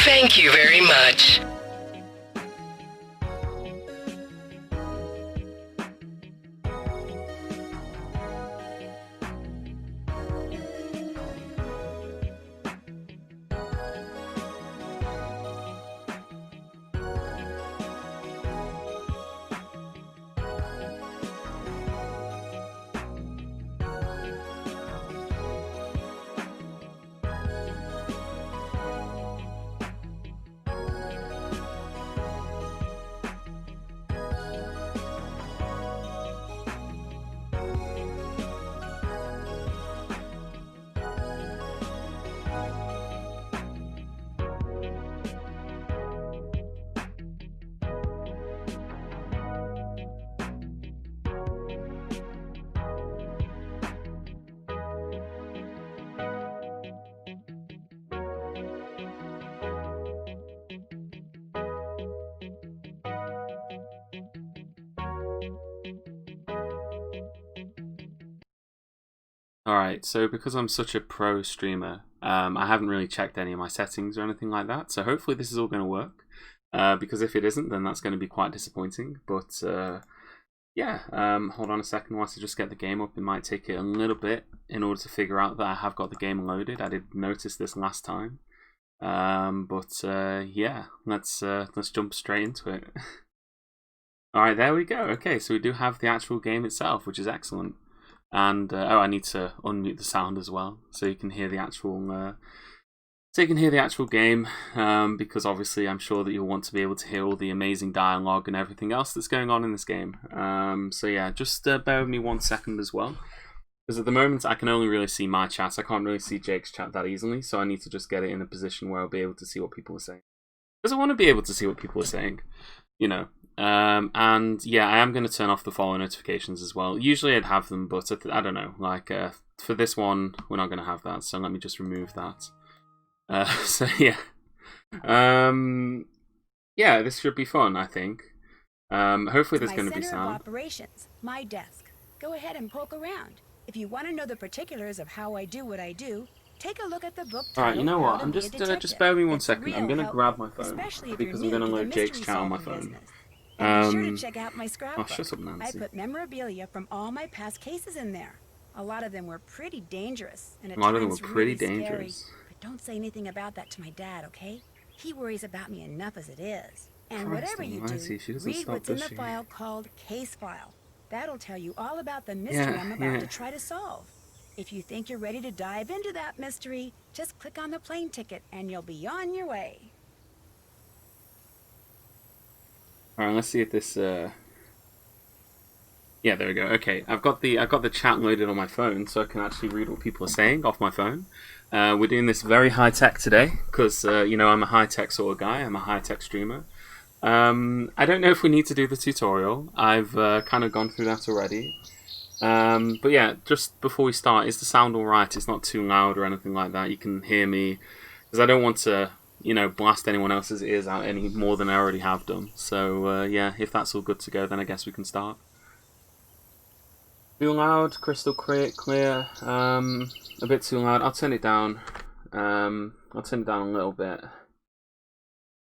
Thank you very much. Alright, so because I'm such a pro streamer, I haven't really checked any of my settings or anything like that, so hopefully this is all going to work, because if it isn't, then that's going to be quite disappointing, but yeah, hold on a second whilst I just get the game up. It might take it a little bit in order to figure out that I have got the game loaded. I did notice this last time, but yeah, let's jump straight into it. Alright, there we go. Okay, so we do have the actual game itself, which is excellent. And oh, I need to unmute the sound as well, so you can hear the actual game. Because obviously, I'm sure that you'll want to be able to hear all the amazing dialogue and everything else that's going on in this game. So yeah, just bear with me 1 second as well, because at the moment I can only really see my chat. I can't really see Jake's chat that easily, so I need to just get it in a position where I'll be able to see what people are saying. Because I want to be able to see what people are saying, you know. And yeah, I am going to turn off the follow notifications as well. Usually I'd have them, but I don't know, like for this one we're not going to have that, so let me just remove that. So yeah, yeah, this should be fun, I think. Hopefully there's going to be sound. My center of operations, my desk. Go ahead and poke around. If you want to know the particulars of how I do what I do, take a look at the book. Alright, you know what? I'm just bear with me 1 second. I'm going to grab my phone because I'm going to load Jake's chat on my phone. And be sure to check out my scrapbook. Oh, shut up, Nancy. I put memorabilia from all my past cases in there. A lot of them were pretty dangerous, and a lot of them were pretty dangerous. But don't say anything about that to my dad, okay? He worries about me enough as it is. And Christ whatever you do, read what's in the file called Case File. That'll tell you all about the mystery I'm about to try to solve. If you think you're ready to dive into that mystery, just click on the plane ticket and you'll be on your way. Alright, let's see if this yeah, there we go. Okay, I've got the chat loaded on my phone, so I can actually read what people are saying off my phone. We're doing this very high tech today, because you know, I'm a high tech sort of guy. I'm a high tech streamer. I don't know if we need to do the tutorial. I've kind of gone through that already. But yeah, just before we start, is the sound alright? It's not too loud or anything like that. You can hear me, because I don't want to, you know, blast anyone else's ears out any more than I already have done. So yeah, if that's all good to go, then I guess we can start. Too loud, crystal clear, a bit too loud. I'll turn it down. I'll turn it down a little bit.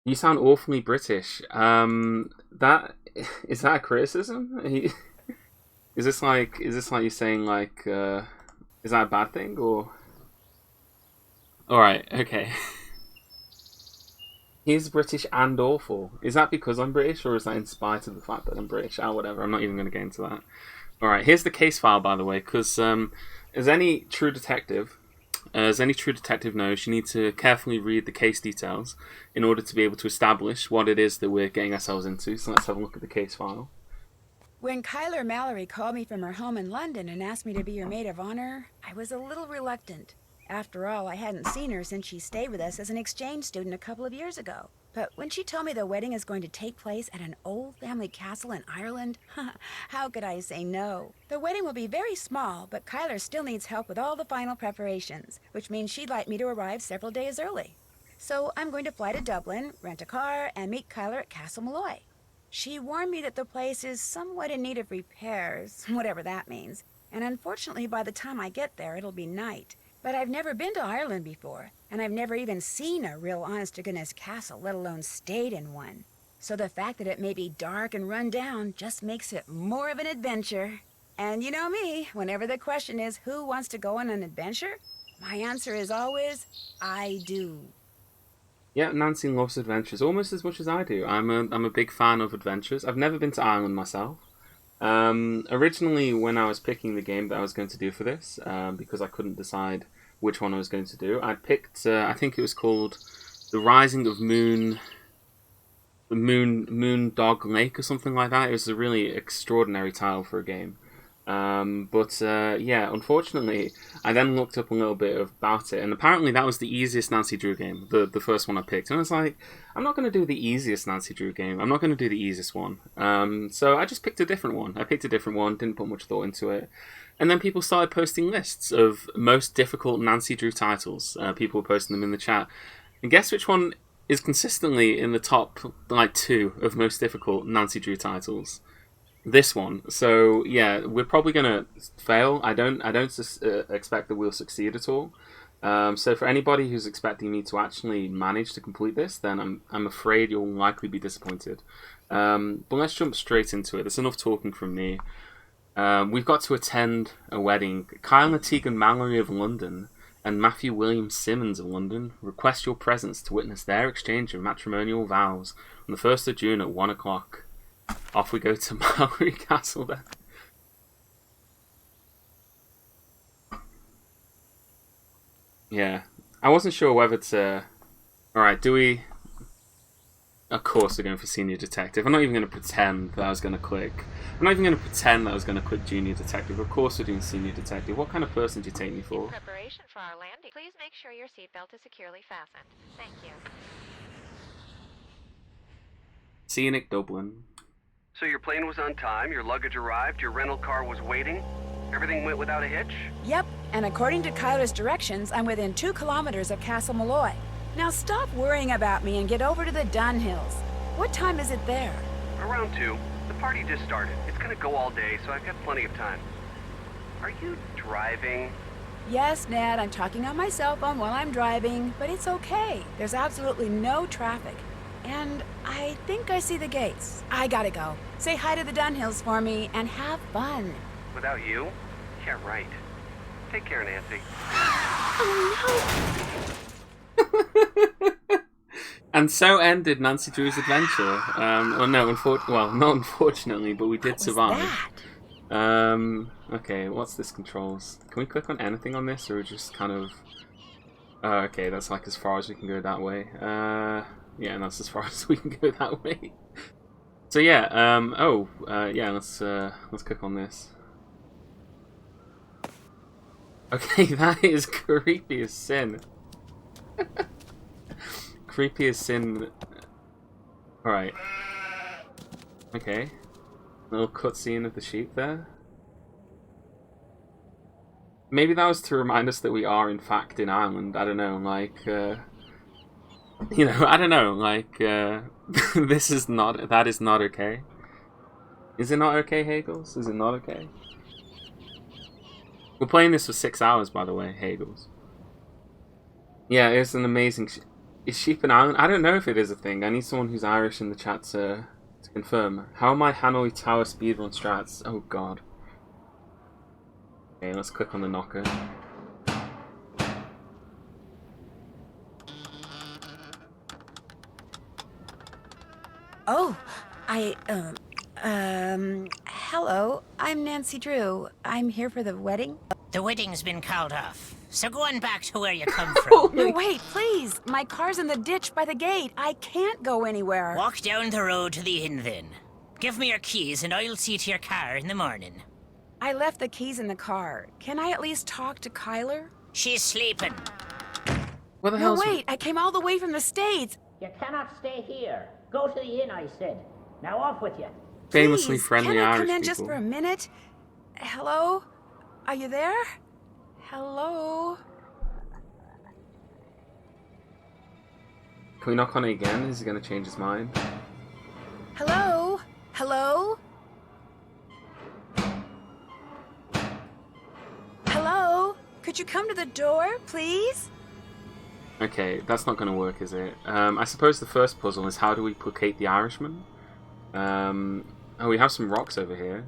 You sound awfully British. That is that a criticism? Is this like you saying like is that a bad thing or? All right, okay. He's British and awful. Is that because I'm British, or is that in spite of the fact that I'm British? Ah, whatever. I'm not even going to get into that. All right, here's the case file, by the way, because as any true detective knows, you need to carefully read the case details in order to be able to establish what it is that we're getting ourselves into. So let's have a look at the case file. When Kyler Mallory called me from her home in London and asked me to be her maid of honor, I was a little reluctant. After all, I hadn't seen her since she stayed with us as an exchange student a couple of years ago. But when she told me the wedding is going to take place at an old family castle in Ireland, how could I say no? The wedding will be very small, but Kyler still needs help with all the final preparations, which means she'd like me to arrive several days early. So I'm going to fly to Dublin, rent a car, and meet Kyler at Castle Malloy. She warned me that the place is somewhat in need of repairs, whatever that means. And unfortunately, by the time I get there, it'll be night. But I've never been to Ireland before, and I've never even seen a real honest-to-goodness castle, let alone stayed in one. So the fact that it may be dark and run down just makes it more of an adventure. And you know me, whenever the question is who wants to go on an adventure, my answer is always, I do. Yeah, Nancy loves adventures almost as much as I do. I'm a big fan of adventures. I've never been to Ireland myself. Originally, when I was picking the game that I was going to do for this, because I couldn't decide which one I was going to do, I picked. I think it was called The Rising of Moon Dog Lake or something like that. It was a really extraordinary title for a game. Yeah, unfortunately, I then looked up a little bit about it, and apparently that was the easiest Nancy Drew game, the first one I picked. And I was like, I'm not going to do the easiest Nancy Drew game. I'm not going to do the easiest one. So I just picked a different one. Didn't put much thought into it. And then people started posting lists of most difficult Nancy Drew titles. People were posting them in the chat. And guess which one is consistently in the top, like, 2 of most difficult Nancy Drew titles? This one. So yeah, we're probably gonna fail. I don't expect that we'll succeed at all. So for anybody who's expecting me to actually manage to complete this, then I'm afraid you'll likely be disappointed. But let's jump straight into it. There's enough talking from me. We've got to attend a wedding. Kyle and Tegan Mallory of London and Matthew William Simmons of London request your presence to witness their exchange of matrimonial vows on the 1st of June at 1 o'clock. Off we go to Mallory Castle then. Yeah. I wasn't sure whether to... Alright, do we... Of course we're going for Senior Detective. I'm not even going to pretend that I was going to click... I'm not even going to pretend that I was going to click Junior Detective. Of course we're doing Senior Detective. What kind of person do you take me for? In preparation for our landing, please make sure your seatbelt is securely fastened. Thank you. Scenic Dublin. So your plane was on time, your luggage arrived, your rental car was waiting, everything went without a hitch? Yep, and according to Kyler's directions, I'm within 2 kilometers of Castle Malloy. Now stop worrying about me and get over to the Dunhills. What time is it there? Around 2. The party just started. It's gonna go all day, so I've got plenty of time. Are you driving? Yes, Ned, I'm talking on my cell phone while I'm driving, but it's okay. There's absolutely no traffic. And I think I see the gates. I gotta go. Say hi to the Dunhills for me and have fun. Without you? Yeah, right. Take care, Nancy. Oh, no! And so ended Nancy Drew's adventure. Not unfortunately, but we did survive. Okay, what's this controls? Can we click on anything on this, or just kind of... okay, that's like as far as we can go that way. Yeah, and that's as far as we can go that way. So yeah, yeah, let's click on this. Okay, that is creepy as sin. Creepy as sin. Alright. Okay. Little cutscene of the sheep there. Maybe that was to remind us that we are in fact in Ireland. I don't know, like, you know, I don't know, like, that is not okay. Is it not okay, Hagels? Is it not okay? We're playing this for 6 hours, by the way, Hagels. Yeah, it's an amazing... Is sheep an island? I don't know if it is a thing. I need someone who's Irish in the chat to confirm. How are my Hanoi Tower speedrun strats? Oh god. Okay, let's click on the knocker. Oh, hello. I'm Nancy Drew. I'm here for the wedding. The wedding's been called off, so go on back to where you come from. No, wait, please. My car's in the ditch by the gate. I can't go anywhere. Walk down the road to the inn then. Give me your keys and I'll see to your car in the morning. I left the keys in the car. Can I at least talk to Kyler? She's sleeping. What the No, hell's... wait. I came all the way from the States. You cannot stay here. Go to the inn, I said. Now off with you. Famously Please, friendly can I Irish come in people. just for a minute? Hello? Are you there? Hello? Can we knock on it again? Is he going to change his mind? Hello? Hello? Hello? Could you come to the door, please? Okay, that's not going to work, is it? I suppose the first puzzle is how do we placate the Irishman? Oh, we have some rocks over here.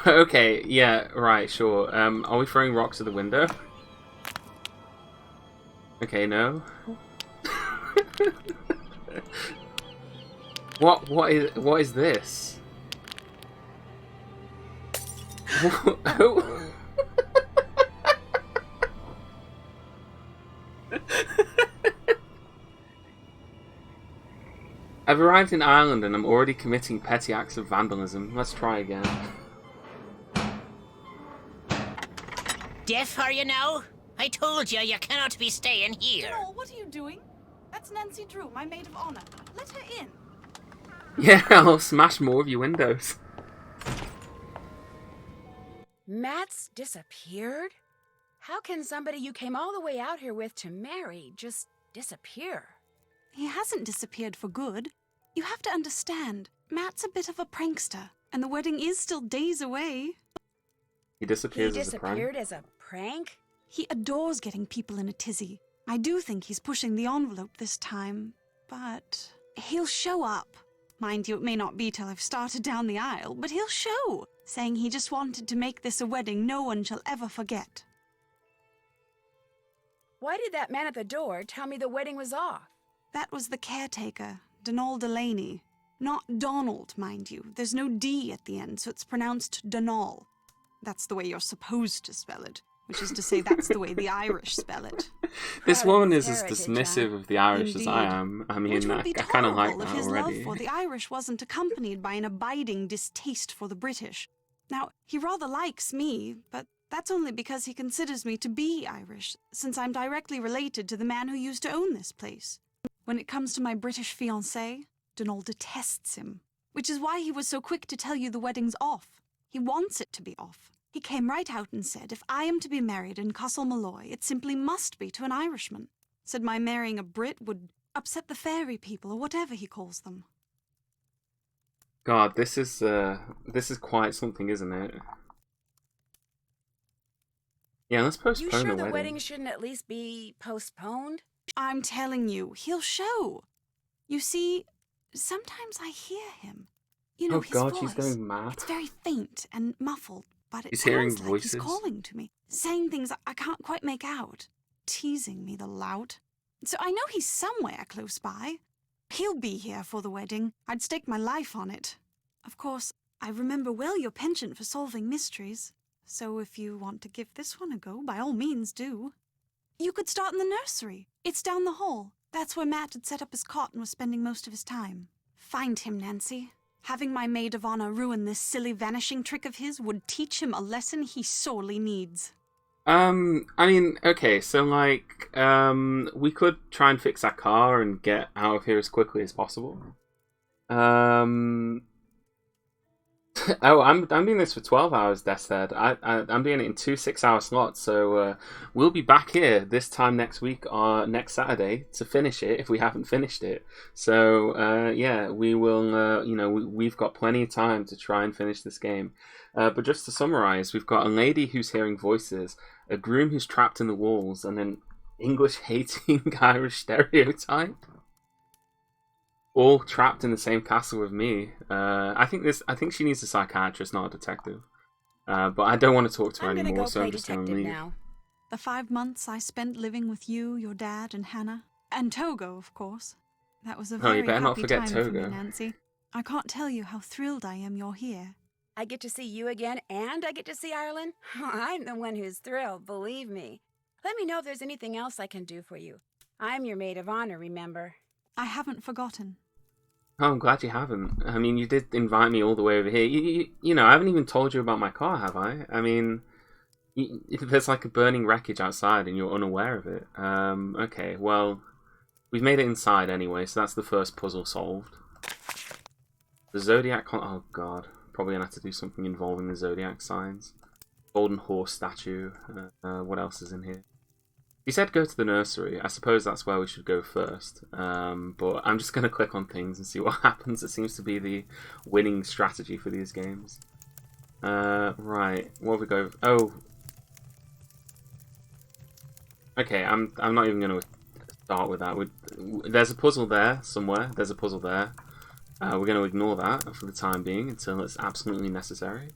Okay, yeah, right, sure. Are we throwing rocks at the window? Okay, no. What is this? Oh. I've arrived in Ireland and I'm already committing petty acts of vandalism. Let's try again. Deaf are you now? I told you you cannot be staying here. Joel, what are you doing? That's Nancy Drew, my maid of honor. Let her in. Yeah, I'll smash more of your windows. Matt's disappeared? How can somebody you came all the way out here with to marry just disappear? He hasn't disappeared for good. You have to understand, Matt's a bit of a prankster, and the wedding is still days away. He disappears He as a prank. disappeared as a prank? He adores getting people in a tizzy. I do think he's pushing the envelope this time, but he'll show up. Mind you, it may not be till I've started down the aisle, but he'll show, saying he just wanted to make this a wedding no one shall ever forget. Why did that man at the door tell me the wedding was off? That was the caretaker, Donald Delaney. Not Donald, mind you. There's no D at the end, so it's pronounced Donal. That's the way you're supposed to spell it, which is to say that's the way the Irish spell it. This Proud of woman his is as heritage, dismissive huh? of the Irish as I Indeed. am. I Which mean, would be I kind of like tolerable if that his already. love for the Irish wasn't accompanied by an abiding distaste for the British. Now, he rather likes me, but that's only because he considers me to be Irish, since I'm directly related to the man who used to own this place. When it comes to my British fiancé, Donald detests him, which is why he was so quick to tell you the wedding's off. He wants it to be off. He came right out and said, if I am to be married in Castle Malloy, it simply must be to an Irishman. Said my marrying a Brit would upset the fairy people, or whatever he calls them. God, this is quite something, isn't it? Yeah, let's You postpone sure the the wedding. wedding shouldn't at least be postponed? I'm telling you, he'll show. You see, sometimes I hear him. You know, Oh his God, voice. she's going mad. It's very faint and muffled, but it He's sounds hearing like voices. he's calling to me, saying things I can't quite make out, teasing me, the lout. So I know he's somewhere close by. He'll be here for the wedding. I'd stake my life on it. Of course, I remember well your penchant for solving mysteries. So if you want to give this one a go, by all means do. You could start in the nursery. It's down the hall. That's where Matt had set up his cot and was spending most of his time. Find him, Nancy. Having my maid of honor ruin this silly vanishing trick of his would teach him a lesson he sorely needs. I mean, okay, so like, we could try and fix that car and get out of here as quickly as possible. Oh, I'm doing this for 12 hours, Des said. I'm doing it in 2 6-hour slots, so we'll be back here this time next week or next Saturday to finish it if we haven't finished it. So yeah, we will. You know, we've got plenty of time to try and finish this game. But just to summarize, we've got a lady who's hearing voices, a groom who's trapped in the walls, and then English-hating Irish stereotype. All trapped in the same castle with me. I think she needs a psychiatrist, not a detective. But I don't want to talk to her anymore, so I'm just going to leave. Now. The 5 months I spent living with you, your dad, and Hannah. And Togo, of course. That was a very you better not happy forget time Togo. for me, Nancy. I can't tell you how thrilled I am you're here. I get to see you again, and I get to see Ireland? I'm the one who's thrilled, believe me. Let me know if there's anything else I can do for you. I'm your maid of honor, remember? I haven't forgotten. Oh, I'm glad you haven't. I mean, you did invite me all the way over here. You know, I haven't even told you about my car, have I? I mean, there's like a burning wreckage outside and you're unaware of it. Okay, well, we've made it inside anyway, so that's the first puzzle solved. The Zodiac... Oh, God. Probably going to have to do something involving the Zodiac signs. Golden horse statue. What else is in here? He said go to the nursery. I suppose that's where we should go first. But I'm just going to click on things and see what happens. It seems to be the winning strategy for these games. Right. What have we go? Oh. Okay, I'm not even going to start with that. There's a puzzle there somewhere. There's a puzzle there. We're going to ignore that for the time being until it's absolutely necessary.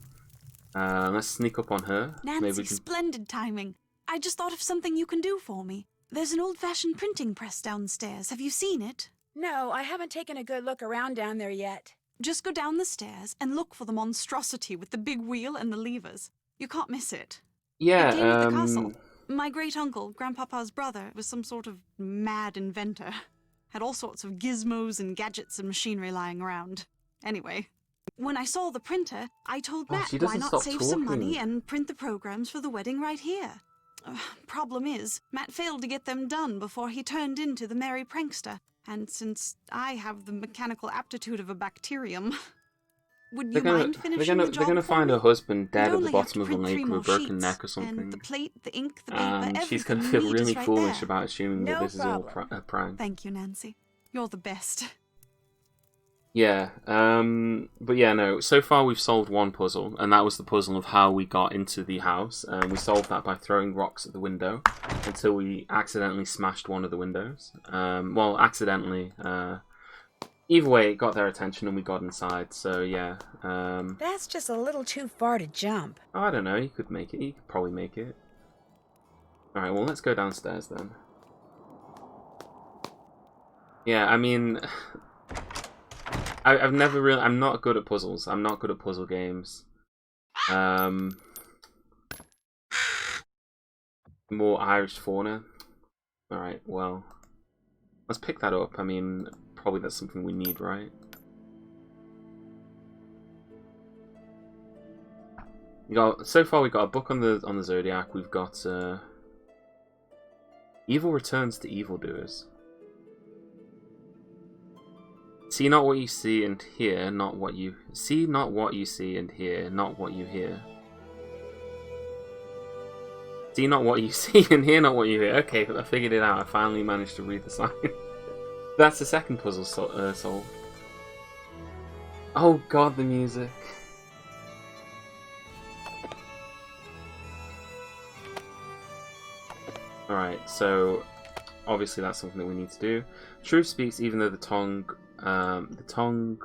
Let's sneak up on her. Nancy, Maybe we can... splendid timing. I just thought of something you can do for me. There's an old-fashioned printing press downstairs. Have you seen it? No, I haven't taken a good look around down there yet. Just go down the stairs and look for the monstrosity with the big wheel and the levers. You can't miss it. Yeah, it came with the castle. My great-uncle, Grandpapa's brother, was some sort of mad inventor. Had all sorts of gizmos and gadgets and machinery lying around. Anyway, when I saw the printer, I told Matt why not save some money and print the programs for the wedding right here. Problem is, Matt failed to get them done before he turned into the merry prankster. And since I have the mechanical aptitude of a bacterium, would you mind finishing the job? They're gonna find her husband dead at the bottom of a lake with a broken sheets, neck or something. And the plate, the ink, the paper, everything. She's gonna feel really right foolish there. about assuming that this is all a prank. Thank you, Nancy. You're the best. Yeah, but yeah, no. So far we've solved one puzzle, and that was the puzzle of how we got into the house. We solved that by throwing rocks at the window until we accidentally smashed one of the windows. Well, accidentally. Either way, it got their attention and we got inside, so yeah. That's just a little too far to jump. Oh, I don't know, you could make it. You could probably make it. Alright, well, let's go downstairs then. Yeah, I mean... I've never really... I'm not good at puzzles. I'm not good at puzzle games. More Irish fauna. Alright, well... Let's pick that up. I mean, probably that's something we need, right? So far we got a book on the Zodiac. We've got Evil returns to evildoers. See not what you see and hear, not what you see, not what you see and hear, not what you hear. See not what you see and hear not what you hear. Okay, I figured it out. I finally managed to read the sign. That's the second puzzle solved. Oh god, the music. Alright, so obviously that's something that we need to do. Truth speaks even though the tongue... I can't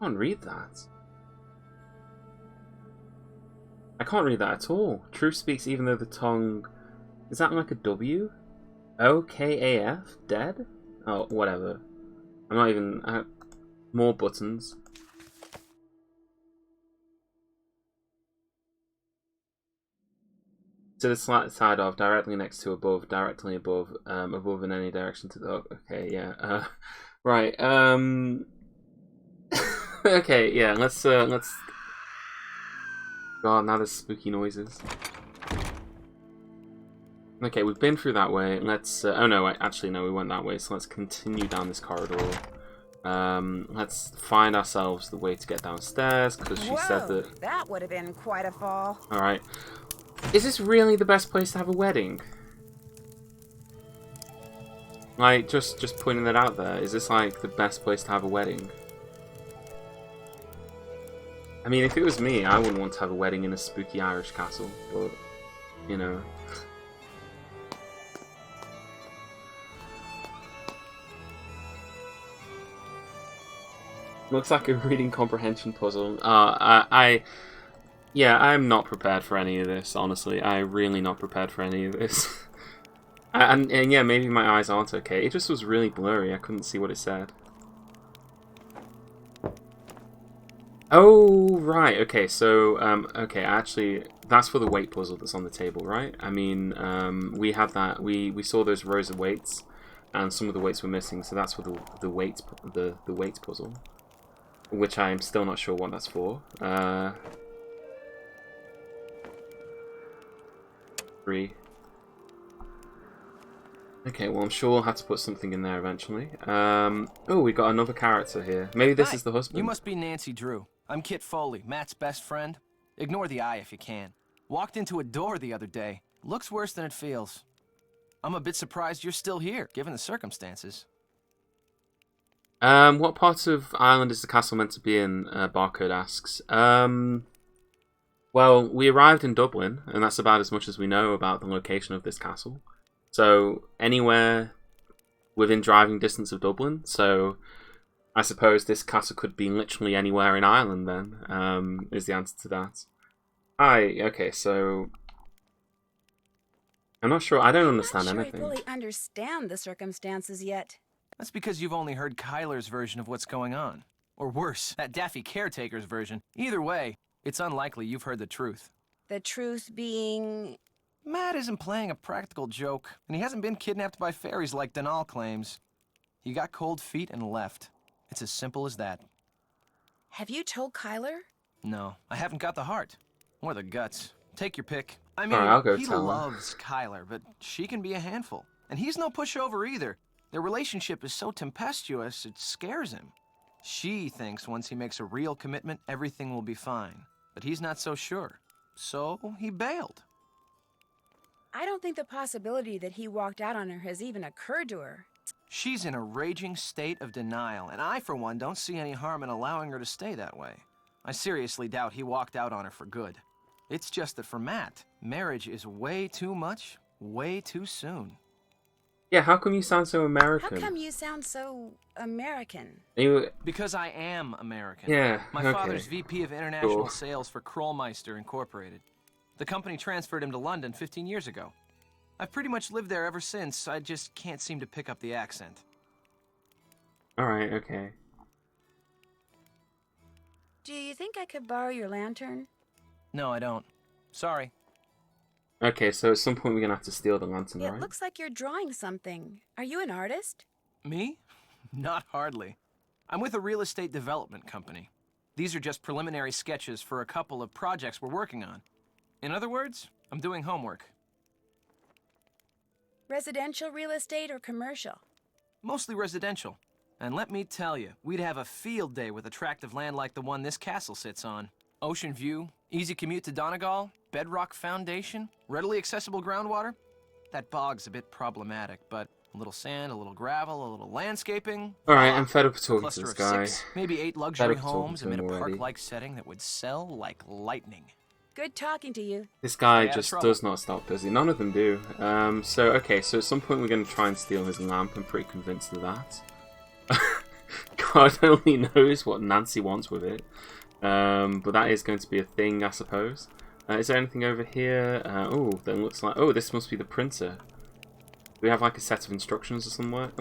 read that. I can't read that at all. Truth speaks even though the tongue... Is that like a W? O-K-A-F? Dead? Oh, whatever. I'm not even... more buttons. To the side of, directly next to, above, directly above, above in any direction to the... Okay, yeah. Right, okay, yeah, let's... God, now there's spooky noises. Okay, we've been through that way. Let's... oh no, actually no, we went that way. So let's continue down this corridor. Let's find ourselves the way to get downstairs, because she said that... that would have been quite a fall. Alright. Is this really the best place to have a wedding? Like, just putting that out there. Is this like the best place to have a wedding? I mean, if it was me, I wouldn't want to have a wedding in a spooky Irish castle, but, you know. Looks like a reading comprehension puzzle. Yeah, I'm not prepared for any of this, honestly. I'm really not prepared for any of this. and yeah, maybe my eyes aren't okay. It just was really blurry. I couldn't see what it said. Oh, right. Okay, so, okay, actually, that's for the weight puzzle that's on the table, right? I mean, we had that, we saw those rows of weights, and some of the weights were missing, so that's for the weights puzzle, which I am still not sure what that's for. 3. Okay, well, I'm sure we'll have to put something in there eventually. Oh, we got another character here. Maybe this is the husband. You must be Nancy Drew. I'm Kit Foley, Matt's best friend. Ignore the eye if you can. Walked into a door the other day. Looks worse than it feels. I'm a bit surprised you're still here, given the circumstances. What part of Ireland is the castle meant to be in? Barcode asks. Well, we arrived in Dublin, and that's about as much as we know about the location of this castle. So, anywhere within driving distance of Dublin. So, I suppose this castle could be literally anywhere in Ireland then, is the answer to that. Okay, so... I'm not sure, I don't understand anything. I'm not sure I fully understand the circumstances yet. That's because you've only heard Kyler's version of what's going on. Or worse, that daffy caretaker's version. Either way, it's unlikely you've heard the truth. The truth being... Matt isn't playing a practical joke, and he hasn't been kidnapped by fairies like Denal claims. He got cold feet and left. It's as simple as that. Have you told Kyler? No, I haven't got the heart. Or the guts. Take your pick. I mean, I'll go he tell her. loves Kyler, but she can be a handful. And he's no pushover either. Their relationship is so tempestuous, it scares him. She thinks once he makes a real commitment, everything will be fine. But he's not so sure. So he bailed. I don't think the possibility that he walked out on her has even occurred to her. She's in a raging state of denial, and I, for one, don't see any harm in allowing her to stay that way. I seriously doubt he walked out on her for good. It's just that for Matt, marriage is way too much, way too soon. Yeah, how come you sound so American? How come you sound so American? Because I am American. Yeah, My okay. father's VP of International Cool. Sales for Krollmeister Incorporated. The company transferred him to London 15 years ago. I've pretty much lived there ever since. I just can't seem to pick up the accent. Alright, okay. Do you think I could borrow your lantern? No, I don't. Sorry. Okay, so at some point we're gonna have to steal the lantern, It right? looks like you're drawing something. Are you an artist? Me? Not hardly. I'm with a real estate development company. These are just preliminary sketches for a couple of projects we're working on. In other words, I'm doing homework. Residential real estate or commercial? Mostly residential. And let me tell you, we'd have a field day with attractive land like the one this castle sits on. Ocean view, easy commute to Donegal, bedrock foundation, readily accessible groundwater. That bog's a bit problematic, but a little sand, a little gravel, a little landscaping. Alright, I'm fed up with A talking to cluster this of guy. 6, maybe 8 Fed luxury up talking homes to amid a him already. park-like setting that would sell like lightning. Good talking to you. This guy Stay out of just trouble. does not stop busy. None of them do. Okay, so at some point we're going to try and steal his lamp. I'm pretty convinced of that. God only knows what Nancy wants with it. But that is going to be a thing, I suppose. Is there anything over here? Oh, that looks like... Oh, this must be the printer. Do we have like a set of instructions or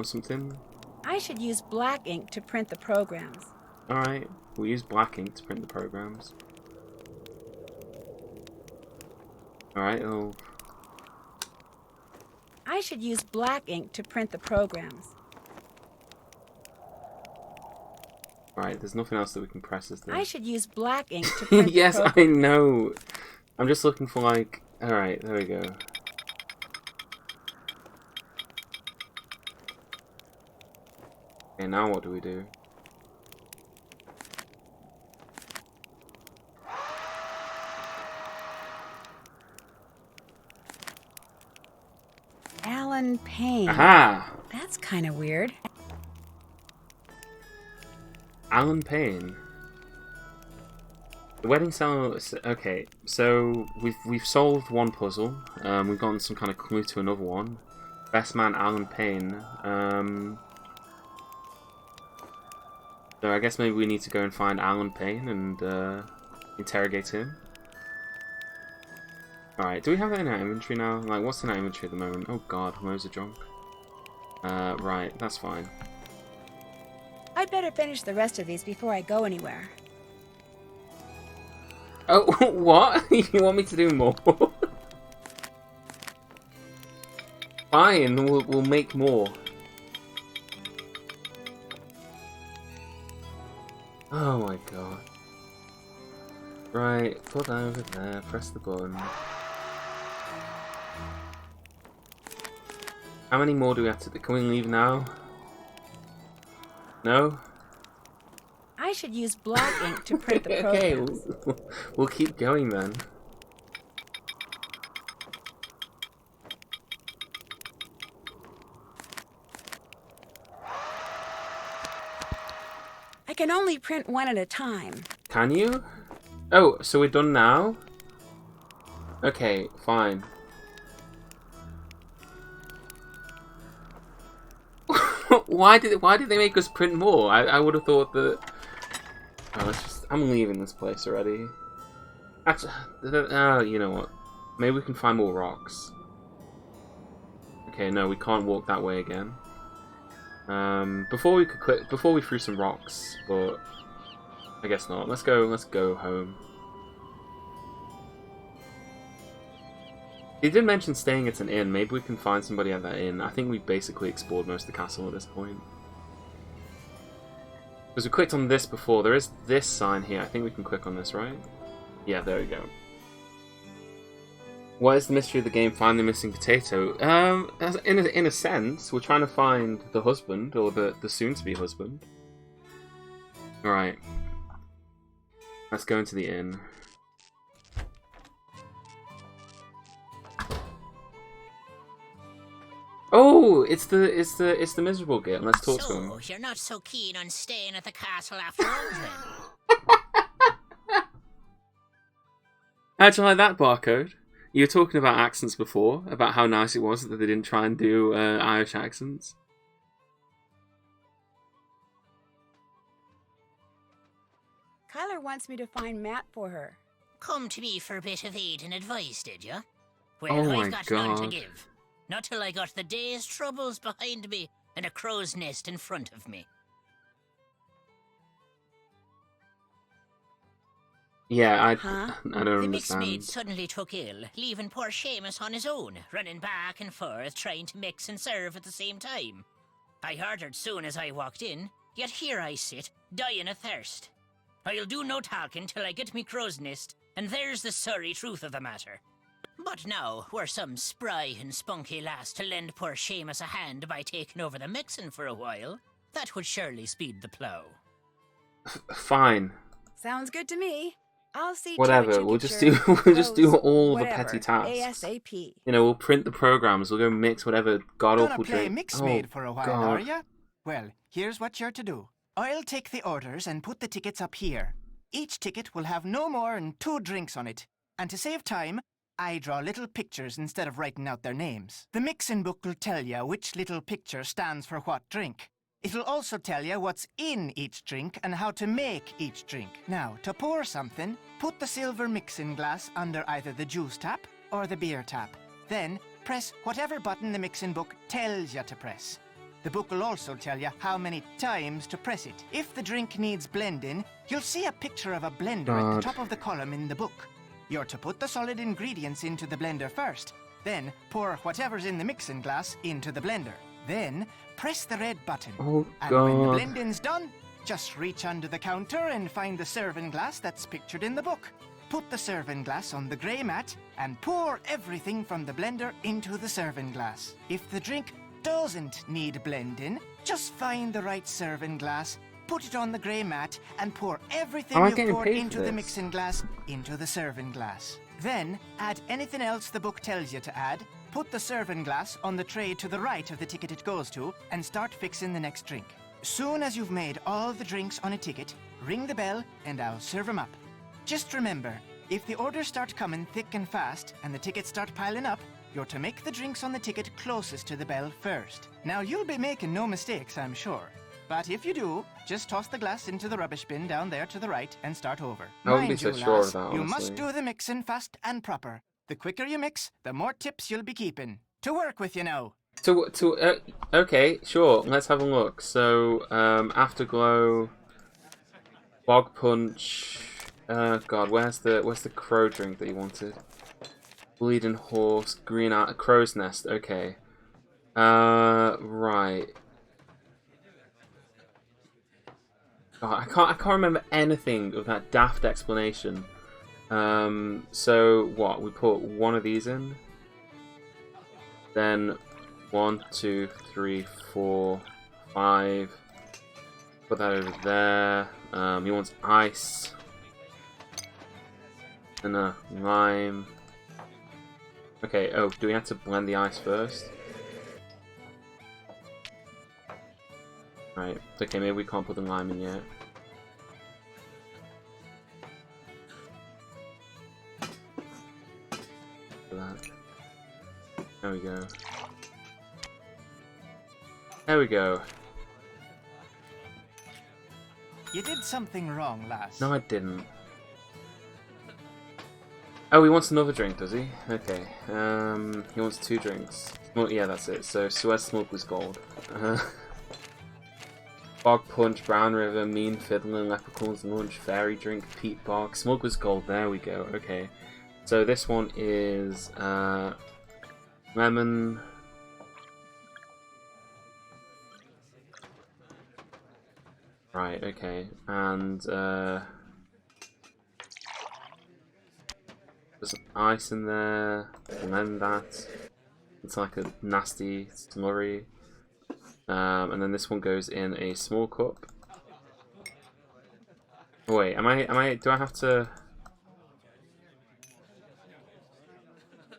something? I should use black ink to print the programs. Alright, we'll use black ink to print the programs. Alright, oh... I should use black ink to print the programs. Alright, there's nothing else that we can press, is there? I should use black ink to print Yes, the I programs. know! I'm just looking for like... Alright, there we go. Okay, now what do we do? Alan Payne. Aha! That's kind of weird. Alan Payne. The wedding cell. Okay, so we've solved one puzzle. We've gotten some kind of clue to another one. Best man Alan Payne. So I guess maybe we need to go and find Alan Payne and interrogate him. Alright, do we have that in our inventory now? Like, what's in our inventory at the moment? Oh god, loads of junk. Right, that's fine. I'd better finish the rest of these before I go anywhere. Oh, what? You want me to do more? Fine, we'll make more. Oh my god. Right, put that over there, press the button. How many more do we have to do? Can we leave now? No? I should use block ink to print the Okay, programs. we'll keep going then. I can only print one at a time. Can you? Oh, so we're done now? Okay, fine. Why did they make us print more? I would have thought that. Oh, I'm leaving this place already. Actually, you know what? Maybe we can find more rocks. Okay, no, we can't walk that way again. Before we threw some rocks, but I guess not. Let's go home. He did mention staying at an inn. Maybe we can find somebody at that inn. I think we've basically explored most of the castle at this point. Because we clicked on this before. There is this sign here. I think we can click on this, right? Yeah, there we go. What is the mystery of the game? Find the missing potato. In a sense, we're trying to find the husband, or the soon-to-be husband. Alright. Let's go into the inn. Oh, it's the miserable git. Let's talk to him. So, you're not so keen on staying at the castle after all, then? How'd you like that, Barcode? You were talking about accents before, about how nice it was that they didn't try and do Irish accents. Kyler wants me to find Matt for her. Come to me for a bit of aid and advice, did you? Well, Oh my I've got none to God. give. Not till I got the day's troubles behind me and a crow's nest in front of me. Yeah, I don't The mixed understand. maid suddenly took ill, leaving poor Seamus on his own, running back and forth, trying to mix and serve at the same time. I ordered soon as I walked in, yet here I sit, dying of thirst. I'll do no talking till I get me crow's nest, and there's the sorry truth of the matter. But now, were some spry and spunky lass to lend poor Seamus a hand by taking over the mixing for a while, that would surely speed the plough. Fine. Sounds good to me. I'll see. Whatever. We'll just do all the petty tasks. ASAP. You know, we'll print the programs. We'll go mix whatever god awful Gonna play drink. mix Oh, maid for a while, God. are ya? Well, here's what you're to do. I'll take the orders and put the tickets up here. Each ticket will have no more than 2 drinks on it. And to save time, I draw little pictures instead of writing out their names. The mixing book will tell you which little picture stands for what drink. It'll also tell you what's in each drink and how to make each drink. Now, to pour something, put the silver mixing glass under either the juice tap or the beer tap. Then, press whatever button the mixing book tells you to press. The book will also tell you how many times to press it. If the drink needs blending, you'll see a picture of a blender at the top of the column in the book. You're to put the solid ingredients into the blender first, then pour whatever's in the mixing glass into the blender. Then, press the red button. Oh, and when the God. blending's done, just reach under the counter and find the serving glass that's pictured in the book. Put the serving glass on the grey mat and pour everything from the blender into the serving glass. If the drink doesn't need blending, just find the right serving glass, put it on the grey mat, and pour everything Am I you've getting poured paid for into the this? mixing glass into the serving glass. Then, add anything else the book tells you to add, put the serving glass on the tray to the right of the ticket it goes to, and start fixing the next drink. Soon as you've made all the drinks on a ticket, ring the bell and I'll serve 'em up. Just remember, if the orders start coming thick and fast and the tickets start piling up, you're to make the drinks on the ticket closest to the bell first. Now, you'll be making no mistakes, I'm sure. But if you do, just toss the glass into the rubbish bin down there to the right and start over. I wouldn't be Mind so you, sure of lass, that, you honestly. must do the mixing fast and proper. The quicker you mix, the more tips you'll be keeping. To work with you now. Okay, sure. Let's have a look. So, Afterglow, Bog Punch. God, where's the crow drink that you wanted? Bleeding Horse, Green Eye, Crow's Nest. Okay. Right. God, I can't remember anything of that daft explanation. So what? We put one of these in. Then 1, 2, 3, 4, 5. Put that over there. He wants ice. And a lime. Okay, oh, do we have to blend the ice first? Right, okay, maybe we can't put the lime in yet. That. There we go. There we go. You did something wrong, lass. No, I didn't. Oh, he wants another drink, does he? Okay. He wants 2 drinks. Well, yeah, that's it. So, Suez Smokeless Gold. Bog Punch, Brown River, Mean Fiddling, Leprechaun's Lunch, Fairy Drink, Peat Bog, Smokeless Gold. There we go. Okay. So this one is lemon. Right. Okay. And there's some ice in there. Blend that. It's like a nasty slurry. And then this one goes in a small cup. Oh, wait, do I have to?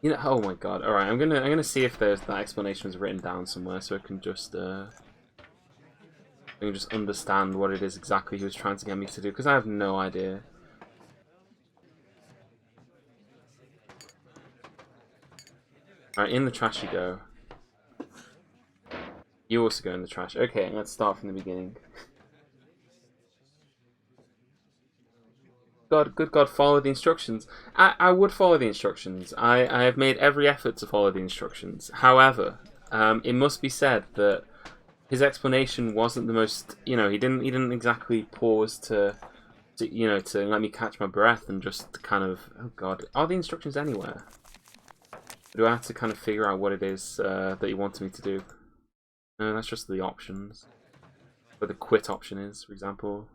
You know, oh my god. All right, I'm gonna see if that explanation was written down somewhere, so I can just understand what it is exactly he was trying to get me to do, because I have no idea. All right, in the trash you go. You also go in the trash. Okay, let's start from the beginning. God, good God, follow the instructions. I would follow the instructions. I have made every effort to follow the instructions. However, it must be said that his explanation wasn't the most. You know, he didn't exactly pause to let me catch my breath and just kind of. Oh God, are the instructions anywhere? Do I have to kind of figure out what it is that he wanted me to do? No, that's just the options. Where the quit option is, for example.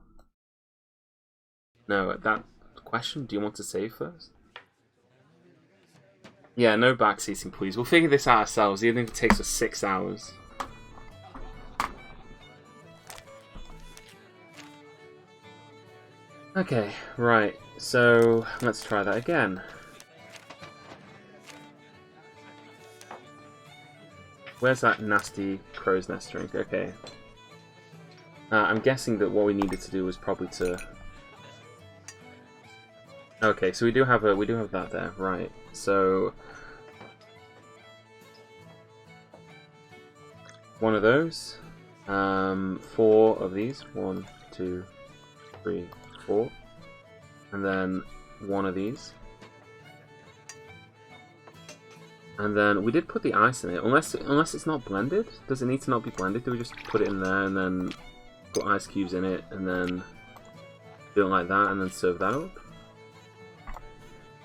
No, that question, do you want to save first? Yeah, no backseating, please. We'll figure this out ourselves, even if it takes us 6 hours. Okay, right. So, let's try that again. Where's that nasty crow's nest drink? Okay. I'm guessing that what we needed to do was probably to. Okay, so we do have that there, right? So one of those, 4 of these, 1, 2, 3, 4, and then 1 of these. And then we did put the ice in it, unless it's not blended. Does it need to not be blended? Do we just put it in there and then put ice cubes in it and then do it like that and then serve that up?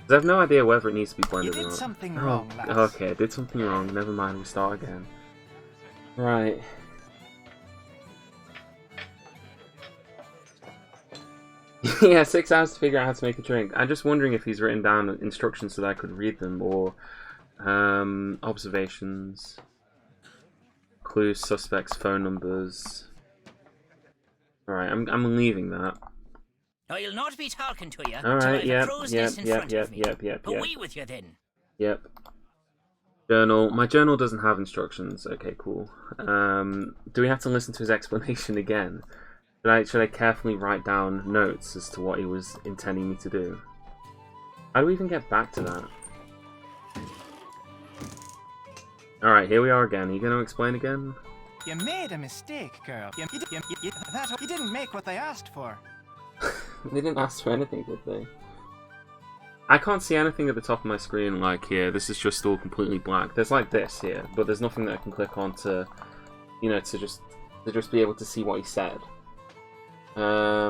Because I have no idea whether it needs to be blended or not. You did something wrong, lass. Okay, I did something wrong. Never mind, we start again. Right. Yeah, 6 hours to figure out how to make a drink. I'm just wondering if he's written down instructions so that I could read them, or observations, clues, suspects, phone numbers. Alright, I'm leaving that. I'll not be talking to you. Alright, yep. Away with you then. Yep. Journal. My journal doesn't have instructions. Okay, cool. Do we have to listen to his explanation again? Should I carefully write down notes as to what he was intending me to do? How do we even get back to that? Alright, here we are again. Are you going to explain again? You made a mistake, girl. You didn't make what they asked for. They didn't ask for anything, did they? I can't see anything at the top of my screen like here. This is just all completely black. There's like this here, but there's nothing that I can click on to, you know, to just be able to see what he said. I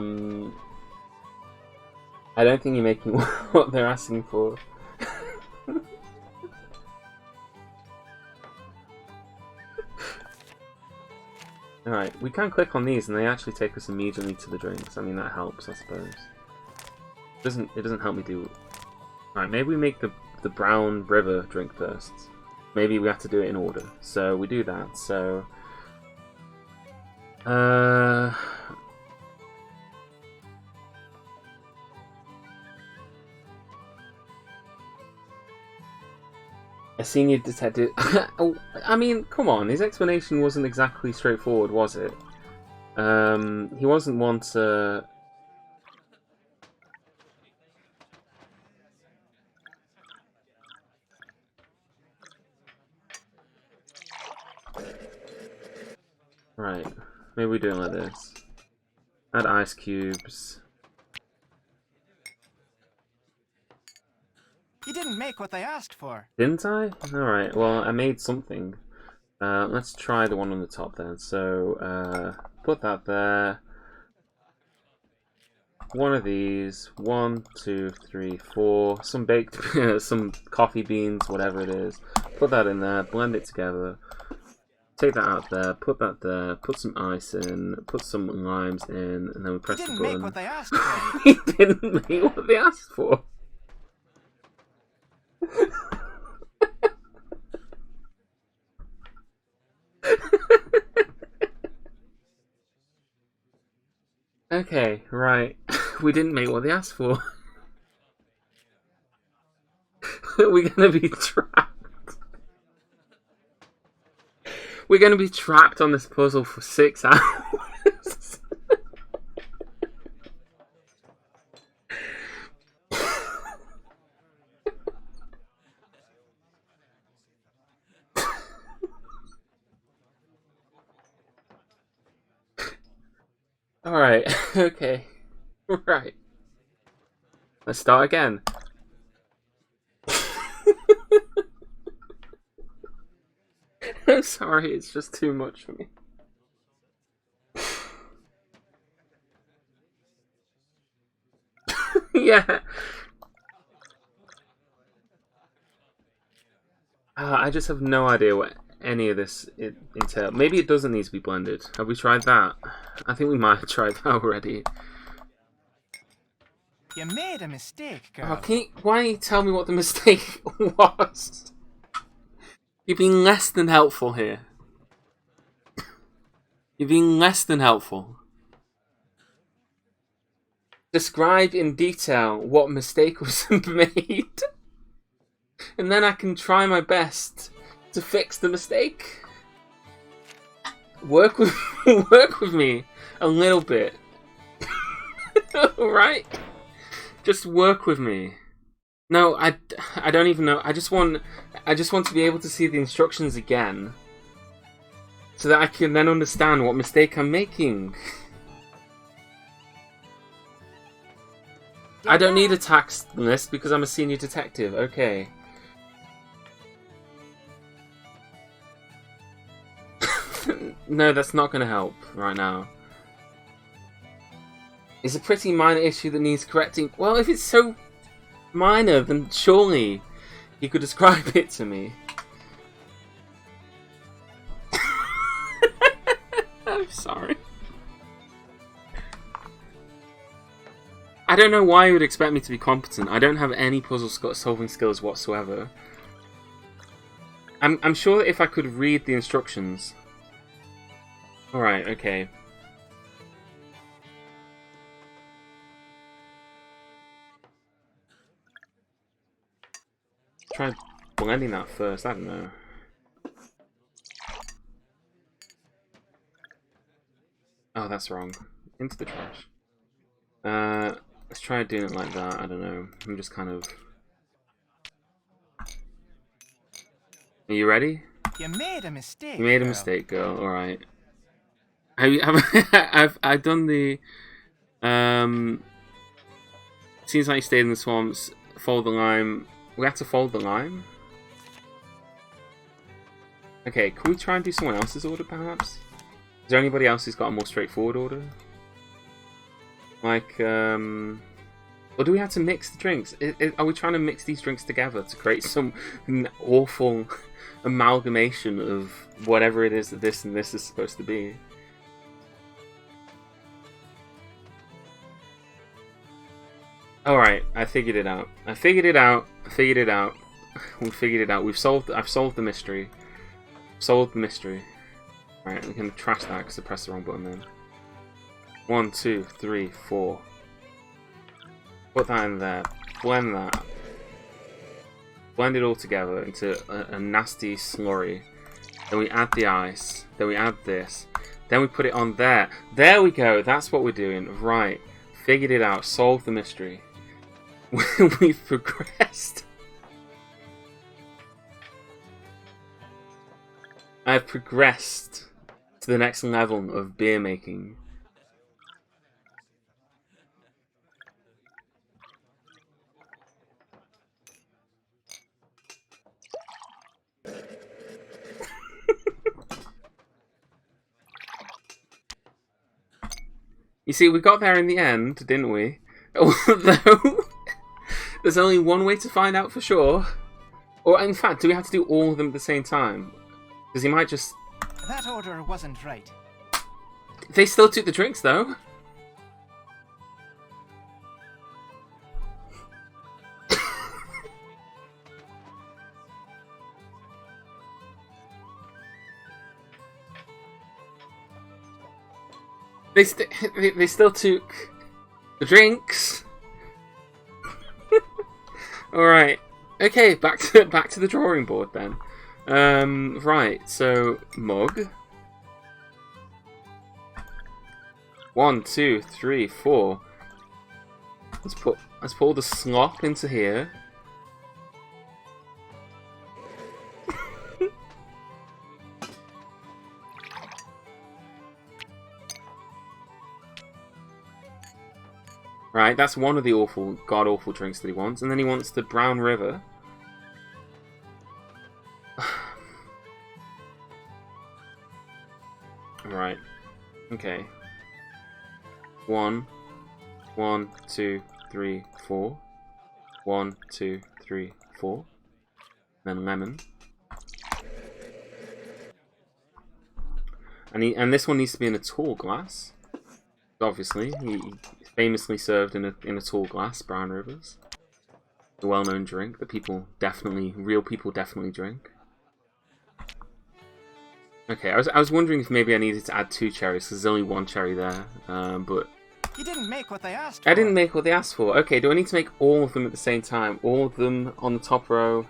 don't think you're making what they're asking for. Alright, we can click on these and they actually take us immediately to the drinks. I mean, that helps, I suppose. It doesn't help me do... Alright, maybe we make the brown river drink first. Maybe we have to do it in order. So we do that, so... A senior detective... Oh, I mean, come on, his explanation wasn't exactly straightforward, was it? He wasn't one to... Right, maybe we do it like this. Add ice cubes. You didn't make what they asked for. Didn't I? Alright, well, I made something. Let's try the one on the top then. So, put that there. One of these. 1, 2, 3, 4. Some baked, some coffee beans, whatever it is. Put that in there, blend it together. Take that out there, put that there, put some ice in, put some limes in, and then we press the button. You didn't make what they asked for. He didn't make what they asked for. Okay, right. We didn't make what they asked for. We're gonna be trapped. We're gonna be trapped on this puzzle for 6 hours. Alright, okay. Right. Let's start again. I'm sorry, it's just too much for me. Yeah. I just have no idea what any of this entails. Maybe it doesn't need to be blended. Have we tried that? I think we might have tried that already. You made a mistake, girl. Oh, why don't you tell me what the mistake was? You've been less than helpful here. You've been less than helpful. Describe in detail what mistake was made. And then I can try my best to fix the mistake. Work with me a little bit. Alright? Just work with me. No, I don't even know. I just want to be able to see the instructions again, so that I can then understand what mistake I'm making. I don't need a tax list because I'm a senior detective. Okay. No, that's not going to help right now. It's a pretty minor issue that needs correcting. Well, if it's so minor, then surely you could describe it to me. I'm sorry. I don't know why you would expect me to be competent. I don't have any puzzle solving skills whatsoever. I'm sure that if I could read the instructions... Alright, okay. Try blending that first, I don't know. Oh, that's wrong. Into the trash. Let's try doing it like that, I don't know. I'm just kind of... Are you ready? You made a mistake. You made a girl. mistake, girl. All right. I've done the. Seems like you stayed in the swamps. Fold the lime. We have to fold the lime. Okay, can we try and do someone else's order, perhaps? Is there anybody else who's got a more straightforward order? Like, or do we have to mix the drinks? Are we trying to mix these drinks together to create some awful amalgamation of whatever it is that this and this is supposed to be? Alright, I figured it out. We figured it out. I've solved the mystery. Solved the mystery. Alright, we're gonna trash that because I pressed the wrong button then. 1, 2, 3, 4. Put that in there. Blend that. Blend it all together into a nasty slurry. Then we add the ice. Then we add this. Then we put it on there. There we go. That's what we're doing. Right. Figured it out. Solved the mystery. We've progressed. I've progressed to the next level of beer making. You see, we got there in the end, didn't we? Although, there's only one way to find out for sure. Or, in fact, do we have to do all of them at the same time? Because he might just... That order wasn't right. They still took the drinks, though. They still took the drinks. All right. Okay, back to the drawing board then. Right. So mug. 1, 2, 3, 4. Let's put all the slop into here. Right, that's one of the awful, god-awful drinks that he wants. And then he wants the Brown River. Right. Okay. 1, 2, 3, 4. 1, 2, 3, 4. Then lemon. And this one needs to be in a tall glass. Obviously, he famously served in a tall glass, Brown Rivers. A well-known drink that real people definitely drink. Okay, I was wondering if maybe I needed to add 2 cherries, because there's only 1 cherry there, but... You didn't make what they asked for. I didn't make what they asked for. Okay, do I need to make all of them at the same time? All of them on the top row?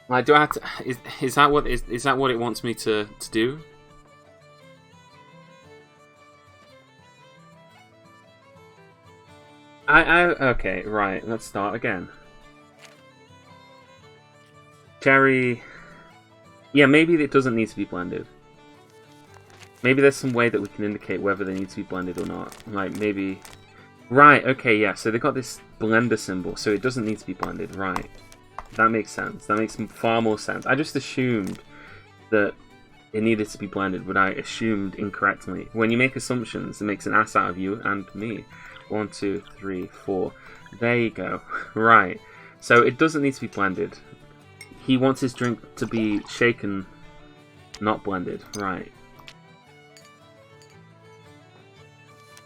Like, do I have to... Is that what it wants me to do? Okay, right, let's start again. Cherry... Yeah, maybe it doesn't need to be blended. Maybe there's some way that we can indicate whether they need to be blended or not. Like, maybe... Right, okay, yeah, so they've got this blender symbol, so it doesn't need to be blended, right. That makes sense. That makes far more sense. I just assumed that it needed to be blended, but I assumed incorrectly. When you make assumptions, it makes an ass out of you and me. 1, 2, 3, 4. There you go. Right. So it doesn't need to be blended. He wants his drink to be shaken, not blended. Right.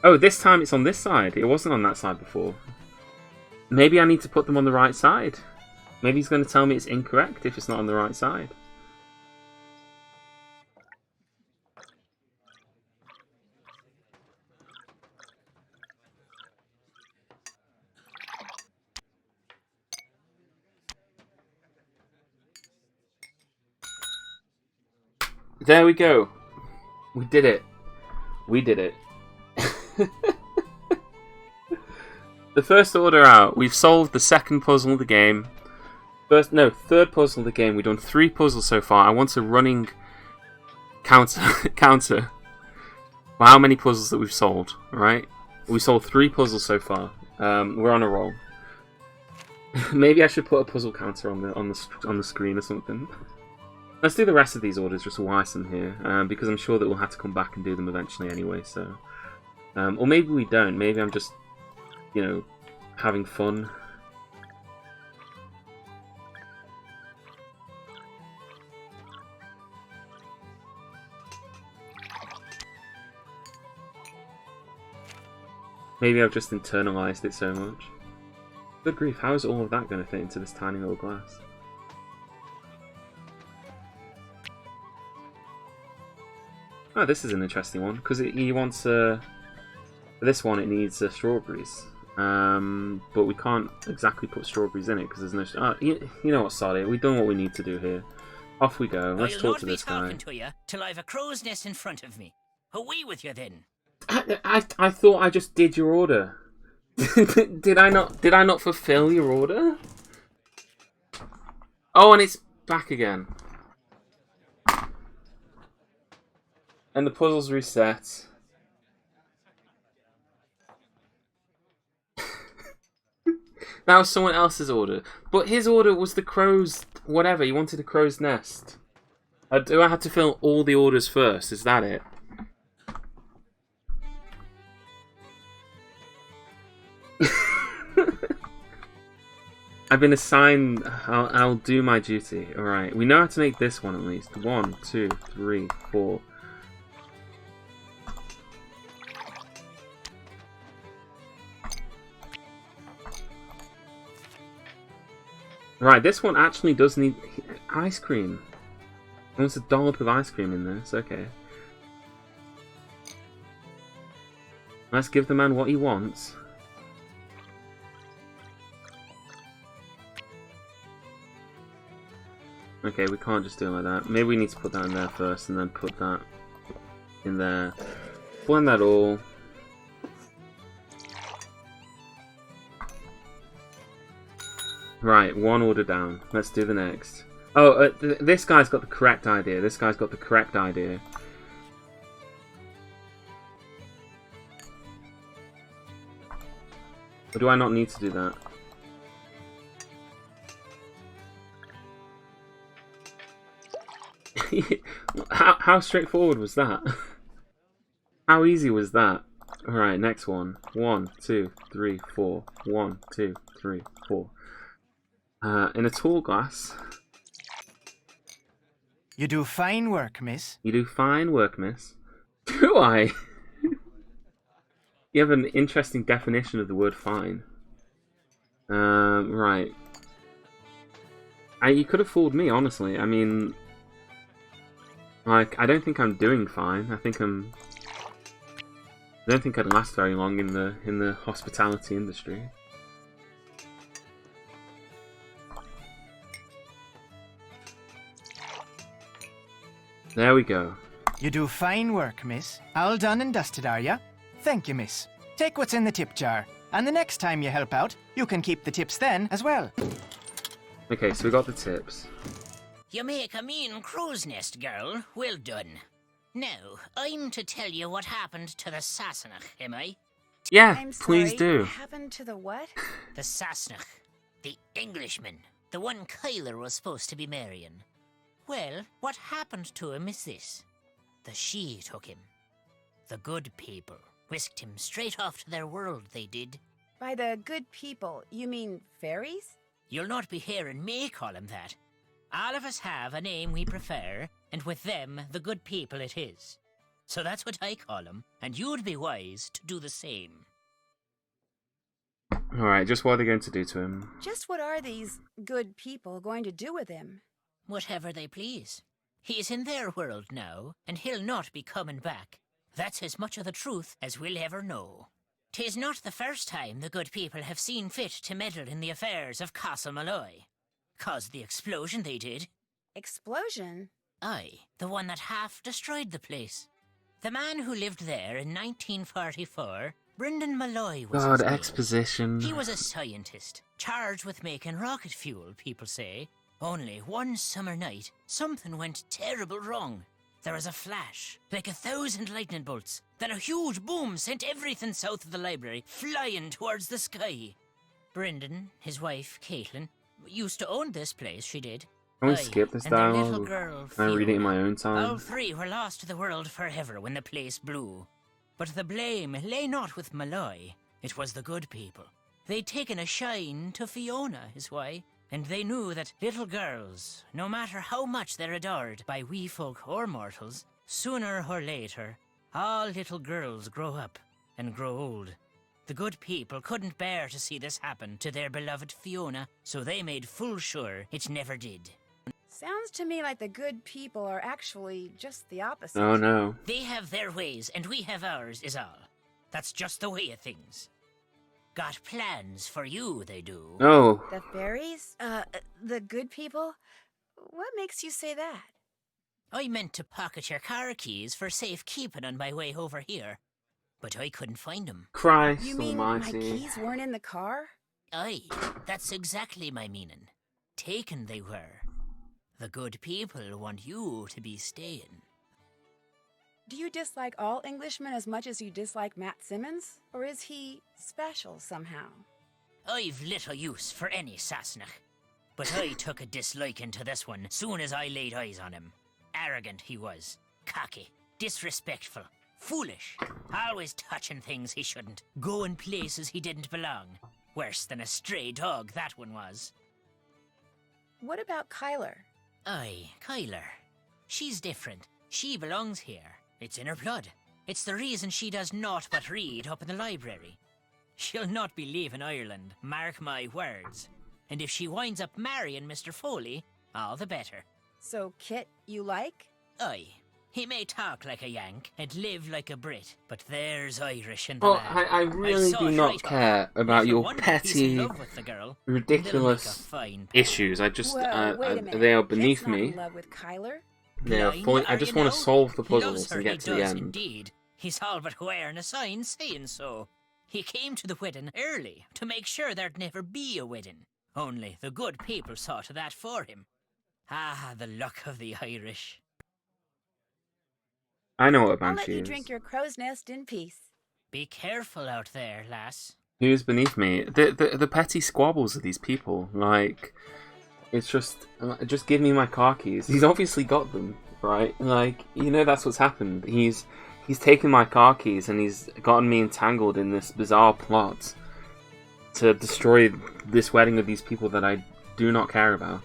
Oh, this time it's on this side. It wasn't on that side before. Maybe I need to put them on the right side. Maybe he's going to tell me it's incorrect if it's not on the right side. There we go. We did it. We did it. The first order out. We've solved the second puzzle of the game. third puzzle of the game. We've done 3 puzzles so far. I want a running counter for how many puzzles that we've solved. Right? We solved 3 puzzles so far. We're on a roll. Maybe I should put a puzzle counter on the screen or something. Let's do the rest of these orders just while I'm here, because I'm sure that we'll have to come back and do them eventually anyway. So, or maybe we don't. Maybe I'm just, you know, having fun. Maybe I've just internalized it so much. Good grief, how is all of that going to fit into this tiny little glass? Oh, this is an interesting one, because he wants for this one it needs strawberries. But we can't exactly put strawberries in it, because there's no... you know what, Sally, we've done what we need to do here. Off we go, let's talk to this guy. I'll not be talking to you till I've a crow's nest in front of me. Away with you then. I thought I just did your order. Did I not fulfill your order? Oh, and it's back again. And the puzzle's reset. That was someone else's order. But his order was the crow's... whatever, he wanted a crow's nest. Do I have to fill all the orders first? Is that it? I've been assigned... I'll do my duty. Alright, we know how to make this one at least. 1, 2, 3, 4... Right, this one actually does need ice cream. There's a dollop of ice cream in this, okay. Let's give the man what he wants. Okay, we can't just do it like that. Maybe we need to put that in there first and then put that in there. Blend that all. Right, one order down. Let's do the next. Oh, this guy's got the correct idea. This guy's got the correct idea. Or do I not need to do that? How straightforward was that? How easy was that? Alright, next one. 1, 2, 3, 4. 1, 2, 3, 4. In a tall glass. You do fine work, miss. You do fine work, miss. Do I? You have an interesting definition of the word fine. Right. You could have fooled me, honestly. I mean... like, I don't think I'm doing fine. I don't think I'd last very long in the hospitality industry. There we go. You do fine work, miss. All done and dusted, are ya? Thank you, miss. Take what's in the tip jar, and the next time you help out, you can keep the tips then as well. Okay, so we got the tips. You make a mean crow's nest, girl. Well done. Now, I'm to tell you what happened to the Sassenach, am I? Yeah, I'm sorry, please do. What happened to the what? The Sassenach. The Englishman. The one Kyler was supposed to be marrying. Well, what happened to him is this. The Sidhe took him. The good people whisked him straight off to their world, they did. By the good people, you mean fairies? You'll not be hearing me call him that. All of us have a name we prefer, and with them, the good people it is. So that's what I call him, and you'd be wise to do the same. Alright, just what are they going to do to him? Just what are these good people going to do with him? Whatever they please. He's in their world now, and he'll not be coming back. That's as much of the truth as we'll ever know. 'Tis not the first time the good people have seen fit to meddle in the affairs of Castle Malloy. Caused the explosion they did. Explosion? Aye, the one that half destroyed the place. The man who lived there in 1944 Brendan Malloy was God, his name. exposition. He was a scientist, charged with making rocket fuel, people say. Only one summer night, something went terrible wrong. There was a flash, like 1,000 lightning bolts. Then a huge boom sent everything south of the library flying towards the sky. Brendan, his wife, Caitlin, used to own this place, she did. Can we skip this and their little dialogue? girl, Can I read it in my Fiona. own time? All three were lost to the world forever when the place blew. But the blame lay not with Malloy. It was the good people. They'd taken a shine to Fiona, is why. And they knew that little girls, no matter how much they're adored by wee folk or mortals, sooner or later, all little girls grow up and grow old. The good people couldn't bear to see this happen to their beloved Fiona, so they made full sure it never did. Sounds to me like the good people are actually just the opposite. Oh no. They have their ways and we have ours, is all. That's just the way of things. Got plans for you, they do. Oh. The fairies? The good people? What makes you say that? I meant to pocket your car keys for safekeeping on my way over here, but I couldn't find them. Christ You mean almighty. my keys weren't in the car? Aye, that's exactly my meaning. Taken they were. The good people want you to be staying. Do you dislike all Englishmen as much as you dislike Matt Simmons? Or is he special somehow? I've little use for any Sassenach, but I took a disliking to this one soon as I laid eyes on him. Arrogant he was, cocky, disrespectful, foolish, always touching things he shouldn't, going places he didn't belong. Worse than a stray dog, that one was. What about Kyler? Aye, Kyler. She's different. She belongs here. It's in her blood. It's the reason she does naught but read up in the library. She'll not be leaving Ireland, mark my words. And if she winds up marrying Mr. Foley, all the better. So Kit, you like? Aye. He may talk like a Yank and live like a Brit, but there's Irish in the Well, lad. I really saw do it not right care off. about If your one he's in petty, love with the girl, ridiculous they'll make a fine pair. issues. I just, Well, wait a minute. they are Kit's beneath not me. in love with Kyler? They are Blind, fully, I are just you want to now? solve the He loves puzzles her, and he get to the does end. Indeed. He's all but wearing a sign saying so. He came to the wedding early to make sure there'd never be a wedding. Only the good people saw to that for him. Ah, the luck of the Irish. I know what a I'll let banshee you is. drink your crow's nest in peace. Be careful out there, lass. Who's beneath me? The petty squabbles of these people. Like, it's just give me my car keys. He's obviously got them, right? Like, you know that's what's happened. He's taken my car keys and he's gotten me entangled in this bizarre plot to destroy this wedding of these people that I do not care about.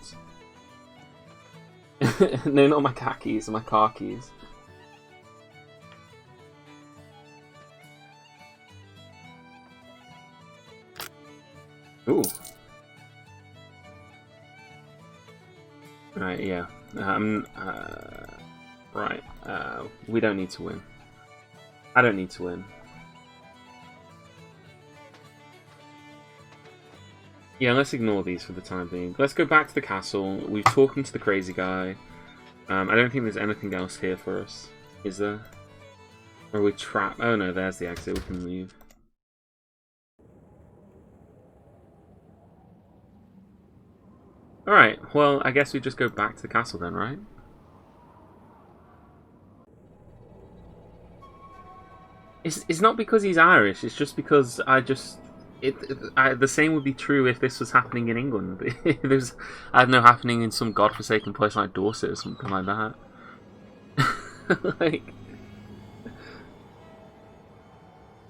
No, not my car keys, my car keys. Ooh. Right, yeah. Right. We don't need to win. I don't need to win. Yeah, let's ignore these for the time being. Let's go back to the castle. We've talked to the crazy guy. I don't think there's anything else here for us. Is there? Or are we trapped? Oh no, there's the exit. We can leave. Alright, well, I guess we just go back to the castle then, right? It's not because he's Irish, it's just because the same would be true if this was happening in England. If it was, I don't know, happening in some godforsaken place like Dorset or something like that. Like...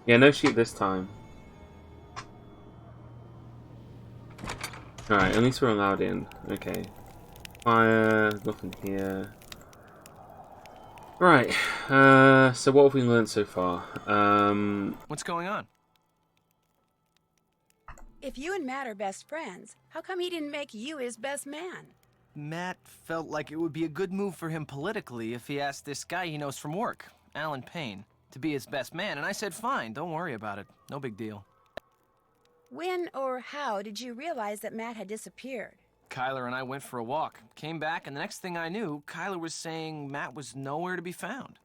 Yeah, no sheep this time. Alright, at least we're allowed in. Okay. Fire, nothing here. Right, so what have we learned so far? What's going on? If you and Matt are best friends, how come he didn't make you his best man? Matt felt like it would be a good move for him politically if he asked this guy he knows from work, Alan Payne, to be his best man, and I said fine, don't worry about it, no big deal. When or how did you realize that Matt had disappeared? Kyler and I went for a walk, came back, and the next thing I knew, Kyler was saying Matt was nowhere to be found.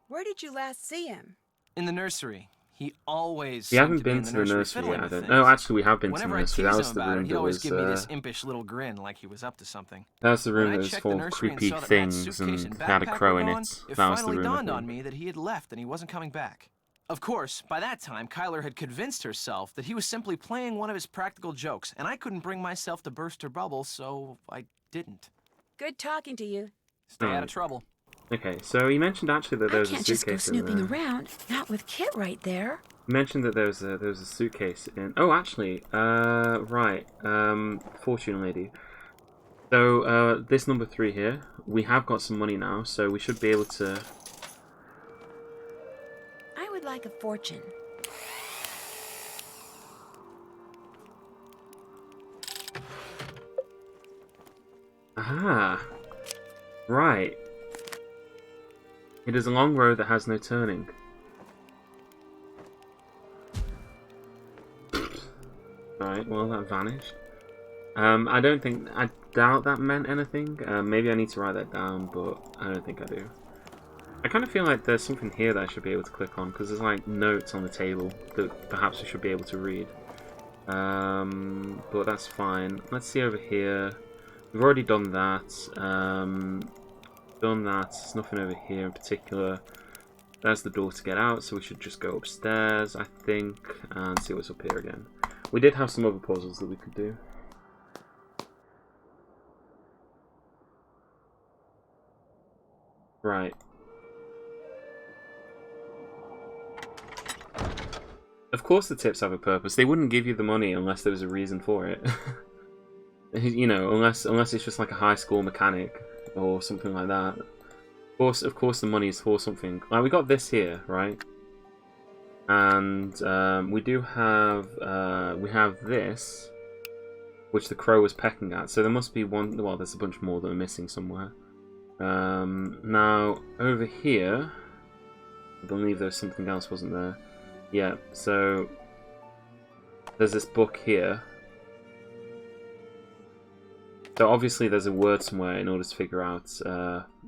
Where did you last see him? In the nursery. He always We seemed haven't to be been in to the the nursery nursery fiddling yet, I with don't. things. Oh, actually, we have been to Whenever the I nursery. tease That him was the about room it, he'd that always was. give me this impish little grin like he was up to something. That was the When room I that was checked full the of nursery and creepy saw that Matt's things suitcase and and had a backpack crow were in gone, it. it That was the finally room, I dawned on think. me that he had left and he wasn't coming back. Of course, by that time, Kyler had convinced herself that he was simply playing one of his practical jokes, and I couldn't bring myself to burst her bubble, so I didn't. Good talking to you. Stay out of trouble. Okay, so you mentioned actually that there I was a can't just go suitcase in snooping there. around, not with Kit right there. You mentioned that there was a suitcase in. Oh, actually, right. Fortune lady. So this number 3 here, we have got some money now, so we should be able to. I would like a fortune. Aha! Right. It is a long road that has no turning. Right, well, that vanished. I doubt that meant anything. Maybe I need to write that down, but I don't think I do. I kind of feel like there's something here that I should be able to click on, because there's like notes on the table that perhaps we should be able to read. But that's fine. Let's see over here. We've already done that. Done that. There's nothing over here in particular. There's the door to get out, so we should just go upstairs, I think, and see what's up here again. We did have some other puzzles that we could do. Right. Of course the tips have a purpose. They wouldn't give you the money unless there was a reason for it. You know, unless it's just like a high school mechanic or something like that. Of course the money is for something. Like, we got this here, right? And we do have we have this, which the crow was pecking at. So there must be one. Well, there's a bunch more that are missing somewhere. Now over here, I believe there's something else, wasn't there? Yeah. So there's this book here. So obviously there's a word somewhere in order to figure out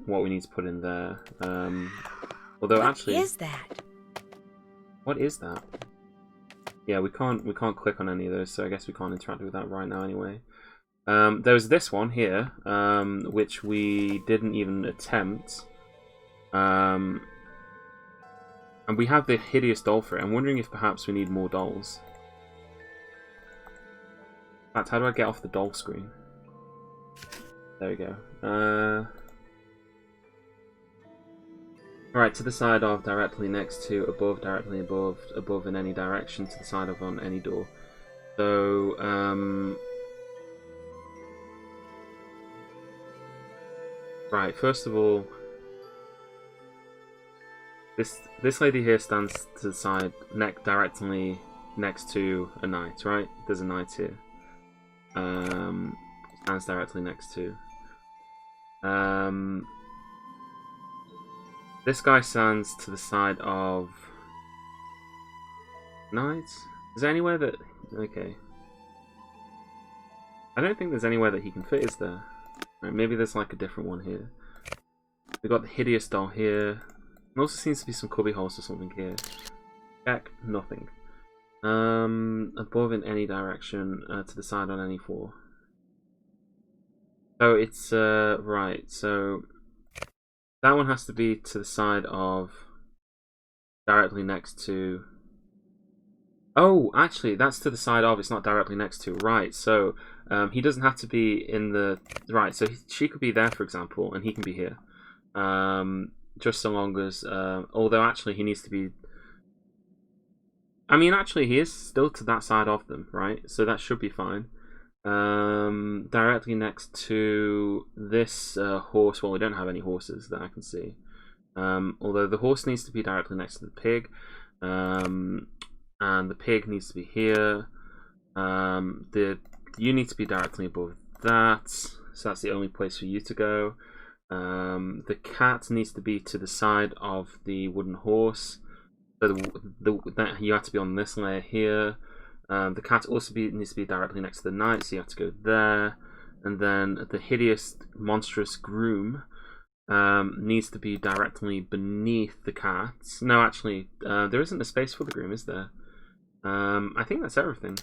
what we need to put in there. Although actually, What is that? What is that? Yeah, we can't click on any of those, so I guess we can't interact with that right now anyway. There's this one here, which we didn't even attempt. And we have the hideous doll for it. I'm wondering if perhaps we need more dolls. In fact, how do I get off the doll screen? There we go. Right, to the side of, directly next to, above, directly above, above in any direction, to the side of, on any door. So, right, first of all, this lady here stands to the side, directly next to a knight, right? There's a knight here. Stands directly next to. This guy stands to the side of knights. Is there anywhere that... Okay. I don't think there's anywhere that he can fit, is there? Right, maybe there's like a different one here. We've got the hideous doll here. There also seems to be some cubby holes or something here. Check. Nothing. Above in any direction, to the side on any floor. So it's, right, so that one has to be to the side of, directly next to, oh, actually, that's to the side of, it's not directly next to, right, so he doesn't have to be in the, right, so she could be there, for example, and he can be here, just so long as, although actually he needs to be, I mean, actually, he is still to that side of them, right, so that should be fine. Directly next to this horse. Well, we don't have any horses that I can see. Although the horse needs to be directly next to the pig, and the pig needs to be here. You need to be directly above that, so that's the only place for you to go. The cat needs to be to the side of the wooden horse. So you have to be on this layer here. The cat also needs to be directly next to the knight, so you have to go there. And then the hideous, monstrous groom needs to be directly beneath the cat. No, actually, there isn't a space for the groom, is there? I think that's everything.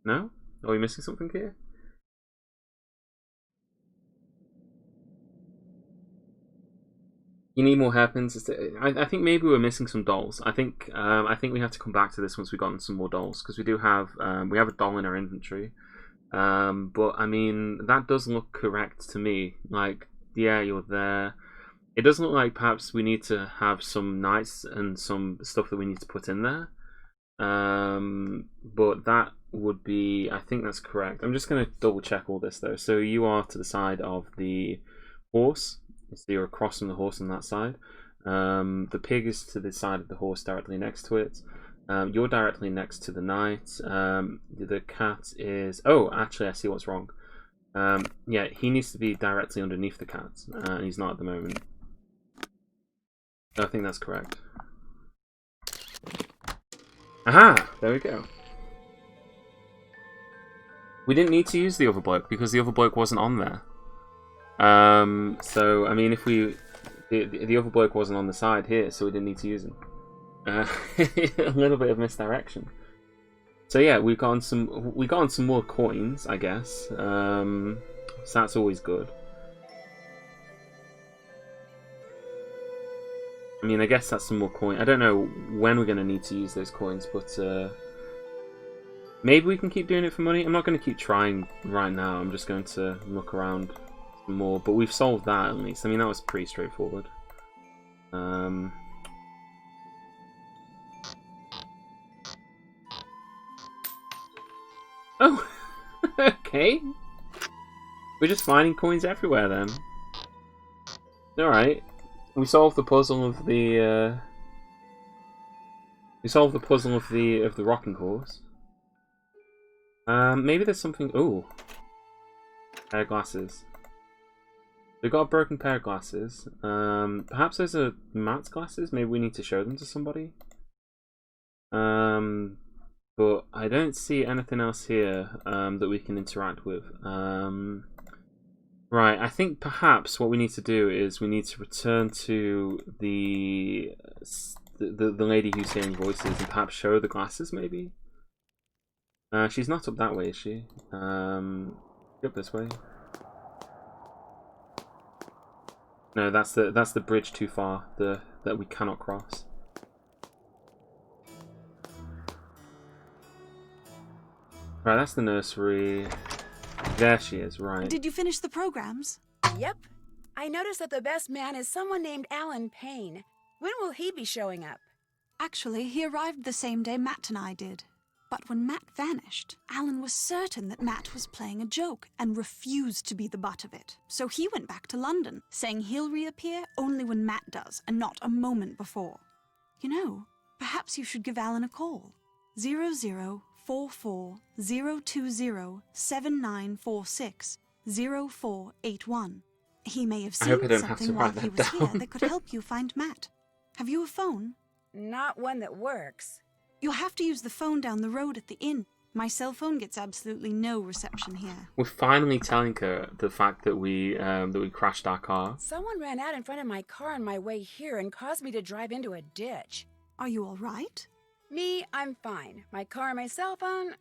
No? Are we missing something here? You need more hairpins. I think maybe we're missing some dolls. I think we have to come back to this once we've gotten some more dolls, because we do have we have a doll in our inventory. But I mean, that does look correct to me. Like, yeah, you're there. It doesn't look like perhaps we need to have some knights and some stuff that we need to put in there. But that would be, I think that's correct. I'm just going to double check all this though. So you are to the side of the horse. So you're across from the horse on that side. The pig is to the side of the horse directly next to it. You're directly next to the knight. The cat is... Oh, actually, I see what's wrong. Yeah, he needs to be directly underneath the cat. And he's not at the moment. I think that's correct. Aha! There we go. We didn't need to use the other bloke because the other bloke wasn't on there. So, I mean, if we... The other bloke wasn't on the side here, so we didn't need to use him. A little bit of misdirection. So yeah, we got on some more coins, I guess. So that's always good. I mean, I guess that's some more coin. I don't know when we're going to need to use those coins, but maybe we can keep doing it for money. I'm not going to keep trying right now. I'm just going to look around some more. But we've solved that at least. I mean, that was pretty straightforward. Oh, okay. We're just finding coins everywhere then. Alright. We solved the puzzle of the of the rocking horse. Maybe there's something. Ooh, pair of glasses. We've got a broken pair of glasses. Perhaps those are Matt's glasses. Maybe we need to show them to somebody. But I don't see anything else here that we can interact with. Right, I think perhaps what we need to do is we need to return to the lady who's hearing voices and perhaps show her the glasses, maybe? She's not up that way, is she? Up this way. No, that's the bridge too far, that we cannot cross. Right, that's the nursery. There she is, right. Did you finish the programs? Yep. I noticed that the best man is someone named Alan Payne. When will he be showing up? Actually, he arrived the same day Matt and I did. But when Matt vanished, Alan was certain that Matt was playing a joke and refused to be the butt of it. So he went back to London, saying he'll reappear only when Matt does and not a moment before. You know, perhaps you should give Alan a call. 0044-020-7946 0481. He may have seen something while he was here that could help you find Matt. Have you a phone? Not one that works. You'll have to use the phone down the road at the inn. My cell phone gets absolutely no reception here. We're finally telling her the fact that we crashed our car. Someone ran out in front of my car on my way here and caused me to drive into a ditch. Are you all right? Me, I'm fine. My car and my cell phone,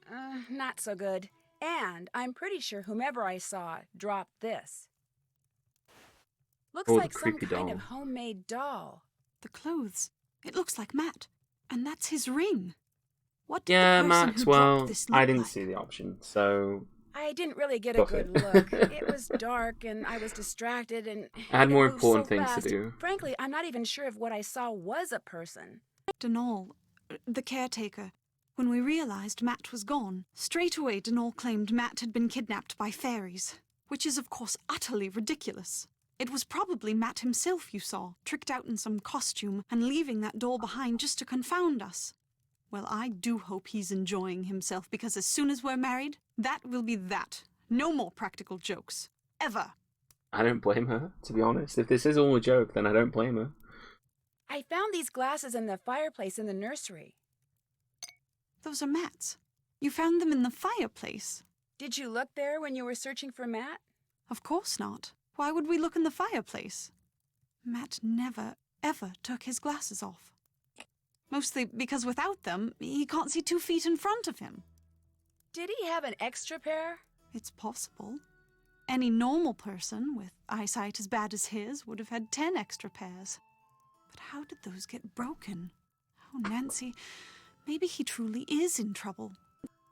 not so good. And I'm pretty sure whomever I saw dropped this. Looks like some kind of homemade doll. The clothes. It looks like Matt. And that's his ring. What did yeah, the person Matt, who well, this I didn't like? see the option, so... I didn't really get a good look. It was dark and I was distracted and... I had more moved important so things fast. to do. Frankly, I'm not even sure if what I saw was a person. Denal, the caretaker. When we realized Matt was gone, straight away Denal claimed Matt had been kidnapped by fairies, which is of course utterly ridiculous. It was probably Matt himself you saw, tricked out in some costume and leaving that doll behind just to confound us. Well, I do hope he's enjoying himself, because as soon as we're married, that will be that. No more practical jokes. Ever. I don't blame her, to be honest. If this is all a joke, then I don't blame her. I found these glasses in the fireplace in the nursery. Those are Matt's. You found them in the fireplace? Did you look there when you were searching for Matt? Of course not. Why would we look in the fireplace? Matt never, ever took his glasses off. Mostly because without them, he can't see 2 feet in front of him. Did he have an extra pair? It's possible. Any normal person with eyesight as bad as his would have had 10 extra pairs. But how did those get broken? Oh, Nancy, maybe he truly is in trouble.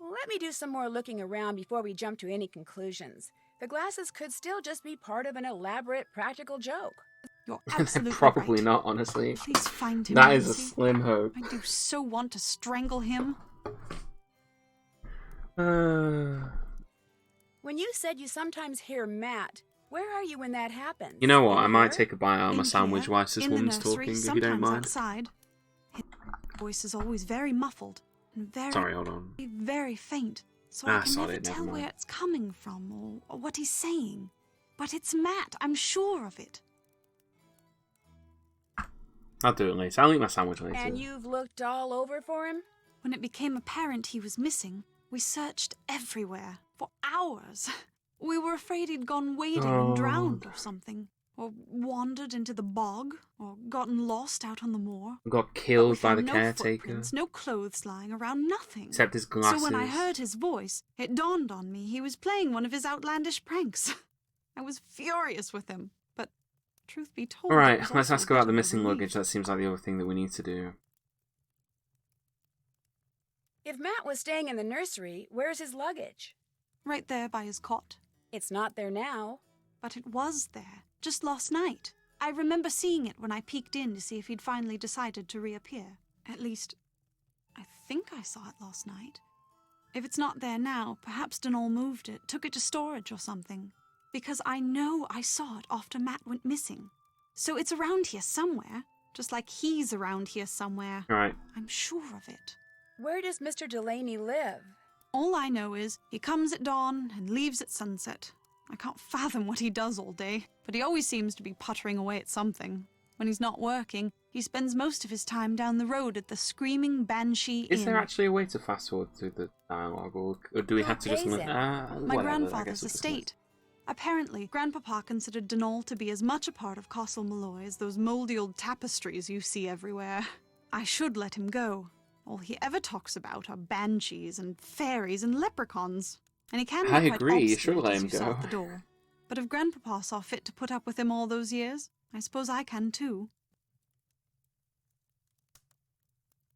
Let me do some more looking around before we jump to any conclusions. The glasses could still just be part of an elaborate practical joke. You're absolutely Probably right. not, honestly. Please find him, That is a Nancy. slim hope. I do so want to strangle him. When you said you sometimes hear Matt, where are you when that happens? You know what? I might Here? take a bite out of my In sandwich here, whilst this in the woman's nursery, talking, if you don't sometimes mind. outside. His voice is always very muffled and very, Sorry, hold on. very faint, so Ah, I can sorry, never never tell mind. where it's coming from or what he's saying. But it's Matt, I'm sure of it. I'll do it later. I'll eat my sandwich later. And you've looked all over for him? When it became apparent he was missing, we searched everywhere for hours. We were afraid he'd gone wading and drowned or something, or wandered into the bog, or gotten lost out on the moor. Got But we killed by the found no caretaker. footprints, no clothes lying around, nothing. Except his glasses. So when I heard his voice, it dawned on me he was playing one of his outlandish pranks. I was furious with him, but truth be told... Alright, it was let's also ask a bit about of the a missing relief. luggage. That seems like the other thing that we need to do. If Matt was staying in the nursery, where's his luggage? Right there by his cot. It's not there now. But it was there, just last night. I remember seeing it when I peeked in to see if he'd finally decided to reappear. At least, I think I saw it last night. If it's not there now, perhaps Denol moved it, took it to storage or something. Because I know I saw it after Matt went missing. So it's around here somewhere, just like he's around here somewhere. Alright. I'm sure of it. Where does Mr. Delaney live? All I know is he comes at dawn and leaves at sunset. I can't fathom what he does all day, but he always seems to be puttering away at something. When he's not working, he spends most of his time down the road at the Screaming Banshee Is Inn. there actually a way to fast forward through the dialogue, or do we Who have to just... pays him? My whatever, I grandfather's guess it's just estate. Apparently, Grandpapa considered Denol to be as much a part of Castle Malloy as those mouldy old tapestries you see everywhere. I should let him go. All he ever talks about are banshees and fairies and leprechauns. And he can be I quite agree, you should obstinate let as him you saw go. at the door. But if Grandpapa saw fit to put up with him all those years, I suppose I can too.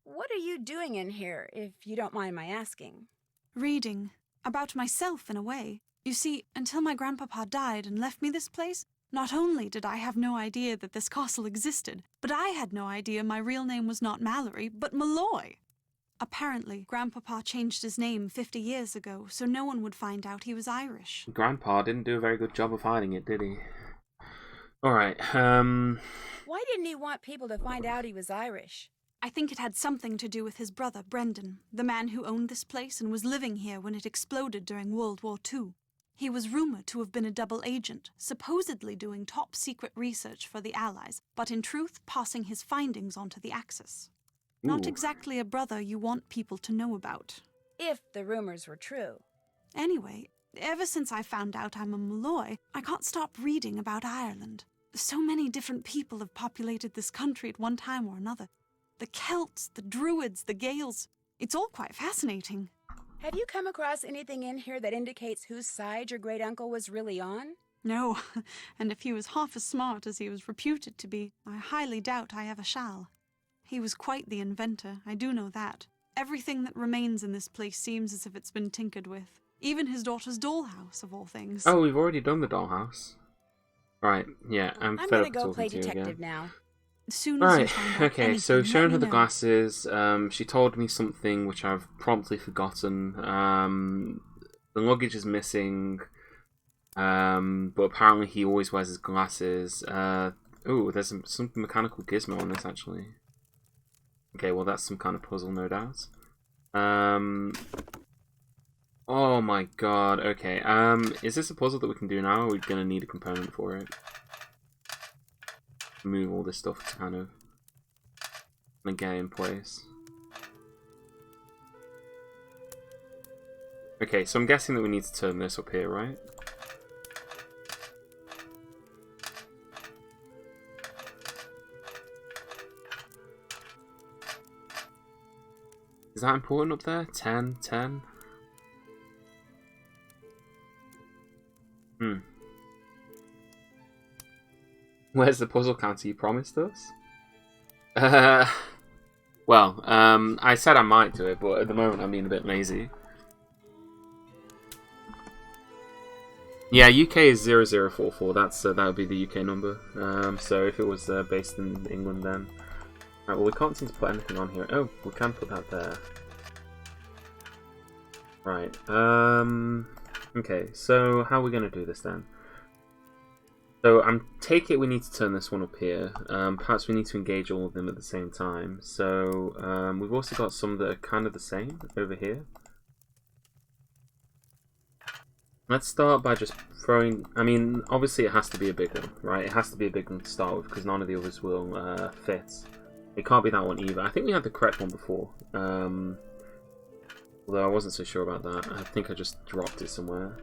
What are you doing in here, if you don't mind my asking? Reading. About myself, in a way. You see, until my grandpapa died and left me this place, not only did I have no idea that this castle existed, but I had no idea my real name was not Mallory, but Malloy. Apparently, Grandpapa changed his name 50 years ago, so no one would find out he was Irish. Grandpa didn't do a very good job of hiding it, did he? Alright, Why didn't he want people to find out he was Irish? I think it had something to do with his brother, Brendan, the man who owned this place and was living here when it exploded during World War II. He was rumored to have been a double agent, supposedly doing top-secret research for the Allies, but in truth passing his findings on to the Axis. Not Ooh. exactly a brother you want people to know about. If the rumors were true. Anyway, ever since I found out I'm a Malloy, I can't stop reading about Ireland. So many different people have populated this country at one time or another. The Celts, the Druids, the Gaels. It's all quite fascinating. Have you come across anything in here that indicates whose side your great-uncle was really on? No, and if he was half as smart as he was reputed to be, I highly doubt I ever shall. He was quite the inventor, I do know that. Everything that remains in this place seems as if it's been tinkered with. Even his daughter's dollhouse, of all things. Oh, we've already done the dollhouse. Right, yeah, I'm fed gonna up go play talking to you detective again. now. As soon as you Right, find out okay, so anything, showing let her me the know. glasses, she told me something which I've promptly forgotten. The luggage is missing, but apparently he always wears his glasses. Ooh, there's some mechanical gizmo on this, actually. Okay, well that's some kind of puzzle, no doubt. Oh my god, okay. Is this a puzzle that we can do now, or are we gonna need a component for it? Move all this stuff to kind of get it in place. Okay, so I'm guessing that we need to turn this up here, right? Is that important up there? 10, 10? Where's the puzzle counter you promised us? Well, I said I might do it, but at the moment I'm being a bit lazy. Yeah, UK is 0044. That's that would be the UK number. So if it was based in England, then right. Well, we can't seem to put anything on here. Oh, we can put that there. Right. Okay. So how are we gonna do this then? So take it we need to turn this one up here. Perhaps we need to engage all of them at the same time. So we've also got some that are kind of the same over here. Let's start by just throwing... I mean, obviously it has to be a big one, right? It has to be a big one to start with, because none of the others will fit. It can't be that one either. I think we had the correct one before. Although I wasn't so sure about that. I think I just dropped it somewhere.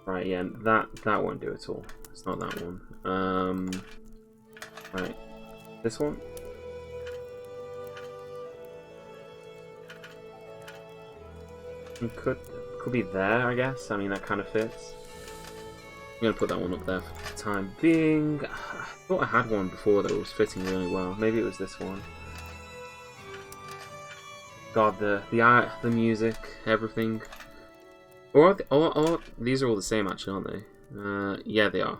Right, yeah, that won't do at all. It's not that one. Right, this one? It could be there, I guess. I mean, that kind of fits. I'm gonna put that one up there for the time being. I thought I had one before that was fitting really well. Maybe it was this one. God, the art, the music, everything. Or these are all the same, actually, aren't they? Yeah, they are.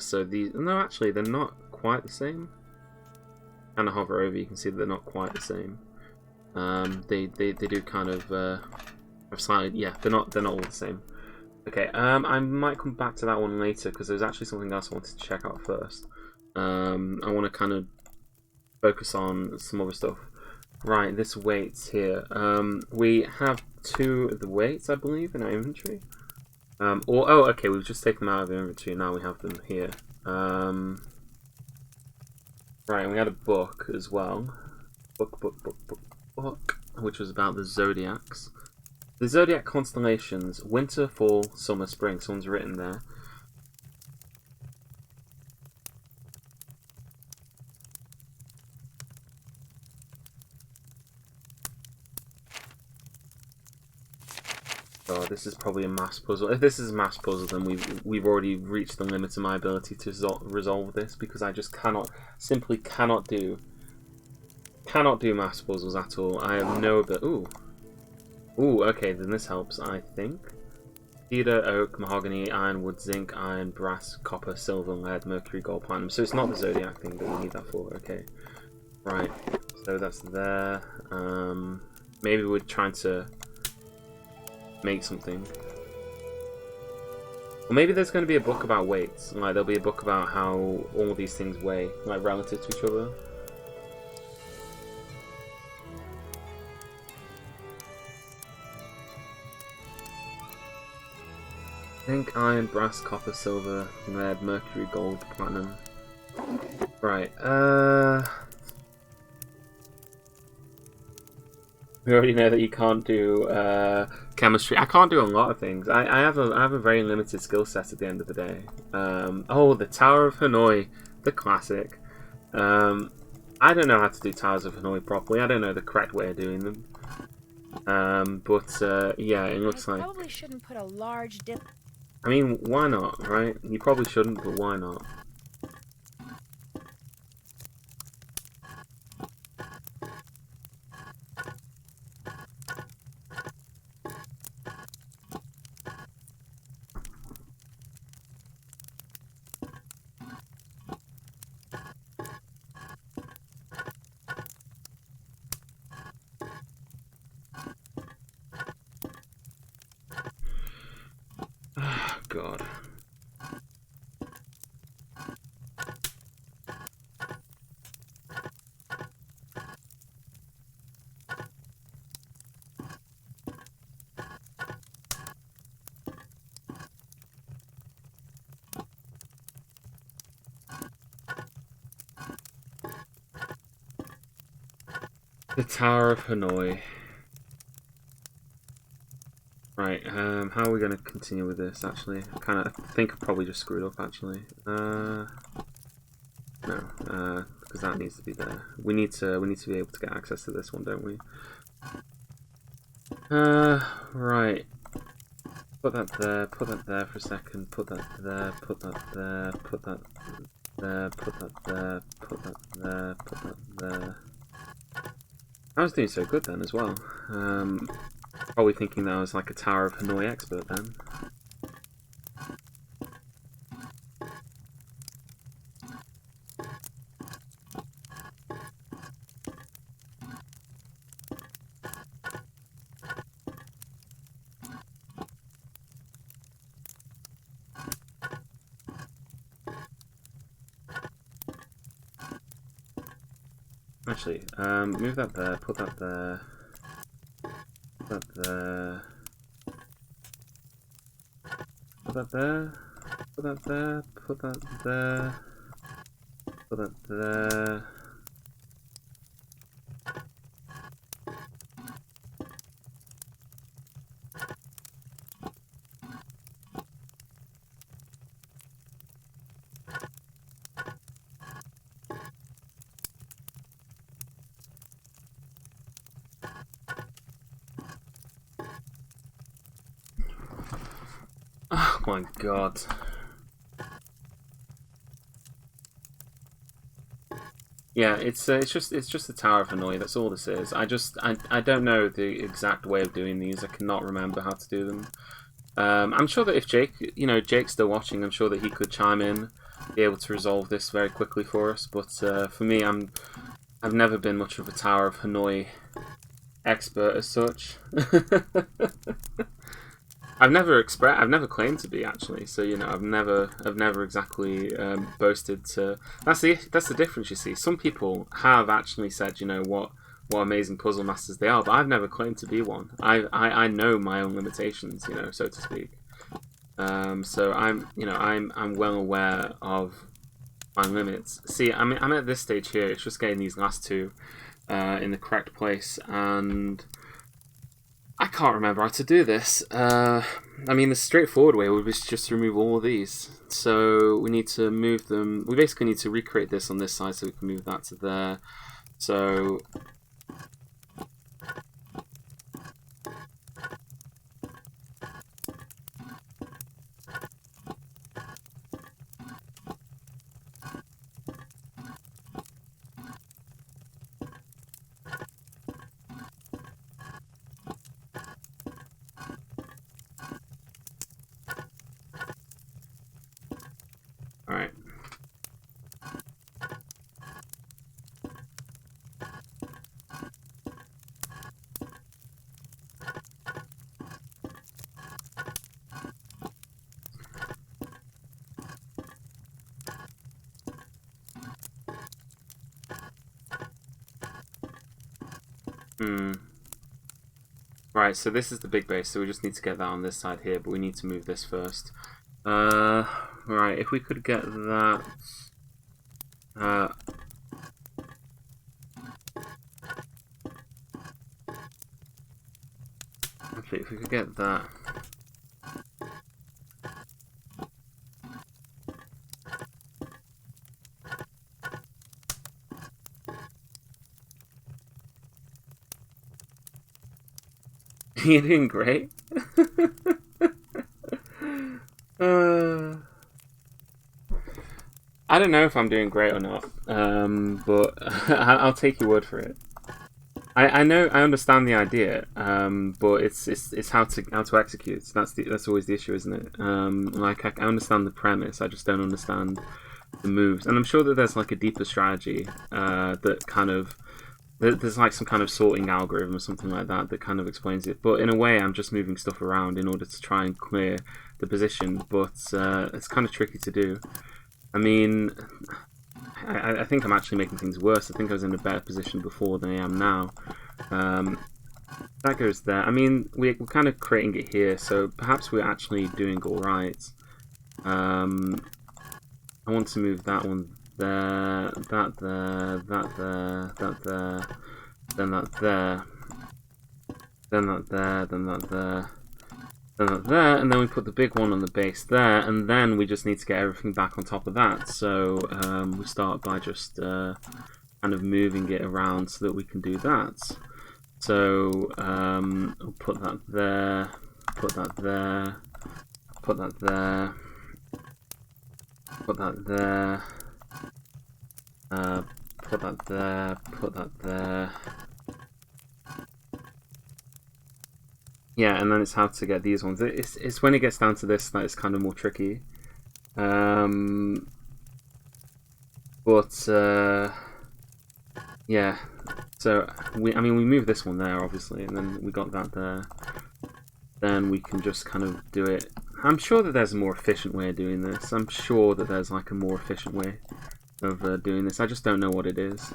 So these, no, actually, they're not quite the same. Kind of hover over, you can see that they're not quite the same. They do kind of slightly, yeah, they're not all the same. Okay, I might come back to that one later because there's actually something else I wanted to check out first. I want to kind of focus on some other stuff. Right, this weights here. We have 2 of the weights, I believe, in our inventory. Oh, okay, we've just taken them out of the inventory, now we have them here. Right, and we had a book as well. Book, which was about the zodiacs. The zodiac constellations, winter, fall, summer, spring. Someone's written there. Oh, this is probably a mass puzzle. If this is a mass puzzle, then we've already reached the limit of my ability to resolve this, because I just simply cannot do mass puzzles at all. I have no ability. Ooh, okay, then this helps, I think. Cedar, oak, mahogany, iron, wood, zinc, iron, brass, copper, silver, lead, mercury, gold, platinum. So it's not the zodiac thing that we need that for. Okay, right. So that's there. Maybe we're trying to make something. Or maybe there's going to be a book about weights. Like there'll be a book about how all these things weigh, like relative to each other. Zinc, iron, brass, copper, silver, lead, mercury, gold, platinum. Right, we already know that you can't do chemistry. I can't do a lot of things. I have a very limited skill set at the end of the day. Oh, the Tower of Hanoi, the classic. I don't know how to do Towers of Hanoi properly. I don't know the correct way of doing them. Yeah, it looks like. Probably shouldn't put a large dip. I mean, why not, right? You probably shouldn't, but why not? God. The Tower of Hanoi. Right, how are we going to continue with this, actually? I think I probably just screwed up, actually. No, because that needs to be there. We need to be able to get access to this one, don't we? Right. Put that there for a second. Put that there. Put that there. Put that there. Put that there. Put that there. Put that there. I was doing so good then as well. Probably thinking that I was like a Tower of Hanoi expert then. Actually, move that there, put that there, put that there, put that there, put that there, put that there, put that there. Oh my god. Yeah, it's just the Tower of Hanoi. That's all this is. I don't know the exact way of doing these. I cannot remember how to do them. I'm sure that if Jake's still watching, I'm sure that he could chime in, be able to resolve this very quickly for us. But for me, I've never been much of a Tower of Hanoi expert as such. I've never claimed to be, actually. So I've never exactly boasted to. That's the difference, you see. Some people have actually said, what amazing puzzle masters they are, but I've never claimed to be one. I know my own limitations, so to speak. So I'm well aware of my limits. See, I'm at this stage here. It's just getting these last two in the correct place, and I can't remember how to do this. I mean, the straightforward way would be just to remove all of these. So we need to move them. We basically need to recreate this on this side so we can move that to there. So alright. Right, so this is the big base, so we just need to get that on this side here, but we need to move this first. Right, if we could get that. Actually, if we could get that. You're doing great. I don't know if I'm doing great or not, but I'll take your word for it. I know, I understand the idea, but it's how to execute. That's always the issue, isn't it? Like I understand the premise, I just don't understand the moves, and I'm sure that there's like a deeper strategy that kind of. There's like some kind of sorting algorithm or something like that that kind of explains it. But in a way, I'm just moving stuff around in order to try and clear the position. But it's kind of tricky to do. I mean, I think I'm actually making things worse. I think I was in a better position before than I am now. That goes there. I mean, we're kind of creating it here, so perhaps we're actually doing all right. I want to move that one there, that there, that there, that there, then that there, then that there, then that there, there, and then we put the big one on the base there, and then we just need to get everything back on top of that. So we start by just kind of moving it around so that we can do that. So I'll put that there, put that there, put that there, put that there, put that there, put that there. Yeah, and then it's how to get these ones. It's when it gets down to this that it's kind of more tricky. Yeah. So we move this one there obviously, and then we got that there. Then we can just kind of do it. I'm sure that there's a more efficient way of doing this. I'm sure that there's like a more efficient way of doing this. I just don't know what it is.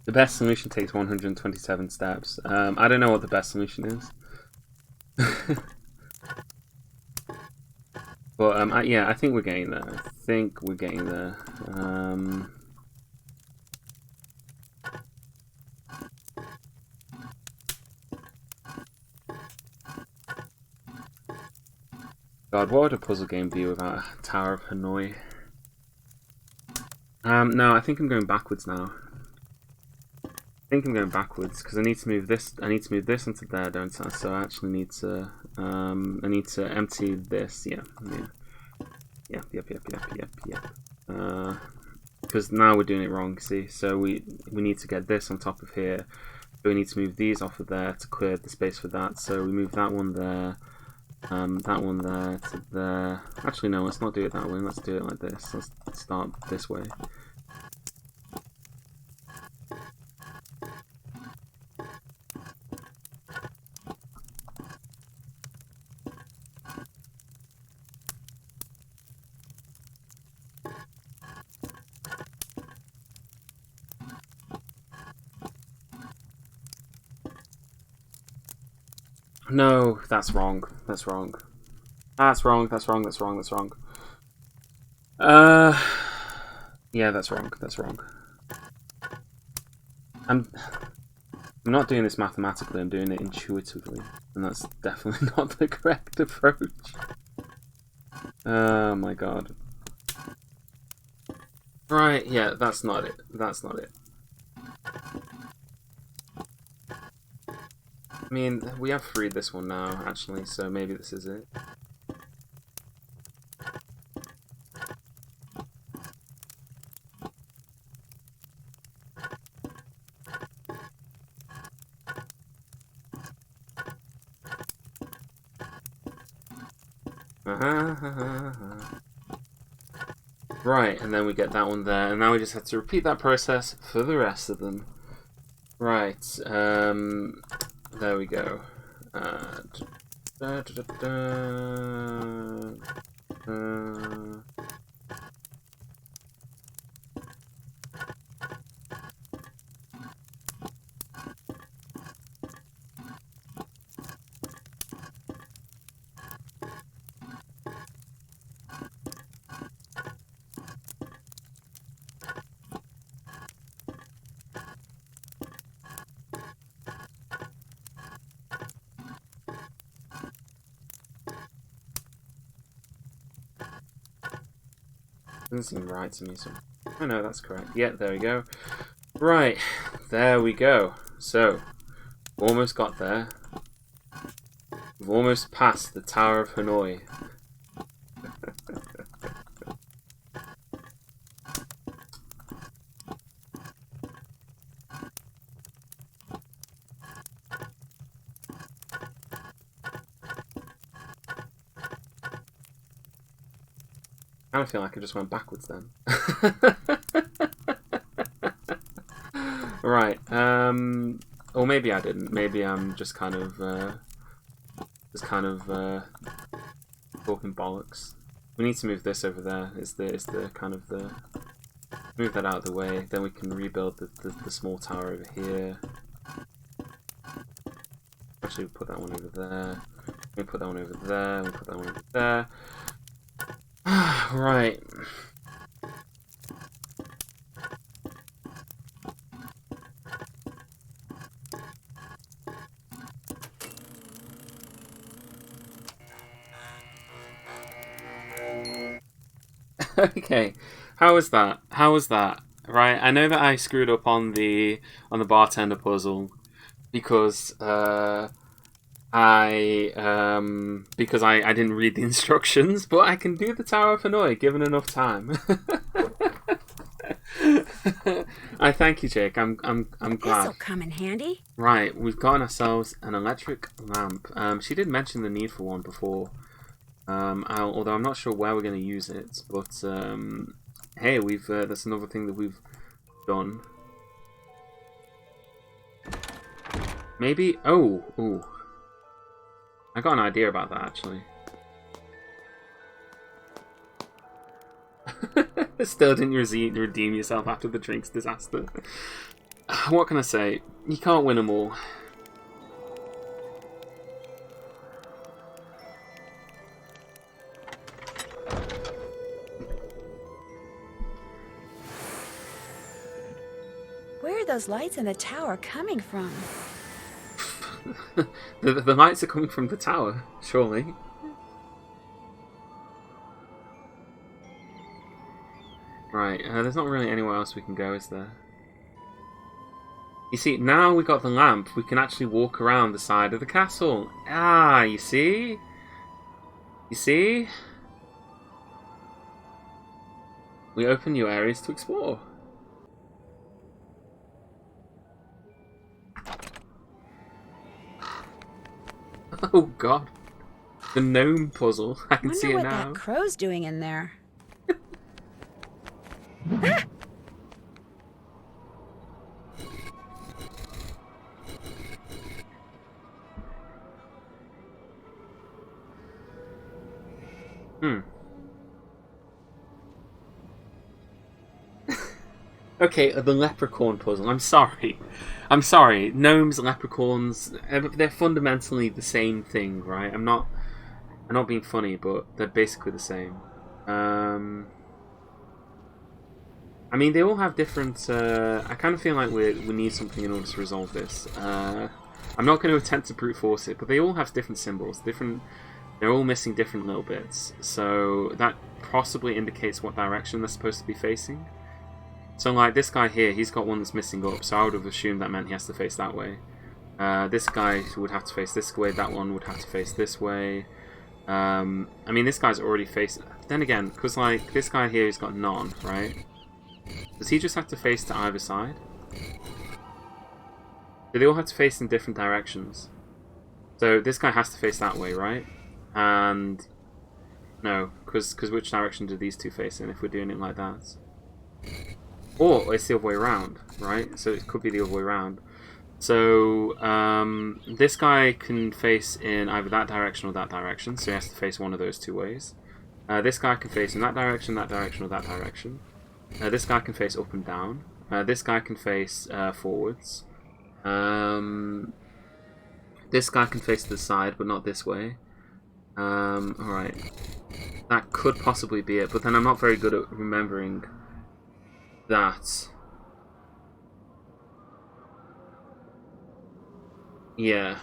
The best solution takes 127 steps. I don't know what the best solution is. But yeah, I think we're getting there. I think we're getting there. God, what would a puzzle game be without a Tower of Hanoi? No, I think I'm going backwards now. I think I'm going backwards because I need to move this. I need to move this into there, don't I? So I actually need to. I need to empty this. Yeah. Yep. Because now we're doing it wrong. See, so we need to get this on top of here. So we need to move these off of there to clear the space for that. So we move that one there. That one there to there. Actually, no. Let's not do it that way. Let's do it like this. Let's start this way. No, that's wrong. That's wrong. That's wrong. That's wrong. That's wrong. That's wrong. Yeah, that's wrong. That's wrong. I'm not doing this mathematically. I'm doing it intuitively, and that's definitely not the correct approach. Oh my god. Right. Yeah, that's not it. That's not it. I mean, we have freed this one now, actually, so maybe this is it. Right, and then we get that one there, and now we just have to repeat that process for the rest of them. Right, there we go. Doesn't seem right to me, so... Oh no, that's correct. Yeah, there we go. Right, there we go. So, almost got there. We've almost passed the Tower of Hanoi. I kind of feel like I just went backwards then. Right, or maybe I didn't. Maybe I'm just kind of talking bollocks. We need to move this over there. Is the kind of the move that out of the way. Then we can rebuild the small tower over here. I Actually, put that one over there. We put that one over there. We put that one over there. Right. Okay. How was that? How was that? Right. I know that I screwed up on the bartender puzzle because I didn't read the instructions, but I can do the Tower of Hanoi given enough time. I thank you, Jake. I'm glad. This'll come in handy. Right, we've gotten ourselves an electric lamp. She did mention the need for one before. Although I'm not sure where we're going to use it, but hey, that's another thing that we've done. Maybe. Oh, ooh. I got an idea about that actually. Still didn't redeem yourself after the drinks disaster. What can I say? You can't win them all. Where are those lights in the tower coming from? The lights are coming from the tower, surely. Right, there's not really anywhere else we can go, is there? You see, now we got the lamp, we can actually walk around the side of the castle. Ah, you see? You see? We open new areas to explore. Oh god. The gnome puzzle. I can see it Wonder now. what that crow's doing in there. Okay, the leprechaun puzzle. I'm sorry. I'm sorry. Gnomes, leprechauns, they're fundamentally the same thing, right? I'm not being funny, but they're basically the same. I mean, they all have different... I kind of feel like we need something in order to resolve this. I'm not going to attempt to brute force it, but they all have different symbols. They're all missing different little bits. So that possibly indicates what direction they're supposed to be facing. So, like, this guy here, he's got one that's missing up, so I would have assumed that meant he has to face that way. This guy would have to face this way, that one would have to face this way. I mean, this guy's already facing... Then again, because, like, this guy here has got none, right? Does he just have to face to either side? Do they all have to face in different directions? So, this guy has to face that way, right? And... No, because which direction do these two face in if we're doing it like that? Or it's the other way around, right? So it could be the other way around. So this guy can face in either that direction or that direction, so he has to face one of those two ways. This guy can face in that direction, or that direction. This guy can face up and down. This guy can face forwards. This guy can face to the side, but not this way. Alright. That could possibly be it, but then I'm not very good at remembering that. Yeah.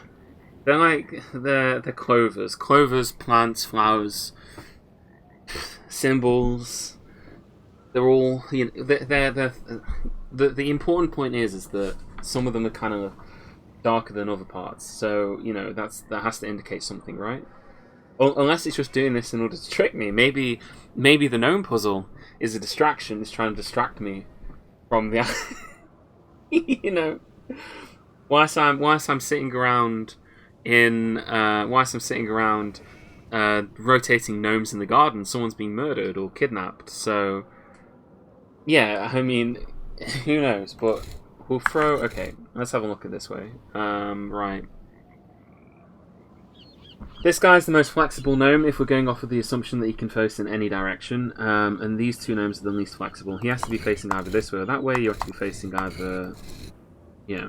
They're like, they're clovers. Clovers, plants, flowers, symbols. They're all, you know, the important point is that some of them are kind of darker than other parts. So, you know, that has to indicate something, right? Unless it's just doing this in order to trick me. Maybe the gnome puzzle is a distraction. It's trying to distract me from the, you know, whilst I'm sitting around rotating gnomes in the garden, someone's being murdered or kidnapped. So, yeah, I mean, who knows? But we'll throw. Okay, let's have a look at this way. Right. This guy's the most flexible gnome if we're going off of the assumption that he can face in any direction, and these two gnomes are the least flexible. He has to be facing either this way or that way. You have to be facing either, yeah,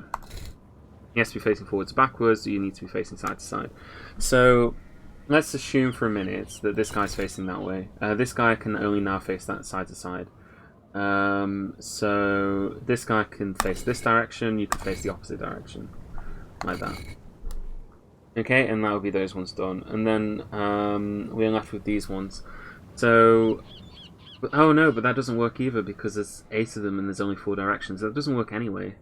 he He has to be facing forwards, backwards. You need to be facing side to side. So let's assume for a minute that this guy's facing that way. This guy can only now face that side to side. So this guy can face this direction. You can face the opposite direction, like that. Okay, and that will be those ones done. And then we're left with these ones. So, oh no, but that doesn't work either because there's 8 of them and there's only 4 directions. That doesn't work anyway.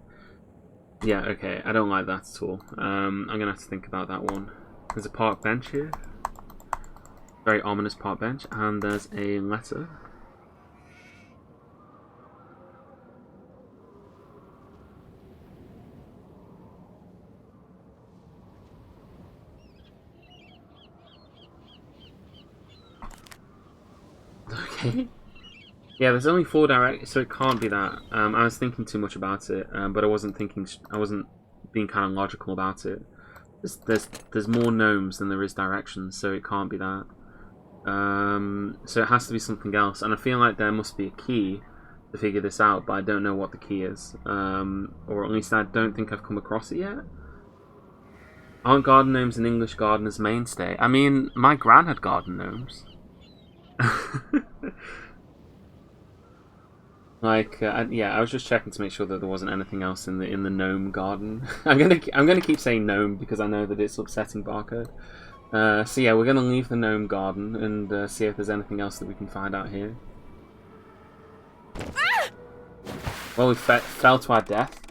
Yeah, okay, I don't like that at all. I'm going to have to think about that one. There's a park bench here. Very ominous park bench. And there's a letter. Okay. Yeah, there's only 4 direct, so it can't be that. I was thinking too much about it, but I wasn't being kind of logical about it. There's more gnomes than there is directions, so it can't be that. So it has to be something else, and I feel like there must be a key to figure this out, but I don't know what the key is, or at least I don't think I've come across it yet. Aren't garden gnomes an English gardener's mainstay? I mean, my gran had garden gnomes. Like, yeah, I was just checking to make sure that there wasn't anything else in the gnome garden. I'm gonna keep saying gnome because I know that it's upsetting Barcode. So yeah, we're gonna leave the gnome garden and see if there's anything else that we can find out here. Well, we fell to our death.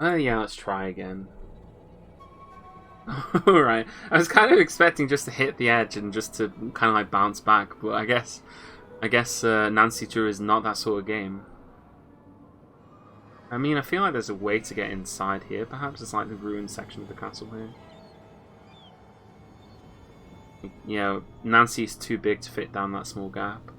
Oh yeah, let's try again. Alright, I was kind of expecting just to hit the edge and just to kind of like bounce back, but I guess Nancy Drew is not that sort of game. I mean, I feel like there's a way to get inside here, perhaps. It's like the ruined section of the castle here. Yeah, Nancy's too big to fit down that small gap.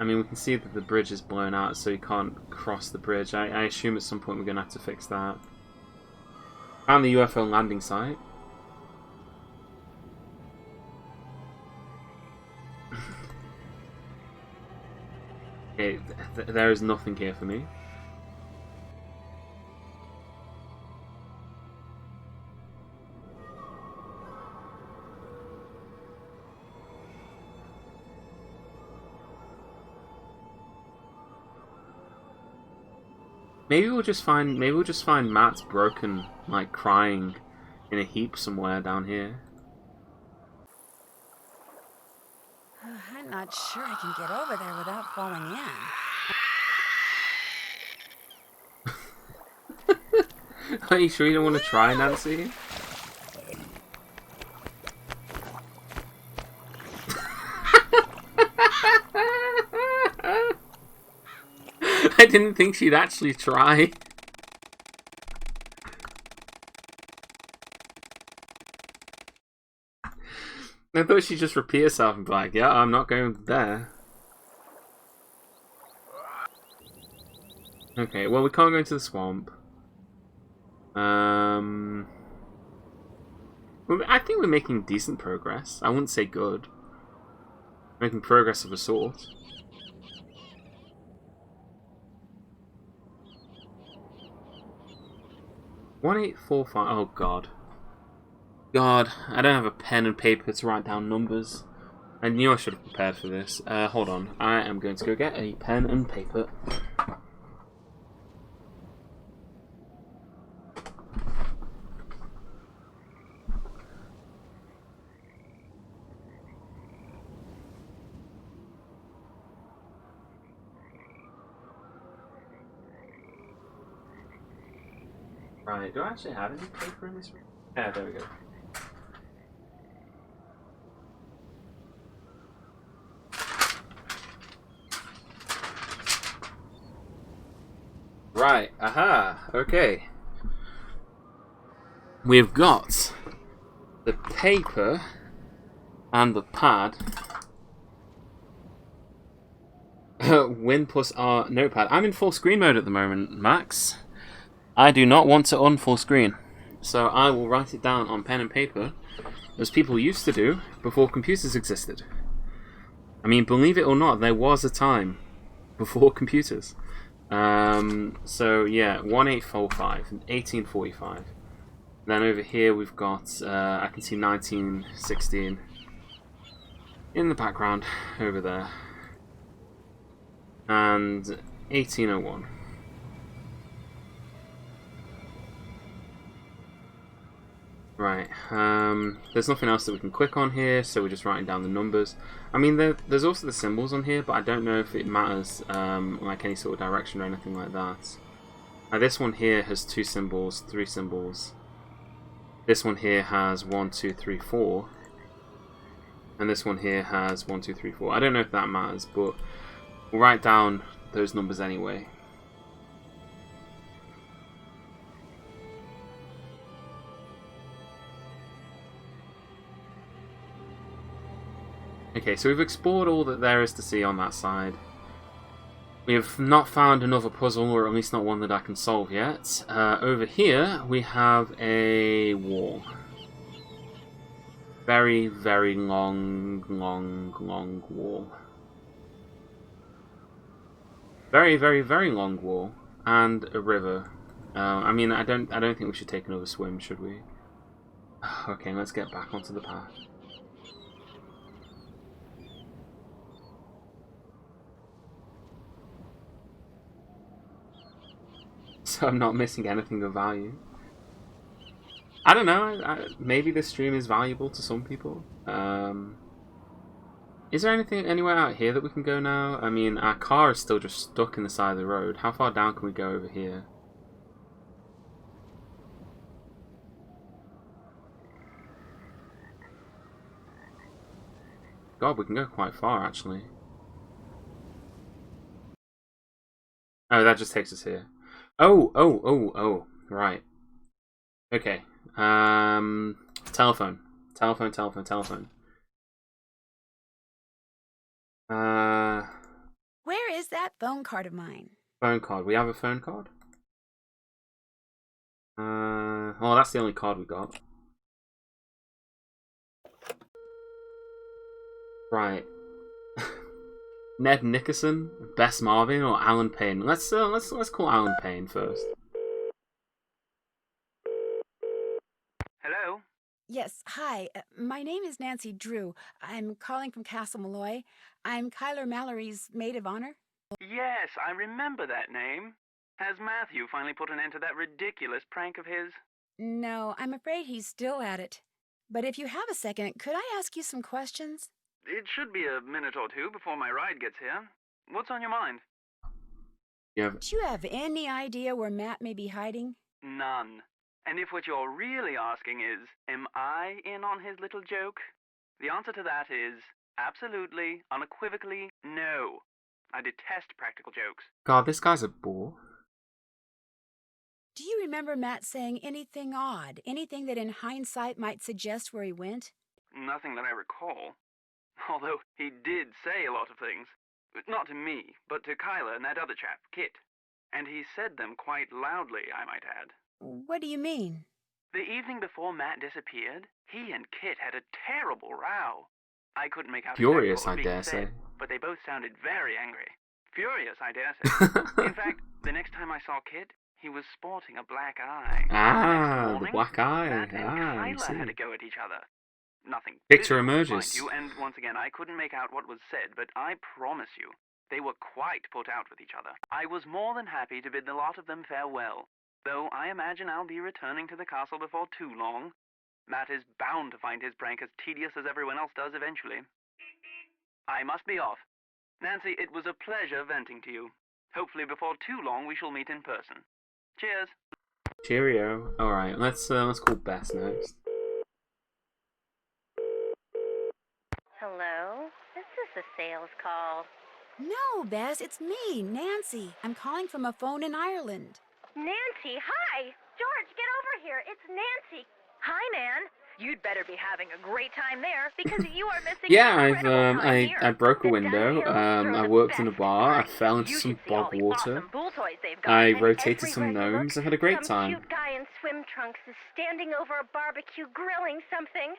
I mean, we can see that the bridge is blown out, so you can't cross the bridge. I assume at some point we're going to have to fix that. Found the UFO landing site. Okay, there is nothing here for me. Maybe we'll just find Matt's broken, like crying in a heap somewhere down here. I'm not sure I can get over there without falling in. Are you sure you don't want to try, Nancy? I didn't think she'd actually try. I thought she'd just repeat herself and be like, yeah, I'm not going there. Okay, well, we can't go into the swamp. I think we're making decent progress. I wouldn't say good. Making progress of a sort. $1845. Oh god. God, I don't have a pen and paper to write down numbers. I knew I should have prepared for this. Hold on. I am going to go get a pen and paper. Right, do I actually have any paper in this room? Yeah, there we go. Right, aha, okay. We've got the paper and the pad. Win plus R notepad. I'm in full screen mode at the moment, Max. I do not want to unfull screen. So I will write it down on pen and paper, as people used to do before computers existed. I mean, believe it or not, there was a time before computers. So yeah, 1845, 1845. Then over here we've got, I can see 1916 in the background over there. And 1801. Right, there's nothing else that we can click on here, so we're just writing down the numbers. I mean, there's also the symbols on here, but I don't know if it matters, like any sort of direction or anything like that. Now this one here has 2 symbols, 3 symbols. This one here has 1, 2, 3, 4. And this one here has 1, 2, 3, 4. I don't know if that matters, but we'll write down those numbers anyway. Okay, so we've explored all that there is to see on that side. We have not found another puzzle, or at least not one that I can solve yet. Over here, we have a wall. Very, very long, long, long wall. Very, very, very long wall, and a river. I mean, I don't think we should take another swim, should we? Okay, let's get back onto the path. So I'm not missing anything of value. I don't know. Maybe this stream is valuable to some people. Is there anywhere out here that we can go now? I mean, our car is still just stuck in the side of the road. How far down can we go over here? God, we can go quite far, actually. Oh, that just takes us here. Oh, right. Okay. Telephone. Where is that phone card of mine? Phone card. We have a phone card? Well, that's the only card we got. Right. Ned Nickerson, Bess Marvin, or Alan Payne? Let's call Alan Payne first. Hello? Yes, hi. My name is Nancy Drew. I'm calling from Castle Malloy. I'm Kyler Mallory's maid of honor. Yes, I remember that name. Has Matthew finally put an end to that ridiculous prank of his? No, I'm afraid he's still at it. But if you have a second, could I ask you some questions? It should be a minute or two before my ride gets here. What's on your mind? Yeah. Do you have any idea where Matt may be hiding? None. And if what you're really asking is, am I in on his little joke? The answer to that is absolutely, unequivocally, no. I detest practical jokes. God, this guy's a bore. Do you remember Matt saying anything odd? Anything that in hindsight might suggest where he went? Nothing that I recall. Although he did say a lot of things. Not to me, but to Kyler and that other chap, Kit. And he said them quite loudly, I might add. What do you mean? The evening before Matt disappeared, he and Kit had a terrible row. I couldn't make out Furious, exactly what I was dare being say. said, but they both sounded very angry. Furious, I dare say. In fact, the next time I saw Kit, he was sporting a black eye. Ah, the Morning, black eye. Matt and I Kyler see. had a go at each other. Nothing Picture physical, emerges. mind you, and once again, I couldn't make out what was said, but I promise you, they were quite put out with each other. I was more than happy to bid the lot of them farewell, though I imagine I'll be returning to the castle before too long. Matt is bound to find his prank as tedious as everyone else does eventually. I must be off. Nancy, it was a pleasure venting to you. Hopefully before too long we shall meet in person. Cheers. Cheerio. Alright, let's call Bess next. Hello? This is the sales call. No, Bess, it's me, Nancy. I'm calling from a phone in Ireland. Nancy, hi! George, get over here. It's Nancy. Hi, Nan. You'd better be having a great time there because you are missing Yeah, an incredible time here. I broke a The window. Dunhills throw I the worked in a best bar. I parties. fell into You some should see all bog the water. awesome bull toys they've got. I And rotated some everywhere you gnomes. look, I had a great some time. cute guy in swim trunks trunks is standing over a barbecue grilling something.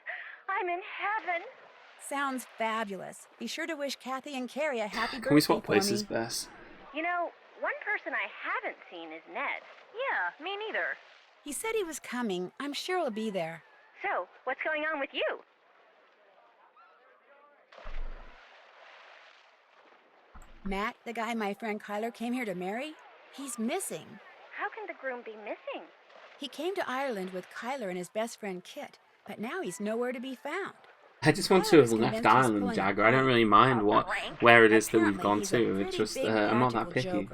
I'm in heaven. Sounds fabulous. Be sure to wish Kathy and Carrie a happy birthday Can we swap for places, me. Bess? You know, one person I haven't seen is Ned. Yeah, me neither. He said he was coming. I'm sure he'll be there. So, what's going on with you? Matt, the guy my friend Kyler came here to marry, he's missing. How can the groom be missing? He came to Ireland with Kyler and his best friend Kit, but now he's nowhere to be found. I just want to have left Ireland, Jagger. I don't really mind where it is that we've gone to. It's just I'm not that picky.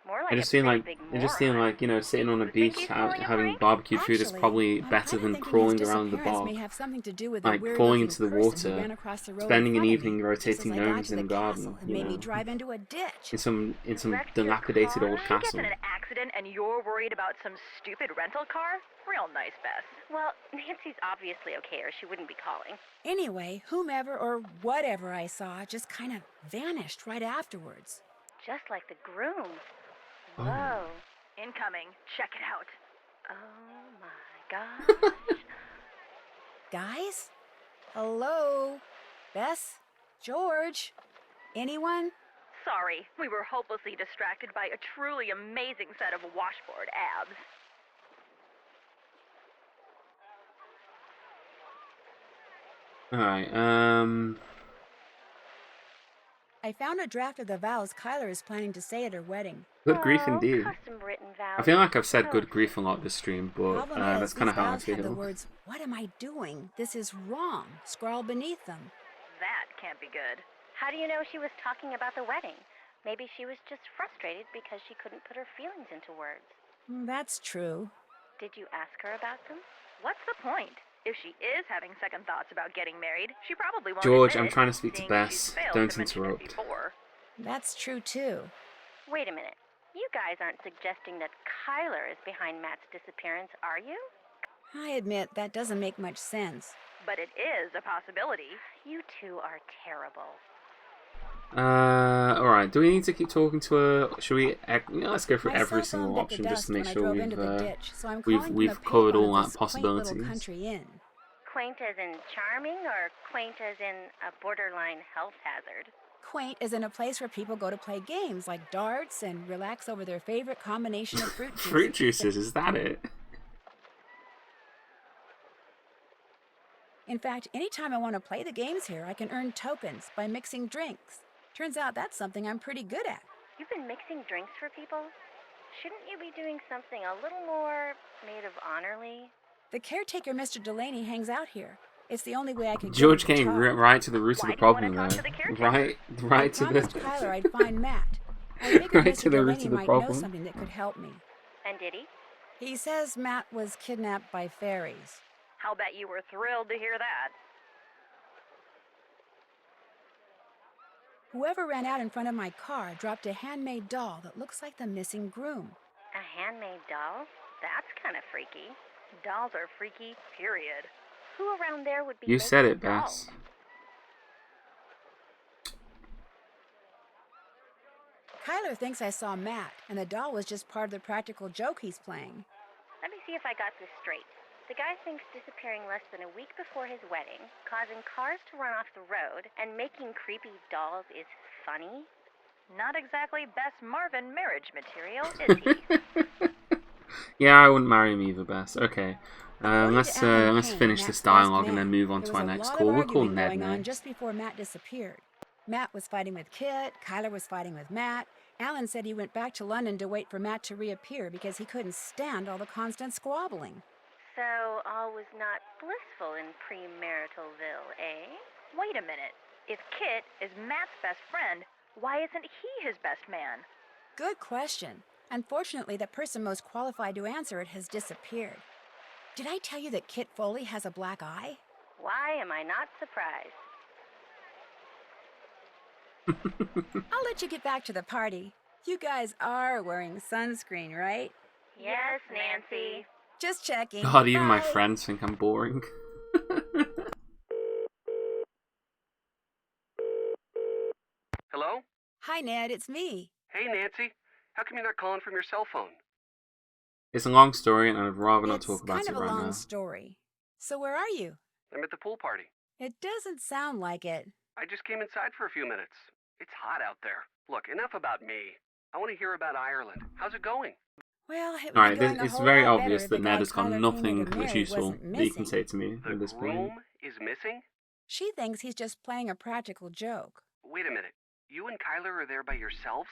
More like I just feel like you know, sitting on a beach having barbecue food is probably better than crawling around the bog, like falling into the water, spending an evening rotating gnomes in a garden, you know, in some dilapidated old castle. Gets in an accident and you're worried about some stupid rental car? Real nice, Bess. Well, Nancy's obviously okay, or she wouldn't be calling. Anyway, whomever or whatever I saw just kind of vanished right afterwards. Just like the groom. Whoa. Incoming. Check it out. Oh my gosh. Guys? Hello? Bess? George? Anyone? Sorry, we were hopelessly distracted by a truly amazing set of washboard abs. Alright, I found a draft of the vows Kyler is planning to say at her wedding. good grief indeed. Custom-written vows. I feel like I've said good grief a lot this stream, but Problem that's is, kind of these how I vows have the feel. words, "What am I doing? This is wrong," scrawled beneath them. That can't be good. How do you know she was talking about the wedding? Maybe she was just frustrated because she couldn't put her feelings into words. That's true. Did you ask her about them? What's the point? If she is having second thoughts about getting married, she probably won't George, admit I'm it, trying to speak to seeing Bess. she's failed Don't to mention it interrupt. before. That's true too. Wait a minute. You guys aren't suggesting that Kyler is behind Matt's disappearance, are you? I admit that doesn't make much sense. But it is a possibility. You two are terrible. Alright, do we need to keep talking to her? Should we, let's go through My every cell phone single bit the option just to dust make when I sure drove into the ditch, so I'm calling from we've the covered payphone all of that this quaint little possibilities. country inn. Quaint as in charming, or quaint as in a borderline health hazard? Quaint is in a place where people go to play games like darts and relax over their favorite combination of fruit juices. Fruit juices, is that it? In fact, anytime I want to play the games here, I can earn tokens by mixing drinks. Turns out that's something I'm pretty good at. You've been mixing drinks for people? Shouldn't you be doing something a little more maid of honorly? The caretaker, Mr. Delaney, hangs out here. It's the only way I can George get him getting to talk. right to the root of Why the do you wanna problem talk there. to the caretaker? Right to I promised the Kyler I'd find Matt. I figured Right Mr. to the root Delaney of the might know problem. something that could help me. And did he? He says Matt was kidnapped by fairies. I'll bet you were thrilled to hear that. Whoever ran out in front of my car dropped a handmade doll that looks like the missing groom. A handmade doll? That's kind of freaky. Dolls are freaky, period. Who around there would be You said making it, Bess. dolls? Kyler thinks I saw Matt, and the doll was just part of the practical joke he's playing. Let me see if I got this straight. The guy thinks disappearing less than a week before his wedding, causing cars to run off the road, and making creepy dolls is funny? Not exactly Bess Marvin marriage material, is he? Yeah, I wouldn't marry him either, Bess. Okay. Let's Alan finish Payne, this Matt's dialogue best and then man, move on there to was our a next lot call. of We'll call arguing Ned going on next. just before Matt disappeared. Matt was fighting with Kit, Kyler was fighting with Matt. Alan said he went back to London to wait for Matt to reappear because he couldn't stand all the constant squabbling. So all was not blissful in premaritalville, eh? Wait a minute. If Kit is Matt's best friend, why isn't he his best man? Good question. Unfortunately, the person most qualified to answer it has disappeared. Did I tell you that Kit Foley has a black eye? Why am I not surprised? I'll let you get back to the party. You guys are wearing sunscreen, right? Yes, Nancy. Just checking. God, even my Bye. friends think I'm boring. Hello? Hi, Ned. It's me. Hey, Nancy. How come you're not calling from your cell phone? It's a long story, and I'd rather not talk about It's it kind of a right long now. story. So where are you? I'm at the pool party. It doesn't sound like it. I just came inside for a few minutes. It's hot out there. Look, enough about me. I want to hear about Ireland. How's it going? Well, it would Alright, be going a it's whole very lot obvious better that if Ned the has guy got Tyler nothing came here to that's marry useful wasn't that you can missing. say to me The at this point. groom is missing? She thinks he's just playing a practical joke. Wait a minute. You and Kyler are there by yourselves?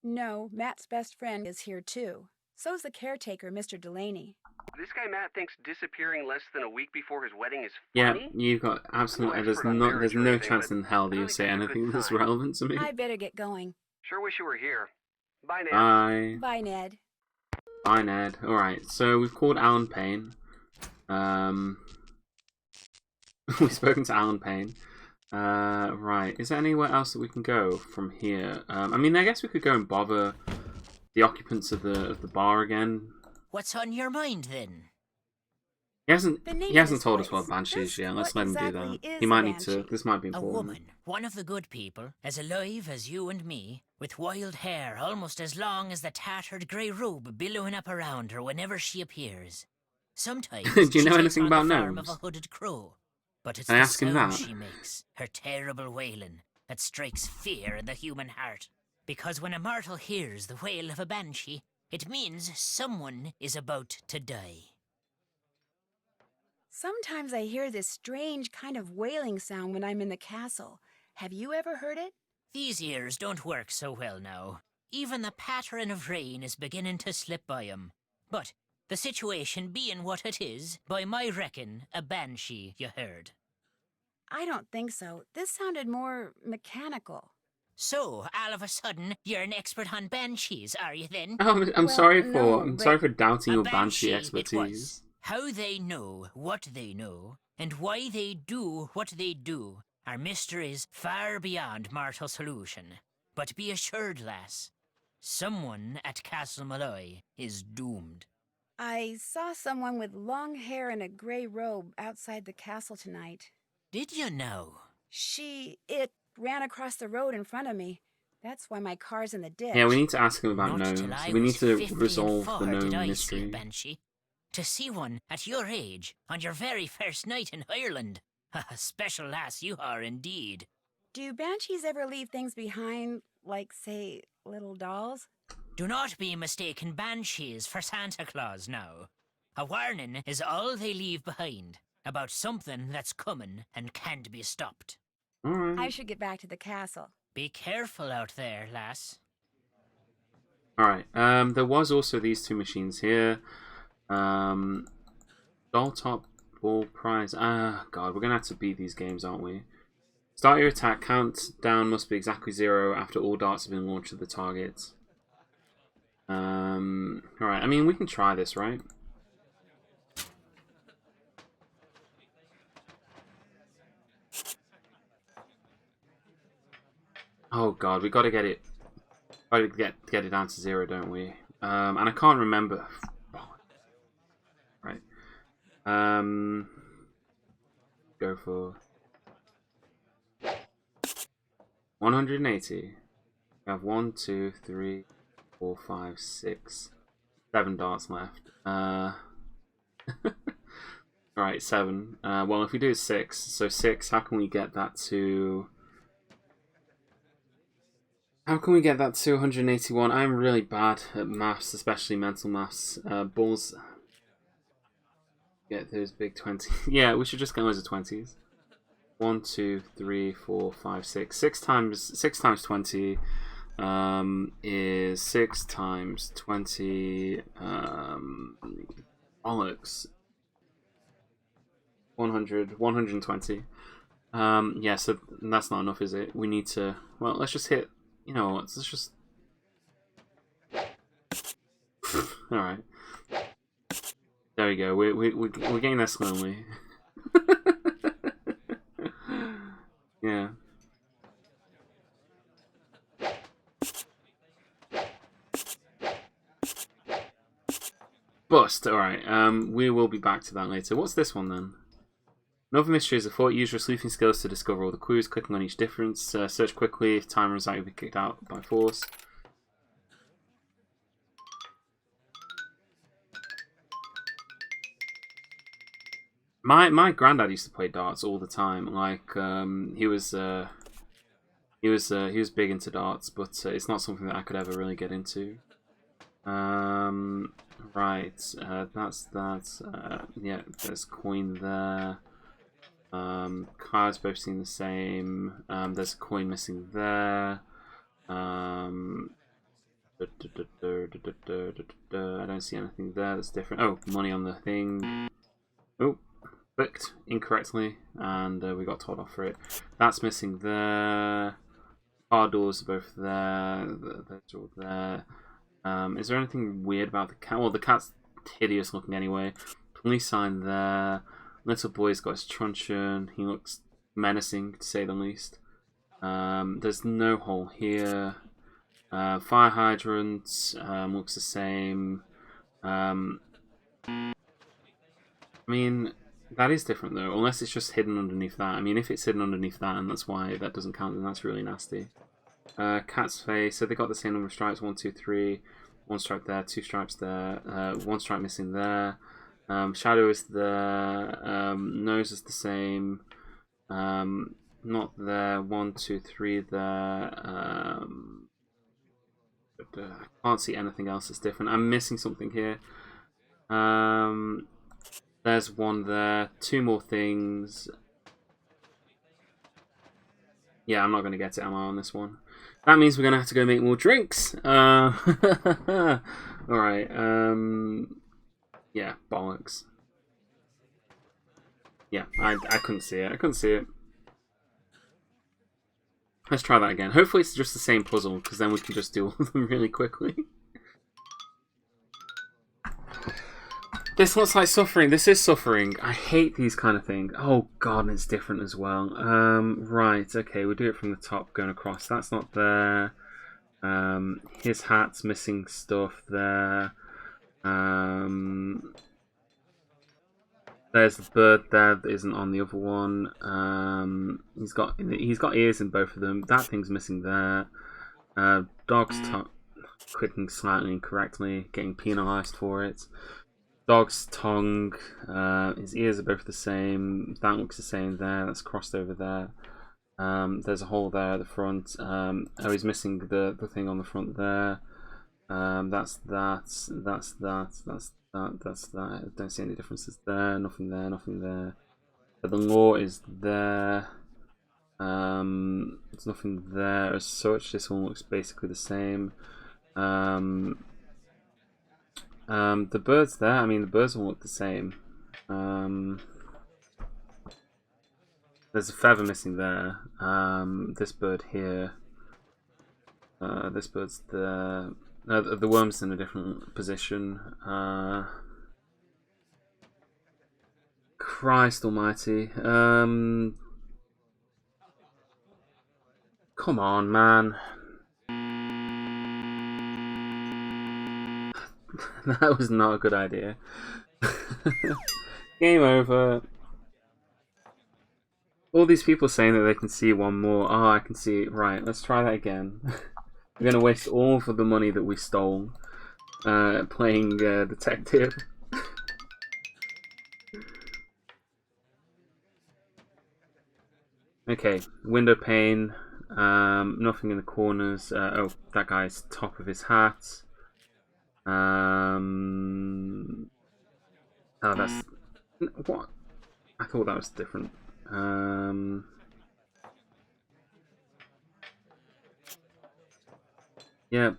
No, Matt's best friend is here too. So's the caretaker, Mr. Delaney. This guy Matt thinks disappearing less than a week before his wedding is Yeah, funny? you've got absolutely. I'm no There's expert on no, marriage there's or no anything, chance but in hell that I you'll don't say think it's a good anything that's sign. relevant to me. I better get going. Sure wish you were here. Bye, Ned. Bye. Bye, Ned. Bye, Ned. Alright, so we've called Alan Payne. We've spoken to Alan Payne. Right, is there anywhere else that we can go from here? I mean, I guess we could go and bother the occupants of the bar again. What's on your mind then? He hasn't told us place. what Banshee is Just yet. Let's what let him do exactly that. is He a might need to. banshee? This might be A important. woman, one of the good people, as alive as you and me, with wild hair almost as long as the tattered grey robe billowing up around her whenever she appears. Sometimes Do you she know takes anything on about the form of gnomes? a hooded crow, but it's Can I the ask him sound that? she makes, her terrible wailing, that strikes fear in the human heart. Because when a mortal hears the wail of a banshee, it means someone is about to die. Sometimes I hear this strange kind of wailing sound when I'm in the castle. Have you ever heard it? These ears don't work so well now. Even the pattern of rain is beginning to slip by 'em. But the situation being what it is, by my reckon, a banshee, you heard. I don't think so. This sounded more mechanical. So, all of a sudden, you're an expert on banshees, are you then? Oh, I'm Well, sorry no, I'm but sorry for doubting A your Banshee banshee it expertise. was. How they know what they know, and why they do what they do, are mysteries far beyond mortal solution. But be assured, lass, someone at Castle Malloy is doomed. I saw someone with long hair and a grey robe outside the castle tonight. Did you know? It ran across the road in front of me. That's why my car's in the ditch. Yeah, we need to ask him about Not gnomes. till I We need was to 50 and resolve the 4 did gnome I see a mystery. banshee. To see one at your age, on your very first night in Ireland. A special lass you are indeed. Do banshees ever leave things behind, like, say, little dolls? Do not be mistaken banshees for Santa Claus now. A warning is all they leave behind about something that's coming and can't be stopped. Alright. I should get back to the castle. Be careful out there, lass. Alright, there was also these two machines here. Doll top ball prize. Ah, God, we're gonna have to beat these games, aren't we? Start your attack. Countdown must be exactly 0 after all darts have been launched at the target. Alright, I mean, we can try this, right? Oh God, we gotta get it. Gotta get it down to 0, don't we? And I can't remember. Right. Go for 180. We have 1, 2, 3, 4, 5, 6, 7 darts left. Alright, 7. Well, if we do 6, so 6, how can we get that to... How can we get that to 181? I'm really bad at maths, especially mental maths. Balls... Get those big 20s. Yeah, we should just go as a 20s. 1, 2, 3, 4, 5, 6. 6 times 20 is 6 times 20 bollocks. 120. Yeah, so that's not enough, is it? We need to, well, let's just hit, you know what, let's just alright. There we go, we're getting there slowly. Yeah. Bust, alright, we will be back to that later. What's this one then? Another mystery is afoot. Use your sleuthing skills to discover all the clues, clicking on each difference. Search quickly. If time runs out, you'll be kicked out by force. My granddad used to play darts all the time. Like he was big into darts, but it's not something that I could ever really get into. Right, that's that. Yeah, there's coin there. Cards both seem the same. There's a coin missing there. I don't see anything there that's different. Oh, money on the thing. Oh, clicked incorrectly, and we got told off for it. That's missing there. Car doors are both there. Those are all there. Is there anything weird about the cat? Well, the cat's hideous looking anyway. Police sign there. Little boy's got his truncheon. He looks menacing, to say the least. There's no hole here. Fire hydrant looks the same. I mean, that is different though, unless it's just hidden underneath that. I mean, if it's hidden underneath that and that's why that doesn't count, then that's really nasty. Cat's face, so they got the same number of stripes, 1, 2, 3. 1 stripe there, 2 stripes there, 1 stripe missing there. Shadow is there, nose is the same. Not there, 1, 2, 3 there. I can't see anything else that's different. I'm missing something here. There's 1 there, 2 more things. Yeah, I'm not going to get it, am I, on this one? That means we're going to have to go make more drinks. Alright, yeah, bollocks. Yeah, I couldn't see it. I couldn't see it. Let's try that again. Hopefully it's just the same puzzle, because then we can just do all of them really quickly. This looks like suffering. This is suffering. I hate these kind of things. Oh god, it's different as well. Right, okay, we'll do it from the top going across. That's not there. His hat's missing stuff there. There's the bird there that isn't on the other one. He's got ears in both of them. That thing's missing there. Dog's clicking slightly incorrectly, getting penalised for it. Dog's tongue, his ears are both the same. That looks the same there. That's crossed over there. There's a hole there at the front. Oh, he's missing the thing on the front there. That's that. That's that. I don't see any differences there. Nothing there. Nothing there. But the law is there. There's nothing there as such. This one looks basically the same. The bird's there. I mean, the birds all look the same. There's a feather missing there. This bird here. This bird's there. The worm's in a different position. Christ almighty. Come on, man. That was not a good idea. Game over. All these people saying that they can see one more. Oh, I can see it. Right, let's try that again. We're going to waste all of the money that we stole playing detective. Okay, window pane. Nothing in the corners. Oh, that guy's top of his hat. Oh, that's what? I thought that was different. Yep.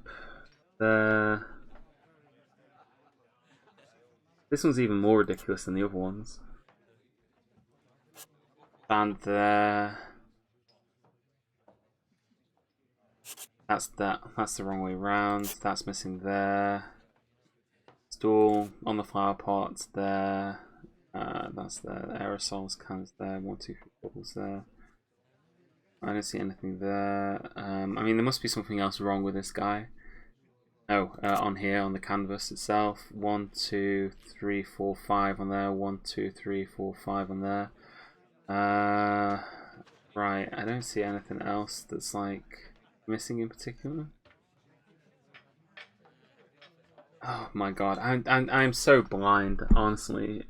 This one's even more ridiculous than the other ones. And there. That's that. That's the wrong way round. That's missing there. Stool on the flower pot there. That's there. The aerosols cans there. 1, 2, 3 bubbles there. I don't see anything there. I mean, there must be something else wrong with this guy. Oh, on here on the canvas itself. 1, 2, 3, 4, 5 on there. 1, 2, 3, 4, 5 on there. Right. I don't see anything else that's like missing in particular. Oh my god, I'm so blind, honestly.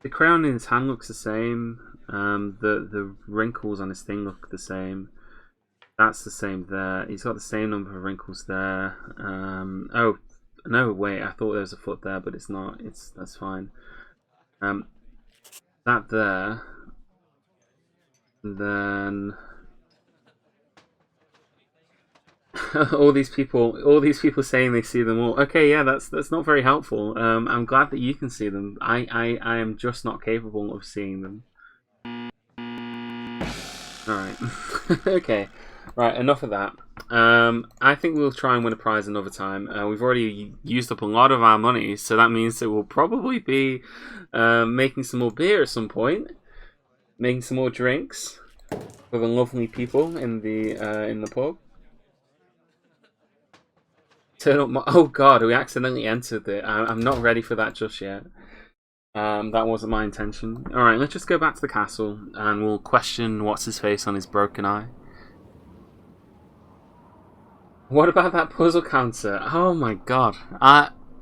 The crayon in his hand looks the same. The wrinkles on his thing look the same. That's the same there. He's got the same number of wrinkles there. Oh no, wait. I thought there was a foot there, but it's not. That's fine. That there. And then all these people saying they see them all. Okay, yeah, that's not very helpful. I'm glad that you can see them. I am just not capable of seeing them. Alright. Okay. Right, enough of that. I think we'll try and win a prize another time. We've already used up a lot of our money, so that means that we'll probably be making some more beer at some point. Making some more drinks for the lovely people in the pub. Turn up oh god, we accidentally entered it. I'm not ready for that just yet. That wasn't my intention. Alright, let's just go back to the castle and we'll question what's-his-face on his broken eye. What about that puzzle counter? Oh my god.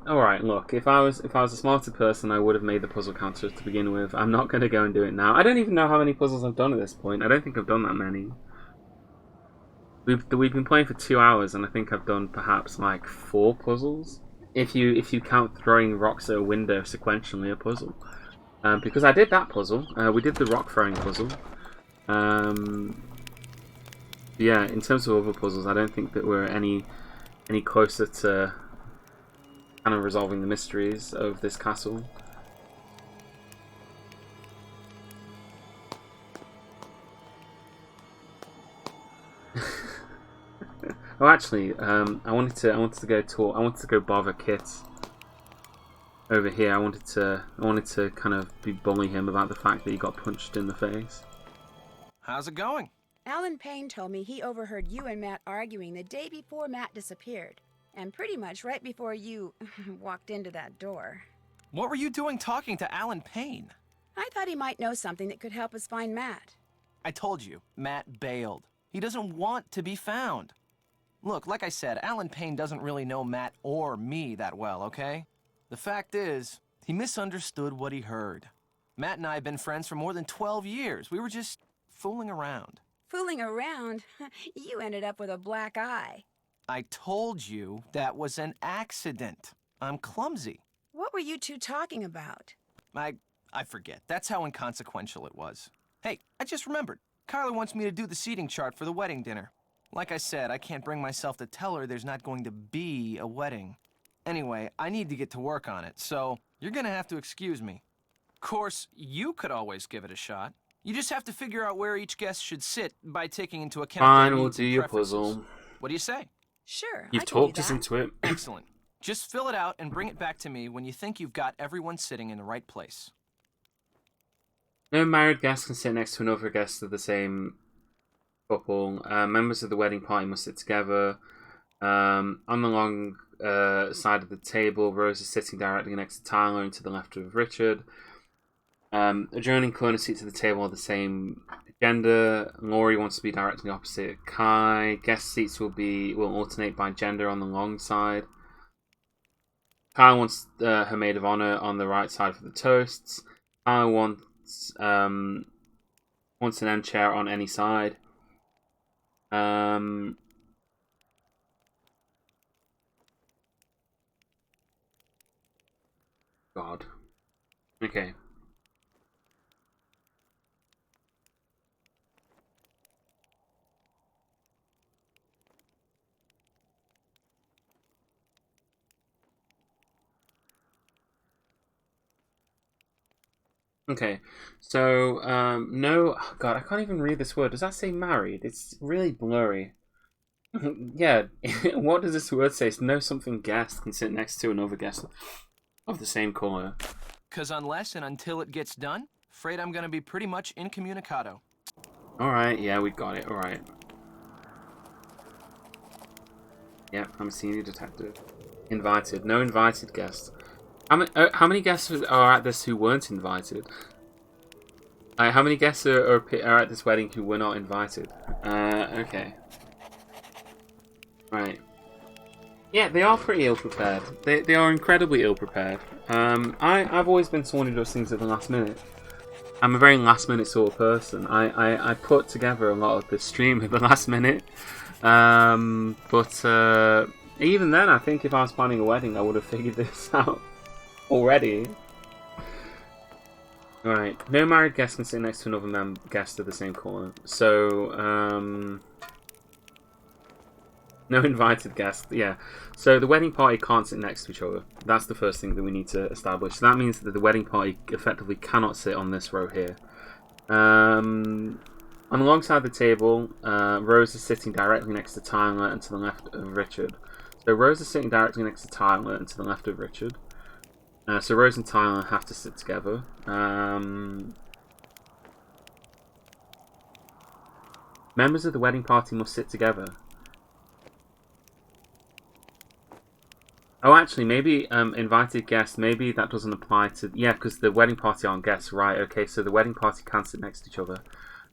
Alright, look, if I was a smarter person, I would have made the puzzle counter to begin with. I'm not going to go and do it now. I don't even know how many puzzles I've done at this point. I don't think I've done that many. We've been playing for 2 hours, and I think I've done perhaps like 4 puzzles. If you count throwing rocks at a window sequentially a puzzle. Because I did that puzzle. We did the rock throwing puzzle. Yeah, in terms of other puzzles, I don't think that we're any closer to kind of resolving the mysteries of this castle. Oh, actually, I wanted to go talk. I wanted to go bother Kit over here. I wanted to kind of bully him about the fact that he got punched in the face. How's it going? Alan Payne told me he overheard you and Matt arguing the day before Matt disappeared. And pretty much right before you walked into that door. What were you doing talking to Alan Payne? I thought he might know something that could help us find Matt. I told you, Matt bailed. He doesn't want to be found. Look, like I said, Alan Payne doesn't really know Matt or me that well, okay? The fact is, he misunderstood what he heard. Matt and I have been friends for more than 12 years. We were just fooling around. Fooling around? You ended up with a black eye. I told you that was an accident. I'm clumsy. What were you two talking about? I forget. That's how inconsequential it was. Hey, I just remembered. Carla wants me to do the seating chart for the wedding dinner. Like I said, I can't bring myself to tell her there's not going to be a wedding. Anyway, I need to get to work on it, so you're gonna have to excuse me. Of course, you could always give it a shot. You just have to figure out where each guest should sit by taking into account their Fine, we'll needs do and your preferences. puzzle. What do you say? Sure, You've I can do talked us that. into it. Excellent. Just fill it out and bring it back to me when you think you've got everyone sitting in the right place. No married guest can sit next to another guest of the same couple. Members of the wedding party must sit together. On the long side of the table, Rose is sitting directly next to Tyler and to the left of Richard. Adjoining corner seats at the table are the same gender. Laurie wants to be directly opposite Kai. Guest seats will alternate by gender on the long side. Kai wants her maid of honor on the right side for the toasts. Tyler wants an end chair on any side. God. Okay. Okay, so, no, God, I can't even read this word. Does that say married? It's really blurry. Yeah, what does this word say? It's no something guest can sit next to another guest of the same color. Because unless and until it gets done, afraid I'm going to be pretty much incommunicado. Alright, yeah, we got it, alright. Yeah, I'm a senior detective. Invited. No invited guests. How many guests are at this who weren't invited? How many guests are at this wedding who were not invited? Okay. Right. Yeah, they are pretty ill-prepared. They are incredibly ill-prepared. I've always been someone who does things at the last minute. I'm a very last minute sort of person. I put together a lot of this stream at the last minute. But even then, I think if I was planning a wedding, I would have figured this out already. Right, no married guest can sit next to another guest at the same corner. So, no invited guest, yeah. So the wedding party can't sit next to each other. That's the first thing that we need to establish. So that means that the wedding party effectively cannot sit on this row here. And alongside the table, Rose is sitting directly next to Tyler and to the left of Richard. So Rose is sitting directly next to Tyler and to the left of Richard. So Rose and Tyler have to sit together. Members of the wedding party must sit together. Oh, actually, maybe invited guests, maybe that doesn't apply to... Yeah, because the wedding party aren't guests, right? Okay, so the wedding party can sit next to each other.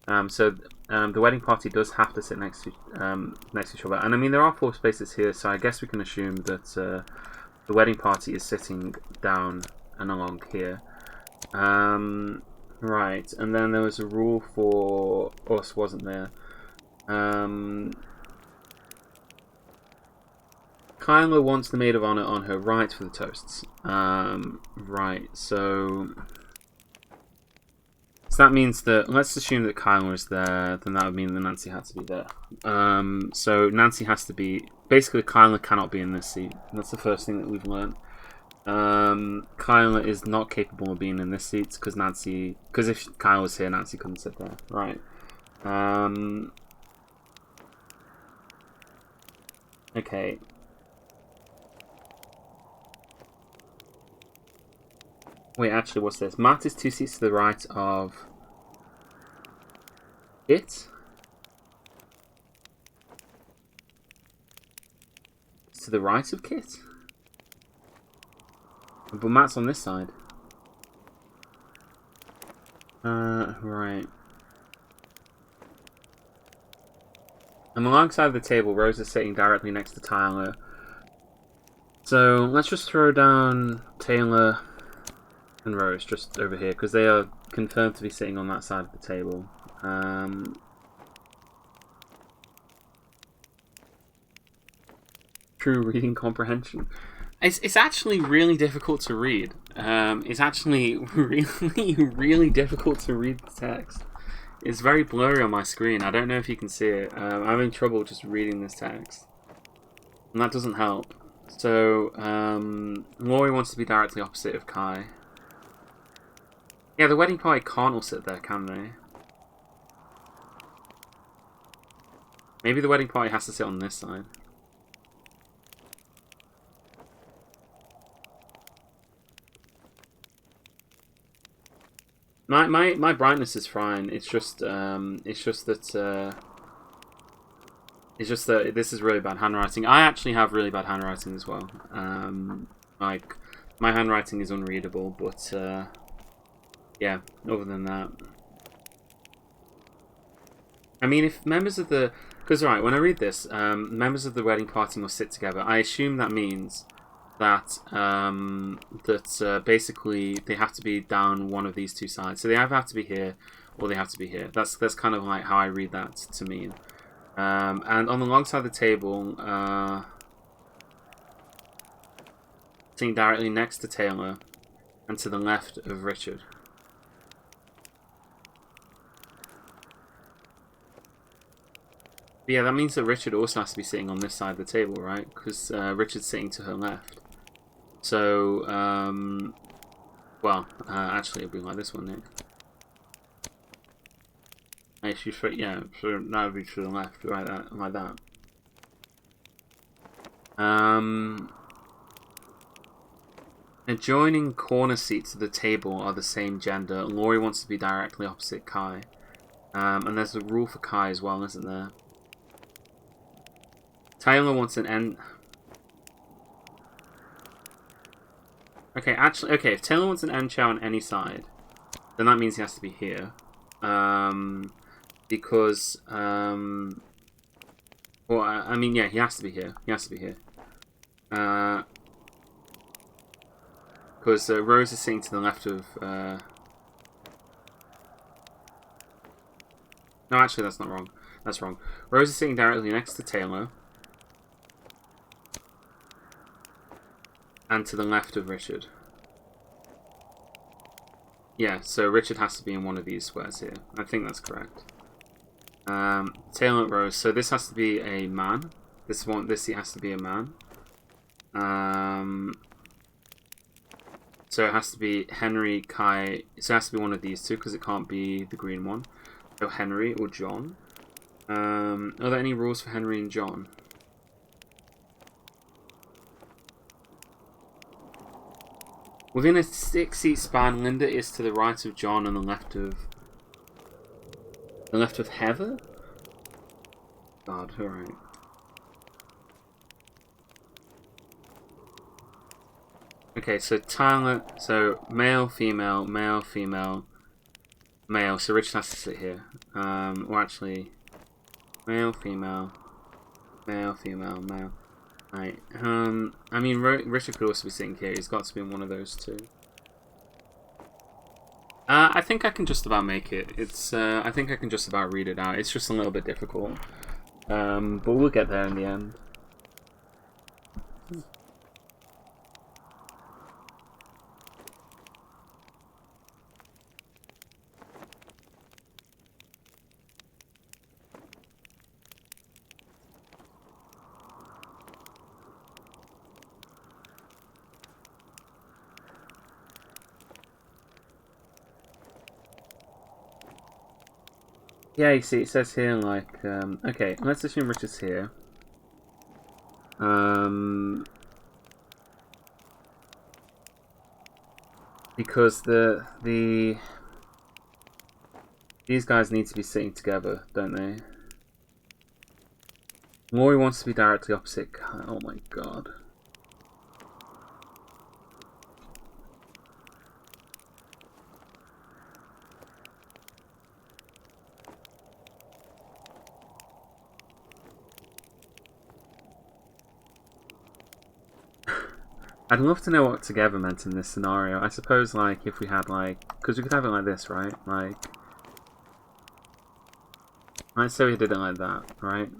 The wedding party does have to sit next to each other. And I mean, there are 4 spaces here, so I guess we can assume that the wedding party is sitting down and along here. Right, and then there was a rule for us, wasn't there? Kyla wants the maid of honor on her right for the toasts. Right, so that means that, let's assume that Kyla is there, then that would mean that Nancy had to be there. So Nancy has to be, basically Kyla cannot be in this seat. That's the first thing that we've learned. Kyla is not capable of being in this seat because if Kyla was here, Nancy couldn't sit there. Right. Okay. Wait, actually, what's this? Matt is 2 seats to the right of it. It's to the right of Kit? But Matt's on this side. Right. And alongside the table, Rose is sitting directly next to Tyler. So let's just throw down Taylor and Rose just over here, because they are confirmed to be sitting on that side of the table. True reading comprehension. It's actually really difficult to read. It's actually really difficult to read the text. It's very blurry on my screen. I don't know if you can see it. I'm having trouble just reading this text. And that doesn't help. So, Malloy wants to be directly opposite of Kai. Yeah, the wedding party can't all sit there, can they? Maybe the wedding party has to sit on this side. My brightness is fine. It's just that this is really bad handwriting. I actually have really bad handwriting as well. Like my handwriting is unreadable, but yeah. Other than that, I mean, if members of the right, when I read this, members of the wedding party must sit together. I assume that means that basically they have to be down one of these 2 sides. So they either have to be here or they have to be here. That's kind of like how I read that to mean. And on the long side of the table, sitting directly next to Taylor and to the left of Richard. But yeah, that means that Richard also has to be sitting on this side of the table, right? Because Richard's sitting to her left. So, well, actually, it'll be like this one, Nick. Yeah, so that would be to the left, right? Like that. Adjoining corner seats of the table are the same gender. Laurie wants to be directly opposite Kai. And there's a rule for Kai as well, isn't there? Taylor wants an end. Okay, actually, okay, if Taylor wants an end chair on any side, then that means he has to be here. Because, well, I mean, yeah, he has to be here. He has to be here. Because Rose is sitting to the left of... No, actually, that's not wrong. That's wrong. Rose is sitting directly next to Taylor. And to the left of Richard. Yeah, so Richard has to be in one of these squares here. I think that's correct. Taylor and Rose. So this has to be a man. This has to be a man. So it has to be Henry, Kai. So it has to be one of these two because it can't be the green one. So Henry or John. Are there any rules for Henry and John? Within a 6-seat span, Linda is to the right of John and the left of Heather. God, all right. Okay, so Tyler. So male, female, male, female, male. So Richard has to sit here. Or actually, male, female, male, female, male. Right. I mean, Richard could also be sitting here. He's got to be in one of those two. I think I can just about make it. It's. I think I can just about read it out. It's just a little bit difficult. But we'll get there in the end. Yeah, you see, it says here, like, okay, let's assume Richard's here. Because these guys need to be sitting together, don't they? Malloy wants to be directly opposite. Oh my god. I'd love to know what together meant in this scenario. I suppose, like, if we had, like... Because we could have it like this, right? Like... Let's say we did it like that, right?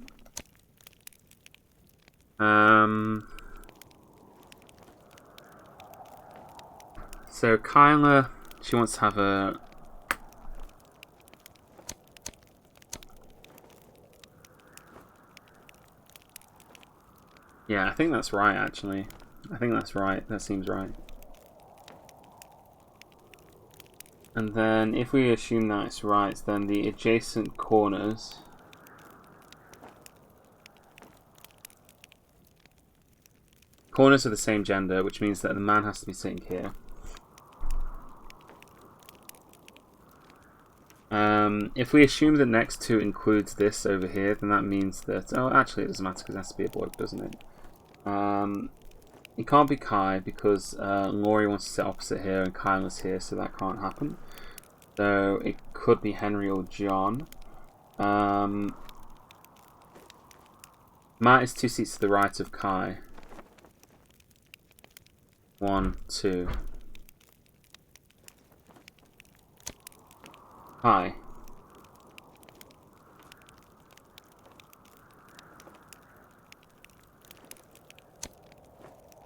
So, Kyla, she wants to have a... Yeah, I think that's right, actually. I think that's right. That seems right. And then, if we assume that it's right, then the adjacent corners... Corners are the same gender, which means that the man has to be sitting here. If we assume that next to includes this over here, then that means that... Oh, actually, it doesn't matter because it has to be a boy, doesn't it? It can't be Kai because Laurie wants to sit opposite here and Kyla's here, so that can't happen. So it could be Henry or John. Matt is 2 seats to the right of Kai. 1, 2. Kai.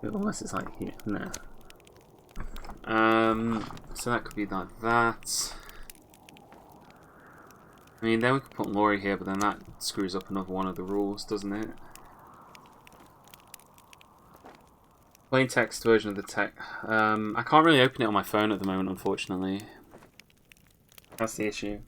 Unless it's like here. No. So that could be like that. I mean, then we could put Laurie here, but then that screws up another one of the rules, doesn't it? Plain text version of the text. I can't really open it on my phone at the moment, unfortunately. That's the issue.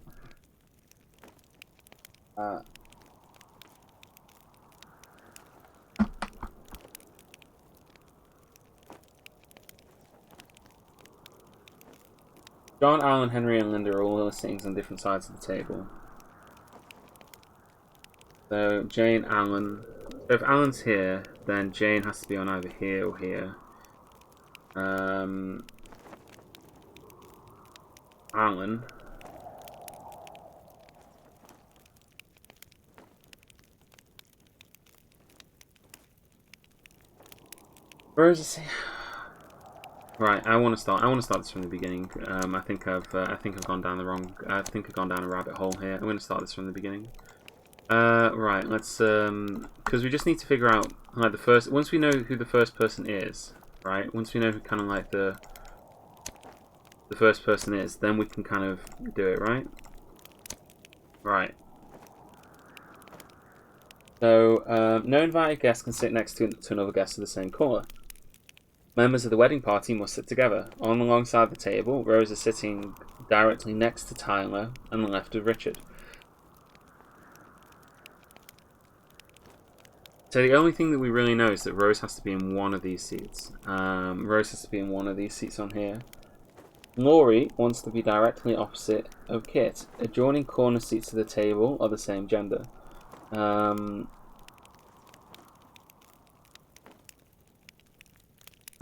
John, Alan, Henry, and Linda are all sitting on different sides of the table. So, Jane, Alan... So if Alan's here, then Jane has to be on either here or here. Alan... Where is he? Right, I want to start this from the beginning. I think I've gone down the wrong. I think I've gone down a rabbit hole here. I'm going to start this from the beginning. Right, let's because we just need to figure out like the first. Once we know who the first person is, right? Once we know who kind of like the first person is, then we can kind of do it, right? Right. So, no invited guest can sit next to another guest of the same colour. Members of the wedding party must sit together. On alongside the table, Rose is sitting directly next to Tyler and the left of Richard. So the only thing that we really know is that Rose has to be in one of these seats. Rose has to be in one of these seats on here. Laurie wants to be directly opposite of Kit. Adjoining corner seats to the table are the same gender.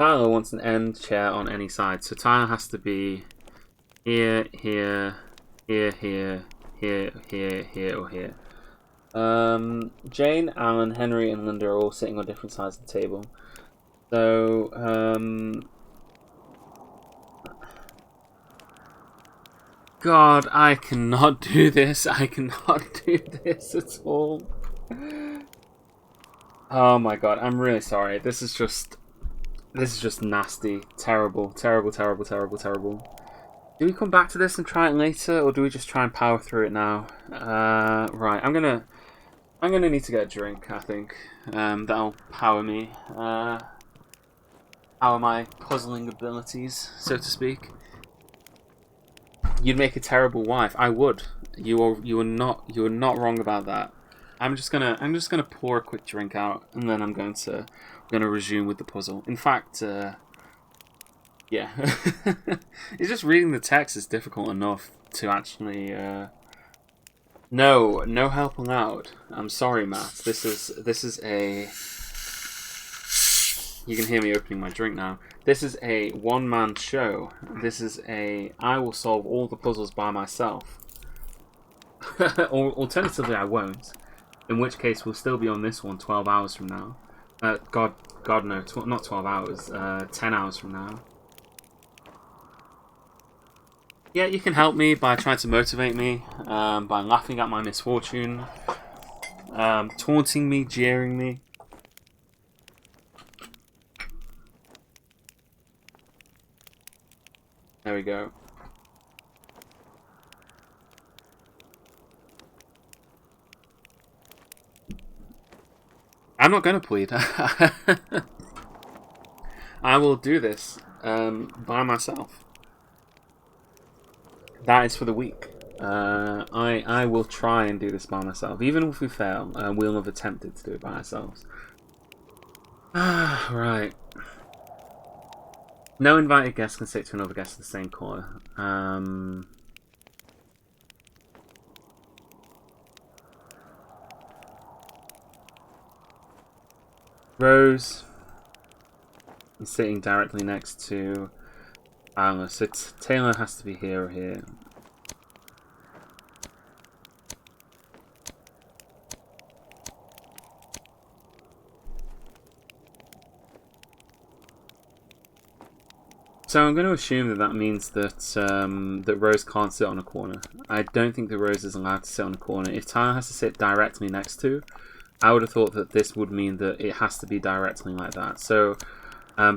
Tyler wants an end chair on any side, so Tyler has to be here, here, here, here, here, here, here, or here. Jane, Alan, Henry, and Linda are all sitting on different sides of the table. So, God, I cannot do this. I cannot do this at all. Oh my God, I'm really sorry. This is just nasty. Terrible, terrible, terrible, terrible, terrible. Do we come back to this and try it later, or do we just try and power through it now? Right, I'm gonna need to get a drink, I think. That'll power me. Power my puzzling abilities, so to speak. You'd make a terrible wife. I would. You are not wrong about that. I'm just gonna pour a quick drink out, and then I'm gonna resume with the puzzle. In fact, yeah, it's just reading the text is difficult enough to actually. No help allowed. I'm sorry, Matt. This is a. You can hear me opening my drink now. This is a one-man show. This is a I will solve all the puzzles by myself. Alternatively, I won't. In which case, we'll still be on this one 12 hours from now. God no, not 12 hours. 10 hours from now. Yeah, you can help me by trying to motivate me, by laughing at my misfortune, taunting me, jeering me. There we go. I'm not going to plead. I will do this by myself. That is for the week. I will try and do this by myself. Even if we fail, we'll have attempted to do it by ourselves. Right. No invited guest can sit to another guest of the same colour. Rose is sitting directly next to Tyler, so Taylor has to be here or here. So I'm going to assume that means that that Rose can't sit on a corner. I don't think that Rose is allowed to sit on a corner. If Tyler has to sit directly next to, I would have thought that this would mean that it has to be directly like that. So,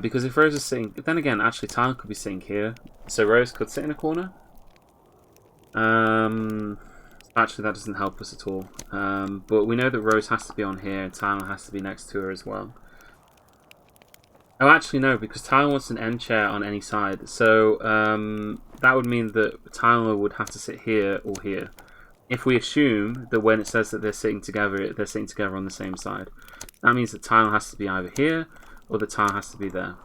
because if Rose is sitting, then again, actually Tyler could be sitting here, so Rose could sit in a corner. Actually, that doesn't help us at all. But we know that Rose has to be on here, and Tyler has to be next to her as well. Oh, actually no, because Tyler wants an end chair on any side. So that would mean that Tyler would have to sit here or here. If we assume that when it says that they're sitting together on the same side, that means that Tyler has to be either here or that Tyler has to be there.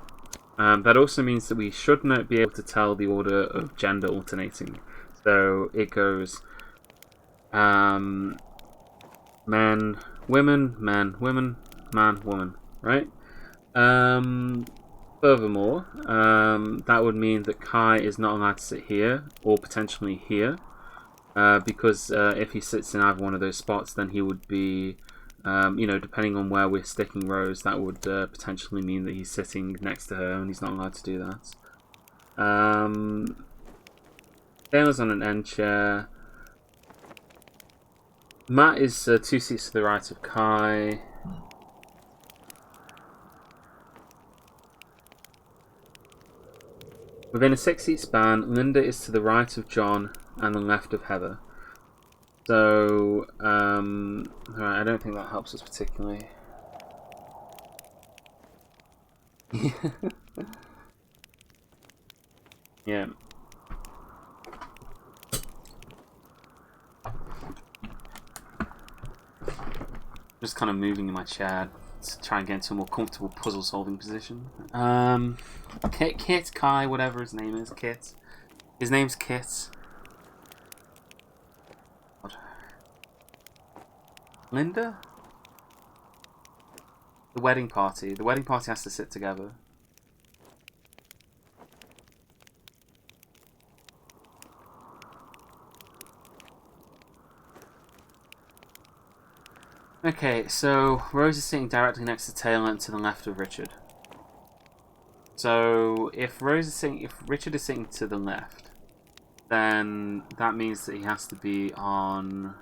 That also means that we should not be able to tell the order of gender alternating. So it goes men, women, men, women, man, woman, right? Furthermore, that would mean that Kai is not allowed to sit here or potentially here, because if he sits in either one of those spots, then he would be, depending on where we're sticking Rose, that would potentially mean that he's sitting next to her and he's not allowed to do that. Taylor's on an end chair. Matt is 2 seats to the right of Kai. Within a 6-seat span, Linda is to the right of John and the left of Heather. So, alright, I don't think that helps us particularly. Yeah. Just kind of moving in my chair to try and get into a more comfortable puzzle solving position. Kit, Kai, whatever his name is, Kit. His name's Kit. What? Linda? The wedding party. The wedding party has to sit together. Okay, so Rose is sitting directly next to Taylor and to the left of Richard. So if Richard is sitting to the left, then that means that he has to be on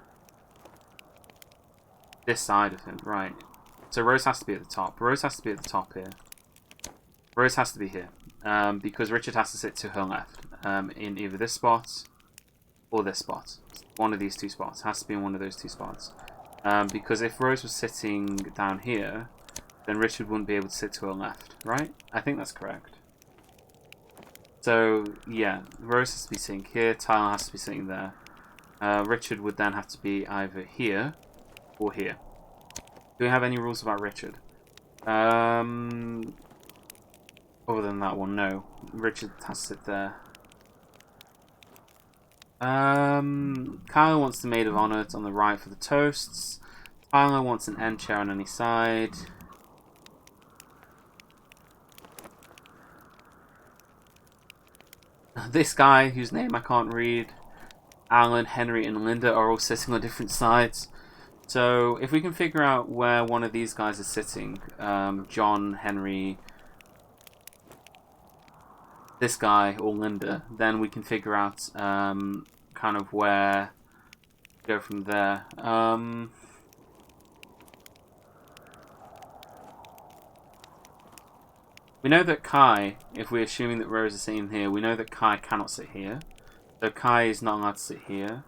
this side of him, right? So Rose has to be at the top. Rose has to be at the top here. Rose has to be here, because Richard has to sit to her left, in either this spot or this spot. One of these two spots has to be in one of those two spots. Because if Rose was sitting down here, then Richard wouldn't be able to sit to her left, right? I think that's correct. So, yeah, Rose has to be sitting here, Tyler has to be sitting there. Richard would then have to be either here or here. Do we have any rules about Richard? Other than that one, no. Richard has to sit there. Kyle wants the maid of honor on the right for the toasts. Tyler wants an end chair on any side. This guy, whose name I can't read, Alan, Henry, and Linda are all sitting on different sides. So if we can figure out where one of these guys is sitting, John, Henry, this guy, or Linda, then we can figure out kind of where to go from there. We know that Kai, if we're assuming that Rose is sitting here, we know that Kai cannot sit here. So Kai is not allowed to sit here.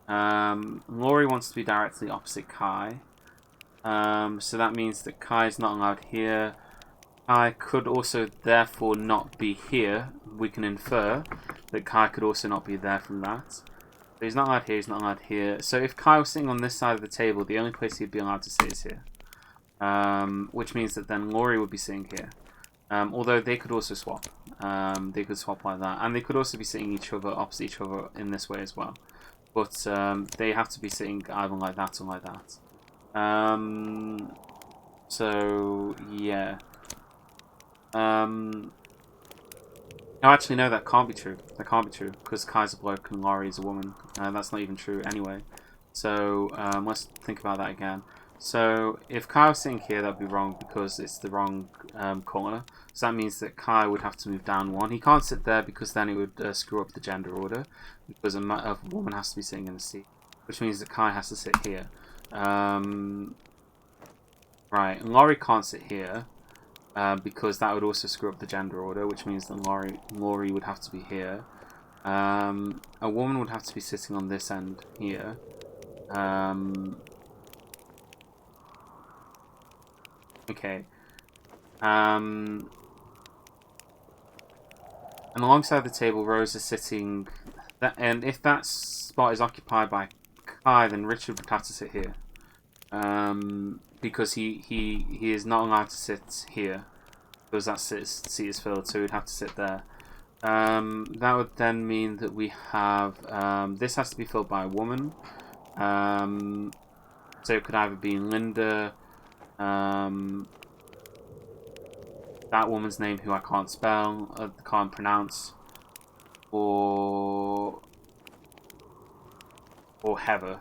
Laurie wants to be directly opposite Kai. So that means that Kai is not allowed here. Kai could also therefore not be here. We can infer that Kai could also not be there from that. So he's not allowed here, he's not allowed here. So if Kai was sitting on this side of the table, the only place he'd be allowed to sit is here. Which means that then Laurie would be sitting here. Although they could also swap. They could swap like that. And they could also be sitting each other opposite each other in this way as well. But they have to be sitting either like that or like that. So, yeah. No, actually, no, that can't be true. That can't be true, because Kai's a bloke and Laurie is a woman. That's not even true anyway. So, let's think about that again. So, if Kai was sitting here, that would be wrong, because it's the wrong colour. So that means that Kai would have to move down one. He can't sit there, because then it would screw up the gender order, because a woman has to be sitting in a seat. Which means that Kai has to sit here. Right, and Laurie can't sit here. Because that would also screw up the gender order, which means that Laurie would have to be here. A woman would have to be sitting on this end here. Okay. And alongside the table, Rose is sitting. And if that spot is occupied by Kai, then Richard would have to sit here. Because he is not allowed to sit here, because that seat is filled, so he'd have to sit there. That would then mean that we have this has to be filled by a woman. So it could either be Linda, that woman's name who I can't spell, can't pronounce, or Heather.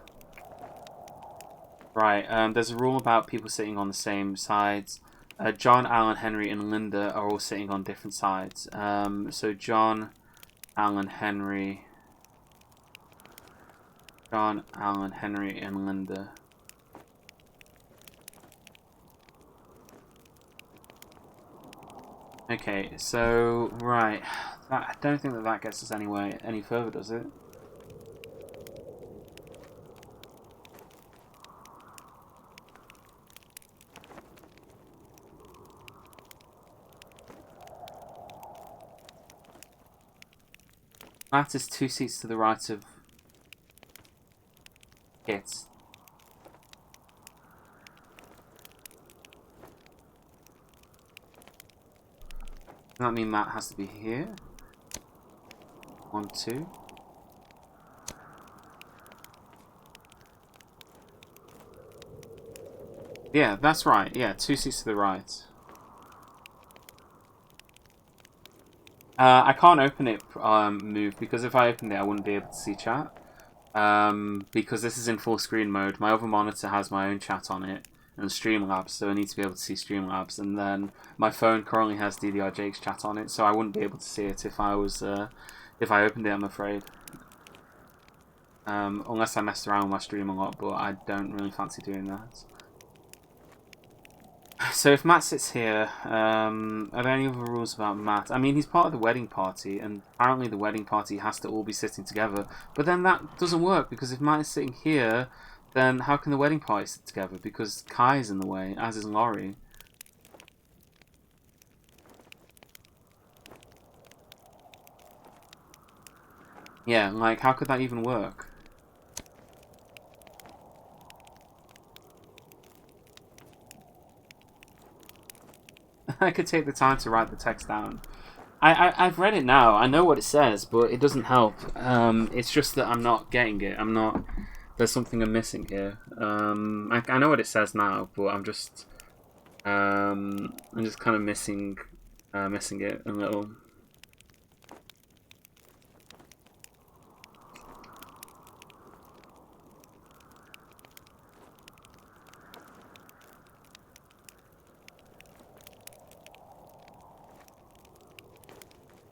Right, there's a rule about people sitting on the same sides. John, Alan, Henry, and Linda are all sitting on different sides. So John, Alan, Henry, and Linda. Okay, so right, I don't think that gets us anywhere any further, does it? Matt is 2 seats to the right of Kit. Does that mean Matt has to be here? 1, 2. Yeah, that's right. Yeah, 2 seats to the right. I can't open it, Move, because if I opened it, I wouldn't be able to see chat. Because this is in full screen mode. My other monitor has my own chat on it and Streamlabs, so I need to be able to see Streamlabs. And then my phone currently has DDR Jake's chat on it, so I wouldn't be able to see it if I opened it, I'm afraid. Unless I messed around with my stream a lot, but I don't really fancy doing that. So if Matt sits here, are there any other rules about Matt? I mean, he's part of the wedding party, and apparently the wedding party has to all be sitting together. But then that doesn't work, because if Matt is sitting here, then how can the wedding party sit together? Because Kai is in the way, as is Laurie. Yeah, like, how could that even work? I could take the time to write the text down. I've read it now. I know what it says, but it doesn't help. It's just that I'm not getting it. There's something I'm missing here. I know what it says now, but I'm just kind of missing it a little.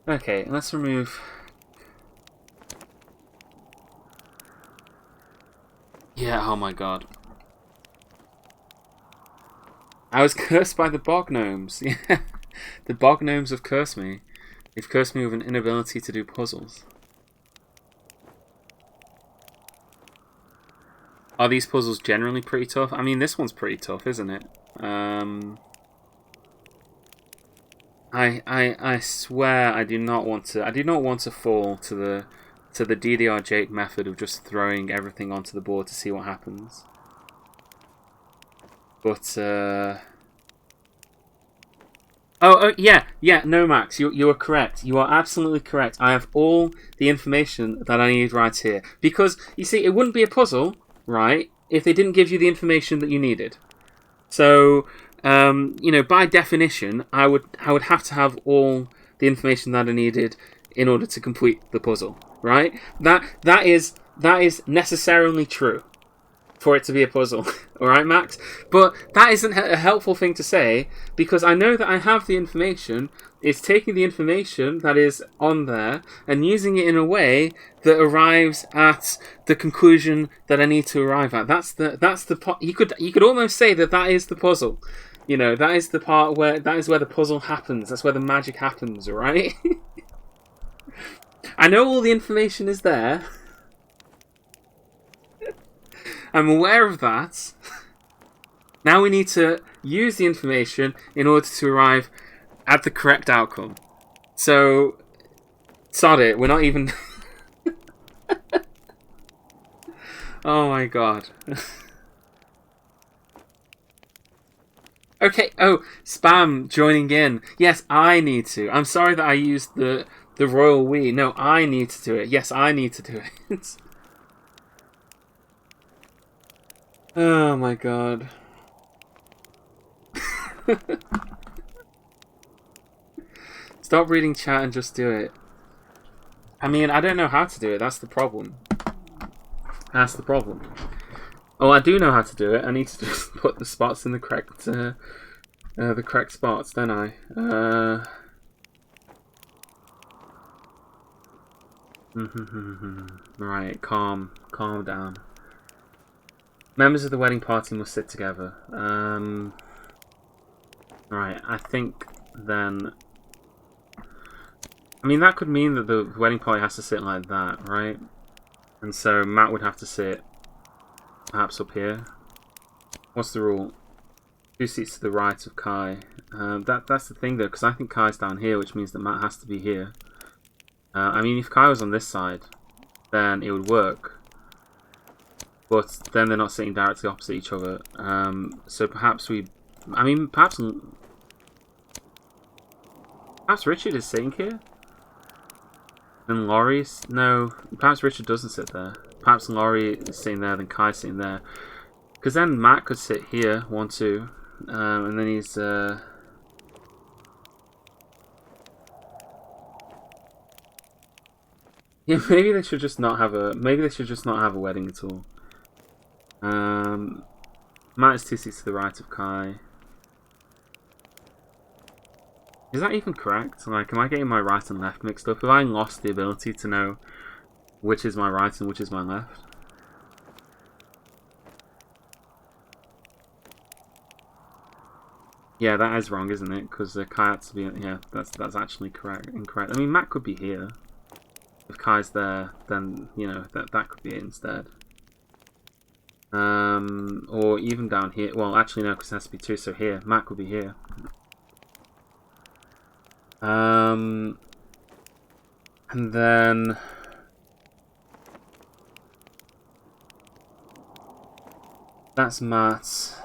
Okay, let's remove. Yeah, oh my god. I was cursed by the bog gnomes. Yeah, the bog gnomes have cursed me. They've cursed me with an inability to do puzzles. Are these puzzles generally pretty tough? I mean, this one's pretty tough, isn't it? I swear I do not want to fall to the DDR Jake method of just throwing everything onto the board to see what happens. But oh yeah, no, Max, you are correct. You are absolutely correct. I have all the information that I need right here. Because you see, it wouldn't be a puzzle, right, if they didn't give you the information that you needed. So you know, by definition, I would have to have all the information that I needed in order to complete the puzzle, right? That is necessarily true for it to be a puzzle, all right, Max? But that isn't a helpful thing to say, because I know that I have the information. It's taking the information that is on there and using it in a way that arrives at the conclusion that I need to arrive at. That's the part. You could almost say that is the puzzle. You know, that is the part where the puzzle happens. That's where the magic happens, all right? I know all the information is there. I'm aware of that. Now we need to use the information in order to arrive at the correct outcome. So, sod it, we're not even... Oh my god. Okay, oh, Spam joining in. Yes, I need to. I'm sorry that I used the royal we. No, I need to do it. Yes, I need to do it. Oh my god. Stop reading chat and just do it. I mean, I don't know how to do it. That's the problem. That's the problem. Oh, I do know how to do it. I need to just put the spots in the correct the correct spots, don't I? Right, calm down. Members of the wedding party must sit together. Right, I think then... I mean, that could mean that the wedding party has to sit like that, right? And so Matt would have to sit perhaps up here. What's the rule? 2 seats to the right of Kai. That's the thing though, because I think Kai's down here, which means that Matt has to be here. I mean, if Kai was on this side, then it would work. But then they're not sitting directly opposite each other. So perhaps we... I mean, perhaps Richard is sitting here? And Laurie's... No, perhaps Richard doesn't sit there. Perhaps Laurie is sitting there, then Kai's sitting there. Because then Matt could sit here, 1, 2. And then he's... Yeah, maybe they should just not have a... Maybe they should just not have a wedding at all. Matt is 2 seats to the right of Kai. Is that even correct? Like, am I getting my right and left mixed up? Have I lost the ability to know which is my right and which is my left? Yeah, that is wrong, isn't it? Because Kai had to be... Yeah, that's actually incorrect. I mean, Matt could be here. If Kai's there, then, you know, that could be it instead. Or even down here. Well, actually, no, because it has to be 2, so here. Matt could be here. And then... That's Matt.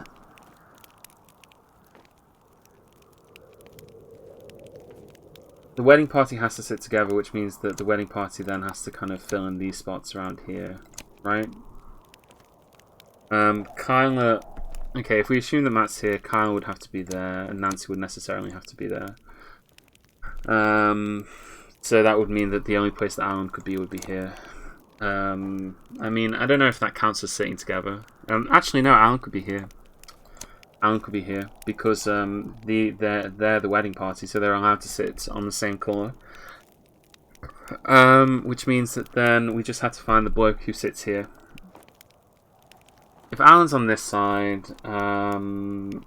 The wedding party has to sit together, which means that the wedding party then has to kind of fill in these spots around here, right? Kyla... Okay, if we assume that Matt's here, Kyle would have to be there, and Nancy would necessarily have to be there. So that would mean that the only place that Alan could be would be here. I mean, I don't know if that counts as sitting together. Actually, no, Alan could be here. Alan could be here because they're the wedding party, so they're allowed to sit on the same colour. Which means that then we just have to find the bloke who sits here. If Alan's on this side, John,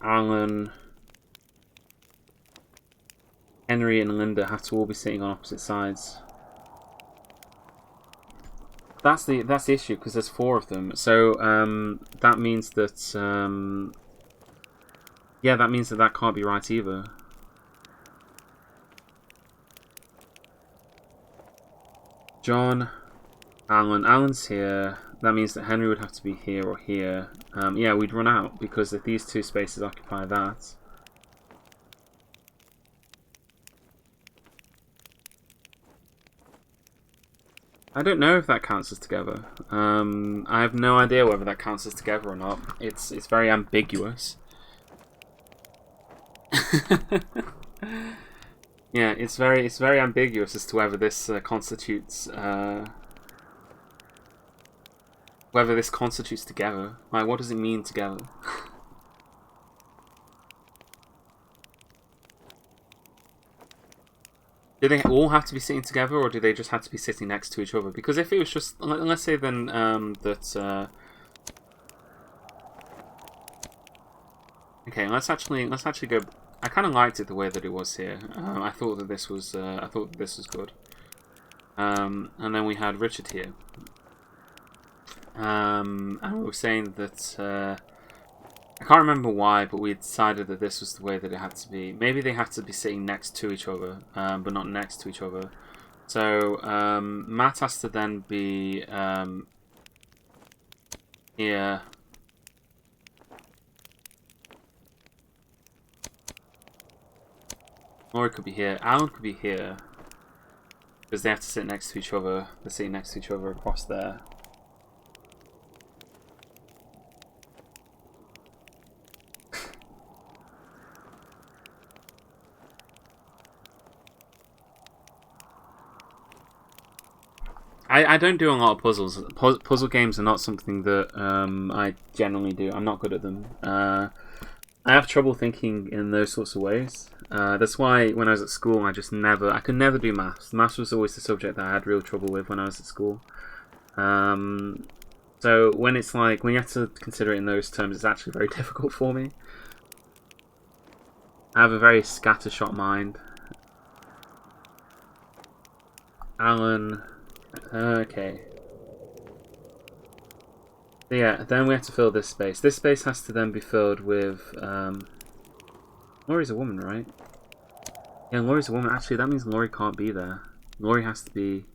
Alan, Henry, and Linda have to all be sitting on opposite sides. That's the issue, because there's 4 of them. So that means that yeah, that means that can't be right either. John, Alan's here. That means that Henry would have to be here or here. Yeah, we'd run out because if these 2 spaces occupy that. I don't know if that counts as together. I have no idea whether that counts as together or not. It's very ambiguous. Yeah, it's very ambiguous as to whether this constitutes together. Like, what does it mean together? Do they all have to be sitting together, or do they just have to be sitting next to each other? Because if it was just, let's say then that okay, let's actually go. I kind of liked it the way that it was here. I thought that this was good. And then we had Richard here, and we were saying that I can't remember why, but we decided that this was the way that it had to be. Maybe they have to be sitting next to each other, but not next to each other. So Matt has to then be here. Or it could be here. Alan could be here. Because they have to sit next to each other. They're sitting next to each other across there. I don't do a lot of puzzles. Puzzle games are not something that I generally do. I'm not good at them. I have trouble thinking in those sorts of ways. That's why when I was at school, I could never do maths. Maths was always the subject that I had real trouble with when I was at school. So when it's like, when you have to consider it in those terms, it's actually very difficult for me. I have a very scattershot mind. Alan, okay. So yeah, then we have to fill this space. This space has to then be filled with, Laurie's a woman, right? Yeah, Laurie's a woman. Actually, that means Laurie can't be there. Laurie has to be...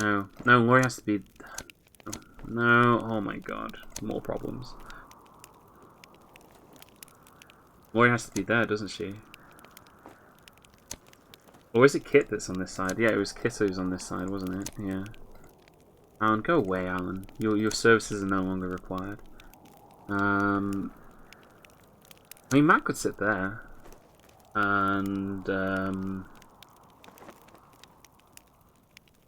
No, Laurie has to be... No, oh my god. More problems. Laurie has to be there, doesn't she? Or is it Kit that's on this side? Yeah, it was Kit who's on this side, wasn't it? Yeah. Alan, go away, Alan. Your services are no longer required. I mean, Matt could sit there. And, but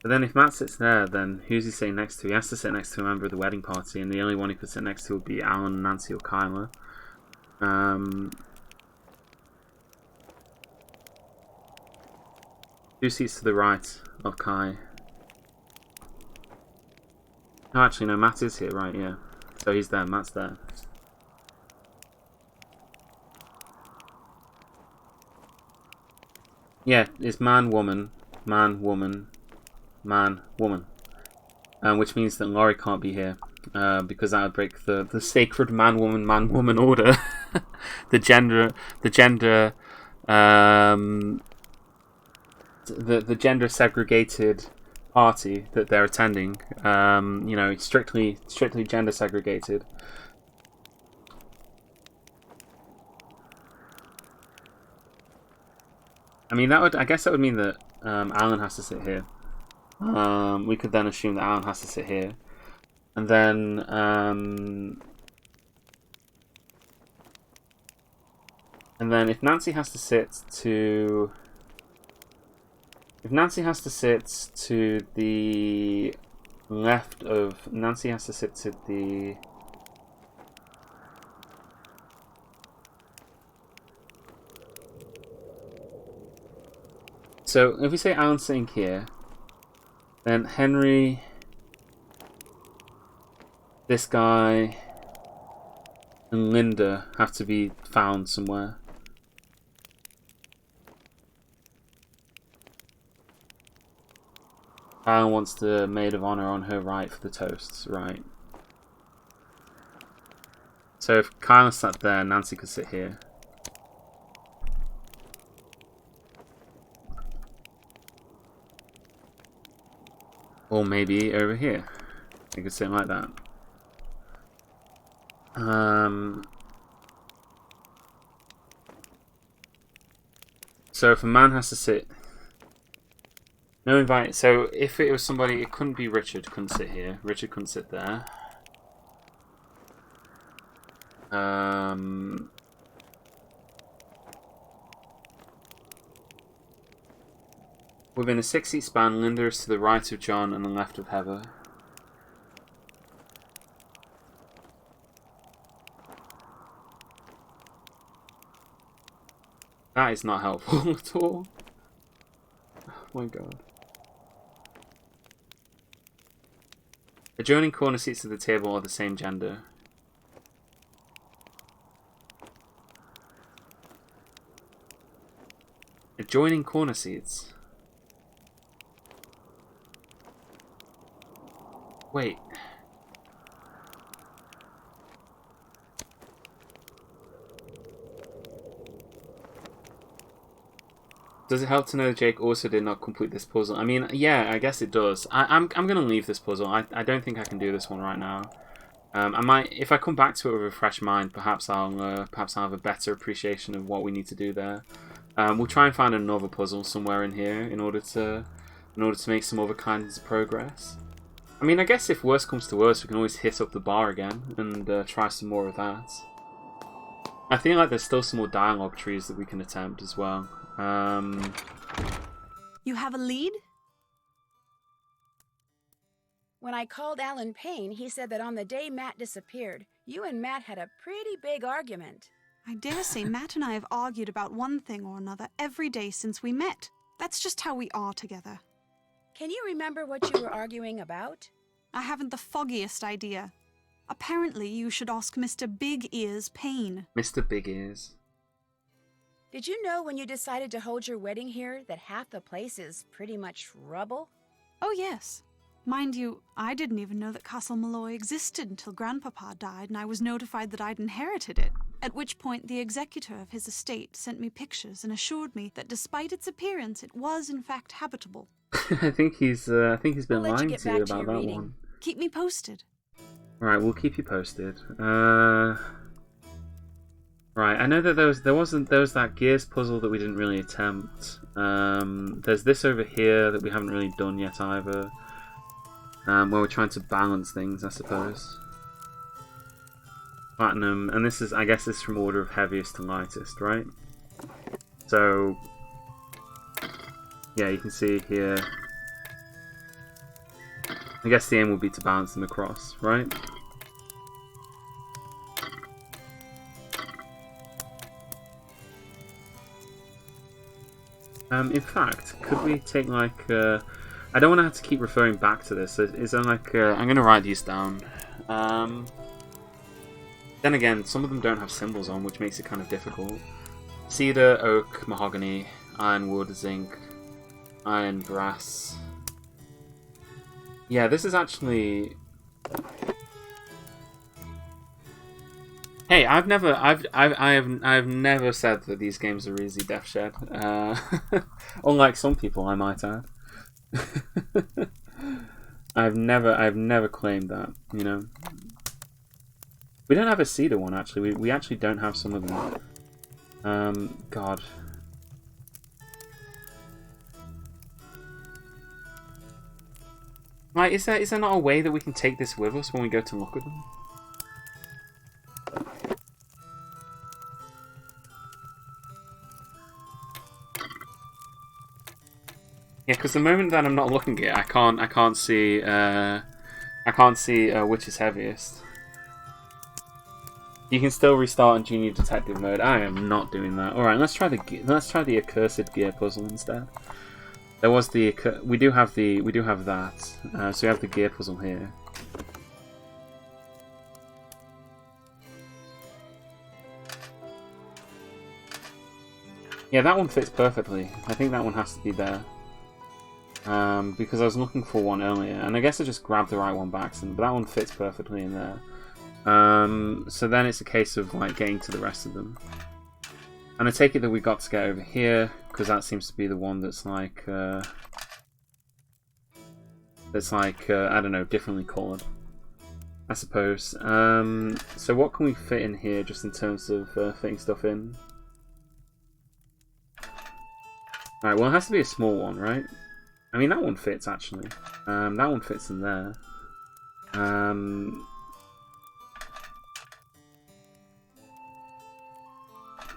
then if Matt sits there, then who's he sitting next to? He has to sit next to a member of the wedding party, and the only one he could sit next to would be Alan, Nancy, or Kyla. 2 seats to the right of Kai. Oh, actually, no, Matt is here, right, yeah. So he's there, Matt's there. Yeah, it's man, woman, man, woman, man, woman. Which means that Laurie can't be here. Because that would break the sacred man, woman order. the gender segregated party that they're attending. You know, it's strictly gender segregated. I mean, I guess that would mean that Alan has to sit here. We could then assume that Alan has to sit here, and then if Nancy has to sit to the left of So if we say Alan's sitting here, then Henry, this guy, and Linda have to be found somewhere. Alan wants the maid of honor on her right for the toasts, right? So if Kyla sat there, Nancy could sit here. Or maybe over here. They could sit like that. So if a man has to sit... No invite. So if it was somebody, it couldn't be Richard. Couldn't sit here. Richard couldn't sit there. Within a 6-seat span, Linda is to the right of John and the left of Heather. That is not helpful at all. Oh my god. Adjoining corner seats at the table are the same gender. Adjoining corner seats? Wait. Does it help to know that Jake also did not complete this puzzle? I mean, yeah, I guess it does. I'm gonna leave this puzzle. I don't think I can do this one right now. I might, if I come back to it with a fresh mind, perhaps I'll have a better appreciation of what we need to do there. We'll try and find another puzzle somewhere in here in order to make some other kinds of progress. I mean, I guess if worse comes to worse, we can always hit up the bar again and try some more of that. I feel like there's still some more dialogue trees that we can attempt as well. You have a lead? When I called Alan Payne, he said that on the day Matt disappeared, you and Matt had a pretty big argument. I dare say Matt and I have argued about one thing or another every day since we met. That's just how we are together. Can you remember what you were arguing about? I haven't the foggiest idea. Apparently, you should ask Mr. Big Ears Payne. Mr. Big Ears. Did you know when you decided to hold your wedding here that half the place is pretty much rubble? Oh, yes. Mind you, I didn't even know that Castle Malloy existed until Grandpapa died and I was notified that I'd inherited it. At which point, the executor of his estate sent me pictures and assured me that despite its appearance, it was in fact habitable. I think he's been lying to you about that reading. one. Keep me posted. Right, we'll keep you posted. Right, I know that there was that Gears puzzle that we didn't really attempt. There's this over here that we haven't really done yet either. Where we're trying to balance things, I suppose. Platinum, and this is, I guess, this is from order of heaviest to lightest, right? So, yeah, you can see here. I guess the aim will be to balance them across, right? In fact, could we take like? I don't want to have to keep referring back to this. Is there like? I'm going to write these down. Then again, some of them don't have symbols on, which makes it kind of difficult. Cedar, oak, mahogany, ironwood, zinc, iron, brass. Yeah, this is actually. Hey, I've never said that these games are easy, Death Shed. Unlike some people, I might add. I've never claimed that, you know. We don't have a cedar one actually. We actually don't have some of them. God. Like, is there not a way that we can take this with us when we go to look at them? Yeah, because the moment that I'm not looking at it, I can't see which is heaviest. You can still restart in Junior Detective mode. I am not doing that. All right, let's try the accursed gear puzzle instead. There was the we do have that. So we have the gear puzzle here. Yeah, that one fits perfectly. I think that one has to be there. Because I was looking for one earlier, and I guess I just grabbed the right one by accident, but that one fits perfectly in there. So then it's a case of like getting to the rest of them. And I take it that we got to get over here, because that seems to be the one that's like, I don't know, differently coloured, I suppose. So what can we fit in here, just in terms of fitting stuff in? Alright, well it has to be a small one, right? I mean, that one fits, actually. That one fits in there.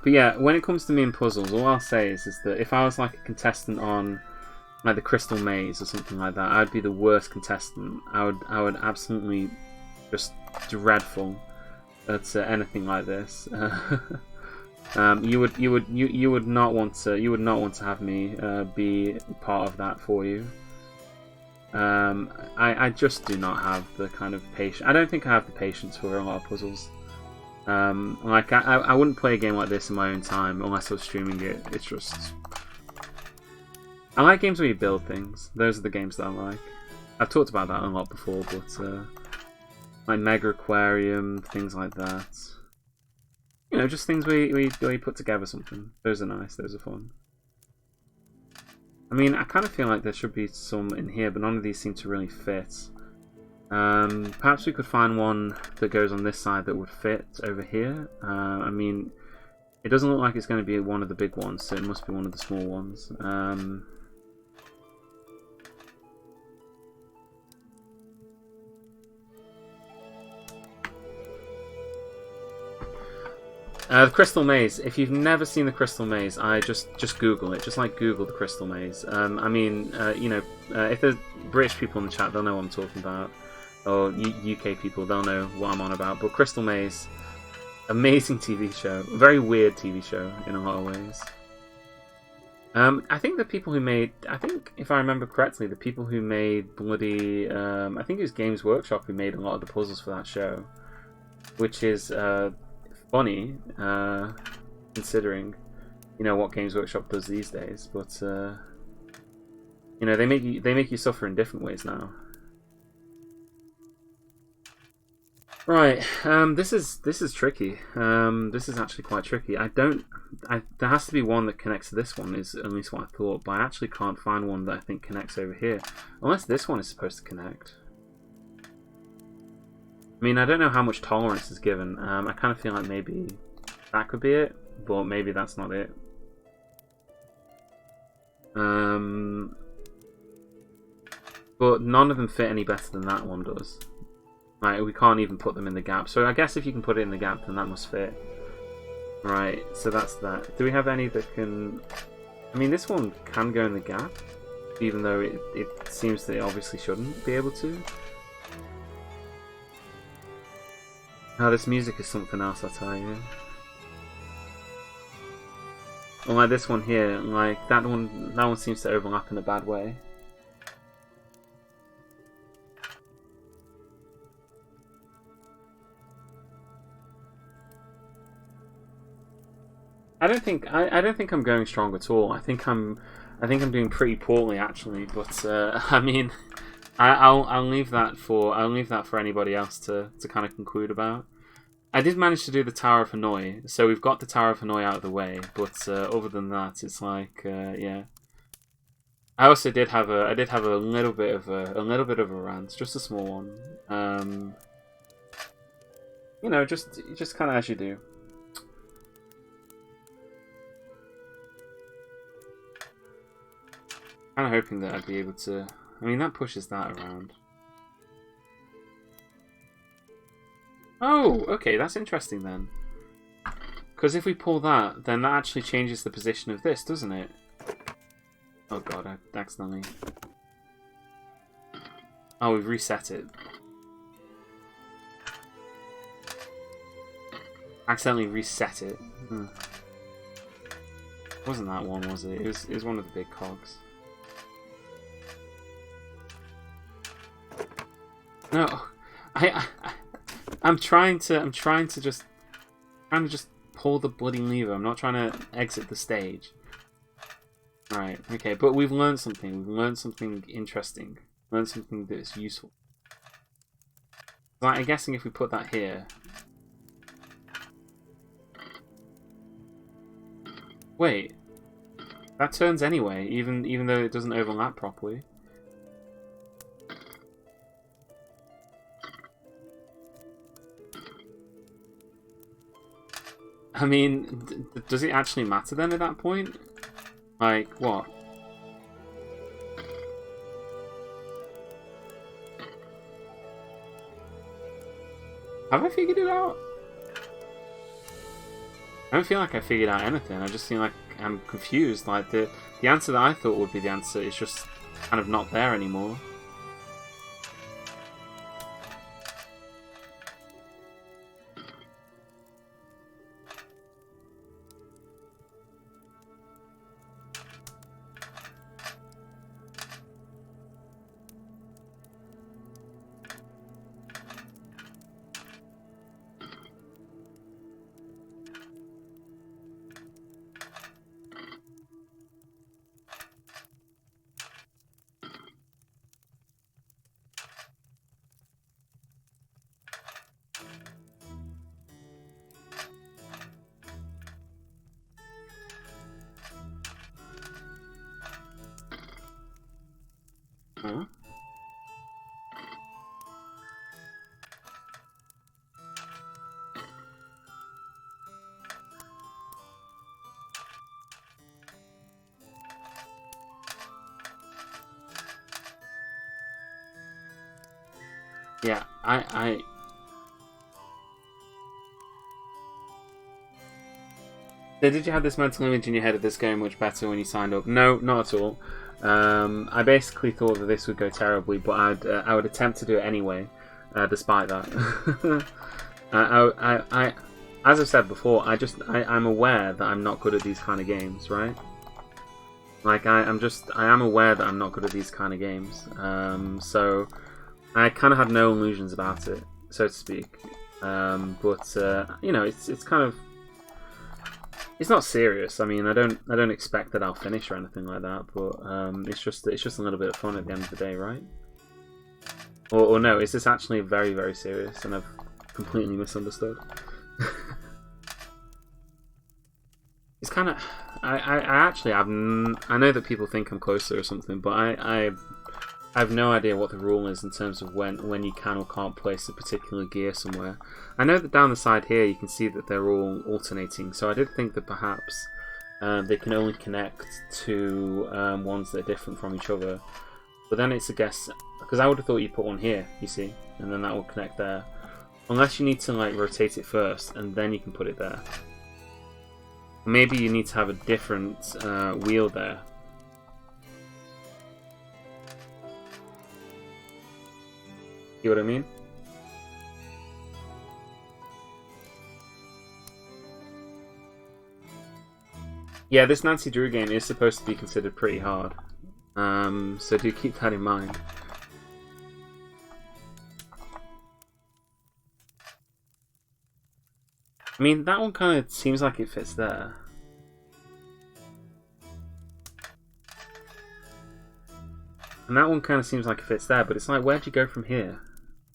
But yeah, when it comes to me in puzzles, all I'll say is that if I was like a contestant on like the Crystal Maze or something like that, I'd be the worst contestant. I would absolutely just dreadful at anything like this. You would not want to have me be part of that for you. I just do not have the kind of patience. I don't think I have the patience for a lot of puzzles. Like I wouldn't play a game like this in my own time unless I was streaming it. It's just, I like games where you build things. Those are the games that I like. I've talked about that a lot before, but like Mega Aquarium, things like that. You know, just things where you put together something. Those are nice, those are fun. I mean, I kind of feel like there should be some in here, but none of these seem to really fit. Perhaps we could find one that goes on this side that would fit over here. I mean, it doesn't look like it's going to be one of the big ones, so it must be one of the small ones. The Crystal Maze. If you've never seen the Crystal Maze, I just Google it. Just like Google the Crystal Maze. I mean, you know, if there's British people in the chat, they'll know what I'm talking about. Or UK people, they'll know what I'm on about. But Crystal Maze, amazing TV show. Very weird TV show in a lot of ways. I think the people who made, I think if I remember correctly, the people who made bloody, I think it was Games Workshop who made a lot of the puzzles for that show, which is funny considering, you know, what Games Workshop does these days. But you know, they make you suffer in different ways now. Right, this is tricky. This is actually quite tricky. There has to be one that connects to this one, is at least what I thought, but I actually can't find one that I think connects over here. Unless this one is supposed to connect. I mean, I don't know how much tolerance is given. I kind of feel like maybe that could be it, but maybe that's not it. But none of them fit any better than that one does. Right, we can't even put them in the gap. So I guess if you can put it in the gap, then that must fit. Right, so that's that. Do we have any that can... I mean, this one can go in the gap, even though it seems that it obviously shouldn't be able to. Oh, this music is something else, I tell you. Or like this one here, like that one seems to overlap in a bad way. I don't think I'm going strong at all. I think I'm doing pretty poorly actually. But I mean, I'll leave that for anybody else to kind of conclude about. I did manage to do the Tower of Hanoi, so we've got the Tower of Hanoi out of the way. But other than that, it's like yeah. I also did have a little bit of a rant, just a small one. You know, just kind of as you do. Kind of hoping that I'd be able to... I mean, that pushes that around. Oh, okay, that's interesting then. Because if we pull that, then that actually changes the position of this, doesn't it? Oh god, I accidentally... Oh, we've reset it. Accidentally reset it. Wasn't that one, was it? It was one of the big cogs. No, I'm trying to just pull the bloody lever. I'm not trying to exit the stage. Right, okay, but we've learned something. We've learned something interesting. Learned something that's useful. Like, I'm guessing if we put that here. Wait, that turns anyway, even though it doesn't overlap properly. I mean, does it actually matter then at that point? Like, what? Have I figured it out? I don't feel like I figured out anything. I just feel like I'm confused. Like, the answer that I thought would be the answer is just kind of not there anymore. Huh? Yeah, did you have this mental image in your head of this going much better when you signed up? No, not at all. I basically thought that this would go terribly, but I would attempt to do it anyway, despite that. As I've said before, I'm aware that I'm not good at these kind of games, right? Like I am aware that I'm not good at these kind of games. So I kind of had no illusions about it, so to speak. You know, it's kind of, it's not serious. I mean, I don't expect that I'll finish or anything like that, but it's just a little bit of fun at the end of the day, right? Or no, is this actually very, very serious and I've completely misunderstood? It's kind of, I know that people think I'm closer or something, but I have no idea what the rule is in terms of when you can or can't place a particular gear somewhere. I know that down the side here you can see that they're all alternating, so I did think that perhaps they can only connect to ones that are different from each other. But then it's a guess, because I would have thought you put one here, you see, and then that will connect there. Unless you need to like rotate it first, and then you can put it there. Maybe you need to have a different wheel there. See what I mean? Yeah, this Nancy Drew game is supposed to be considered pretty hard. So do keep that in mind. I mean, that one kind of seems like it fits there. And that one kind of seems like it fits there, but it's like, where'd you go from here?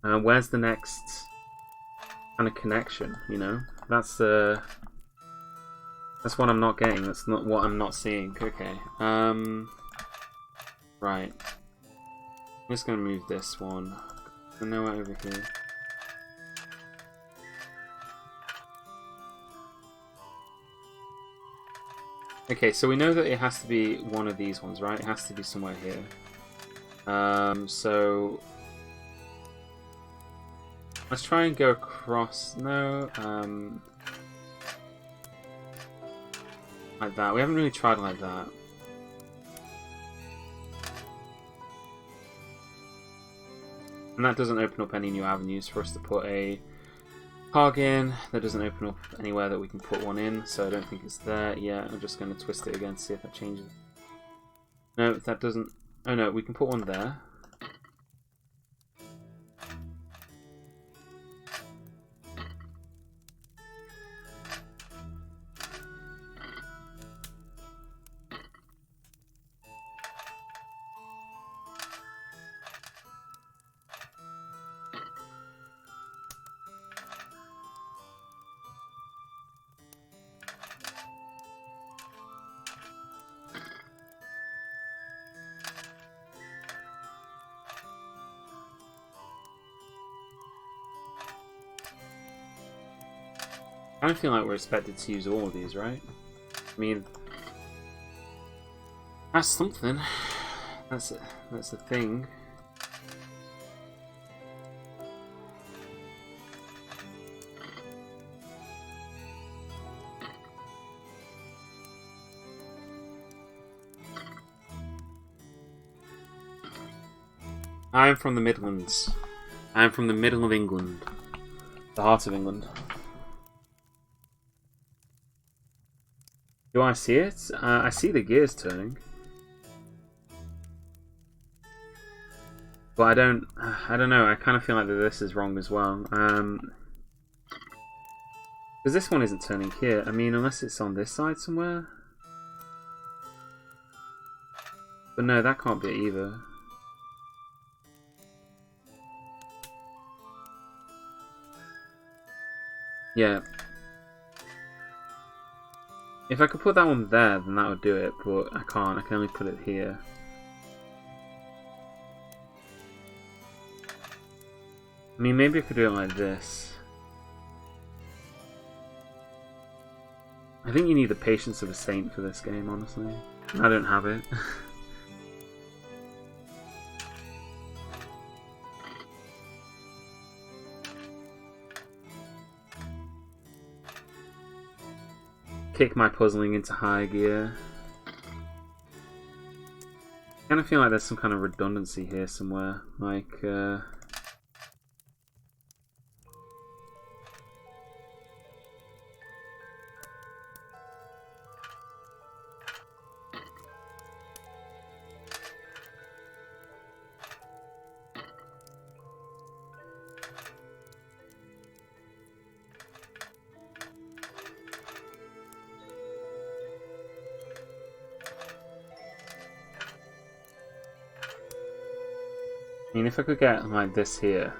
Where's the next kind of connection, you know? That's what I'm not getting. That's not what I'm not seeing. Okay. Right. I'm just going to move this one. I know it over here. Okay, so we know that it has to be one of these ones, right? It has to be somewhere here. So let's try and go across. No, like that. We haven't really tried like that. And that doesn't open up any new avenues for us to put a cog in. That doesn't open up anywhere that we can put one in, so I don't think it's there. Yeah, I'm just going to twist it again to see if that changes. No, that doesn't. Oh no, we can put one there. I don't feel like we're expected to use all of these, right? I mean, that's something. That's a thing. I'm from the Midlands. I'm from the middle of England. The heart of England. Do I see it? I see the gears turning. But I don't know, I kind of feel like that this is wrong as well. Because this one isn't turning here. I mean, unless it's on this side somewhere. But no, that can't be it either. Yeah. If I could put that one there, then that would do it, but I can't. I can only put it here. I mean, maybe I could do it like this. I think you need the patience of a saint for this game, honestly. I don't have it. kick my puzzling into high gear. I kind of feel like there's some kind of redundancy here somewhere. Like, I mean, if I could get like this here.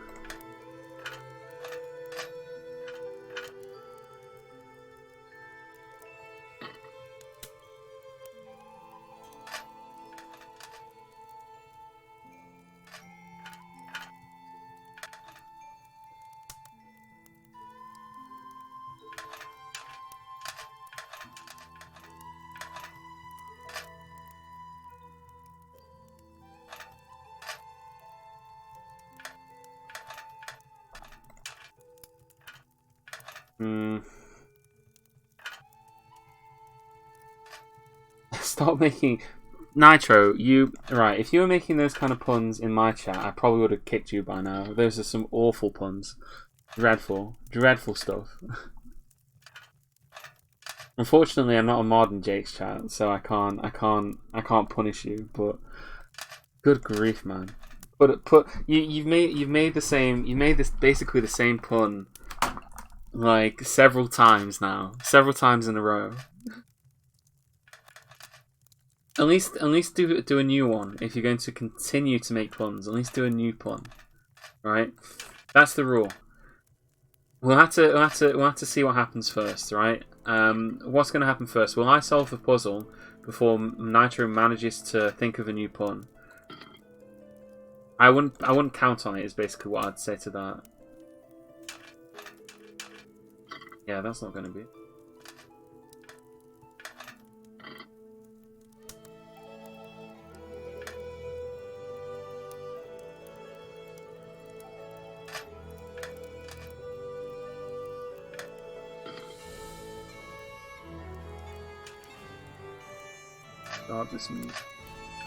Stop making... Nitro, you... Right, if you were making those kind of puns in my chat, I probably would have kicked you by now. Those are some awful puns. Dreadful. Dreadful stuff. Unfortunately, I'm not a mod in Jake's chat, so I can't punish you, but... Good grief, man. You've made this basically the same pun like several times now. Several times in a row. At least do a new one. If you're going to continue to make puns, at least do a new pun. Right? That's the rule. We'll have to see what happens first, right? What's going to happen first? Will I solve the puzzle before Nitro manages to think of a new pun? I wouldn't count on it. Is basically what I'd say to that. Yeah, that's not going to be. God, this music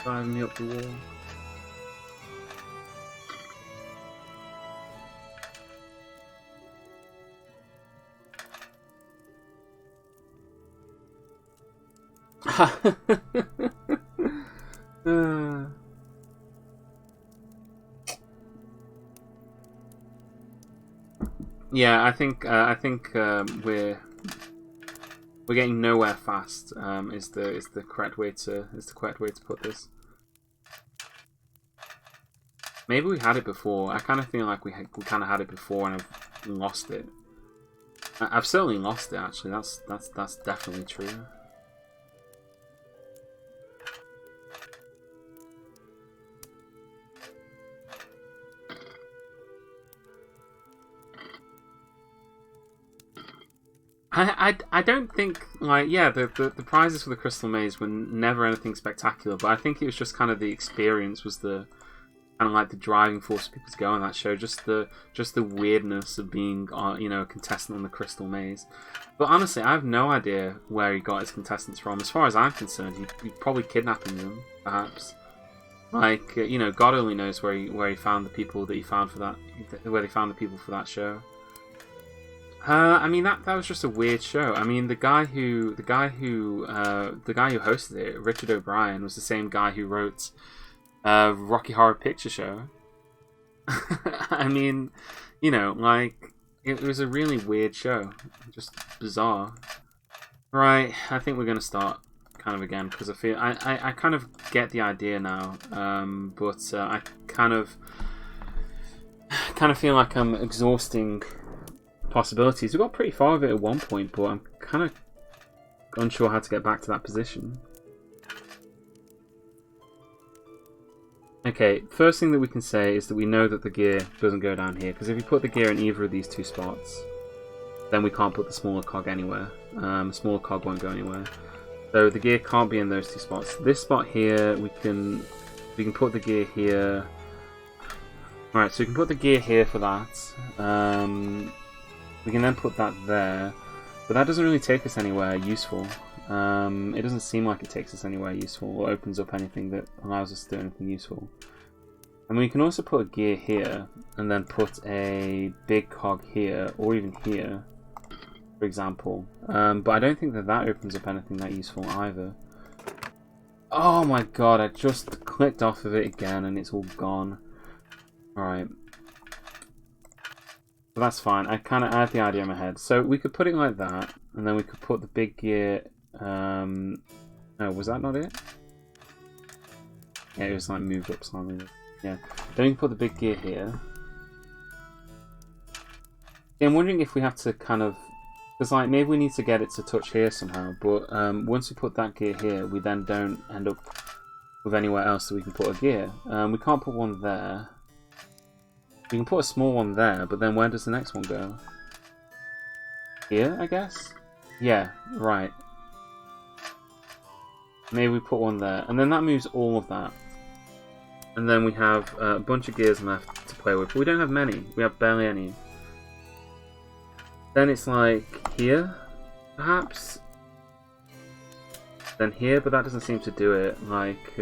driving me up the wall. Yeah, I think we're getting nowhere fast. Is the correct way to put this. Maybe we had it before. I kind of feel like we kind of had it before and I've lost it. I've certainly lost it. Actually, that's definitely true. I don't think, like, yeah, the prizes for the Crystal Maze were never anything spectacular, but I think it was just kind of the experience was the kind of like the driving force for people to go on that show, just the weirdness of being you know, a contestant on the Crystal Maze. But honestly, I have no idea where he got his contestants from. As far as I'm concerned, he's probably kidnapping them, perhaps. Like, you know, God only knows where he found the people that he found for that, where they found the people for that show. I mean that was just a weird show. I mean the guy who hosted it, Richard O'Brien, was the same guy who wrote Rocky Horror Picture Show. I mean, you know, like it was a really weird show, just bizarre. Right, I think we're gonna start kind of again because I feel I kind of get the idea now, but I kind of feel like I'm exhausting possibilities. We got pretty far of it at one point, but I'm kind of unsure how to get back to that position. Okay, first thing that we can say is that we know that the gear doesn't go down here, because if you put the gear in either of these two spots, then we can't put the smaller cog anywhere. The smaller cog won't go anywhere. So the gear can't be in those two spots. This spot here, we can put the gear here. Alright, so we can put the gear here for that. We can then put that there. But that doesn't really take us anywhere useful. It doesn't seem like it takes us anywhere useful or opens up anything that allows us to do anything useful. And we can also put a gear here and then put a big cog here or even here, for example. But I don't think that that opens up anything that useful either. Oh my god, I just clicked off of it again and it's all gone. Alright. So that's fine. I kind of had the idea in my head. So we could put it like that, and then we could put the big gear. Oh, was that not it? Yeah, it was like moved up slightly. Yeah. Then we can put the big gear here. Yeah, I'm wondering if we have to kind of, because like maybe we need to get it to touch here somehow. But once we put that gear here, we then don't end up with anywhere else that we can put a gear. We can't put one there. We can put a small one there, but then where does the next one go? Here, I guess? Yeah, right. Maybe we put one there, and then that moves all of that. And then we have a bunch of gears left to play with. But we don't have many. We have barely any. Then it's like here, perhaps? Then here, but that doesn't seem to do it. Like,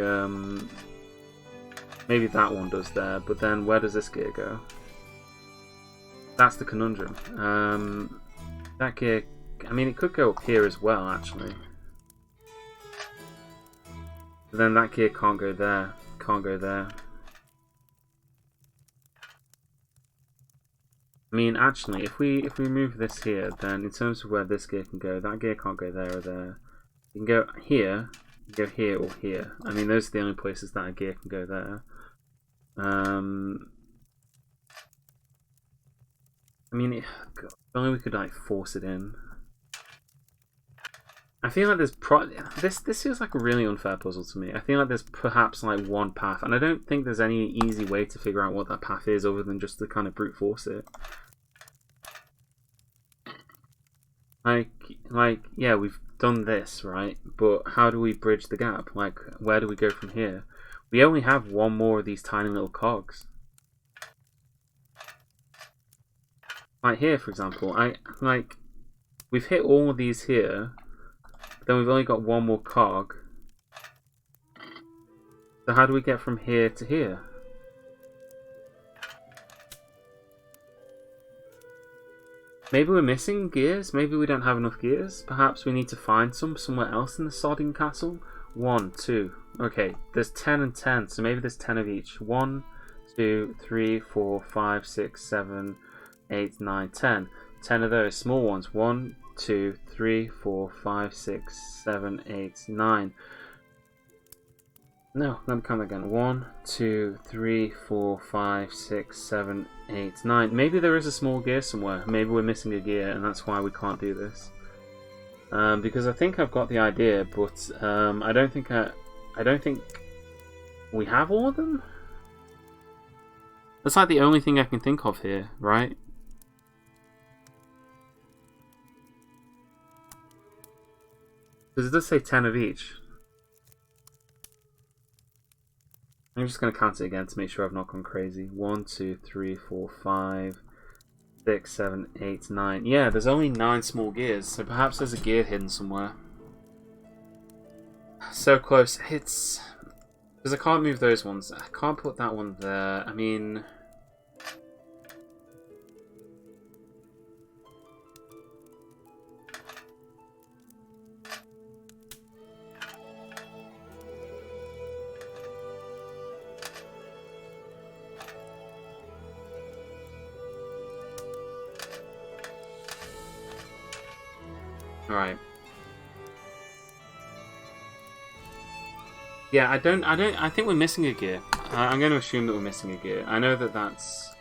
maybe that one does there, but then where does this gear go? That's the conundrum. That gear, I mean, it could go up here as well, actually. But then that gear can't go there, can't go there. I mean, actually, if we move this here, then in terms of where this gear can go, that gear can't go there or there. You can go here or here. I mean, those are the only places that a gear can go there. I mean, God, if only we could like force it in. I feel like there's this feels like a really unfair puzzle to me. I feel like there's perhaps like one path, and I don't think there's any easy way to figure out what that path is other than just to kind of brute force it. Like yeah, we've done this, right? But how do we bridge the gap? Like, where do we go from here? We only have one more of these tiny little cogs. Like here, for example, we've hit all of these here, but then we've only got one more cog. So how do we get from here to here? Maybe we're missing gears. Maybe we don't have enough gears. Perhaps we need to find some somewhere else in the sodding castle. 1, 2. Okay, there's 10 and 10, so maybe there's 10 of each. 1, 2, 3, 4, 5, 6, 7, 8, 9, 10. 10 of those small ones. 1, 2, 3, 4, 5, 6, 7, 8, 9. No, let me count again. 1, 2, 3, 4, 5, 6, 7, 8, 9. Maybe there is a small gear somewhere. Maybe we're missing a gear, and that's why we can't do this. Because I think I've got the idea, but I don't think we have all of them. That's like the only thing I can think of here, right? Because it does say 10 of each. I'm just going to count it again to make sure I've not gone crazy. 1, 2, 3, 4, 5, 6, 7, 8, 9. Yeah, there's only 9 small gears, so perhaps there's a gear hidden somewhere. So close. It's... because I can't move those ones. I can't put that one there. I mean... Alright. Yeah, I think we're missing a gear. I'm going to assume that we're missing a gear. I know that that's...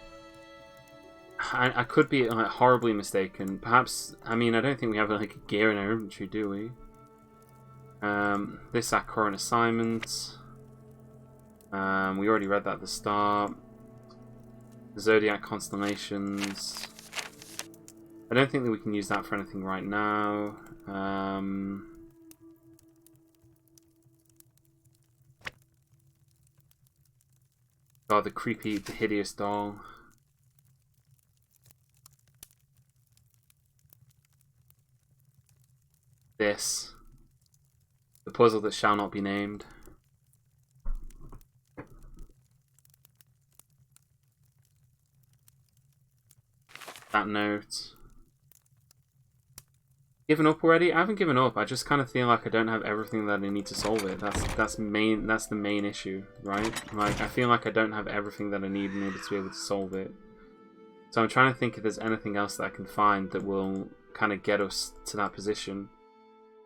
I could be like horribly mistaken. Perhaps, I mean, I don't think we have like a gear in our inventory, do we? This is our current assignment. We already read that at the start. Zodiac constellations. I don't think that we can use that for anything right now. Oh, the creepy, the hideous doll. Yes. The puzzle that shall not be named. That note. Given up already? I haven't given up. I just kind of feel like I don't have everything that I need to solve it. That's the main issue, right? Like, I feel like I don't have everything that I need in order to be able to solve it. So I'm trying to think if there's anything else that I can find that will kind of get us to that position.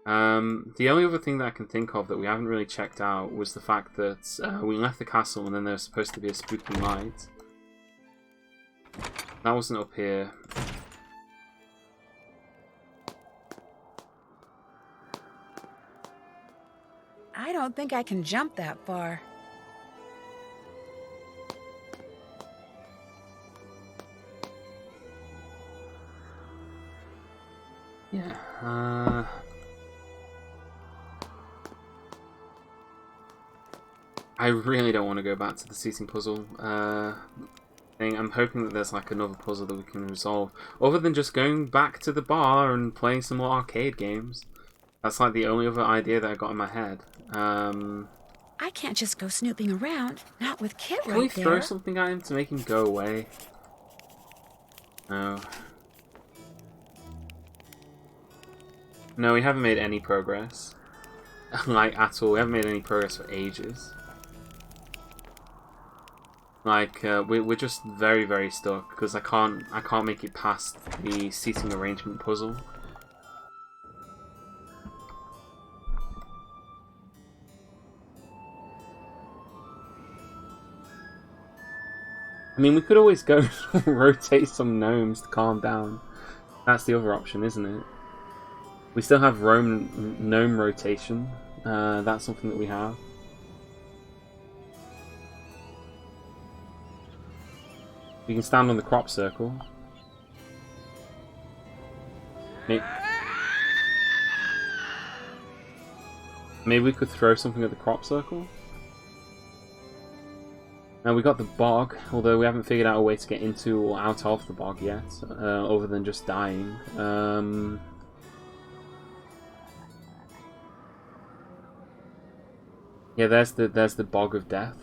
The only other thing that I can think of that we haven't really checked out was the fact that we left the castle and then there was supposed to be a spooky light. That wasn't up here. I don't think I can jump that far. Yeah, I really don't want to go back to the seating puzzle thing. I'm hoping that there's like another puzzle that we can resolve, other than just going back to the bar and playing some more arcade games. That's like the only other idea that I got in my head. I can't just go snooping around, not with Kit right there. Can we throw something at him to make him go away? No. No, we haven't made any progress. Like, at all. We haven't made any progress for ages. Like, we're just very, very stuck because I can't make it past the seating arrangement puzzle. I mean, we could always go rotate some gnomes to calm down. That's the other option, isn't it? We still have gnome rotation. That's something that we have. We can stand on the crop circle. Maybe we could throw something at the crop circle? Now we got the bog, although we haven't figured out a way to get into or out of the bog yet, other than just dying. Yeah, there's the bog of death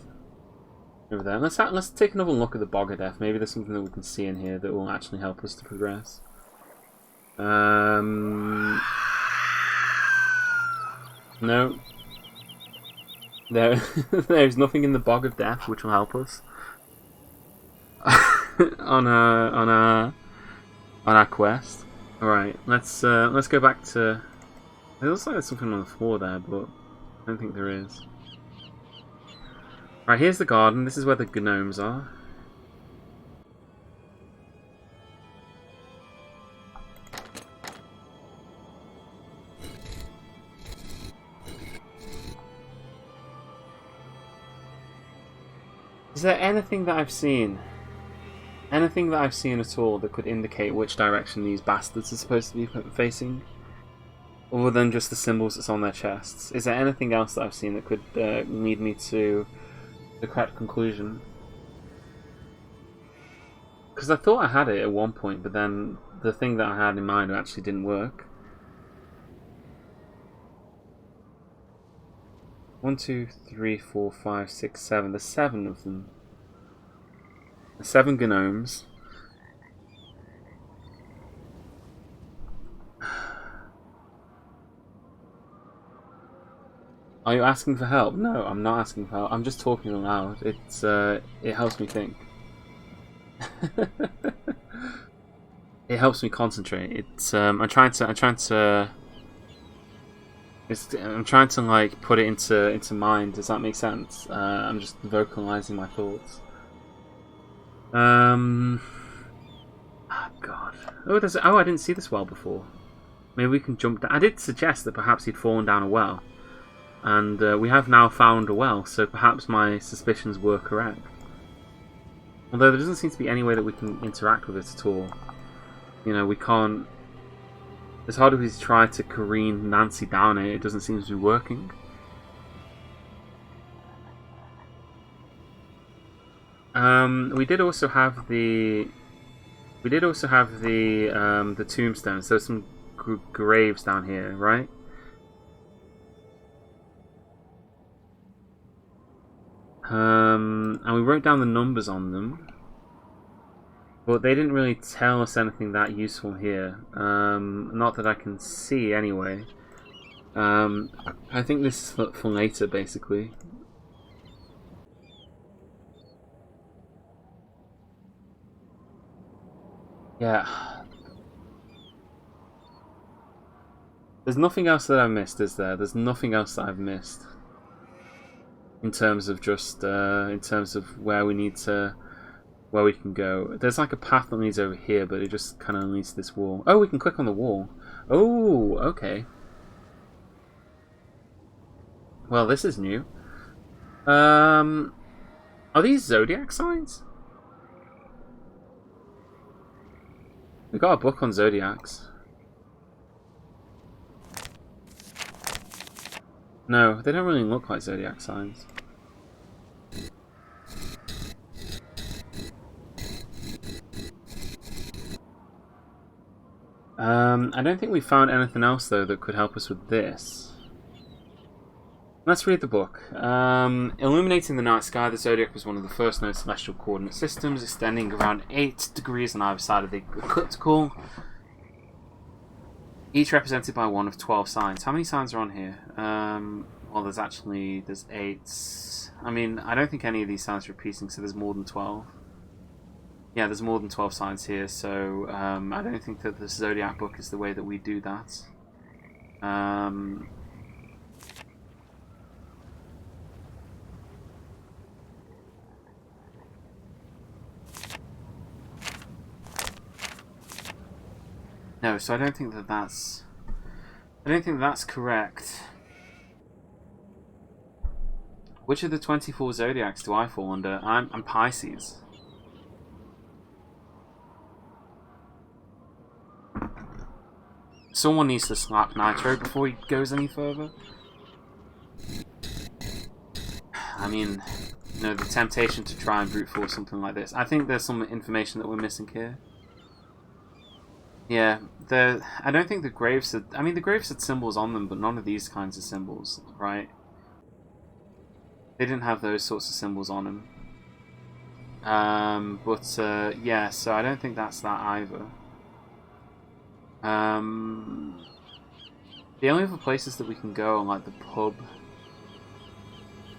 over there. Let's take another look at the bog of death. Maybe there's something that we can see in here that will actually help us to progress. No. There's nothing in the bog of death which will help us on our quest. All right, let's go back to. It looks like there's something on the floor there, but I don't think there is. Right, here's the garden. This is where the gnomes are. Is there anything that I've seen? Anything that I've seen at all that could indicate which direction these bastards are supposed to be facing? Other than just the symbols that's on their chests. Is there anything else that I've seen that could lead me to the correct conclusion? Because I thought I had it at one point, but then the thing that I had in mind actually didn't work. 1, 2, 3, 4, 5, 6, 7. There's 7 of them. There's 7 gnomes. Are you asking for help? No, I'm not asking for help. I'm just talking aloud. It helps me think. It helps me concentrate. I'm trying to like put it into mind. Does that make sense? I'm just vocalizing my thoughts. Oh God. Oh, I didn't see this well before. Maybe we can jump down. I did suggest that perhaps he'd fallen down a well, and we have now found a well. So perhaps my suspicions were correct. Although there doesn't seem to be any way that we can interact with it at all. You know, we can't. As hard as we try to careen Nancy down it, it doesn't seem to be working. We did also have the tombstones. There's some graves down here, right? And we wrote down the numbers on them. But they didn't really tell us anything that useful here. Not that I can see anyway. I think this is for later, basically. Yeah. There's nothing else that I've missed, is there? There's nothing else that I've missed. In terms of just, in terms of where we need to, where we can go. There's like a path that leads over here, but it just kind of leads to this wall. Oh, we can click on the wall. Oh, okay. Well, this is new. Are these zodiac signs? We got a book on zodiacs. No, they don't really look like zodiac signs. I don't think we found anything else though that could help us with this. Let's read the book. Illuminating the night sky, the zodiac was one of the first known celestial coordinate systems, extending around 8 degrees on either side of the ecliptical, each represented by one of 12 signs. How many signs are on here? Well, there's 8. I mean, I don't think any of these signs are repeating, so there's more than 12. Yeah, there's more than 12 signs here, so I don't think that the zodiac book is the way that we do that. No, so I don't think that that's... I don't think that's correct. Which of the 24 zodiacs do I fall under? I'm Pisces. Someone needs to slap Nitro before he goes any further. I mean, you know, the temptation to try and brute force something like this. I think there's some information that we're missing here. Yeah, I don't think the graves had... I mean, the graves had symbols on them, but none of these kinds of symbols, right? They didn't have those sorts of symbols on them. Yeah, so I don't think that's that either. The only other places that we can go are like the pub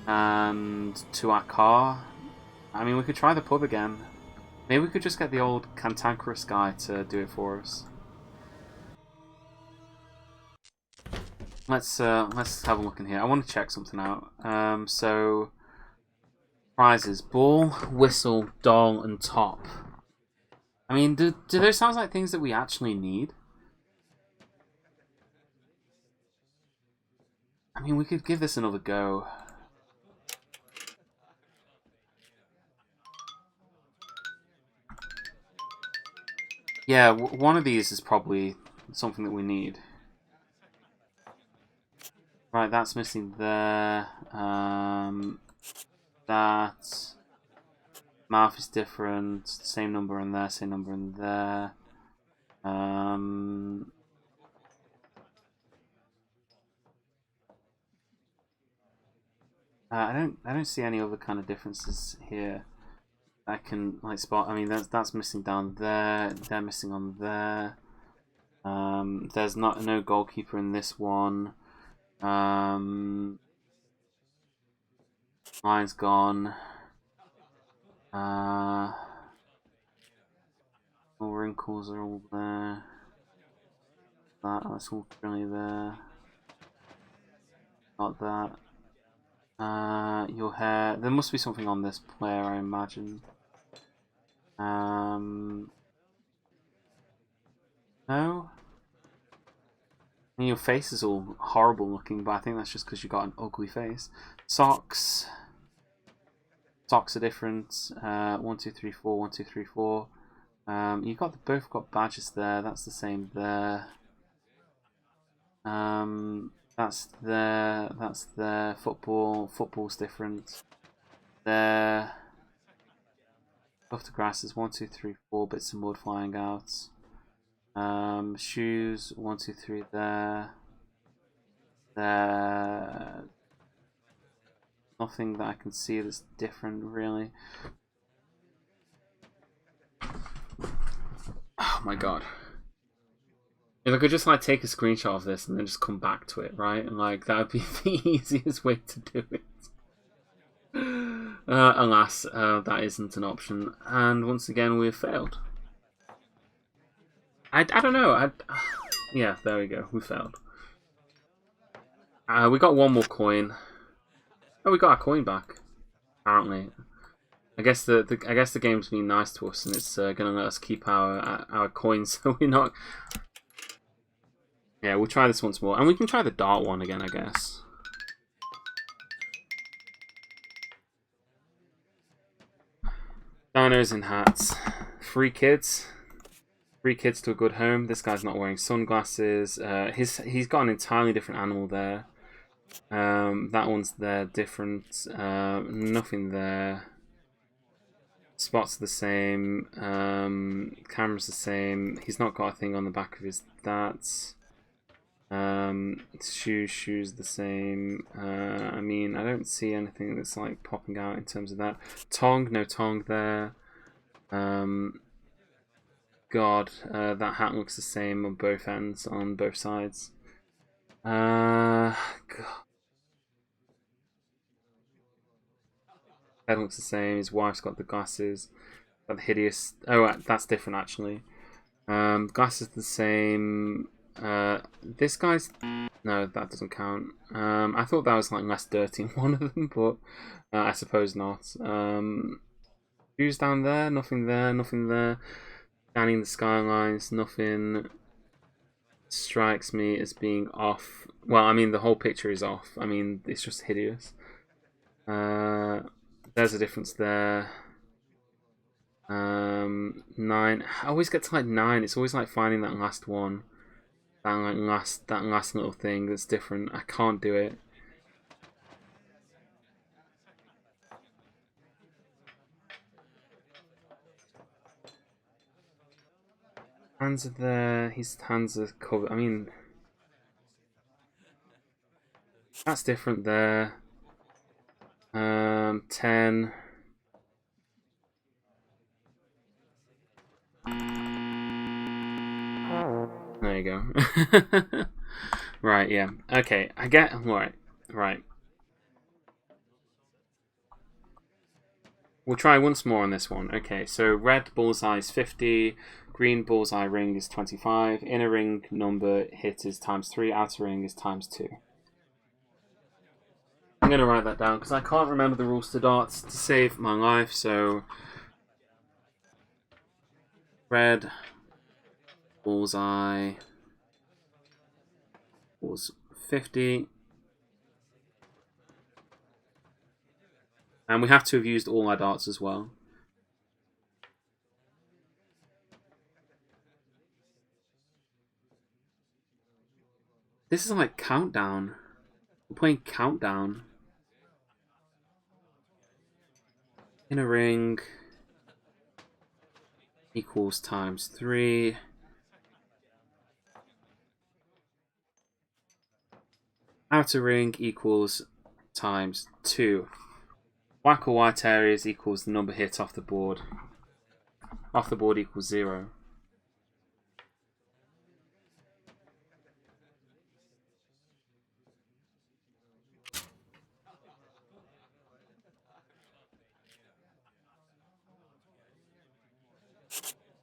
and to our car. I mean, we could try the pub again. Maybe we could just get the old cantankerous guy to do it for us. Let's have a look in here. I want to check something out. So prizes: ball, whistle, doll, and top. I mean, do those sound like things that we actually need? I mean, we could give this another go. Yeah, one of these is probably something that we need. Right, that's missing there. That mouth is different. Same number in there. Same number in there. I don't see any other kind of differences here. I can like spot. I mean, that's missing down there. They're missing on there. There's no goalkeeper in this one. Line's gone. All wrinkles are all there. That's all really there. Not that. Your hair. There must be something on this player, I imagine. No. I mean, your face is all horrible looking, but I think that's just because you got an ugly face. Socks. Socks are different. 1, 2, 3, 4. 1, 2, 3, 4. You both got badges there. That's the same there. That's there. That's there. Football's different. There. Off the grass is 1, 2, 3, 4 bits of mud flying out. Shoes 1, 2, 3 there. There. Nothing that I can see that's different, really. Oh my god. If I could just like take a screenshot of this and then just come back to it, right? And like that would be the easiest way to do it. Alas, that isn't an option. And once again, we've failed. I don't know. Yeah, there we go. We failed. We got one more coin. Oh, we got our coin back. Apparently, I guess the game's been nice to us, and it's gonna let us keep our coins, so we're not. Yeah, we'll try this once more, and we can try the dart one again, I guess. Dinos in hats. Free kids. Free kids to a good home. This guy's not wearing sunglasses. He's got an entirely different animal there. That one's there, different. Nothing there. Spots the same. Camera's the same. He's not got a thing on the back of his that's. Shoes the same. I mean, I don't see anything that's like popping out in terms of that. Tongue, no tongue there. God, that hat looks the same on both ends, on both sides. God. Head looks the same. His wife's got the glasses. Got the hideous. Oh, that's different actually. Glasses the same. This guy's. No, that doesn't count. I thought that was like less dirty in one of them, but I suppose not. Shoes down there. Nothing there. Nothing there. Scanning the skylines. Nothing strikes me as being off. Well, I mean the whole picture is off. I mean it's just hideous. There's a difference there. 9. I always get to like 9. It's always like finding that last one. That last little thing that's different. I can't do it. Hands are there. His hands are covered. I mean, that's different there. 10. There you go. Right, yeah. Okay, I get. Right. We'll try once more on this one. Okay, so red bullseye is 50, green bullseye ring is 25, inner ring number hit is ×3, outer ring is ×2. I'm going to write that down because I can't remember the rules to darts to save my life, so red bullseye was 50. And we have to have used all our darts as well. This is like Countdown. We're playing Countdown. Inner ring equals ×3. Outer ring equals ×2. Black or white areas equals the number hit off the board. Off the board equals 0.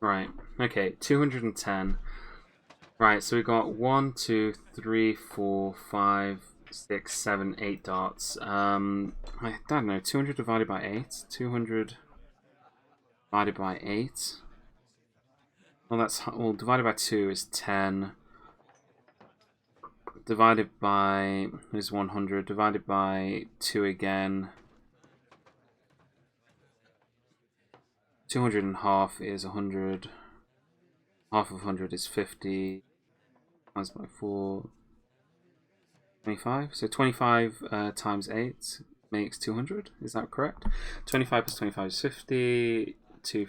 Right, okay, 210. Right, so we got 1, 2, 3, 4, 5, 6, 7, 8 darts. I don't know, 200 divided by 8? 200 divided by 8? Well, divided by 2 is 10. Divided by is 100. Divided by 2 again. 200 and half is 100. Half of 100 is 50. Times by 4. 25. So 25 times 8 makes 200. Is that correct? 25 plus 25 is 50.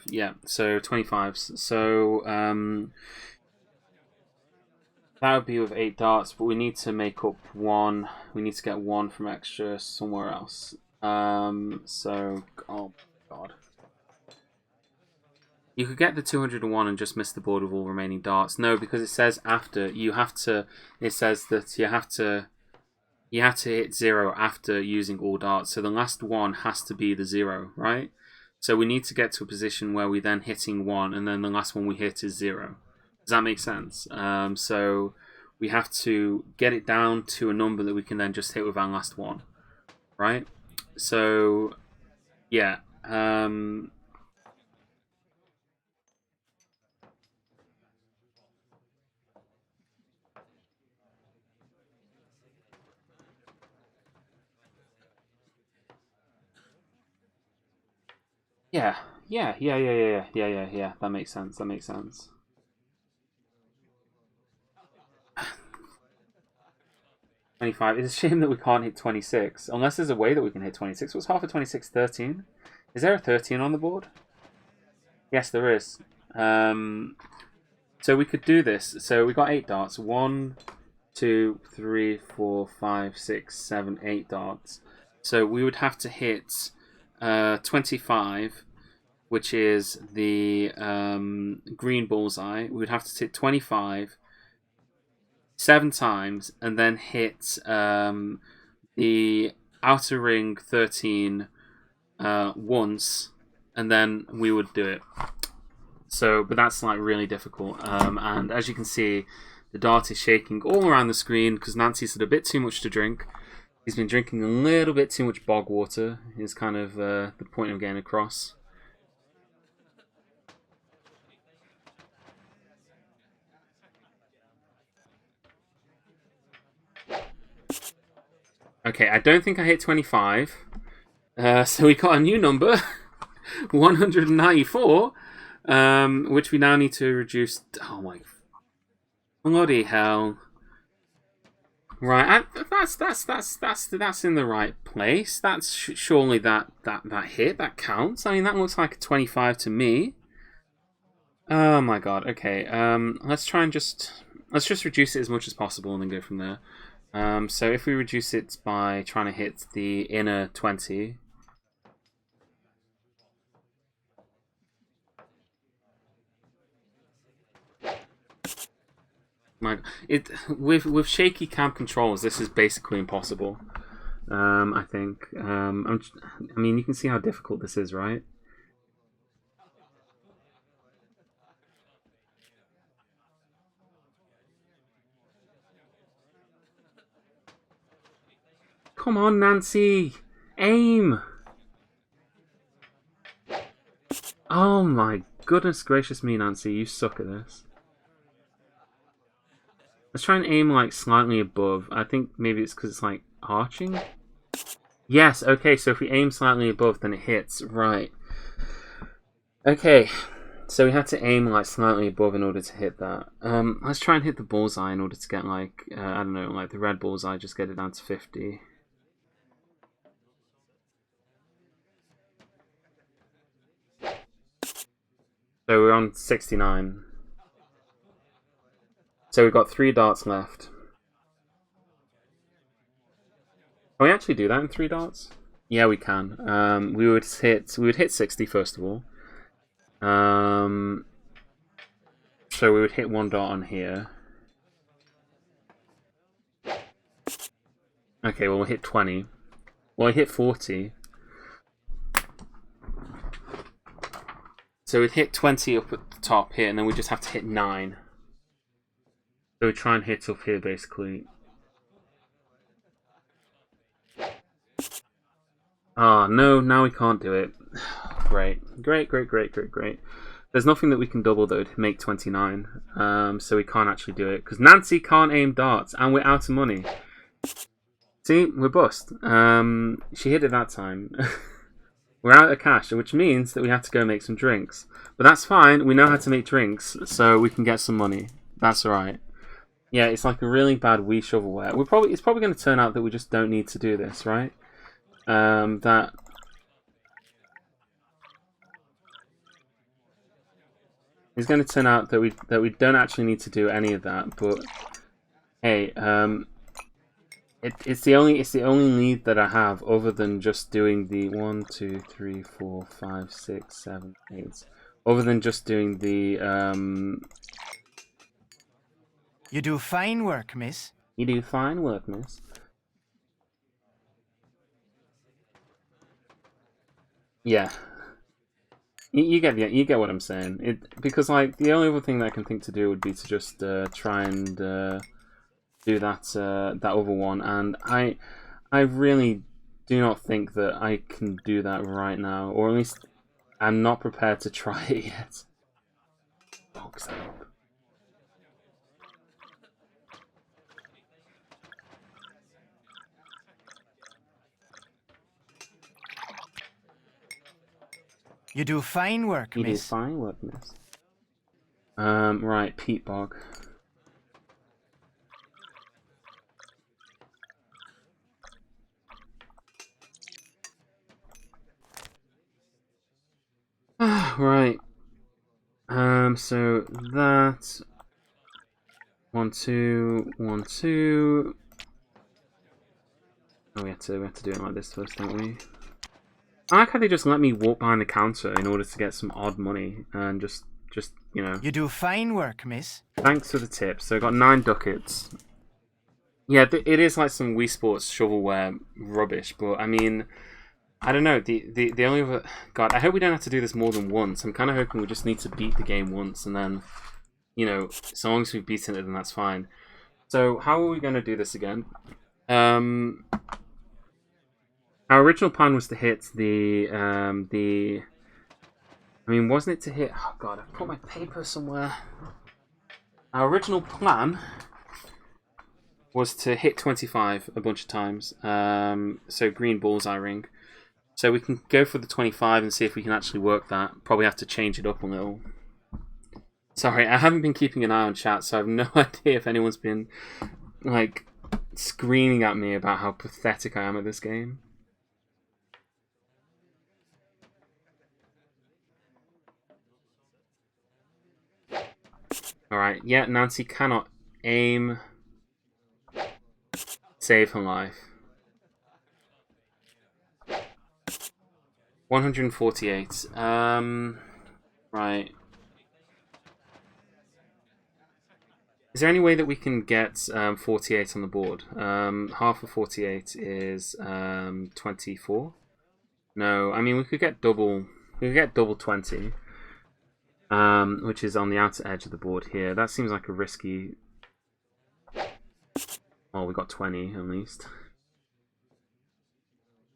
Yeah, so 25s. So that would be with 8 darts, but we need to make up 1. We need to get 1 from extra somewhere else. So, oh god. You could get the 201 and just miss the board with all remaining darts. No, because it says after, you have to, it says that you have to hit 0 after using all darts. So the last one has to be the 0, right? So we need to get to a position where we're then hitting 1, and then the last one we hit is 0. Does that make sense? So we have to get it down to a number that we can then just hit with our last one, right? So, yeah. Yeah. That makes sense. 25. It's a shame that we can't hit 26. Unless there's a way that we can hit 26. What's half of 26? 13? Is there a 13 on the board? Yes, there is. So we could do this. So we got 8 darts. 1, 2, 3, 4, 5, 6, 7, 8 darts. So we would have to hit 25, which is the green bullseye. We would have to hit 25 7 times, and then hit the outer ring 13 once, and then we would do it. So, but that's like really difficult. And as you can see, the dart is shaking all around the screen because Nancy's had a bit too much to drink. He's been drinking a little bit too much bog water, is kind of the point I'm getting across. Okay, I don't think I hit 25. So we got a new number, 194, which we now need to reduce. Oh my bloody hell! Right, that's in the right place. That's surely that hit, that counts. I mean, that looks like a 25 to me. Oh my god. Okay. Let's just reduce it as much as possible and then go from there. So if we reduce it by trying to hit the inner 20. With shaky cam controls, this is basically impossible. I think. I mean, you can see how difficult this is, right? Come on, Nancy! Aim! Oh my goodness gracious me, Nancy, you suck at this. Let's try and aim like slightly above. I think maybe it's because it's like arching. Yes, okay, so if we aim slightly above, then it hits. Right. Okay, so we had to aim like slightly above in order to hit that. Let's try and hit the bullseye in order to get like, I don't know, like the red bullseye, just get it down to 50. So we're on 69. So we've got 3 darts left. Can we actually do that in 3 darts? Yeah, we can. We would hit 60 first of all. So we would hit 1 dot on here. Okay, well we'll hit 20. Well, we hit 40. So we'd hit 20 up at the top here, and then we just have to hit 9. So we try and hit up here, basically. Ah, no, now we can't do it. Great. There's nothing that we can double that would make 29, so we can't actually do it, because Nancy can't aim darts, and we're out of money. See, we're bust. She hit it that time. We're out of cash, which means that we have to go make some drinks. But that's fine, we know how to make drinks, so we can get some money. That's alright. Yeah, it's like a really bad Wii shovelware. It's probably going to turn out that we just don't need to do this, right? That... It's going to turn out that we don't actually need to do any of that, but... Hey, It's the only need that I have other than just doing the 1, 2, 3, 4, 5, 6, 7, 8. Other than just doing the You do fine work, miss. You do fine work, miss. Yeah. You get what I'm saying. Because like the only other thing that I can think to do would be to just try and do that that other one, and I really do not think that I can do that right now, or at least I'm not prepared to try it yet. Fuck's sake. You do fine work, You miss. do fine work, miss. Right, peat bog. Right. So that 1, 2, 1, 2. Oh, we have to do it like this first, don't we? I like how they just let me walk behind the counter in order to get some odd money and just you know. You do fine work, miss. Thanks for the tip. So I got 9 ducats. Yeah, it is like some Wii Sports shovelware rubbish, but I mean, I don't know. The only other God, I hope we don't have to do this more than once. I'm kind of hoping we just need to beat the game once, and then, you know, so long as we've beaten it, then that's fine. So how are we going to do this again? Our original plan was to hit the. I mean, wasn't it to hit? Oh God, I've put my paper somewhere. Our original plan was to hit 25 a bunch of times. So green bullseye ring. So we can go for the 25 and see if we can actually work that. Probably have to change it up a little. Sorry, I haven't been keeping an eye on chat, so I have no idea if anyone's been like screaming at me about how pathetic I am at this game. Alright, yeah, Nancy cannot aim. Save her life. 148. Right. Is there any way that we can get 48 on the board? Half of 48 is 24. No, I mean we could get double. We could get double 20, which is on the outer edge of the board here. That seems like a risky. Well, we got 20 at least.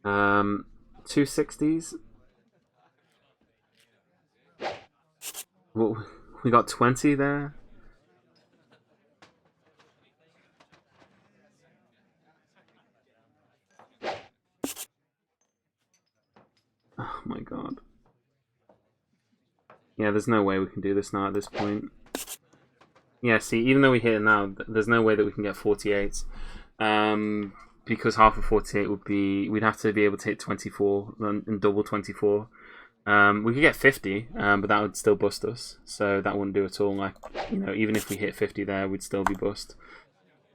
260s. Well, we got 20 there. Oh my god. Yeah, there's no way we can do this now at this point. Yeah, see, even though we hit it now, there's no way that we can get 48. Because half of 48 would be... We'd have to be able to hit 24 and double 24. We could get 50, but that would still bust us. So that wouldn't do at all. Like, you know, even if we hit 50 there, we'd still be bust.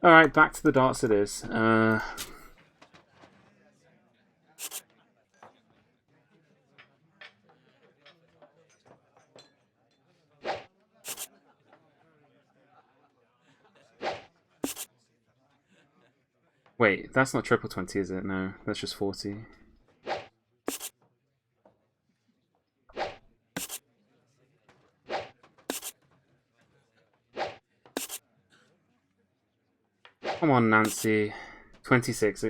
Alright, back to the darts it is. Wait, that's not triple 20, is it? No, that's just 40. Come on, Nancy. 26.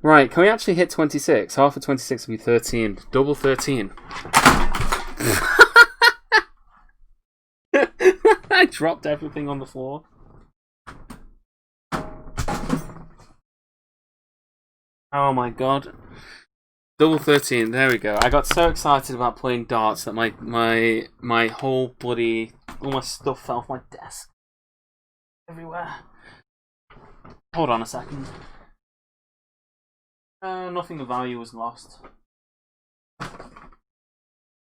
Right, can we actually hit 26? Half of 26 would be 13. Double 13. I dropped everything on the floor. Oh my god. Double 13, there we go. I got so excited about playing darts that my whole bloody... all my stuff fell off my desk. Everywhere. Hold on a second. Nothing of value was lost.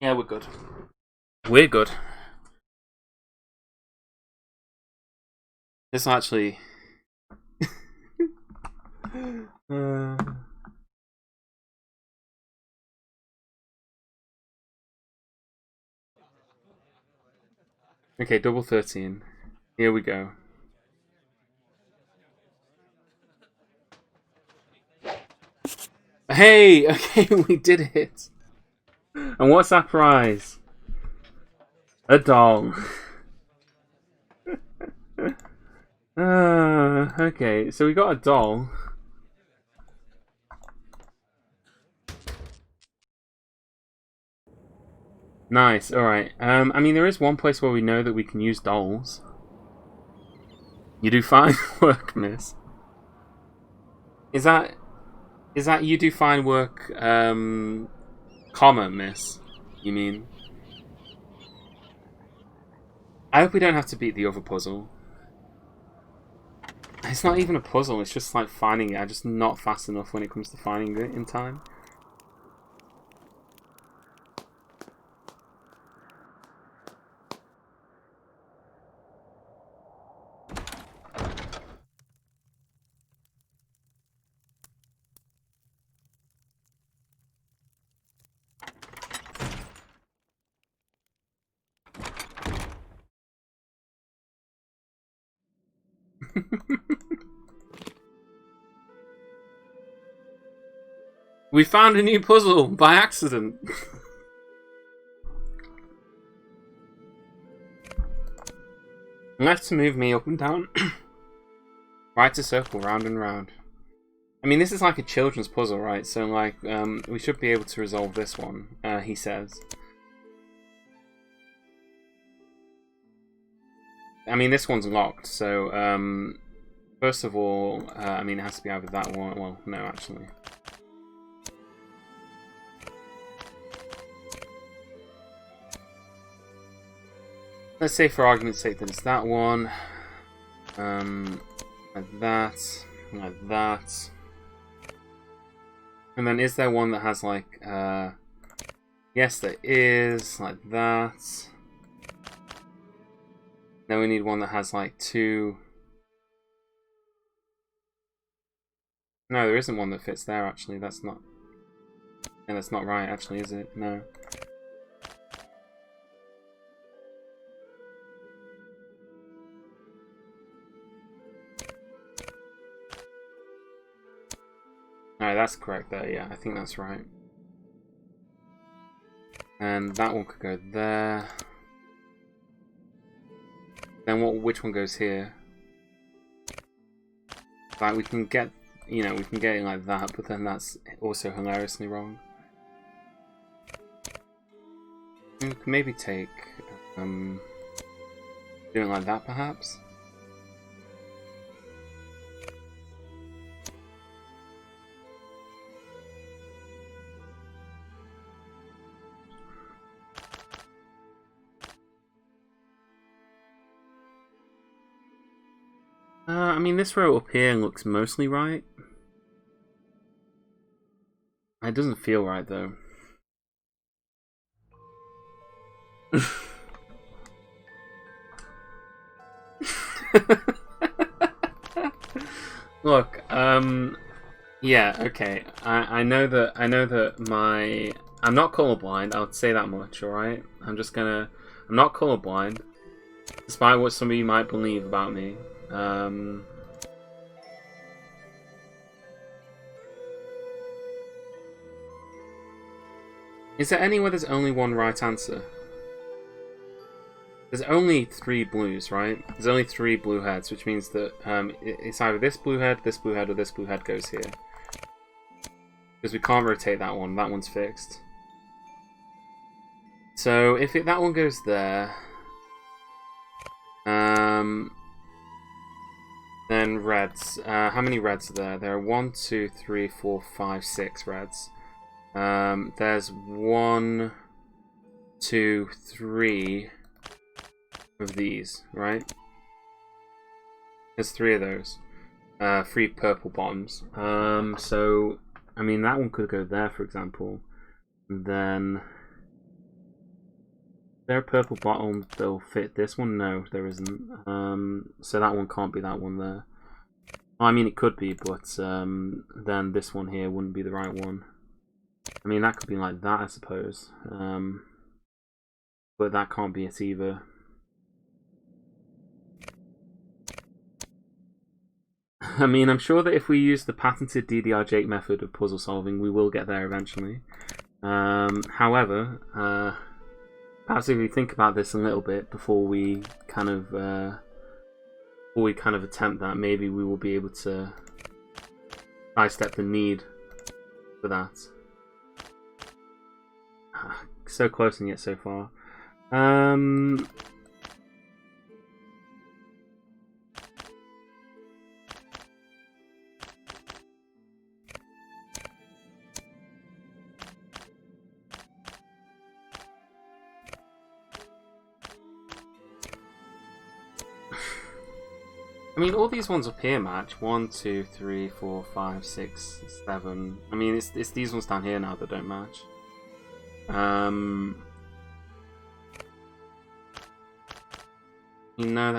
Yeah, we're good. We're good. This actually... Okay, double 13. Here we go. Hey! Okay, we did it! And what's our prize? A doll. Okay, so we got a doll. Nice, alright. I mean, there is one place where we know that we can use dolls. You do fine work, miss. Is that you do fine work, comma, miss? You mean? I hope we don't have to beat the other puzzle. It's not even a puzzle, it's just like finding it. I'm just not fast enough when it comes to finding it in time. We found a new puzzle by accident. Left to move me up and down. Right to circle round and round. I mean, this is like a children's puzzle, right? So, like, we should be able to resolve this one, he says. I mean, this one's locked, so, first of all, I mean, it has to be either that one. Well, no, actually. Let's say, for argument's sake, that it's that one. Like that. Like that. And then is there one that has, like, yes, there is. Like that. Then we need one that has, like, two. No, there isn't one that fits there, actually. That's not... Yeah, that's not right, actually, is it? No. Alright, that's correct there, yeah, I think that's right. And that one could go there. Then which one goes here? Like, we can get, you know, we can get it like that, but then that's also hilariously wrong. We could maybe take, doing it like that, perhaps? I mean, this row up here looks mostly right. It doesn't feel right, though. Look, yeah, okay. I know that I'm not colorblind, I'll say that much, alright? I'm not colorblind, despite what some of you might believe about me. Is there anywhere there's only one right answer? There's only 3 blues, right? There's only 3 blue heads, which means that it's either this blue head, or this blue head goes here. Because we can't rotate that one. That one's fixed. So if that one goes there, then reds. How many reds are there? There are 1, 2, 3, 4, 5, 6 reds. There's 1, 2, 3 of these, right? There's 3 of those. 3 purple bottoms. So, I mean, that one could go there, for example. And then... Is there a purple bottom that'll fit this one? No, there isn't. So that one can't be that one there. Well, I mean, it could be, but then this one here wouldn't be the right one. I mean, that could be like that, I suppose. But that can't be it either. I mean, I'm sure that if we use the patented DDR-Jake method of puzzle solving, we will get there eventually. However, perhaps if we think about this a little bit before we kind of attempt that, maybe we will be able to sidestep the need for that. So close and yet so far. I mean, all these ones up here match. 1, 2, 3, 4, 5, 6, 7. I mean, it's these ones down here now that don't match. No,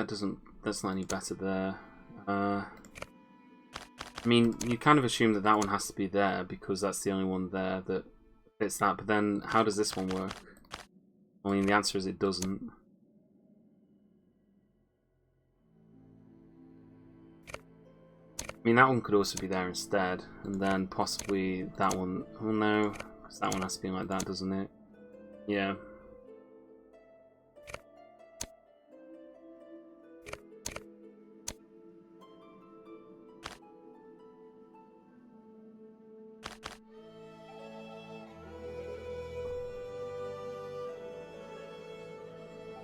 that's not any better there. I mean, you kind of assume that one has to be there because that's the only one there that fits that. But then, how does this one work? I mean, the answer is it doesn't. I mean, that one could also be there instead, and then possibly that one. Oh no, because that one has to be like that, doesn't it? Yeah.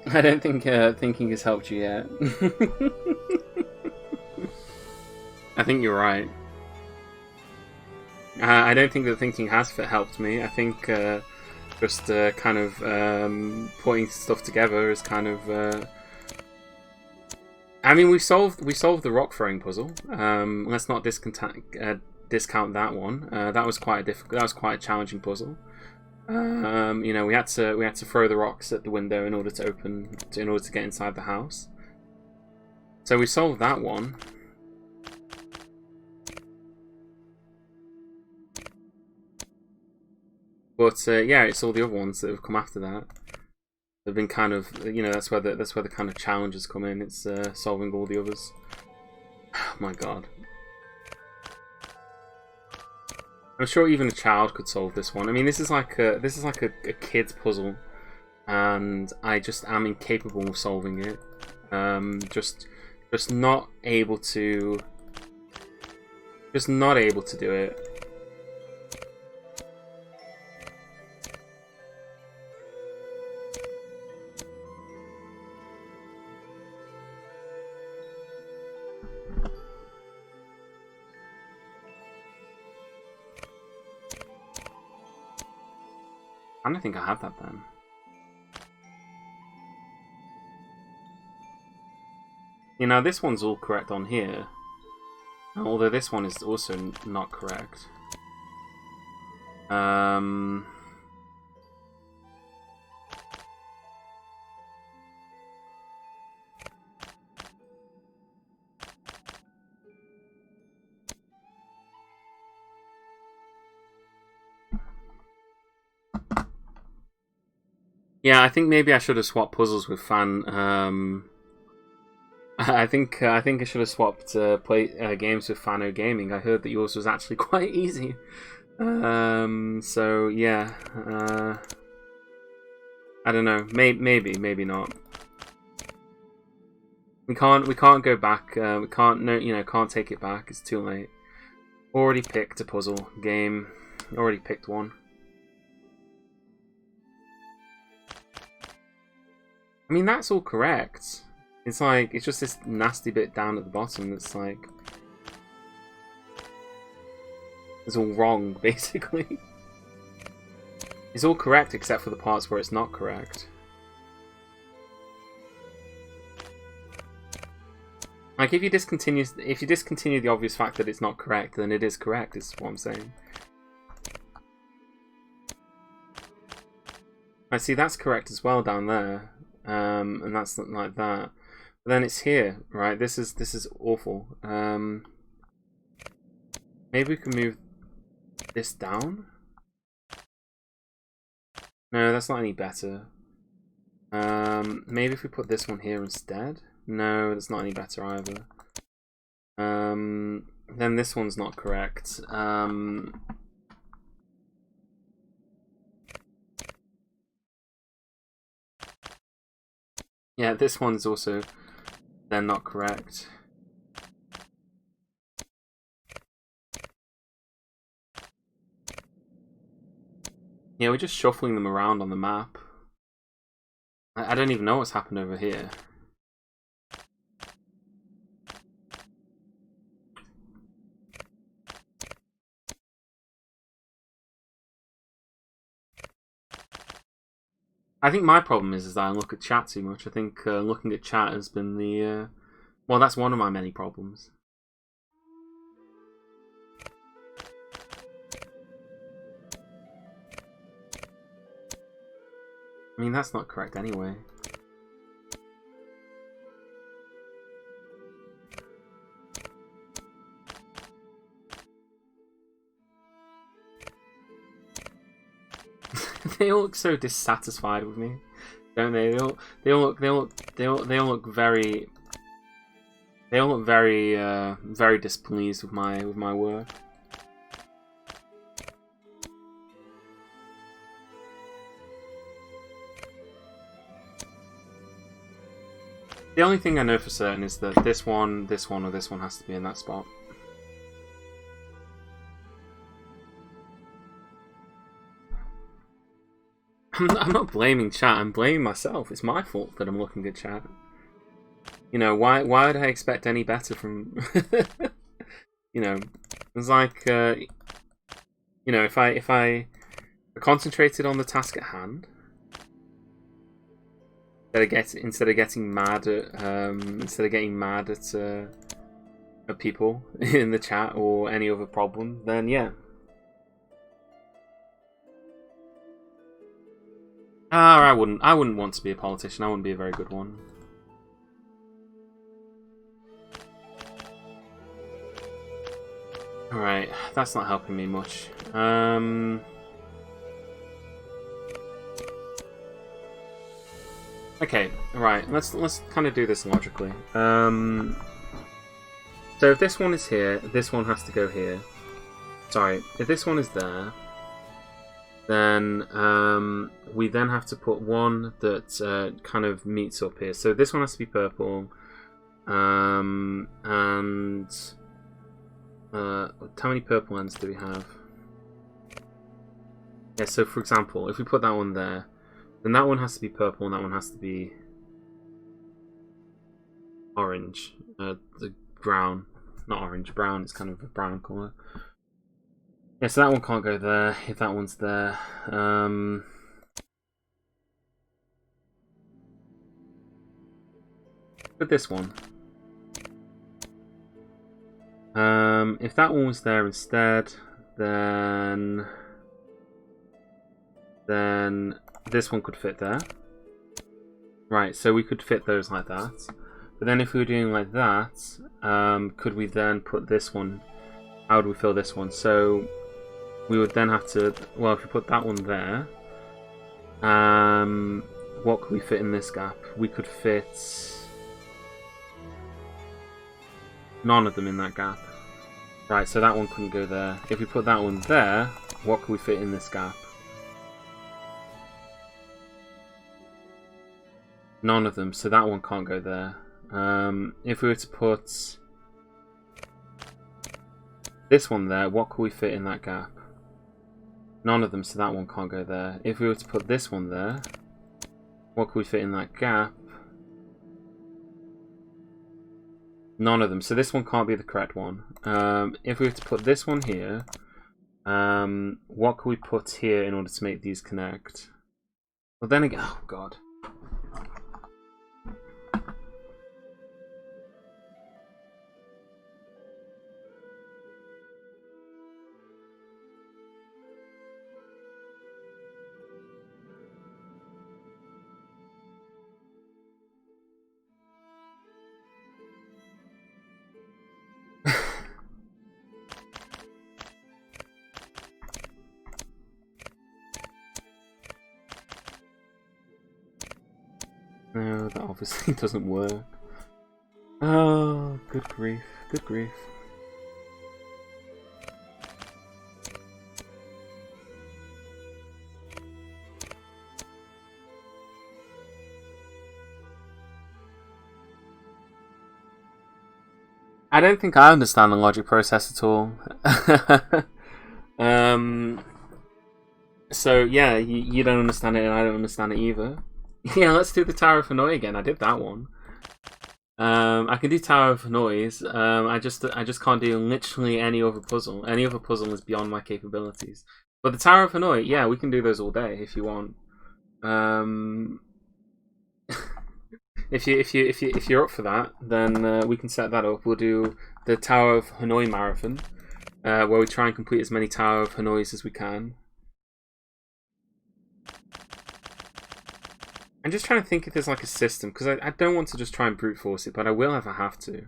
I don't think thinking has helped you yet. I think you're right. I don't think that thinking has helped me. I think just kind of putting stuff together is kind of. I mean, we solved the rock throwing puzzle. Let's not discount that one. That was quite a challenging puzzle. You know, we had to throw the rocks at the window in order to get inside the house. So we solved that one. But yeah, it's all the other ones that have come after that. They've been kind of, you know, that's where the kind of challenges come in. It's solving all the others. Oh my god. I'm sure even a child could solve this one. I mean, this is like a kid's puzzle, and I just am incapable of solving it. Just not able to do it. I don't think I have that then. You know, this one's all correct on here. Although this one is also not correct. Yeah, I think maybe I should have swapped puzzles with Fan. I think I should have swapped games with Fano Gaming. I heard that yours was actually quite easy. So yeah, I don't know. Maybe not. We can't go back. We can't take it back. It's too late. Already picked a puzzle game. Already picked one. I mean, that's all correct. It's like, it's just this nasty bit down at the bottom that's like... it's all wrong, basically. It's all correct except for the parts where it's not correct. Like, if you discontinue the obvious fact that it's not correct, then it is correct, is what I'm saying. I see, that's correct as well down there. And that's like that. But then it's here, right? This is awful. Maybe we can move this down? No, that's not any better. Maybe if we put this one here instead? No, that's not any better either. Then this one's not correct. Yeah, this one's also then not correct. Yeah, we're just shuffling them around on the map. I don't even know what's happened over here. I think my problem is that I look at chat too much. I think looking at chat has been the... well, that's one of my many problems. I mean, that's not correct anyway. They all look so dissatisfied with me, don't they? They all look very very displeased with my work. The only thing I know for certain is that this one, or this one has to be in that spot. I'm not blaming chat, I'm blaming myself. It's my fault that I'm looking at chat. You know, why would I expect any better from... you know, it's like, you know, if I concentrated on the task at hand, instead of getting mad at people in the chat or any other problem, then yeah. I wouldn't want to be a politician. I wouldn't be a very good one. Alright, that's not helping me much. Okay, right, let's kind of do this logically. So if this one is here, this one has to go here. Sorry, if this one is there, then we then have to put one that kind of meets up here. So this one has to be purple, and how many purple ends do we have? Yeah, so for example, if we put that one there, then that one has to be purple and that one has to be orange. The brown, not orange, brown is kind of a brown colour. Yeah, so that one can't go there if that one's there. Put this one. If that one was there instead, then this one could fit there. Right, so we could fit those like that. But then if we were doing like that, could we then put this one? How would we fill this one? So we would then have to, well, if we put that one there, what could we fit in this gap? We could fit none of them in that gap. Right, so that one couldn't go there. If we put that one there, what could we fit in this gap? None of them, so that one can't go there. If we were to put this one there, what could we fit in that gap? None of them, so that one can't go there. If we were to put this one there, what could we fit in that gap? None of them, so this one can't be the correct one. If we were to put this one here, what could we put here in order to make these connect? Well then again, oh god. No, that obviously doesn't work. Oh, good grief, good grief. I don't think I understand the logic process at all. So yeah, you don't understand it and I don't understand it either. Yeah, let's do the Tower of Hanoi again. I did that one. I can do Tower of Hanoi. I just can't do literally any other puzzle. Any other puzzle is beyond my capabilities. But the Tower of Hanoi, yeah, we can do those all day if you want. If you're up for that, then we can set that up. We'll do the Tower of Hanoi marathon, where we try and complete as many Tower of Hanois as we can. I'm just trying to think if there's like a system, because I don't want to just try and brute force it, but I will if I have to.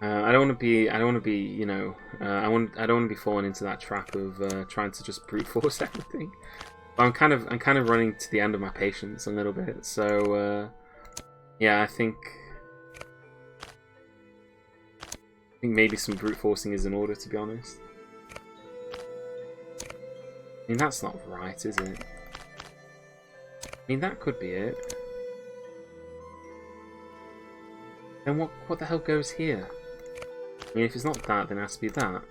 I don't want to be, you know, I don't want to be falling into that trap of trying to just brute force everything. But I'm kind of running to the end of my patience a little bit, so yeah, I think maybe some brute forcing is in order, to be honest. I mean, that's not right, is it? I mean, that could be it. Then what the hell goes here? I mean, if it's not that, then it has to be that.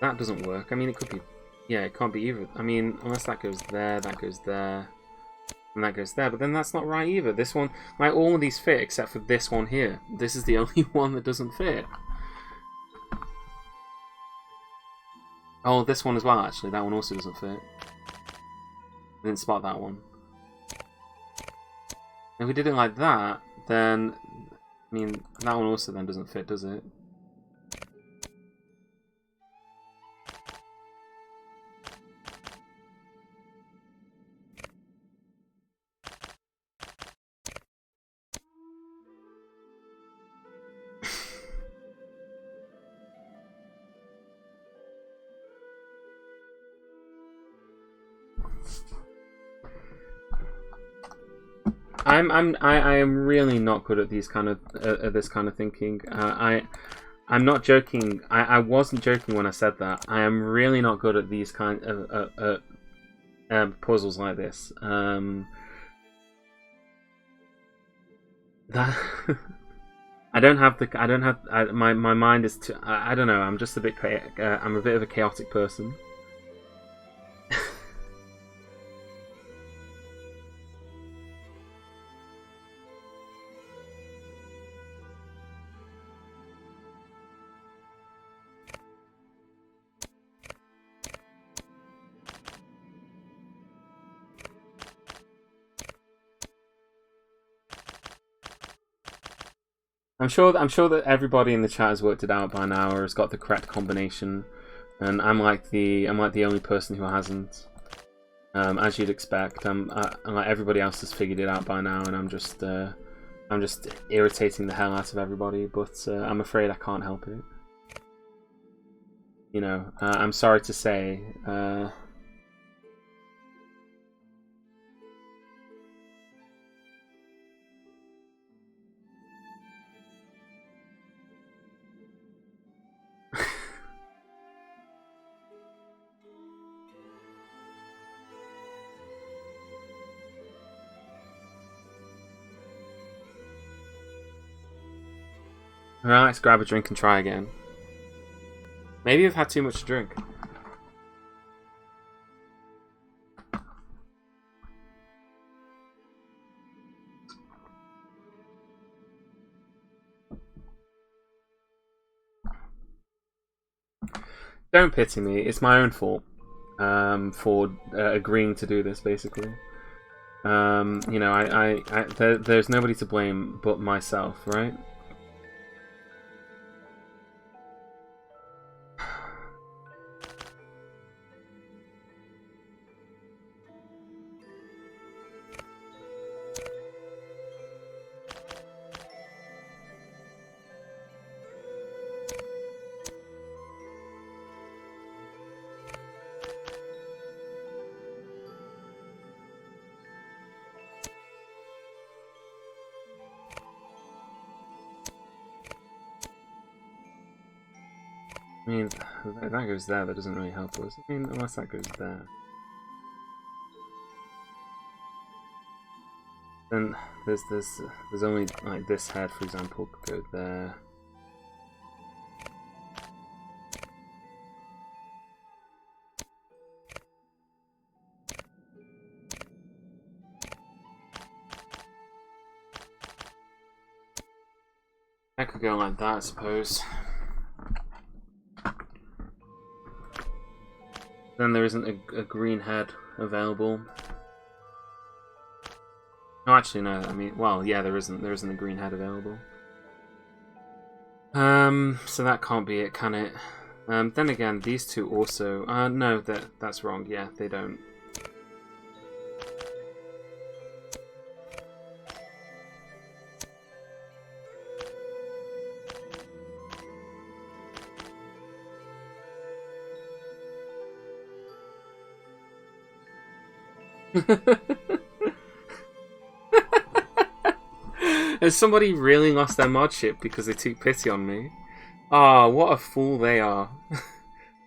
That doesn't work. I mean, it could be... Yeah, it can't be either. I mean, unless that goes there, that goes there, and that goes there. But then that's not right either. This one... Like, all of these fit except for this one here. This is the only one that doesn't fit. Oh, this one as well, actually. That one also doesn't fit. I didn't spot that one. If we did it like that, then... I mean, that one also then doesn't fit, does it? I am really not good at these kind of this kind of thinking. I'm not joking. I wasn't joking when I said that. I am really not good at these kind of puzzles like this. That I don't have my mind is too, I don't know. I'm just a bit I'm a bit of a chaotic person. I'm sure that everybody in the chat has worked it out by now or has got the correct combination, and I'm like the only person who hasn't. As you'd expect, I'm like everybody else has figured it out by now, and I'm just irritating the hell out of everybody. But I'm afraid I can't help it. You know, I'm sorry to say. Alright, let's grab a drink and try again. Maybe I've had too much to drink. Don't pity me, it's my own fault for agreeing to do this, basically. You know, there's nobody to blame but myself, right? I mean, if that goes there, that doesn't really help us. I mean, unless that goes there. Then there's only, like, this head, for example, could go there. I could go like that, I suppose. Then there isn't a green head available. No, actually, no. I mean, well, yeah, there isn't a green head available. So that can't be it, can it? Then again, these two also. No, that's wrong. Yeah, they don't. Has somebody really lost their mod ship because they took pity on me? Oh, what a fool they are.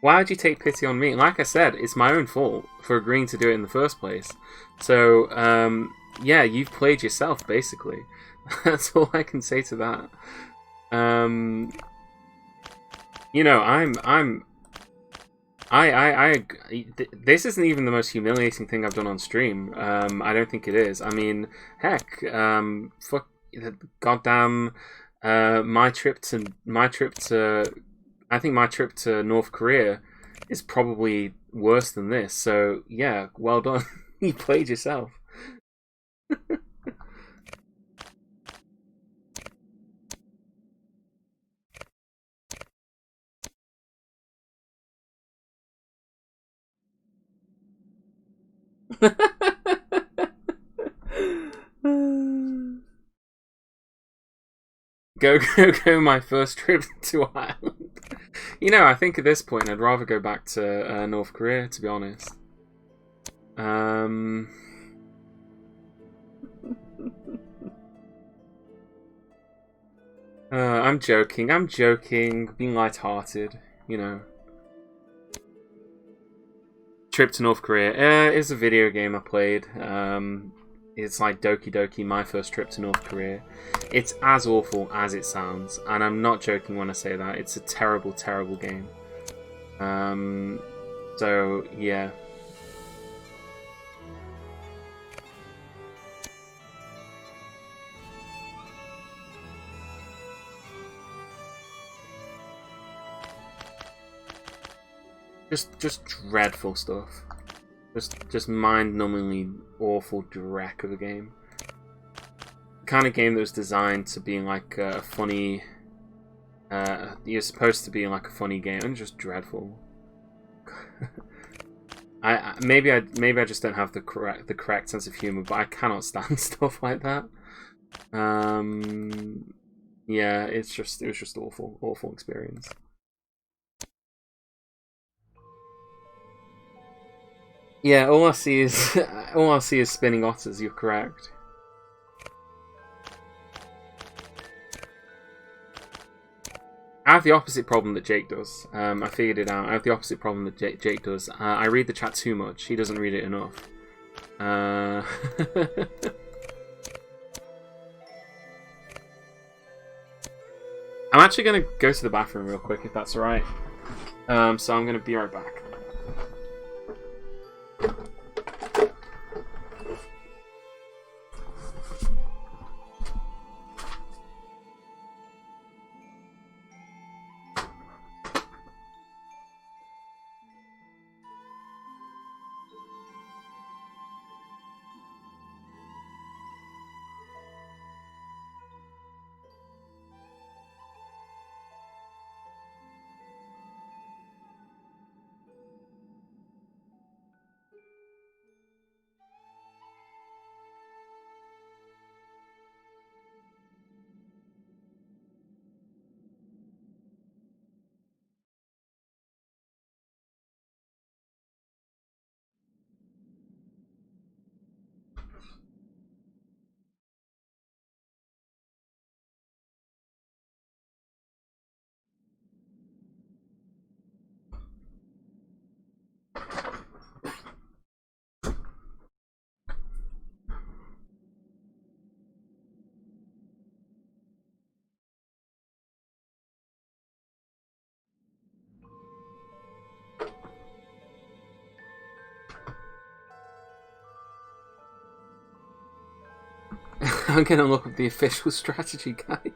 Why would you take pity on me? Like I said, it's my own fault for agreeing to do it in the first place. So, yeah, you've played yourself, basically. That's all I can say to that. You know, this isn't even the most humiliating thing I've done on stream. I don't think it is. I mean, heck, fuck, goddamn, my trip to, I think my trip to North Korea is probably worse than this. So yeah, well done. You played yourself. Go, my first trip to Ireland. You know, I think at this point I'd rather go back to North Korea, to be honest. I'm joking, being light-hearted, you know. Trip to North Korea is a video game I played. It's like Doki Doki, my first trip to North Korea. It's as awful as it sounds, and I'm not joking when I say that. It's a terrible, terrible game. So, yeah. Just dreadful stuff. Just mind-numbingly awful dreck of a game. The kind of game that was designed to be like a funny. You're supposed to be like a funny game, and just dreadful. Maybe I just don't have the correct sense of humor, but I cannot stand stuff like that. Yeah, it was just awful experience. Yeah, all I see is spinning otters. You're correct. I have the opposite problem that Jake does. I figured it out. I have the opposite problem that Jake does. I read the chat too much. He doesn't read it enough. I'm actually going to go to the bathroom real quick, if that's alright. So I'm going to be right back. I'm gonna look up the official strategy guide.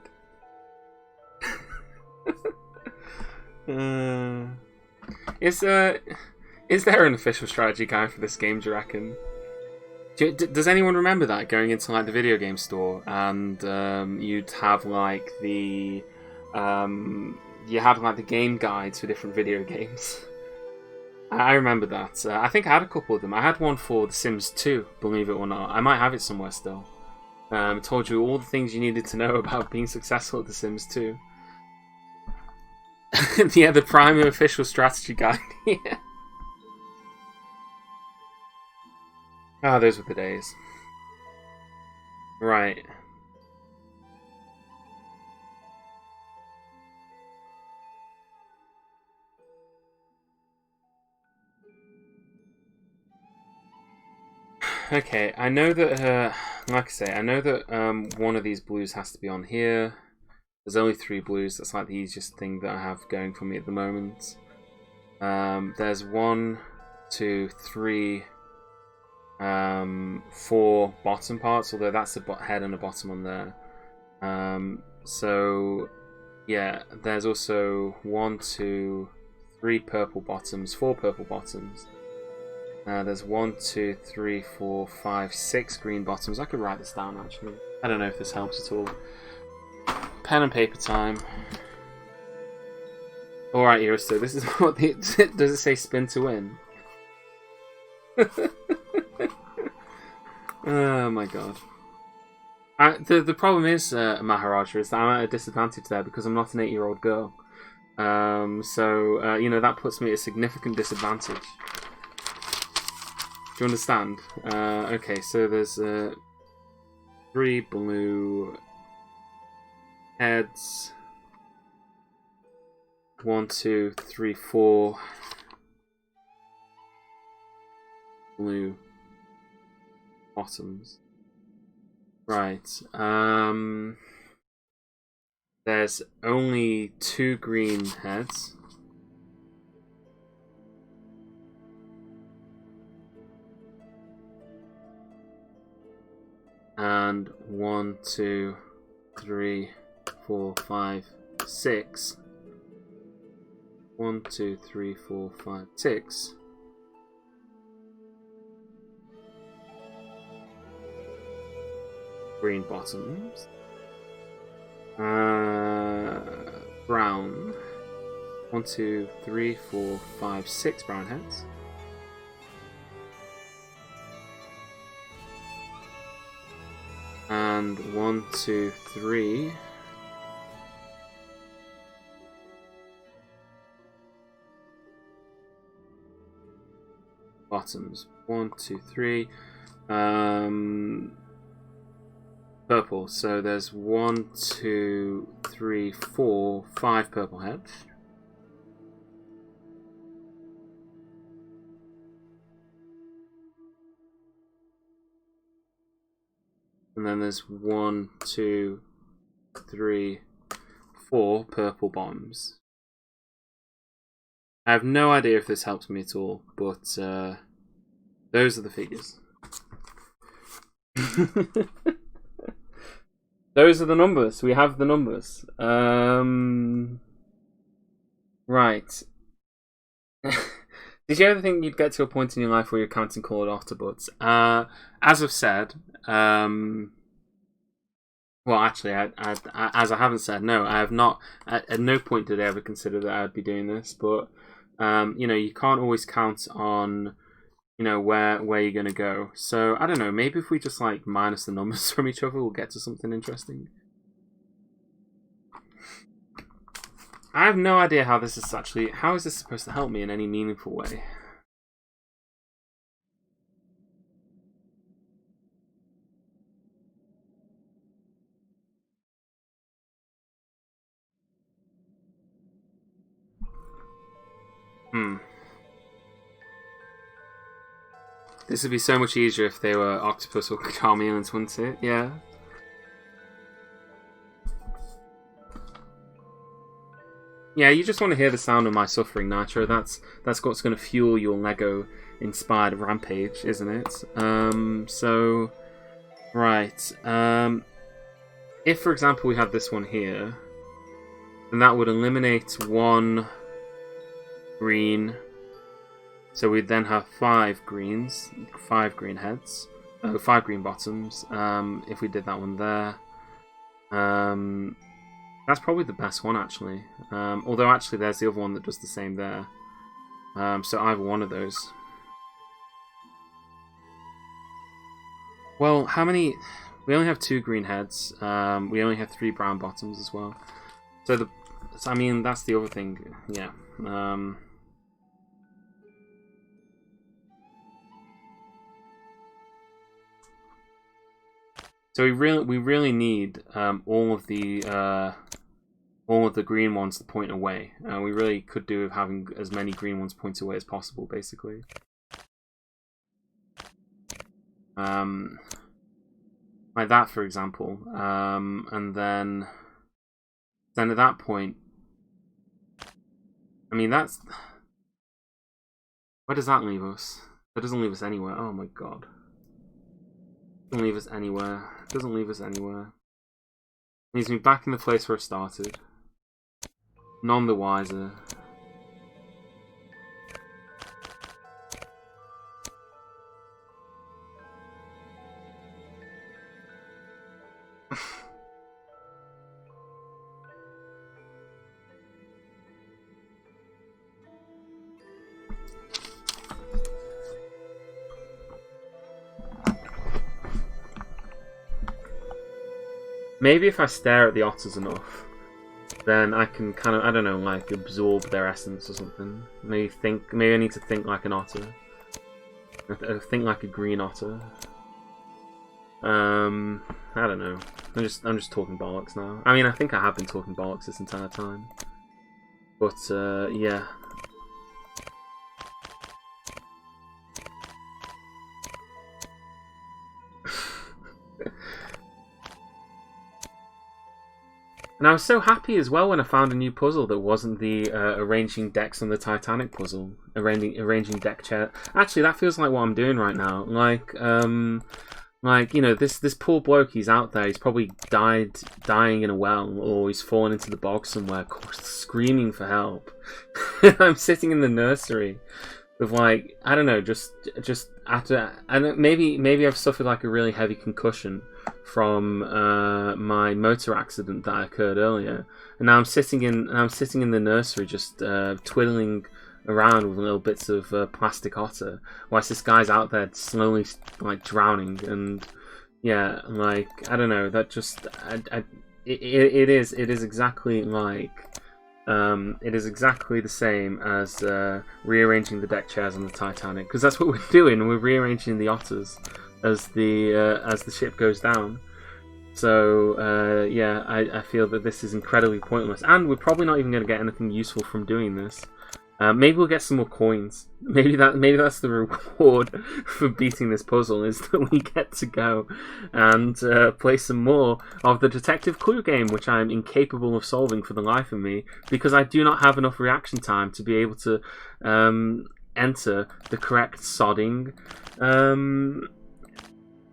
Is there an official strategy guide for this game, do you reckon? Does anyone remember that, going into like the video game store and you'd have like the game guides for different video games? I remember that. I think I had a couple of them. I had one for The Sims 2, believe it or not. I might have it somewhere still. Told you all the things you needed to know about being successful at The Sims 2. Yeah, the prime official strategy guide. Yeah. Ah, those were the days. Right. Okay, I know that, like I say, I know that one of these blues has to be on here. There's only 3 blues. That's like the easiest thing that I have going for me at the moment. There's 1, 2, 3, 4 bottom parts, although that's a head and a bottom on there. So, yeah, there's also 1, 2, 3 purple bottoms, 4 purple bottoms. There's 1, 2, 3, 4, 5, 6 green bottoms. I could write this down actually. I don't know if this helps at all. Pen and paper time. Alright, Uristo, this is what the... Does it say spin to win? Oh my god. The problem is, Maharaja, is that I'm at a disadvantage there because I'm not an 8-year-old girl. So, you know, that puts me at a significant disadvantage. Do you understand? Okay, so there's 3 blue heads. 1, 2, 3, 4 blue bottoms. Right. There's only 2 green heads. And 1, 2, 3, 4, 5, 6. 1, 2, 3, 4, 5, 6. Green bottoms. Brown. 1, 2, 3, 4, 5, 6 brown heads. And 1, 2, 3. Bottoms. 1, 2, 3. Purple. So there's 1, 2, 3, 4, 5 purple heads. And then there's 1, 2, 3, 4 purple bombs. I have no idea if this helps me at all, but those are the figures. Those are the numbers. We have the numbers. Right. Did you ever think you'd get to a point in your life where you're counting coloured octoputs? As I've said, well, actually, as I haven't said, no, I have not. At no point did I ever consider that I'd be doing this. But you know, you can't always count on, you know, where you're gonna go. So I don't know. Maybe if we just like minus the numbers from each other, we'll get to something interesting. I have no idea how this is actually. How is this supposed to help me in any meaningful way? This would be so much easier if they were octopus or chameleons, wouldn't it? Yeah. Yeah, you just want to hear the sound of my suffering, Nitro. That's what's going to fuel your Lego-inspired rampage, isn't it? So Right. If, for example, we had this one here, then that would eliminate one green. So we'd then have 5 greens, 5 green heads, 5 green bottoms. If we did that one there, that's probably the best one actually. Although actually, there's the other one that does the same there. So either one of those. Well, how many? We only have 2 green heads. We only have 3 brown bottoms as well. So I mean, that's the other thing. Yeah. So we really need all of the green ones to point away. We really could do with having as many green ones point away as possible, basically. Like that, for example. And then at that point, I mean, where does that leave us? That doesn't leave us anywhere. Oh my god. Doesn't leave us anywhere. Doesn't leave us anywhere. Leaves me back in the place where I started. None the wiser. Maybe if I stare at the otters enough, then I can kind of, I don't know, like absorb their essence or something. Maybe I need to think like an otter. Think like a green otter. I don't know. I'm just talking bollocks now. I mean, I think I have been talking bollocks this entire time. But yeah. And I was so happy as well when I found a new puzzle that wasn't the arranging decks on the Titanic puzzle. Arranging deck chair. Actually, that feels like what I'm doing right now. Like you know, this poor bloke, he's out there. He's probably dying in a well, or he's fallen into the bog somewhere, screaming for help. I'm sitting in the nursery with, like, I don't know, just after, and maybe I've suffered like a really heavy concussion from my motor accident that occurred earlier, and now I'm sitting in the nursery just twiddling around with little bits of plastic otter, whilst this guy's out there slowly like drowning. And yeah, like, I don't know, that just it is exactly like it is exactly the same as rearranging the deck chairs on the Titanic, because that's what we're doing. We're rearranging the otters as the ship goes down. So yeah, I feel that this is incredibly pointless, and we're probably not even going to get anything useful from doing this. Maybe we'll get some more coins. Maybe that's the reward for beating this puzzle, is that we get to go and play some more of the detective clue game, which I'm incapable of solving for the life of me, because I do not have enough reaction time to be able to enter the correct sodding, to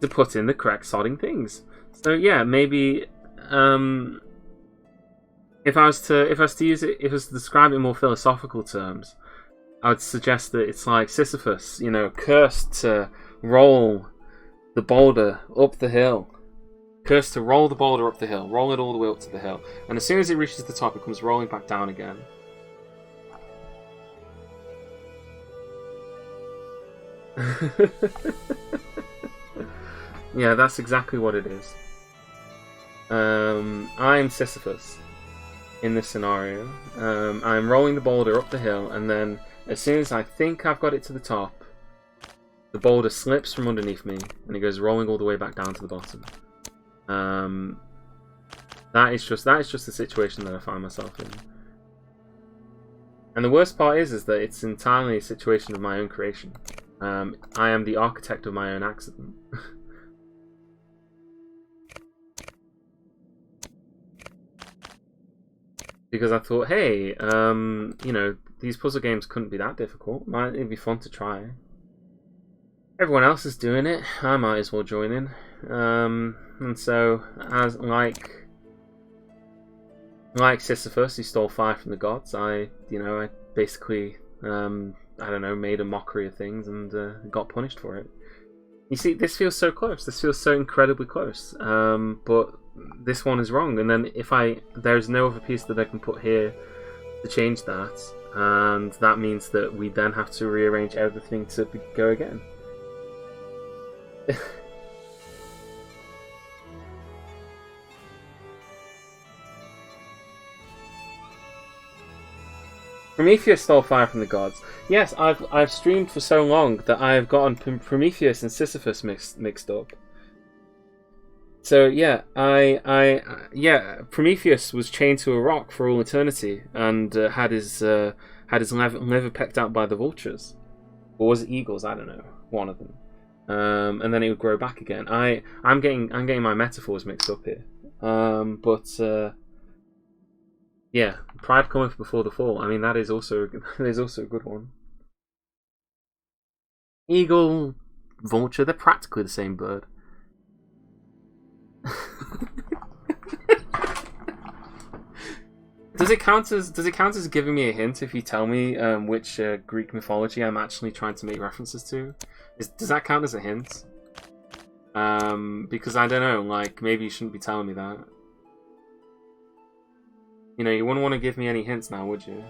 put in the correct sodding things. So yeah, maybe if I was to describe it in more philosophical terms, I would suggest that it's like Sisyphus, you know, cursed to roll the boulder up the hill. Cursed to roll the boulder up the hill, roll it all the way up to the hill, and as soon as it reaches the top, it comes rolling back down again. Yeah, that's exactly what it is. I'm Sisyphus in this scenario. I'm rolling the boulder up the hill, and then as soon as I think I've got it to the top, the boulder slips from underneath me and it goes rolling all the way back down to the bottom. That is just the situation that I find myself in. And the worst part is that it's entirely a situation of my own creation. I am the architect of my own accident. Because I thought, hey, you know, these puzzle games couldn't be that difficult. It'd be fun to try. everyone else is doing it. I might as well join in. And so, as like Sisyphus, who stole fire from the gods, I basically, I don't know, made a mockery of things and got punished for it. You see, this feels so close. This feels so incredibly close. But this one is wrong. And then there's no other piece that I can put here to change that, and that means that we then have to rearrange everything to go again. Prometheus stole fire from the gods. Yes, I've streamed for so long that I've gotten Prometheus and Sisyphus mixed up. So yeah, Prometheus was chained to a rock for all eternity and had his liver pecked out by the vultures, or was it eagles? I don't know, one of them. And then it would grow back again. I'm getting my metaphors mixed up here. Yeah, pride cometh before the fall. I mean, that is also a good one. Eagle, vulture, they're practically the same bird. Does it count as giving me a hint if you tell me which Greek mythology I'm actually trying to make references to? Does that count as a hint? Because I don't know, like maybe you shouldn't be telling me that. You know, you wouldn't want to give me any hints now, would you?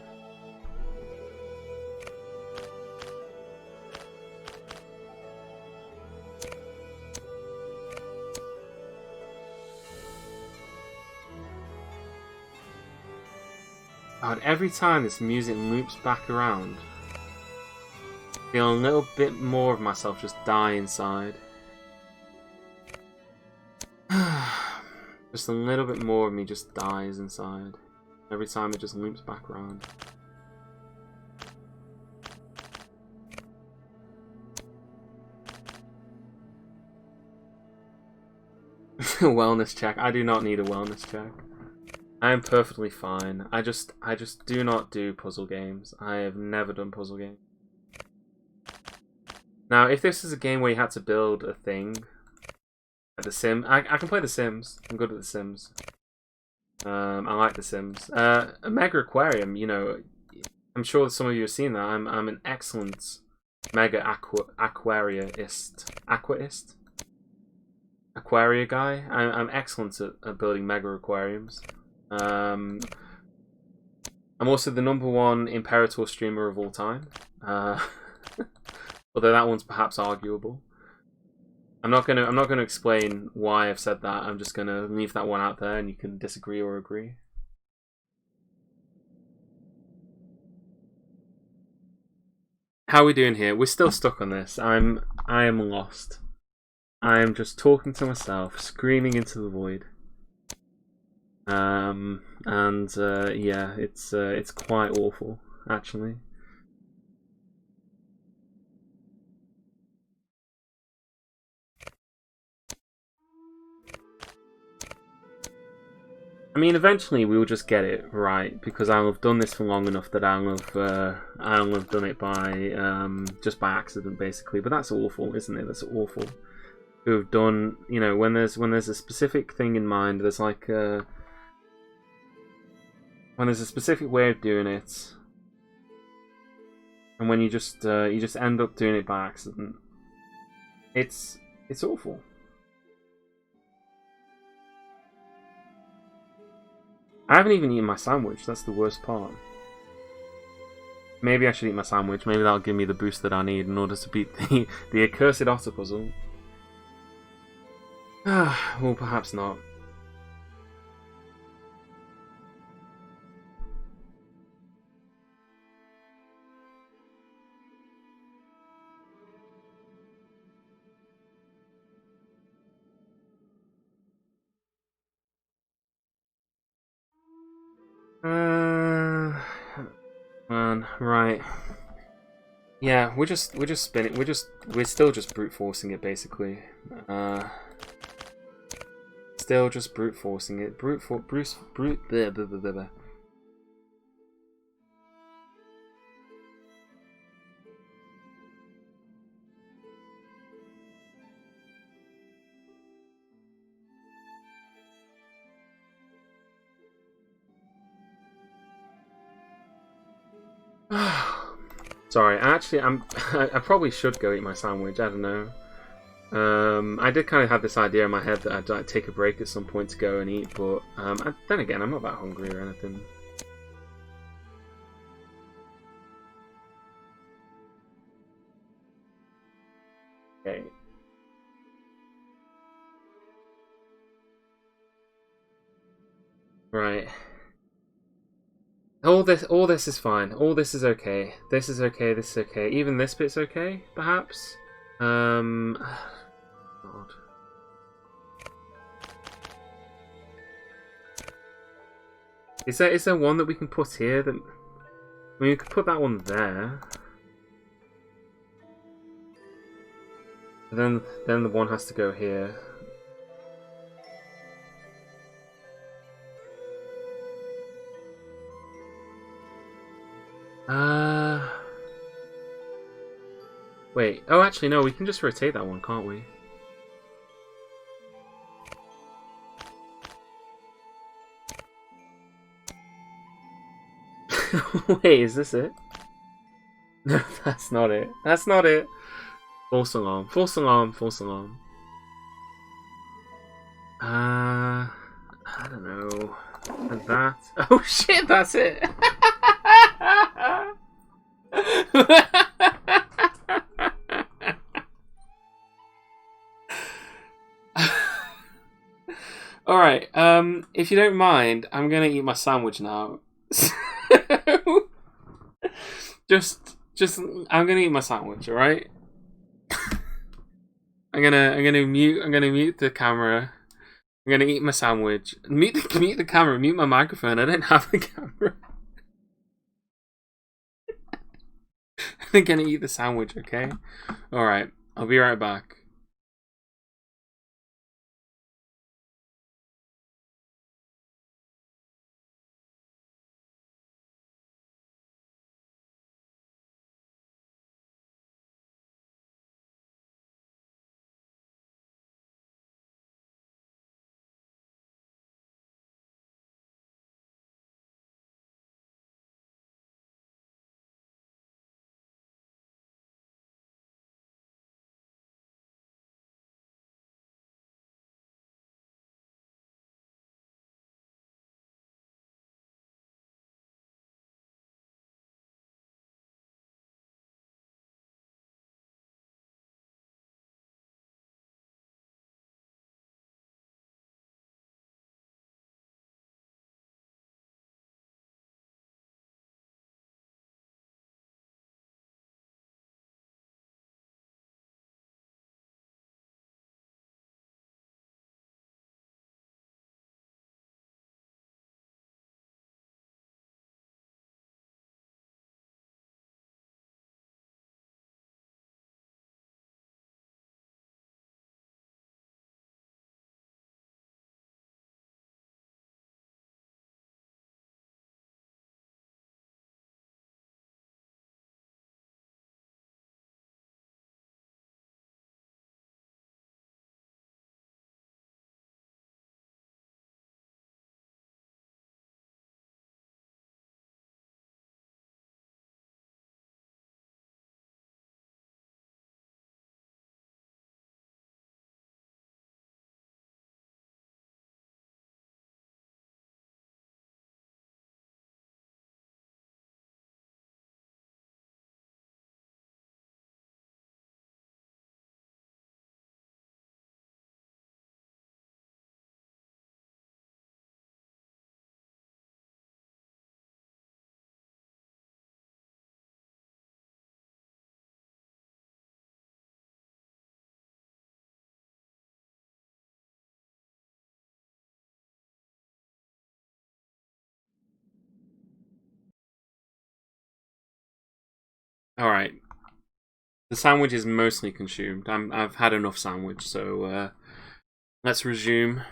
God, every time this music loops back around, I feel a little bit more of myself just die inside. Just a little bit more of me just dies inside. Every time it just loops back around. Wellness check. I do not need a wellness check. I am perfectly fine. I just do not do puzzle games. I have never done puzzle games. Now, if this is a game where you had to build a thing, like The Sims, I can play The Sims. I'm good at The Sims. I like The Sims. A Mega Aquarium, you know, I'm sure some of you have seen that. I'm an excellent Mega Aquarist. Aquaria guy. I'm excellent at building Mega Aquariums. I'm also the #1 Imperator streamer of all time. Although that one's perhaps arguable. I'm not gonna explain why I've said that. I'm just gonna leave that one out there, and you can disagree or agree. How are we doing here? We're still stuck on this. I am lost. I am just talking to myself, screaming into the void. Yeah, it's quite awful, actually. I mean, eventually we will just get it right because I'll have done this for long enough that I'll have done it by just by accident, basically. But that's awful, isn't it? That's awful. To have done, you know, when there's a specific thing in mind, there's like when there's a specific way of doing it, and when you just end up doing it by accident, it's awful. I haven't even eaten my sandwich, that's the worst part. Maybe I should eat my sandwich, maybe that'll give me the boost that I need in order to beat the accursed otter puzzle. Well, perhaps not. Man, right. Yeah, we're just spinning. We're still just brute forcing it, basically. Still just brute forcing it. Brute. Blah, blah, blah, blah. Sorry, actually, I probably should go eat my sandwich. I don't know. I did kind of have this idea in my head that I'd like, take a break at some point to go and eat, but then again, I'm not that hungry or anything. Okay. Right. All this is fine. All this is okay. This is okay. This is okay. Even this bit's okay, perhaps. God. Is there one that we can put here? That I mean, we could put that one there. And then the one has to go here. Wait. Oh, actually, no. We can just rotate that one, can't we? Wait, is this it? No, that's not it. That's not it. False alarm. False alarm. False alarm. I don't know. And that. Oh shit, that's it. Alright, if you don't mind, I'm gonna eat my sandwich now. just I'm gonna eat my sandwich, alright? I'm gonna mute the camera. I'm gonna eat my sandwich. Mute the camera, mute my microphone. I don't have a camera. I'm gonna eat the sandwich, okay? Alright, I'll be right back. Alright. The sandwich is mostly consumed. I've had enough sandwich, so let's resume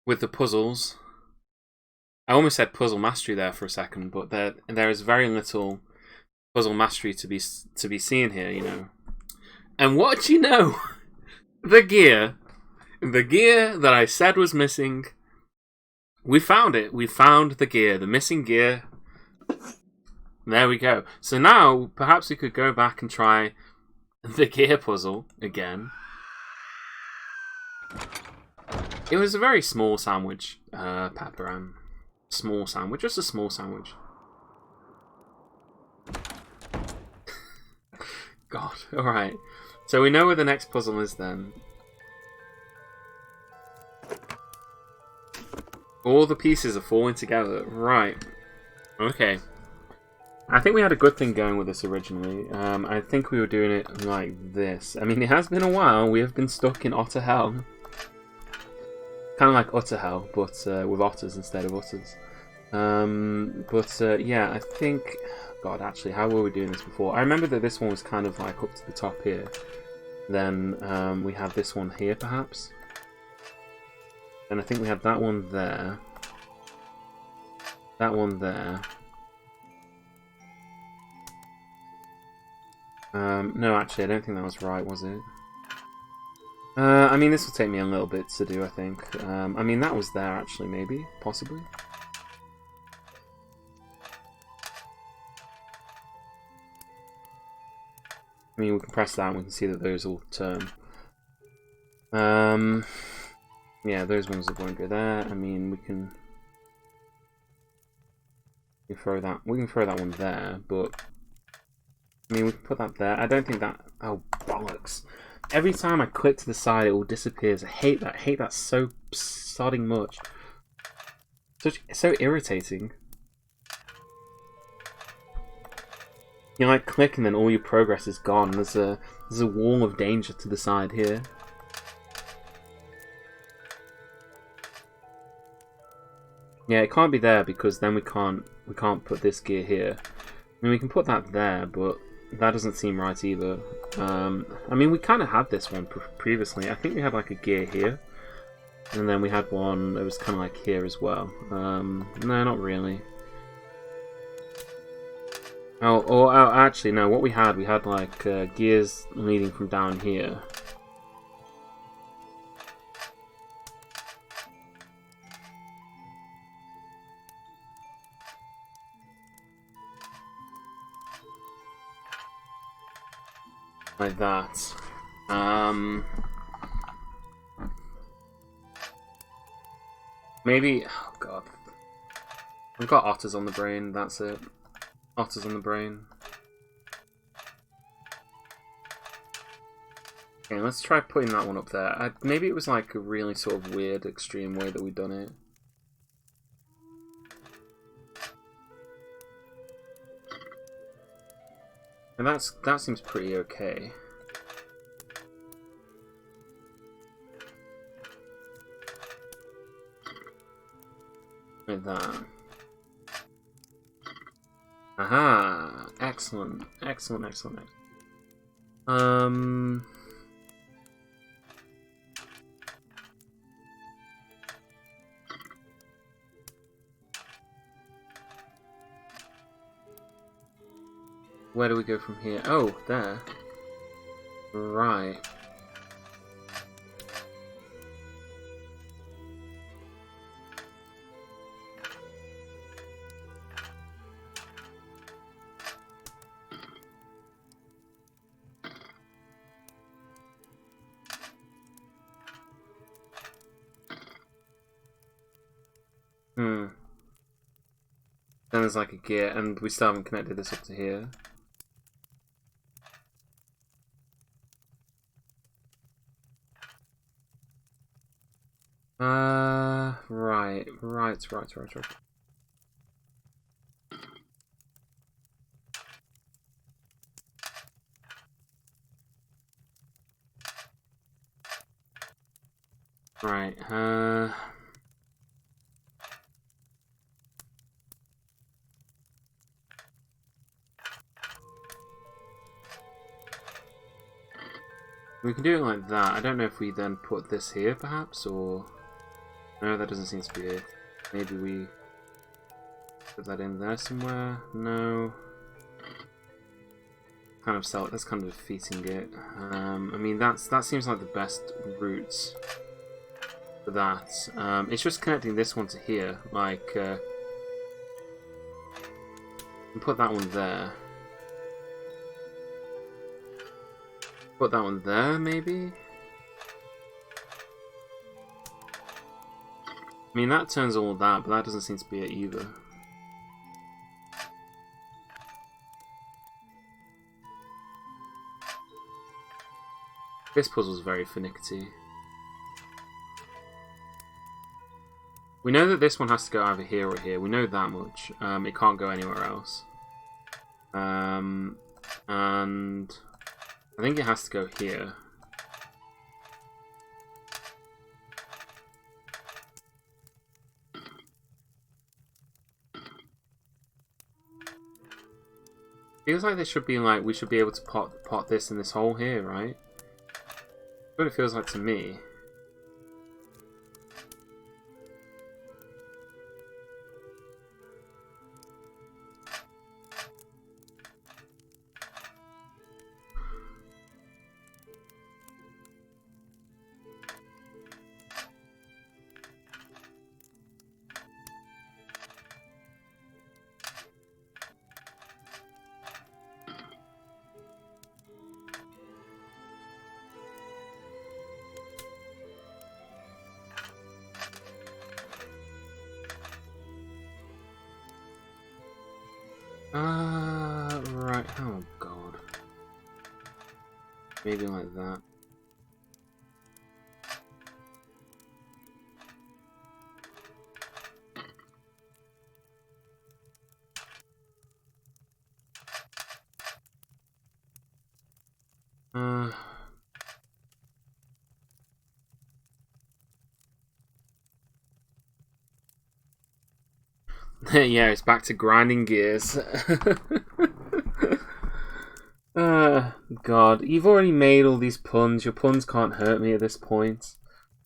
with the puzzles. I almost said puzzle mastery there for a second, but there is very little puzzle mastery to be seen here, you know. And what do you know? The gear that I said was missing. We found it. We found the gear, the missing gear. There we go. So now, perhaps we could go back and try the gear puzzle again. It was a very small sandwich, Pepper. Small sandwich, just a small sandwich. God, alright. So we know where the next puzzle is then. All the pieces are falling together. Right. Okay. I think we had a good thing going with this originally. I think we were doing it like this. I mean, it has been a while. We have been stuck in otter hell. Kind of like utter hell, but with otters instead of utters. Yeah, I think... God, actually, how were we doing this before? I remember that this one was kind of like up to the top here. Then we had this one here, perhaps. And I think we had that one there. That one there. No, actually, I don't think that was right, was it? I mean, this will take me a little bit to do, I think. I mean, that was there, actually, maybe, possibly. I mean, we can press that and we can see that those all turn. Yeah, those ones won't go there. I mean, we can throw that. We can throw that one there, but I mean, we can put that there. I don't think that. Oh bollocks! Every time I click to the side, it all disappears. I hate that. I hate that so sodding much. So irritating. You like click and then all your progress is gone. There's a wall of danger to the side here. Yeah, it can't be there because then we can't put this gear here. I mean, we can put that there, but that doesn't seem right either. I mean, we kind of had this one previously. I think we had like a gear here, and then we had one that was kind of like here as well. No, not really. Oh, actually, no. What we had like gears leading from down here. Like that. Maybe. Oh god. I've got otters on the brain. That's it. Otters on the brain. Okay, let's try putting that one up there. Maybe it was like a really sort of weird, extreme way that we'd done it. And that seems pretty okay. Like that. Aha! Excellent. Excellent, excellent, excellent. Where do we go from here? Oh, there. Right. Then there's like a gear, and we still haven't connected this up to here. Right. Right, we can do it like that. I don't know if we then put this here, perhaps, or... No, that doesn't seem to be it. Maybe we put that in there somewhere? No. That's kind of defeating it. I mean, that seems like the best route for that. It's just connecting this one to here, like... Put that one there. Put that one there, maybe? I mean, that turns all of that, but that doesn't seem to be it either. This puzzle's very finicky. We know that this one has to go either here or here. We know that much. It can't go anywhere else. And I think it has to go here. Feels like this should be like, we should be able to pot this in this hole here, right? That's what it feels like to me. Right. Oh, God. Maybe like that. Yeah, it's back to grinding gears. God, you've already made all these puns. Your puns can't hurt me at this point.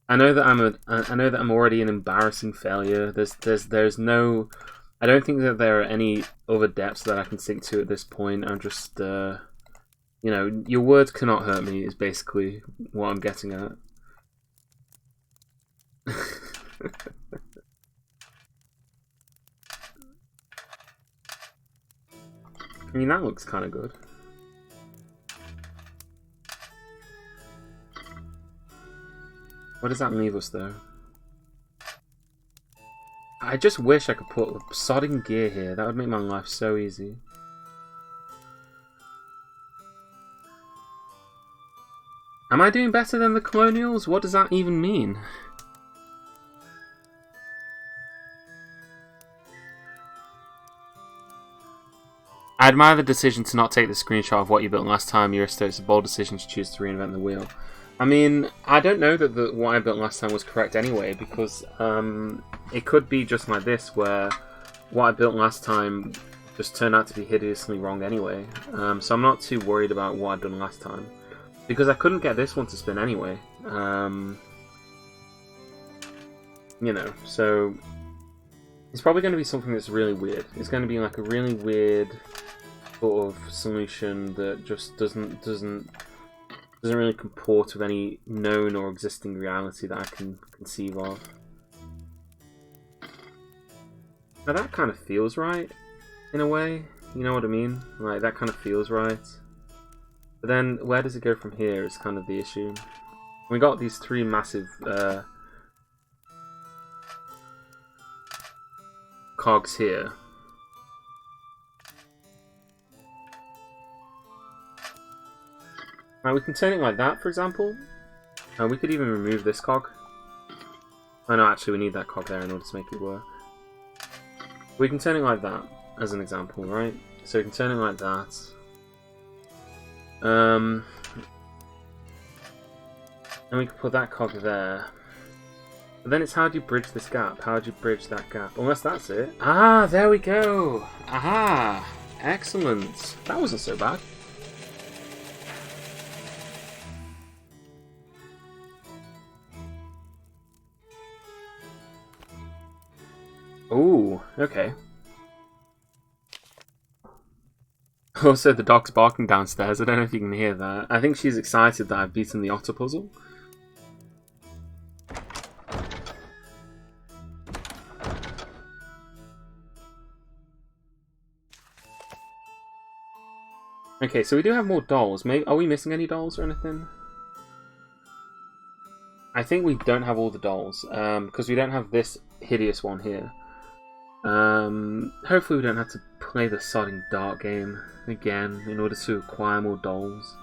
I know that I'm already an embarrassing failure. There's no. I don't think that there are any other depths that I can sink to at this point. I'm just, you know, your words cannot hurt me. Is basically what I'm getting at. I mean, that looks kind of good. What does that leave us, though? I just wish I could put sodding gear here. That would make my life so easy. Am I doing better than the Colonials? What does that even mean? I admire the decision to not take the screenshot of what you built last time, Uristo. It's a bold decision to choose to reinvent the wheel. I mean, I don't know that what I built last time was correct anyway, because it could be just like this, where what I built last time just turned out to be hideously wrong anyway. So I'm not too worried about what I'd done last time, because I couldn't get this one to spin anyway. You know, so it's probably going to be something that's really weird. It's going to be like a really weird sort of solution that just doesn't really comport with any known or existing reality that I can conceive of. Now that kind of feels right, in a way. You know what I mean? Like, that kind of feels right. But then, where does it go from here is kind of the issue. We got these three massive cogs here. Now we can turn it like that, for example. We could even remove this cog. Oh no, actually we need that cog there in order to make it work. We can turn it like that, as an example, right? So we can turn it like that. And we can put that cog there. But then it's, how do you bridge this gap? How do you bridge that gap? Unless that's it. Ah, there we go! Aha! Excellent! That wasn't so bad. Ooh, okay. Also, the dog's barking downstairs. I don't know if you can hear that. I think she's excited that I've beaten the otter puzzle. Okay, so we do have more dolls. Are we missing any dolls or anything? I think we don't have all the dolls, because we don't have this hideous one here. Hopefully we don't have to play the sodding dart game again in order to acquire more dolls.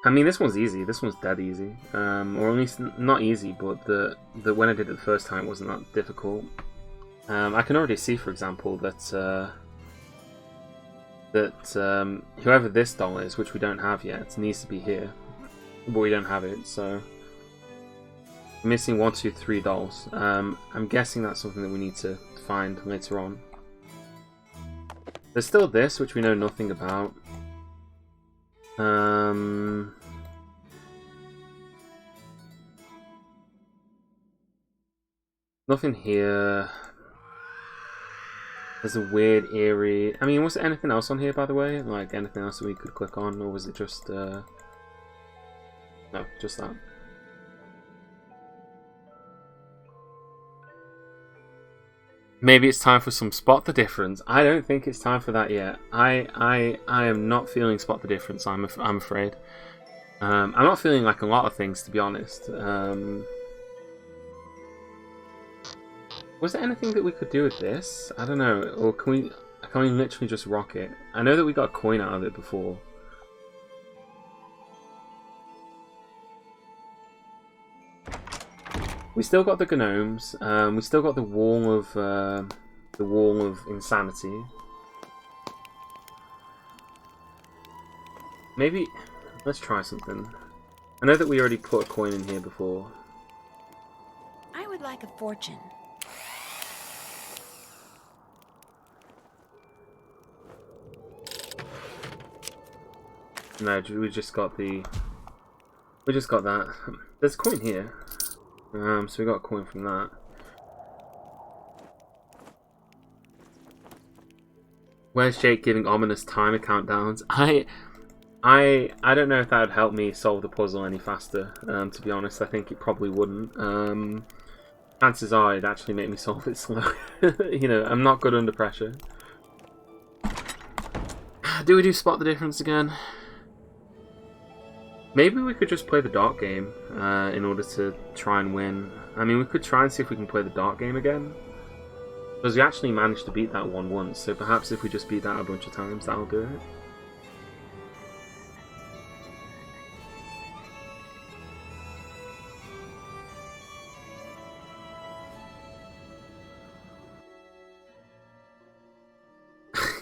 I mean, this one's easy. This one's dead easy. Or at least not easy, but the when I did it the first time, it wasn't that difficult. I can already see, for example, that whoever this doll is, which we don't have yet, needs to be here, but we don't have it. So I'm missing 1, 2, 3 dolls. I'm guessing that's something that we need to find later on. There's still this, which we know nothing about. Nothing here. There's a weird, eerie... I mean, was there anything else on here, by the way? Like, anything else that we could click on? Or was it just, No, just that. Maybe it's time for some spot the difference. I don't think it's time for that yet. I am not feeling spot the difference, I'm afraid. I'm not feeling like a lot of things, to be honest. Was there anything that we could do with this? I don't know. Or can we literally just rock it? I know that we got a coin out of it before. We still got the gnomes. We still got the wall of insanity. Maybe let's try something. I know that we already put a coin in here before. I would like a fortune. No, we just got the. We just got that. There's a coin here. So we got a coin from that. Where's Jake giving ominous timer countdowns? I don't know if that would help me solve the puzzle any faster. To be honest, I think it probably wouldn't. Chances are it'd actually make me solve it slow. You know, I'm not good under pressure. Do we do spot the difference again? Maybe we could just play the dart game in order to try and win. I mean, we could try and see if we can play the dart game again. Because we actually managed to beat that one once, so perhaps if we just beat that a bunch of times, that'll do it.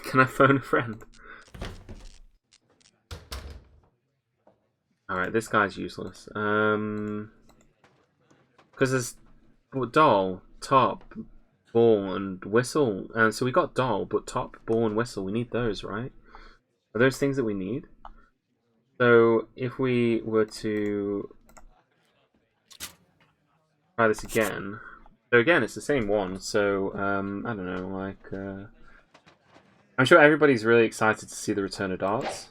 Can I phone a friend? Alright, this guy's useless. Because there's doll, top, ball, and whistle. And so we got doll, but top, ball, and whistle. We need those, right? Are those things that we need? So if we were to try this again. So again, it's the same one. So I don't know, like I'm sure everybody's really excited to see the return of darts.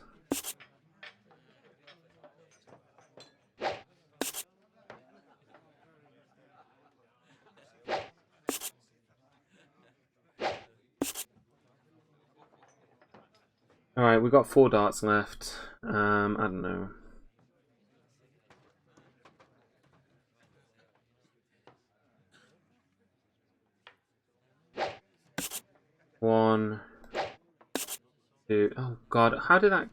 Alright, we've got 4 darts left. I don't know. One, two. Oh god, how did that...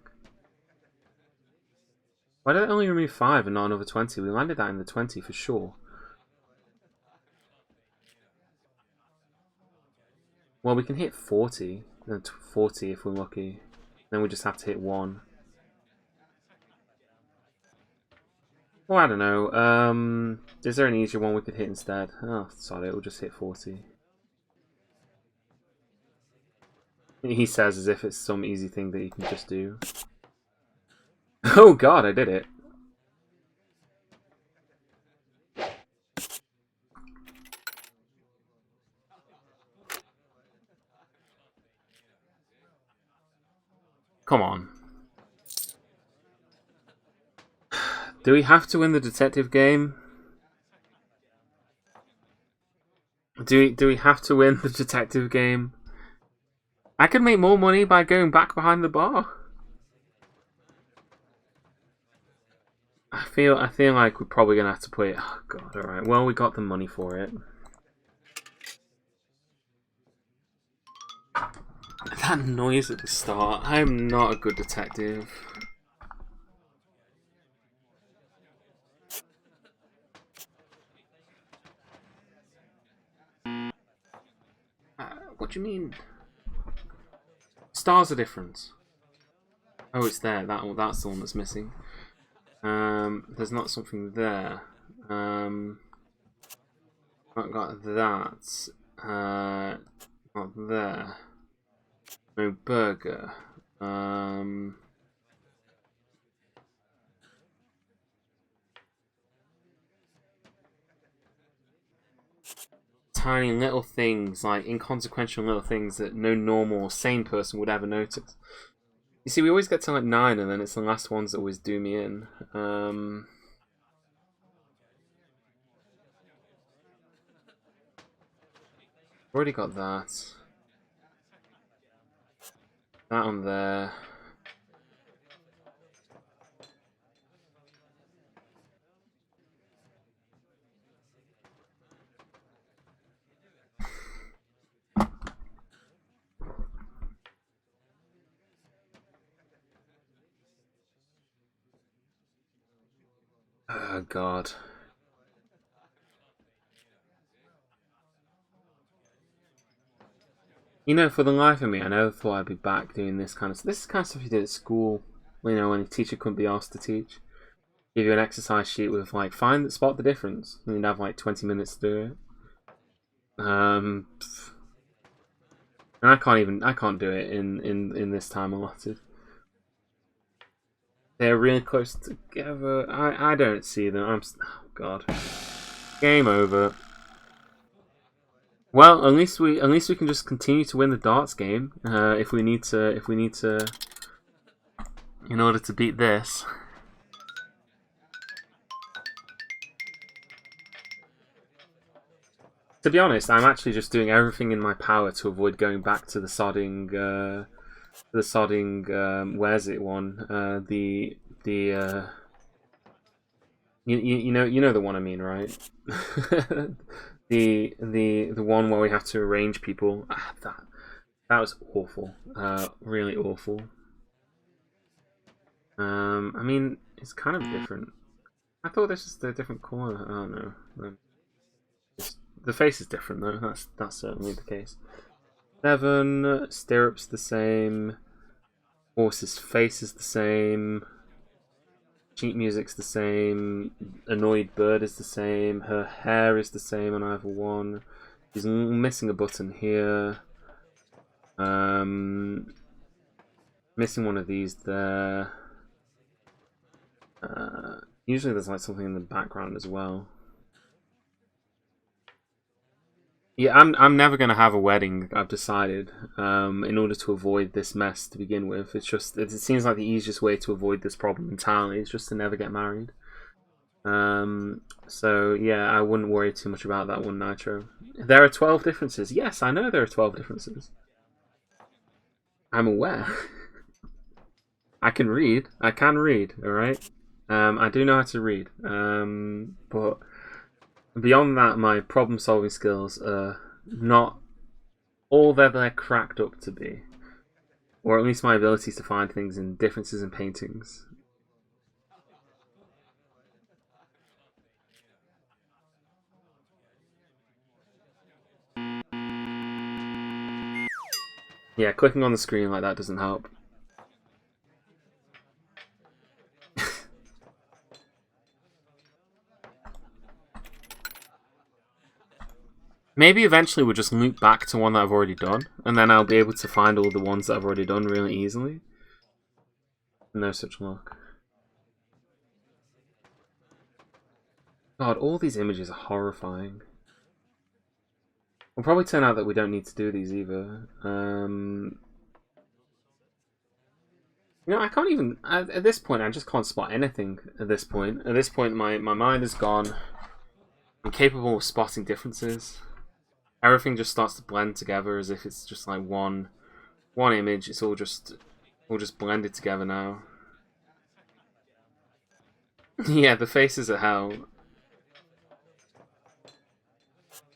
Why did it only remove 5 and not another 20? We landed that in the 20 for sure. Well, we can hit 40. No, 40 if we're lucky. Then we just have to hit 1. Well, I don't know. Is there an easier one we could hit instead? Oh, sorry, we'll just hit 40. He says as if it's some easy thing that you can just do. Oh god, I did it. Come on. Do we have to win the detective game? Do we have to win the detective game? I could make more money by going back behind the bar. I feel like we're probably gonna have to play it. Oh god, alright. Well, we got the money for it. That noise at the start. I'm not a good detective. What do you mean? Stars are different. Oh, it's there. That's the one that's missing. There's not something there. Not got that. Not there. No burger. Tiny little things, like inconsequential little things that no normal, sane person would ever notice. You see, we always get to like 9, and then it's the last ones that always do me in. Already got that. That on there. Oh god. You know, for the life of me, I never thought I'd be back doing this kind of stuff. This is the kind of stuff you did at school. You know, when a teacher couldn't be asked to teach. Give you an exercise sheet with like, spot the difference. And you'd have like 20 minutes to do it. And I can't do it in this time allotted. They're really close together. I don't see them. Oh god. Game over. Well, at least we can just continue to win the darts game. If we need to, in order to beat this. To be honest, I'm actually just doing everything in my power to avoid going back to the sodding, where's it one? You know the one I mean, right? the one where we have to arrange people. That was awful. Really awful. I mean, it's kind of different. I thought this was a different colour. Oh no. The face is different though. That's certainly the case. 7 stirrups the same. Horse's face is the same. Sheet music's the same. Annoyed bird is the same. Her hair is the same on either one. She's missing a button here. Missing one of these there. Usually there's like something in the background as well. Yeah, I'm never gonna have a wedding, I've decided, in order to avoid this mess to begin with. It seems like the easiest way to avoid this problem entirely is just to never get married. So yeah, I wouldn't worry too much about that one, Nitro. There are 12 differences. Yes, I know there are 12 differences. I'm aware. I can read, alright? I do know how to read, but beyond that, my problem-solving skills are not all that they're cracked up to be. Or at least my abilities to find things in differences in paintings. Yeah, clicking on the screen like that doesn't help. Maybe eventually we'll just loop back to one that I've already done, and then I'll be able to find all the ones that I've already done really easily. No such luck. God, all these images are horrifying. It'll probably turn out that we don't need to do these either. You know, I can't even... At this point, I just can't spot anything at this point. At this point, my mind is gone. I'm capable of spotting differences. Everything just starts to blend together as if it's just like one one image. It's all just blended together now. Yeah, the faces are hell.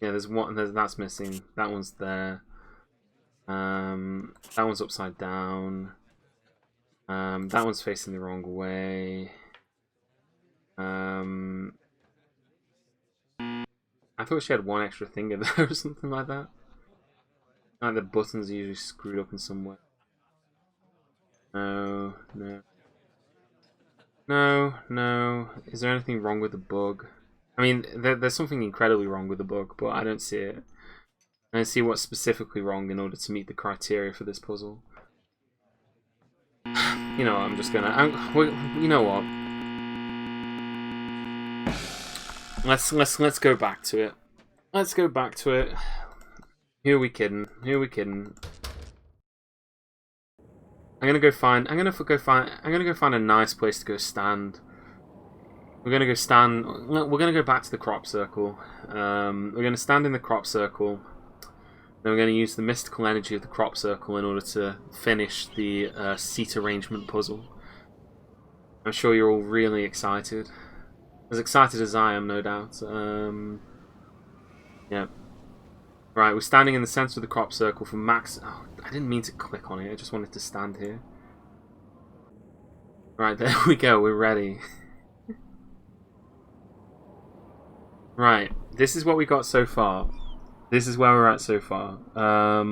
Yeah, there's one. That's missing. That one's there. That one's upside down. That one's facing the wrong way. I thought she had one extra thing in there or something like that. Like the buttons are usually screwed up in some way. No, no. No, no. Is there anything wrong with the bug? I mean, there's something incredibly wrong with the bug, but I don't see it. I don't see what's specifically wrong in order to meet the criteria for this puzzle. You know what, I'm just gonna... you know what? Let's go back to it. Let's go back to it. Who are we kidding? Who are we kidding? I'm gonna go find a nice place to go stand. We're gonna go stand. We're gonna go back to the crop circle. We're gonna stand in the crop circle. Then we're gonna use the mystical energy of the crop circle in order to finish the seat arrangement puzzle. I'm sure you're all really excited. As excited as I am, no doubt. Yeah. Right, we're standing in the center of the crop circle for max... Oh, I didn't mean to click on it, I just wanted to stand here. Right, there we go, we're ready. Right, this is what we got so far. This is where we're at so far. Oh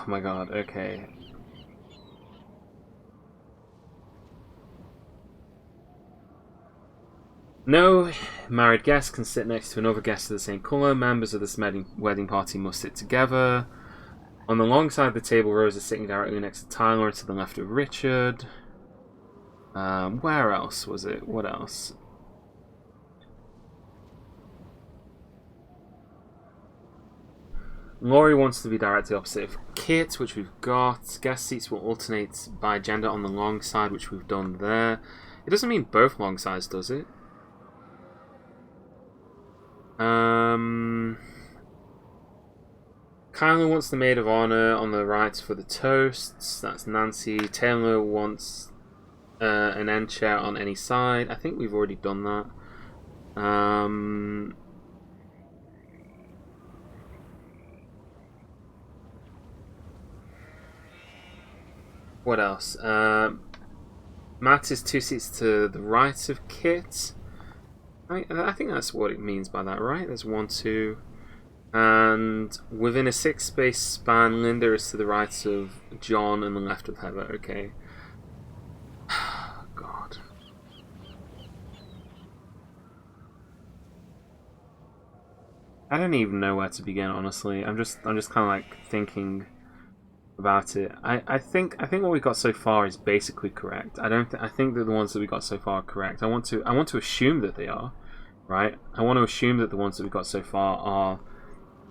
my god, okay. No married guest can sit next to another guest of the same colour. Members of this wedding party must sit together. On the long side of the table, Rose is sitting directly next to Tyler and to the left of Richard. Where else was it? What else? Laurie wants to be directly opposite of Kit, which we've got. Guest seats will alternate by gender on the long side, which we've done there. It doesn't mean both long sides, does it? Kyla wants the maid of honor on the right for the toasts. That's Nancy. Taylor wants an end chair on any side. I think we've already done that. What else? Matt is 2 seats to the right of Kit. I think that's what it means by that, right? There's 1, 2. And within a 6-space span, Linda is to the right of John and the left of Heather. Okay. God. I don't even know where to begin, honestly. I'm just kind of like thinking about it. I think what we got so far is basically correct. I think that the ones that we got so far are correct. I want to assume that they are, right? I want to assume that the ones that we got so far are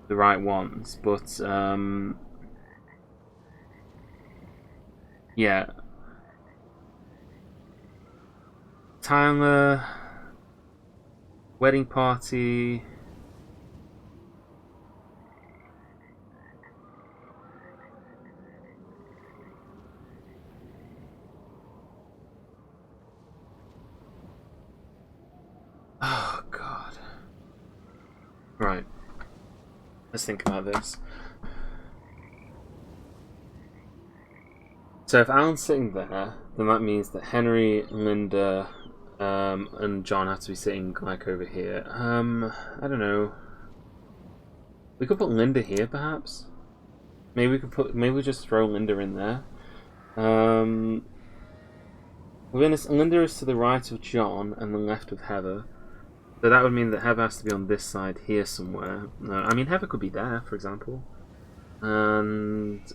the right ones, but yeah. Tyler, wedding party. Oh god. Right. Let's think about this. So if Alan's sitting there, then that means that Henry, Linda, and John have to be sitting like over here. I don't know. We could put Linda here, perhaps. Maybe we just throw Linda in there. Linda is to the right of John and the left of Heather. So that would mean that Heather has to be on this side here somewhere. I mean, Heather could be there, for example. And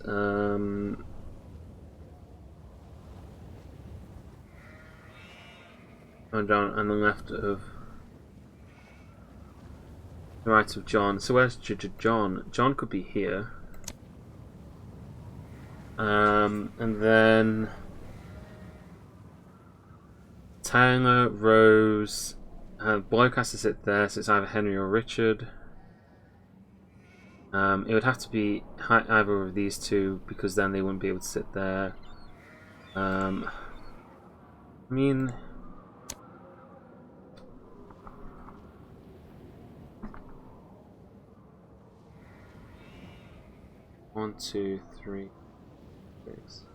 John and the left of the right of John. So where's John? John could be here. And then Taylor, Rose. Bloke has to sit there, so it's either Henry or Richard. It would have to be either of these two, because then they wouldn't be able to sit there. I mean... One, two, three, six.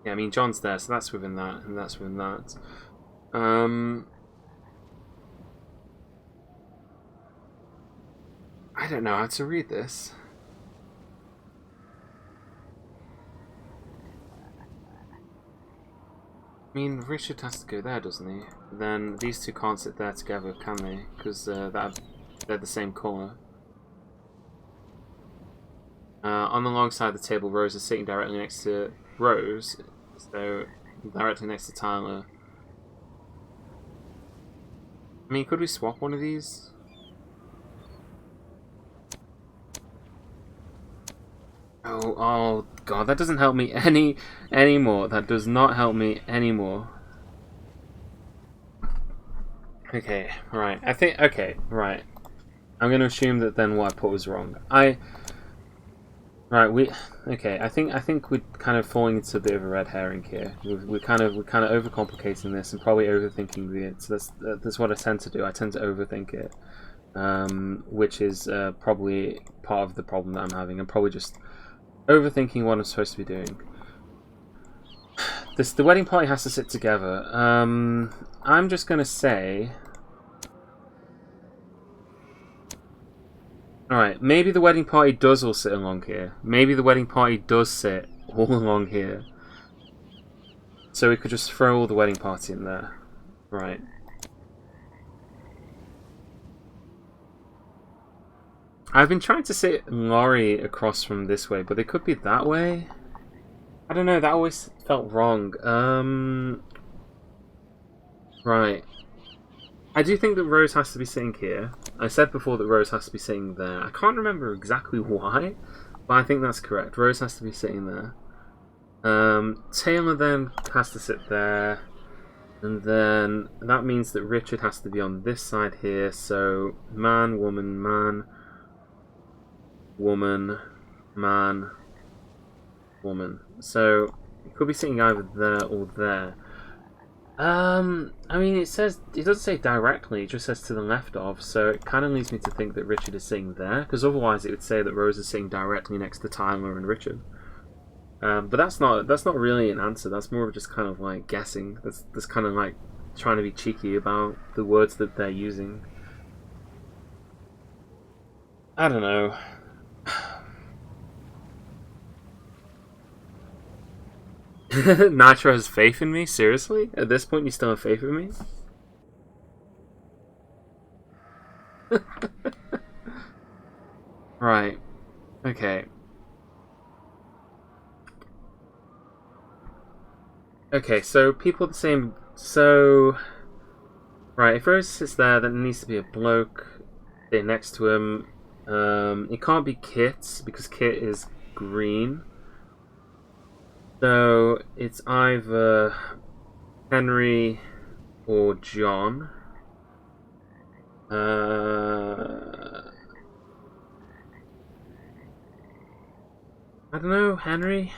Yeah, I mean, John's there, so that's within that, and that's within that. I don't know how to read this. I mean, Richard has to go there, doesn't he? Then these two can't sit there together, can they? Because they're the same colour. On the long side of the table, Rose is sitting directly next to Rose, so directly next to Tyler. I mean, could we swap one of these? Oh god, that doesn't help me anymore. That does not help me anymore. Okay, right. Right. I'm going to assume that then what I put was wrong. I think we're kind of falling into a bit of a red herring here. We're kind of overcomplicating this and probably overthinking it. So that's what I tend to do. I tend to overthink it, which is probably part of the problem that I'm having. I'm probably just overthinking what I'm supposed to be doing. The wedding party has to sit together. I'm just gonna say, alright, maybe the wedding party does all sit along here. Maybe the wedding party does sit all along here. So we could just throw all the wedding party in there. Right. I've been trying to sit Laurie across from this way, but they could be that way. I don't know, that always felt wrong. Right. I do think that Rose has to be sitting here. I said before that Rose has to be sitting there. I can't remember exactly why, but I think that's correct. Rose has to be sitting there. Taylor then has to sit there. And then that means that Richard has to be on this side here. So man, woman, man, woman, man, woman. So it could be sitting either there or there. I mean, it doesn't say directly, it just says to the left of, so it kind of leads me to think that Richard is sitting there, because otherwise it would say that Rose is sitting directly next to Tyler and Richard. But that's not really an answer. That's more of just kind of like guessing. That's kind of like trying to be cheeky about the words that they're using. I don't know. Nitro has faith in me? Seriously? At this point you still have faith in me? Right. Okay. Okay, so people are the same. So, right, if Rose sits there, then it needs to be a bloke sitting next to him. It can't be Kit, because Kit is green. So, it's either Henry or John. I don't know, Henry?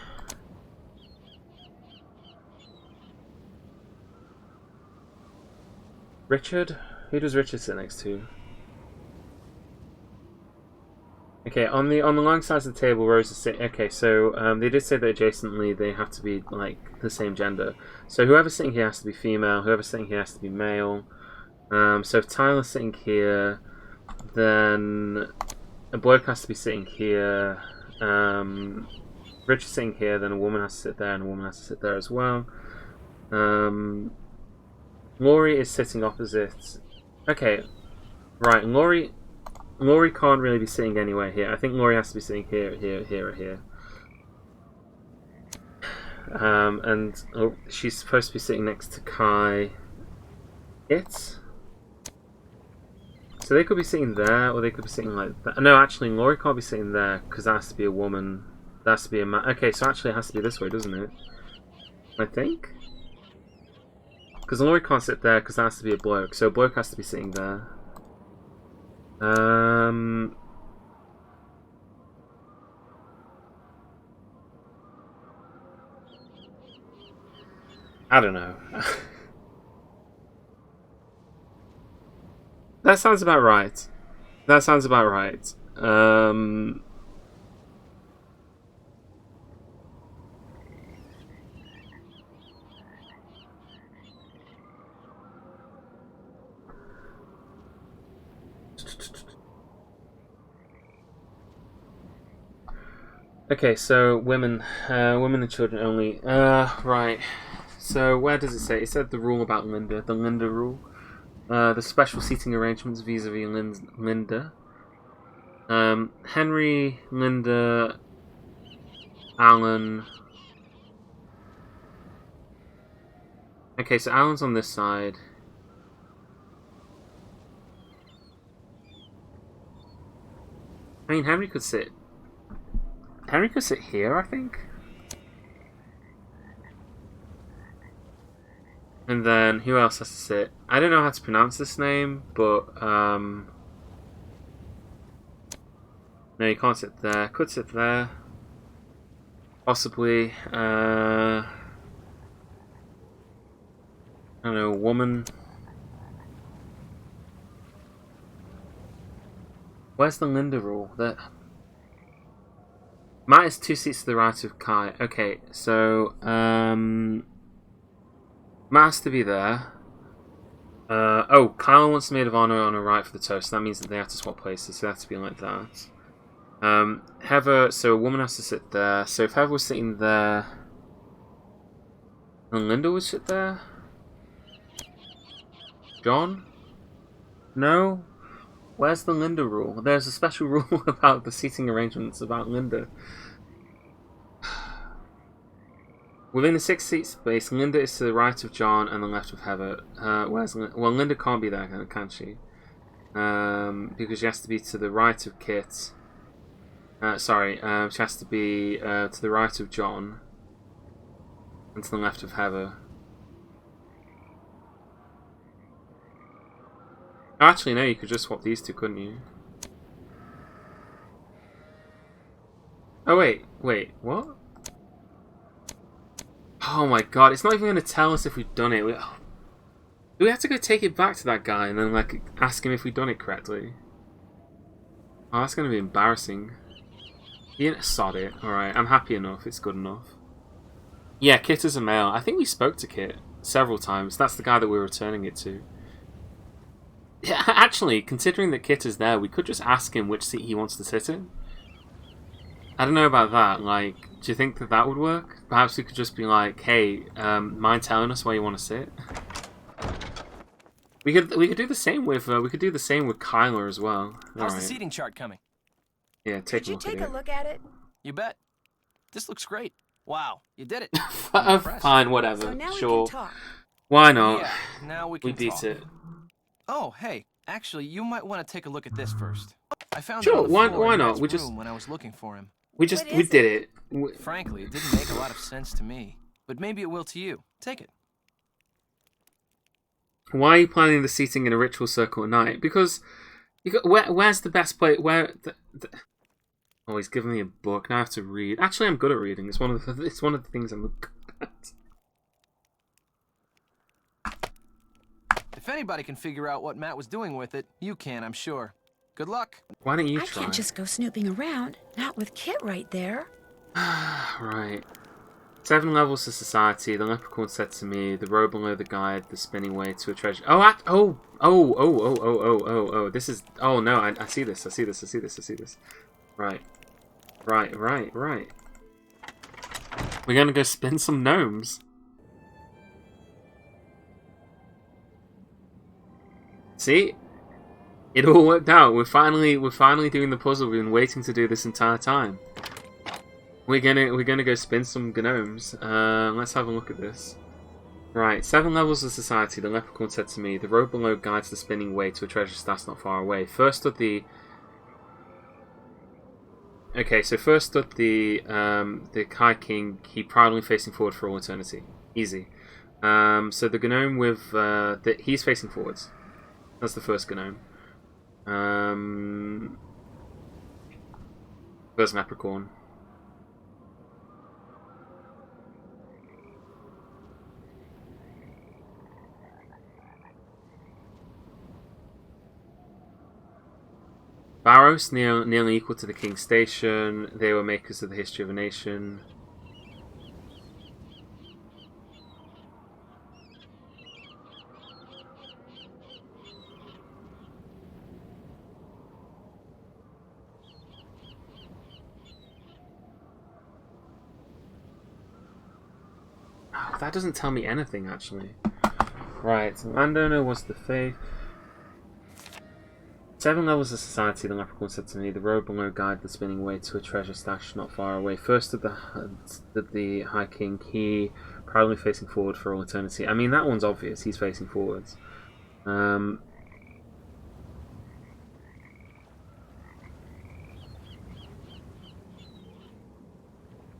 Richard? Who does Richard sit next to? Okay, on the long sides of the table, Rose is sitting. Okay, so they did say that adjacently they have to be like the same gender. So whoever's sitting here has to be female. Whoever's sitting here has to be male. So if Tyler's sitting here, then a bloke has to be sitting here. Richard's sitting here, then a woman has to sit there, and a woman has to sit there as well. Laurie is sitting opposite. Okay, right. Laurie can't really be sitting anywhere here. I think Laurie has to be sitting here, or here. And she's supposed to be sitting next to Kai. So they could be sitting there, or they could be sitting like that. No, actually, Laurie can't be sitting there because that has to be a woman. That has to be a man. Okay, so actually, it has to be this way, doesn't it? I think. Because Malloy can't sit there because that has to be a bloke. So a bloke has to be sitting there. I don't know. That sounds about right. That sounds about right. Okay, so women and children only. Right. So where does it say? It said the rule about Linda, the Linda rule. The special seating arrangements vis-a-vis Linda. Henry, Linda, Alan. Okay, so Alan's on this side. I mean, Henry could sit here, I think. And then who else has to sit? I don't know how to pronounce this name, but no, you can't sit there. Could sit there. Possibly. I don't know, woman. Where's the Linda rule? Matt is 2 seats to the right of Kai. Okay, so Matt has to be there. Oh, Kyle wants the maid of honor on her right for the toast. So that means that they have to swap places. So they have to be like that. Heather. So a woman has to sit there. So if Heather was sitting there, and Linda would sit there. John? No. Where's the Linda rule? There's a special rule about the seating arrangements about Linda. Within the 6-seat space, Linda is to the right of John and the left of Heather. Where's Linda? Well, Linda can't be there, can she? Because she has to be to the right of Kit. Sorry, she has to be to the right of John and to the left of Heather. Actually, no, you could just swap these two, couldn't you? Oh, wait, what? Oh my god, it's not even going to tell us if we've done it. Do we have to go take it back to that guy and then, like, ask him if we've done it correctly? Oh, that's going to be embarrassing. He didn't sod it. Alright, I'm happy enough. It's good enough. Yeah, Kit is a male. I think we spoke to Kit several times. That's the guy that we're returning it to. Yeah, actually, considering that Kit is there, we could just ask him which seat he wants to sit in. I don't know about that. Like, do you think that that would work? Perhaps we could just be like, "Hey, mind telling us where you want to sit?" We could do the same with Kyler as well. How's the seating chart coming? Yeah, Could you take a look at it? You bet. This looks great. Wow, you did it. Fine, whatever. So now sure. we can talk. Why not? Yeah, now we can beat talk. it. Oh, hey, actually, you might want to take a look at this first. I found Sure, it on the floor why in not? Matt's We just room when I was looking for him. we did it. Frankly, it didn't make a lot of sense to me, but maybe it will to you. Take it. Why are you planning the seating in a ritual circle at night? Because where's the best place? Oh, he's giving me a book. Now I have to read. Actually, I'm good at reading. It's one of the things I'm good at. If anybody can figure out what Matt was doing with it, you can, I'm sure. Good luck. Why don't you I try? can't just go snooping around, not with Kit right there. Right. 7 levels of society. The leprechaun said to me, the row below the guide, the spinning way to a treasure. This is. Oh no, I see this. I see this. Right. We're gonna go spin some gnomes. See? It all worked out. We're finally doing the puzzle we've been waiting to do this entire time. We're gonna go spin some gnomes. Let's have a look at this. Right, 7 levels of society. The leprechaun said to me, the road below guides the spinning way to a treasure stash not far away. First stood the Kai King, he proudly facing forward for all eternity. Easy. So the gnome with he's facing forwards. That's the first gnome. First leprechaun. Barros, nearly equal to the King's Station. They were makers of the history of a nation. Oh, that doesn't tell me anything, actually. Right, landowner was the faith. 7 levels of society, the leprechaun said to me. The road below guide the spinning way to a treasure stash not far away. First stood the High King, he proudly facing forward for all eternity. I mean, that one's obvious, he's facing forwards.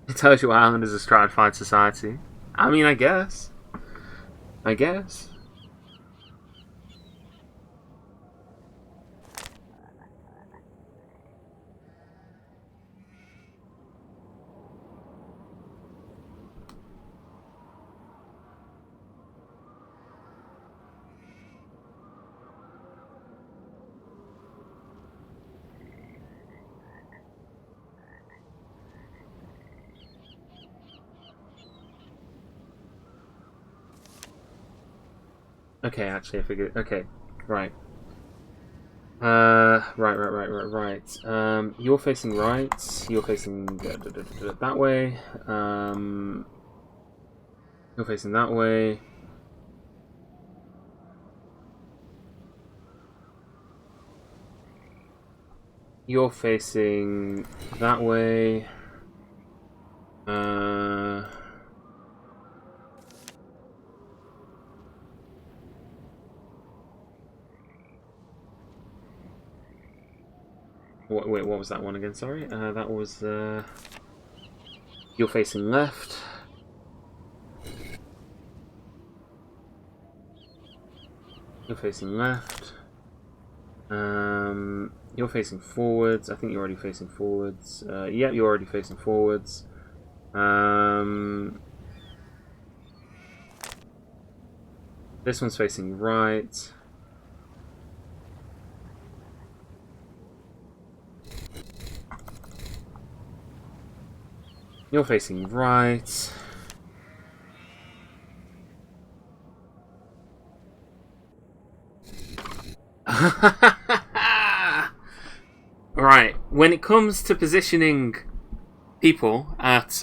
It tells you Ireland is a stratified society. I mean, I guess. Okay, actually, I figured. Okay, right. Right. You're facing right. You're facing that way. You're facing that way. You're facing that way. Wait, what was that one again? Sorry, that was you're facing left. You're facing left. You're facing forwards. I think you're already facing forwards. Yeah, you're already facing forwards. This one's facing right. You're facing right. Right. When it comes to positioning people at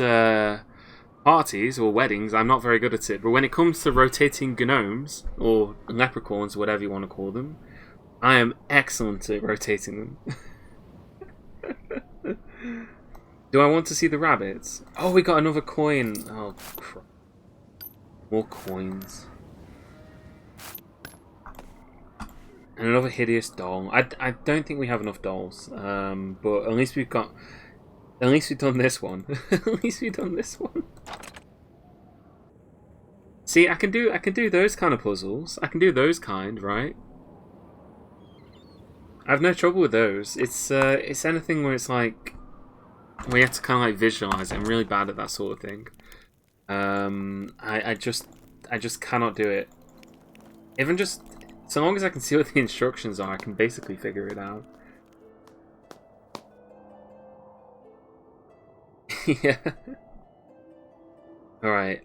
parties or weddings, I'm not very good at it. But when it comes to rotating gnomes or leprechauns, or whatever you want to call them, I am excellent at rotating them. Do I want to see the rabbits? Oh, we got another coin. Oh, crap. More coins. And another hideous doll. I don't think we have enough dolls. But at least we've got... At least we've done this one. At least we've done this one. See, I can do those kind of puzzles. I can do those kind, right? I have no trouble with those. It's anything where it's like... We have to kind of like visualize it. I'm really bad at that sort of thing. I just cannot do it. Even just so long as I can see what the instructions are, I can basically figure it out. Yeah. Alright,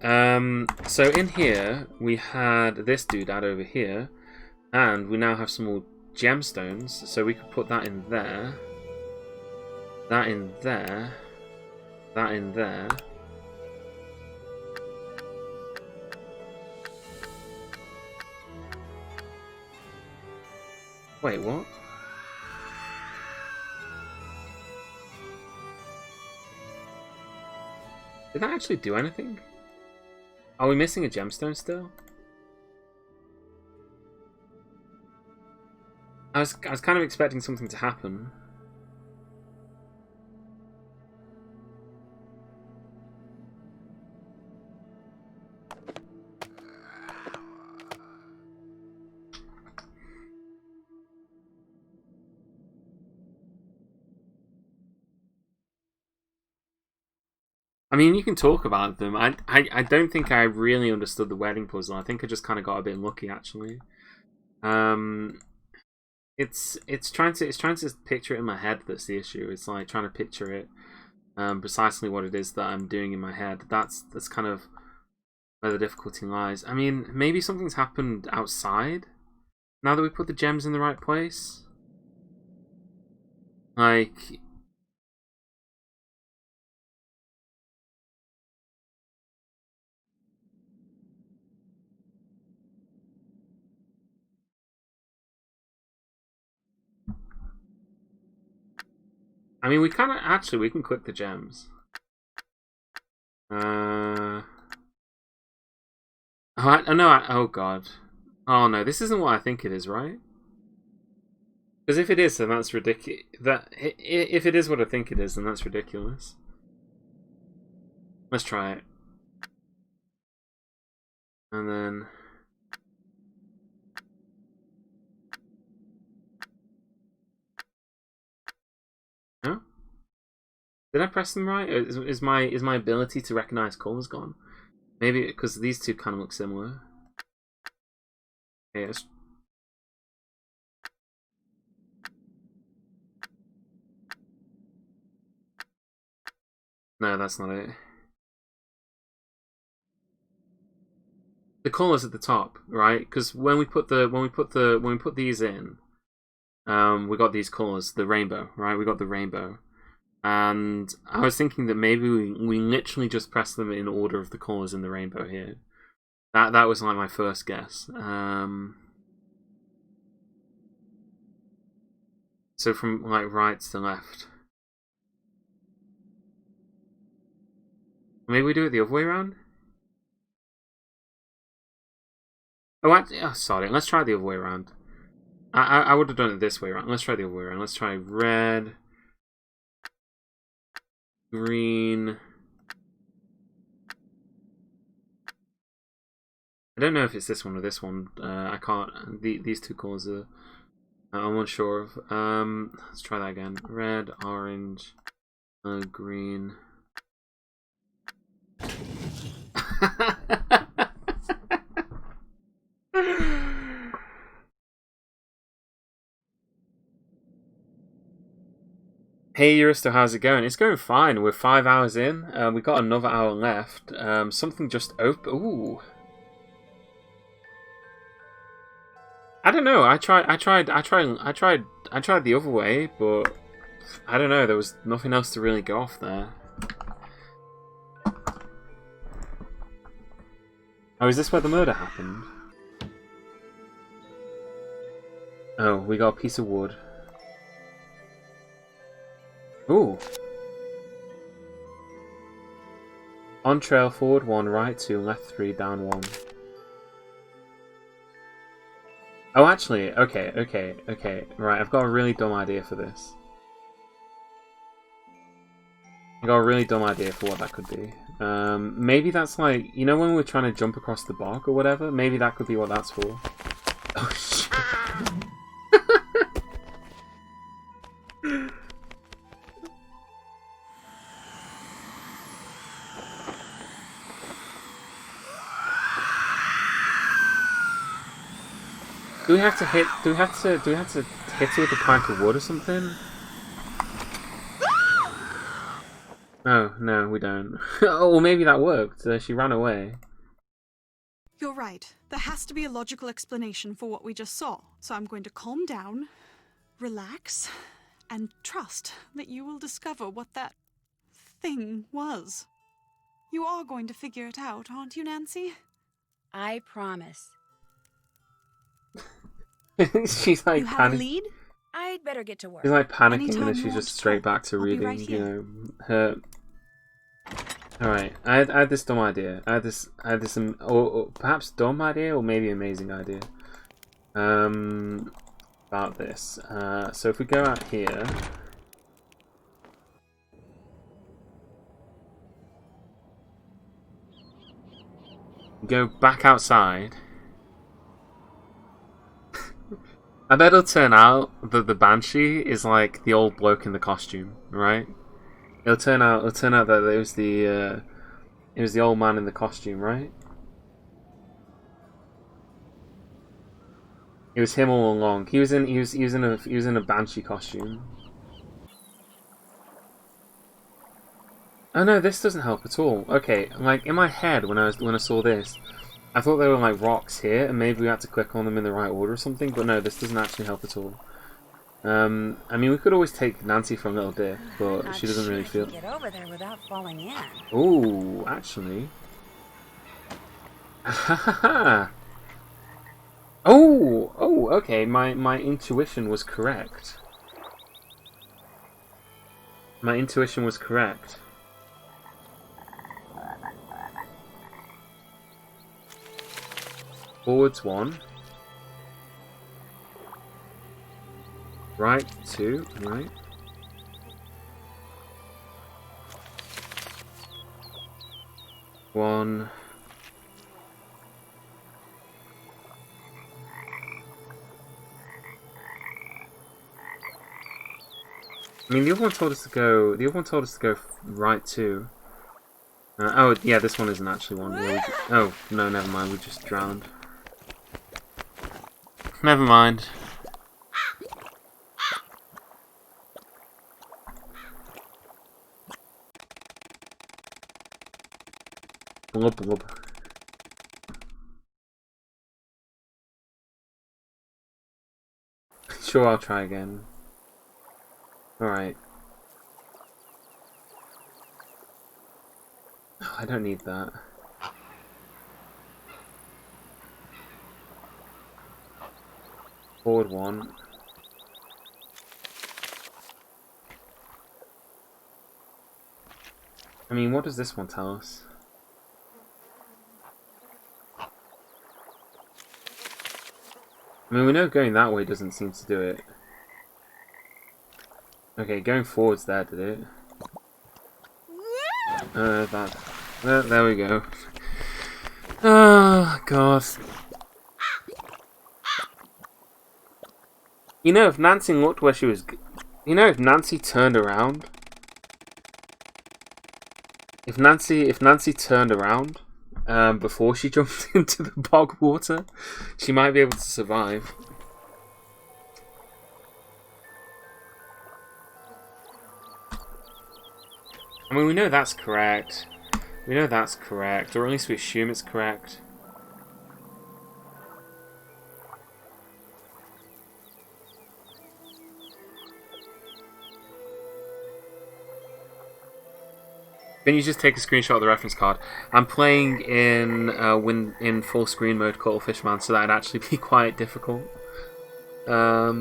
so in here we had this doodad over here, and we now have some more gemstones, so we could put that in there. That in there. That in there. Wait, what? Did that actually do anything? Are we missing a gemstone still? I was kind of expecting something to happen. I mean, you can talk about them. I don't think I really understood the wedding puzzle. I think I just kind of got a bit lucky, actually. It's trying to picture it in my head that's the issue. It's like trying to picture it precisely what it is that I'm doing in my head. That's kind of where the difficulty lies. I mean, maybe something's happened outside now that we put the gems in the right place. Like, I mean, we kind of actually we can click the gems. Oh no! Oh god! Oh no! This isn't what I think it is, right? Because if it is, then that's ridiculous. If it is what I think it is, then that's ridiculous. Let's try it. And then... No? Did I press them right? Is my ability to recognize colors gone? Maybe because these two kind of look similar. Okay, let's... No, that's not it. The colors at the top, right? Because when we put these in, we got these colors, the rainbow, right? We got the rainbow, and I was thinking that maybe we literally just press them in order of the colors in the rainbow here. That was like my first guess. So from like right to left. Maybe we do it the other way around. Oh, actually, oh, sorry. Let's try it the other way around. I would have done it this way around. Let's try the other way around. Let's try red, green. I don't know if it's this one or this one. I can't. These two colors are. I'm unsure of. Let's try that again. Red, orange, green. Hey Uristo, how's it going? It's going fine. We're 5 hours in. We got another hour left. Something just opened. Ooh. I don't know. I tried the other way, but I don't know. There was nothing else to really go off there. Oh, is this where the murder happened? Oh, we got a piece of wood. Ooh. On trail, forward 1, right 2, left 3, down 1. Oh, actually, okay. Right, I've got a really dumb idea for this. I got a really dumb idea for what that could be. Maybe that's like, you know when we're trying to jump across the bog or whatever? Maybe that could be what that's for. Oh, shit. Do we have to hit it with a plank of wood or something? Oh, no, we don't. Oh, well, maybe that worked. She ran away. You're right. There has to be a logical explanation for what we just saw. So I'm going to calm down, relax, and trust that you will discover what that thing was. You are going to figure it out, aren't you, Nancy? I promise. She's like you have a lead? I'd better get to work. She's like panicking Anytime and then she's just straight back to reading, right you know, her... Alright, I had this dumb idea. I had this or perhaps dumb idea, or maybe amazing idea. About this. So if we go out here... Go back outside... I bet it'll turn out that the Banshee is like the old bloke in the costume, right? It'll turn out that it was the old man in the costume, right? It was him all along. He was in a banshee costume. Oh no, this doesn't help at all. Okay, like in my head when I saw this, I thought they were like rocks here, and maybe we had to click on them in the right order or something. But no, this doesn't actually help at all. I mean, we could always take Nancy for a little dip, but she doesn't really feel. Get over there without falling in. Oh, actually. Oh, okay. My intuition was correct. My intuition was correct. Forwards 1. Right 2, right. One. I mean, the other one told us to go. The other one told us to go right 2. Oh, yeah, this one isn't actually one. Yeah, oh no, never mind. We just drowned. Never mind. Blub blub. Sure, I'll try again. Alright. Oh, I don't need that. Forward 1. I mean, what does this one tell us? I mean, we know going that way doesn't seem to do it. Okay, going forwards there did it. There we go. Oh, God. You know, if Nancy looked where she was... You know, if Nancy turned around... If Nancy turned around before she jumped into the bog water, she might be able to survive. I mean, we know that's correct. We know that's correct, or at least we assume it's correct. Then you just take a screenshot of the reference card. I'm playing in full screen mode Cuttlefish Man, so that'd actually be quite difficult. I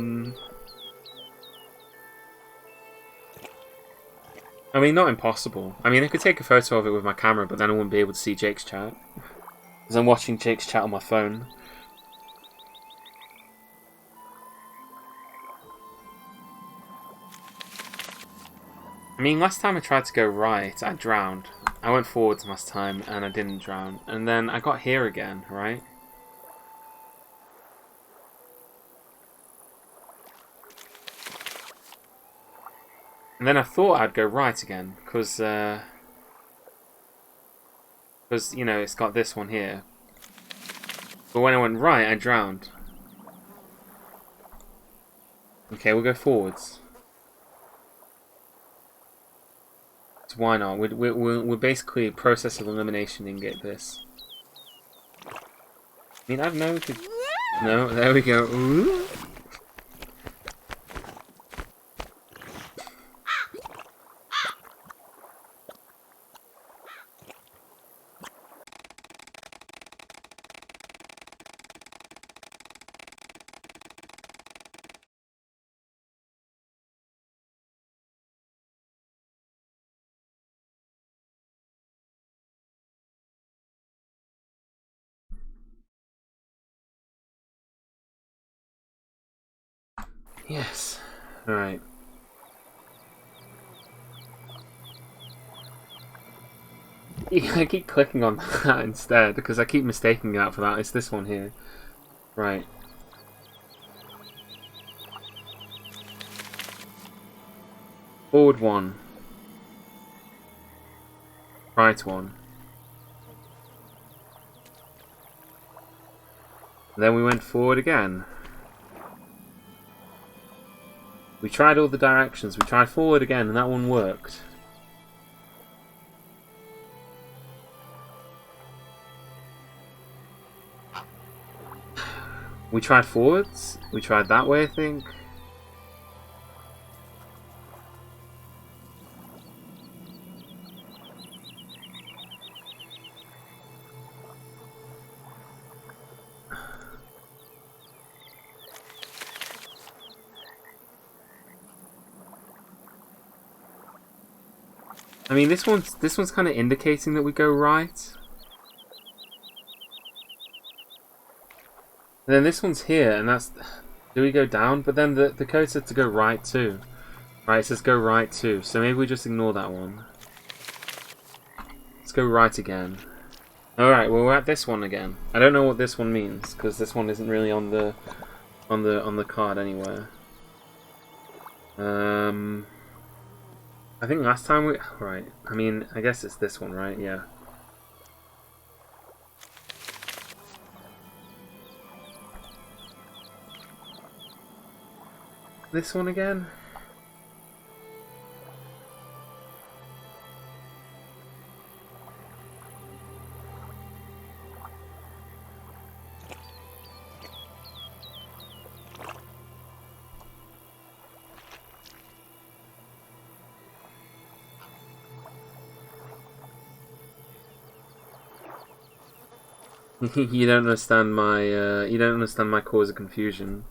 mean, not impossible. I mean, I could take a photo of it with my camera, but then I wouldn't be able to see Jake's chat. Because I'm watching Jake's chat on my phone. I mean, last time I tried to go right, I drowned. I went forwards last time, and I didn't drown. And then I got here again, right? And then I thought I'd go right again, because, you know, it's got this one here. But when I went right, I drowned. Okay, we'll go forwards. So why not? We're basically process of eliminationing it, this. I mean, I don't know, we could... No, there we go. Ooh. Yes. Alright. Yeah, I keep clicking on that instead, because I keep mistaking that for that. It's this one here. Right. Forward 1. right one. And then we went forward again. We tried all the directions. We tried forward again, and that one worked. We tried forwards. We tried that way, I think. I mean, this one's kind of indicating that we go right. And then this one's here, and that's... Do we go down? But then the code said to go right too. Right, it says go right too. So maybe we just ignore that one. Let's go right again. Alright, well, we're at this one again. I don't know what this one means, because this one isn't really on the card anywhere. I think last time we... Right, I mean, I guess it's this one, right? Yeah. This one again? You don't understand my cause of confusion.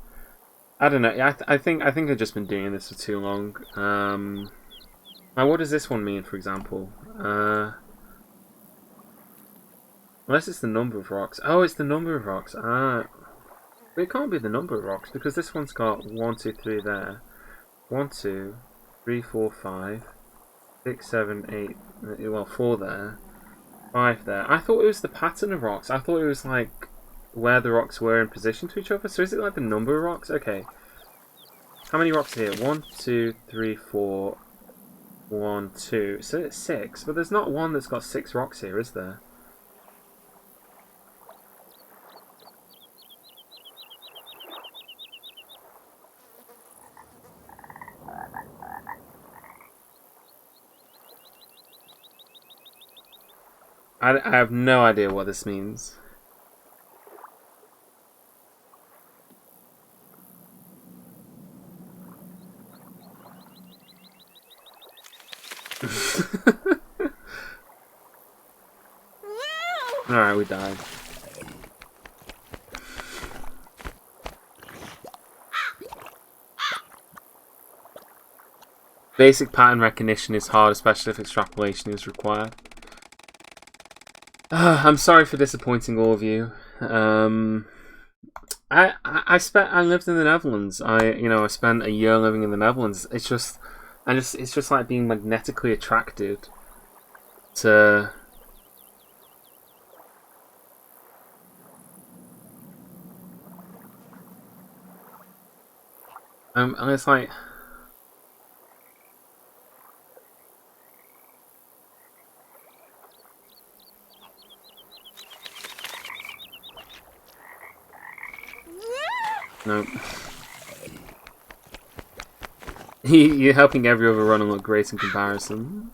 I don't know. I think I've just been doing this for too long. Now what does this one mean, for example? Unless it's the number of rocks. Oh, it's the number of rocks. But it can't be the number of rocks because this one's got 1, 2, 3 there. 1, 2, 3, 4, 5, 6, 7, 8. Well, 4 there. 5 there. I thought it was the pattern of rocks. I thought it was like where the rocks were in position to each other. So is it like the number of rocks? Okay. How many rocks are here? 1, 2, 3, 4, 1, 2. So it's 6. But there's not one that's got 6 rocks here, is there? I have no idea what this means. Alright, we died. Basic pattern recognition is hard, especially if extrapolation is required. I'm sorry for disappointing all of you. I lived in the Netherlands. I spent a year living in the Netherlands. It's just like being magnetically attracted to and it's like no. You're helping every other runner look great in comparison.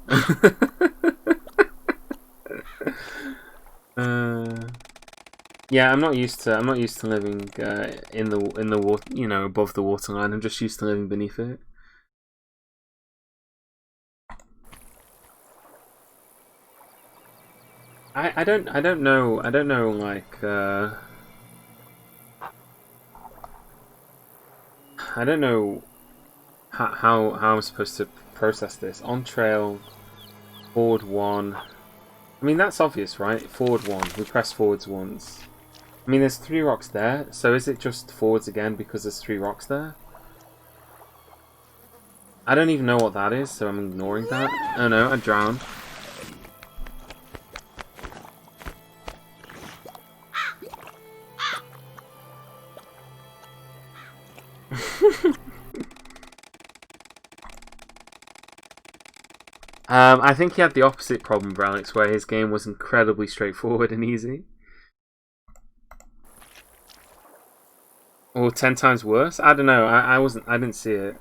Yeah, I'm not used to living in the water, above the waterline. I'm just used to living beneath it. I don't know like I don't know how I'm supposed to process this. On trail, forward 1. I mean, that's obvious, right? Forward 1. We press forwards once. I mean, there's 3 rocks there, so is it just forwards again because there's 3 rocks there? I don't even know what that is, so I'm ignoring that. Oh no, I drowned. I think he had the opposite problem, Alex, where his game was incredibly straightforward and easy. Or 10 times worse? I don't know. I didn't see it.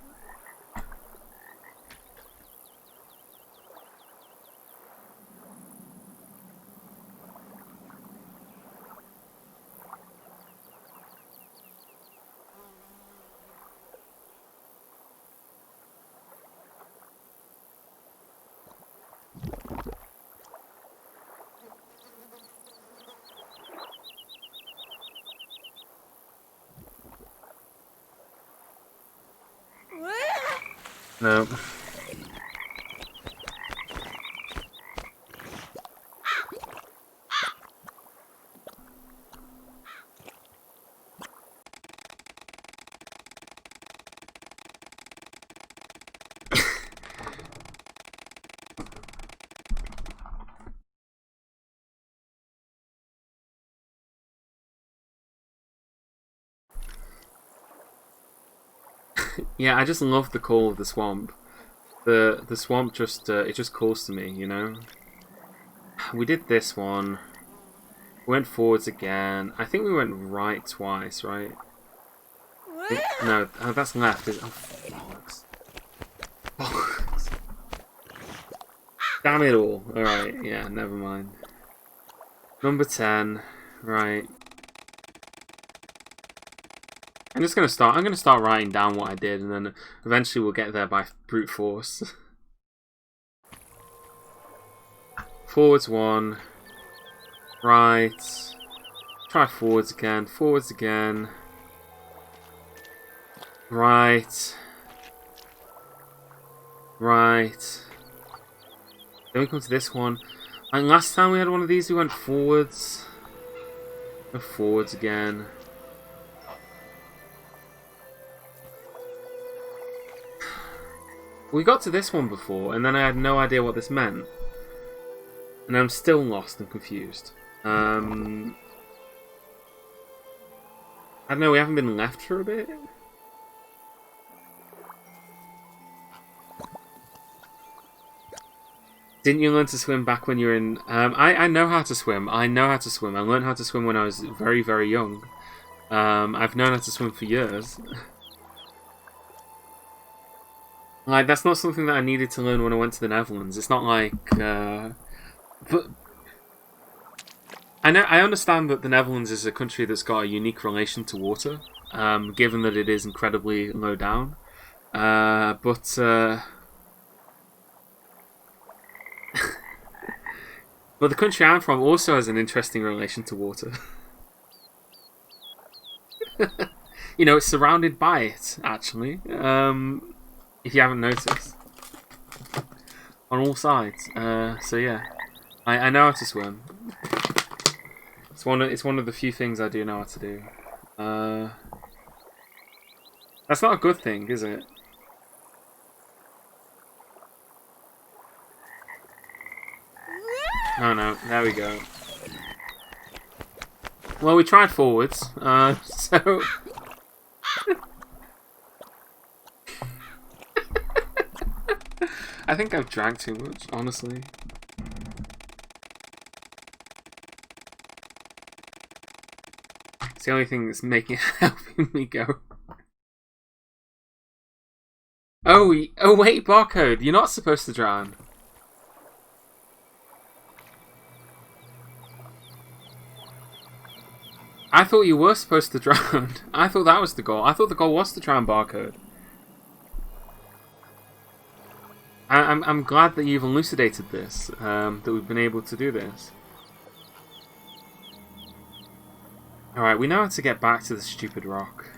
No. Yeah, I just love the call of the swamp. The swamp just it just calls to me, you know. We did this one. We went forwards again. I think we went right twice, right? No, that's left. Oh, bollocks. Bollocks. Damn it all. Alright, yeah, never mind. Number 10. Right. I'm gonna start writing down what I did, and then eventually we'll get there by brute force. Forwards 1. Right. Try forwards again. Forwards again. Right. Right. Then we come to this one. And last time we had one of these, we went forwards. Go forwards again. We got to this one before, and then I had no idea what this meant. And I'm still lost and confused. I don't know, we haven't been left for a bit? Didn't you learn to swim back when you were in... I know how to swim. I know how to swim. I learned how to swim when I was very, very young. I've known how to swim for years. Like, that's not something that I needed to learn when I went to the Netherlands. It's not like... But I understand that the Netherlands is a country that's got a unique relation to water, given that it is incredibly low down. But the country I'm from also has an interesting relation to water. You know, it's surrounded by it, actually. If you haven't noticed. On all sides. So yeah. I know how to swim. It's one of the few things I do know how to do. That's not a good thing, is it? Oh no, there we go. Well, we tried forwards, so... I think I've drank too much, honestly. It's the only thing that's helping me go. Oh wait, barcode. You're not supposed to drown. I thought you were supposed to drown. I thought that was the goal. I thought the goal was to drown barcode. I'm glad that you've elucidated this, that we've been able to do this. Alright, we know how to get back to the stupid rock.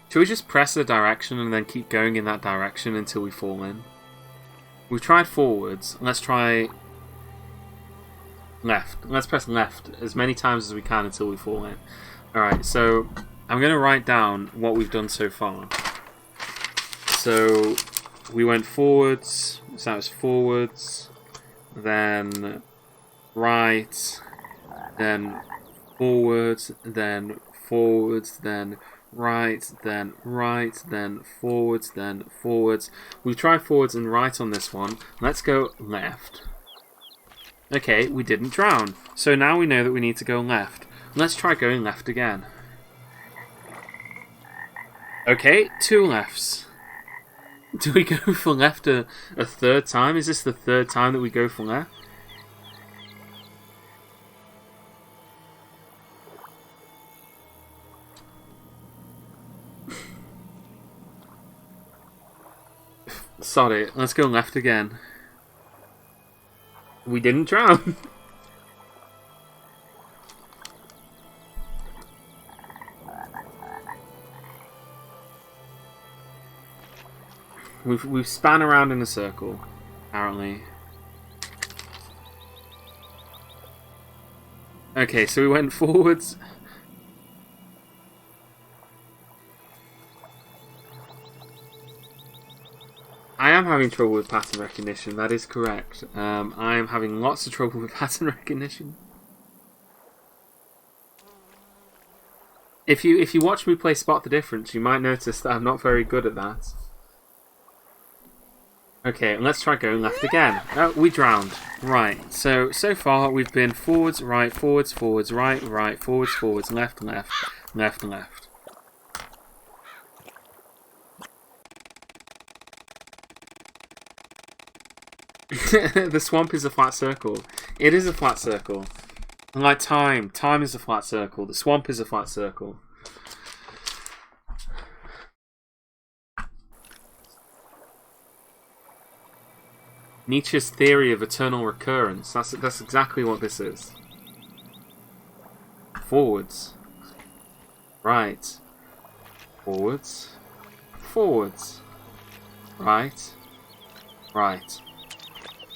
Should we just press a direction and then keep going in that direction until we fall in? We've tried forwards. Let's try left. Let's press left as many times as we can until we fall in. Alright, so I'm going to write down what we've done so far. So we went forwards, so that was forwards, then right, then forwards, then forwards, then right, then right, then forwards, then forwards. We try forwards and right on this one. Let's go left. Okay, we didn't drown. So now we know that we need to go left. Let's try going left again. Okay, 2 lefts. Do we go for left a third time? Is this the third time that we go for left? Sorry, let's go left again. We didn't drown. We've span around in a circle, apparently. Okay, so we went forwards. I am having trouble with pattern recognition, that is correct. I am having lots of trouble with pattern recognition. If you watch me play Spot the Difference, you might notice that I'm not very good at that. Okay, let's try going left again. Oh, we drowned. Right, so far we've been forwards, right, forwards, forwards, right, right, forwards, forwards, left, left, left, left. The swamp is a flat circle. It is a flat circle. Like time is a flat circle. The swamp is a flat circle. Nietzsche's theory of eternal recurrence. That's exactly what this is. Forwards. Right. Forwards. Forwards. Right. Right.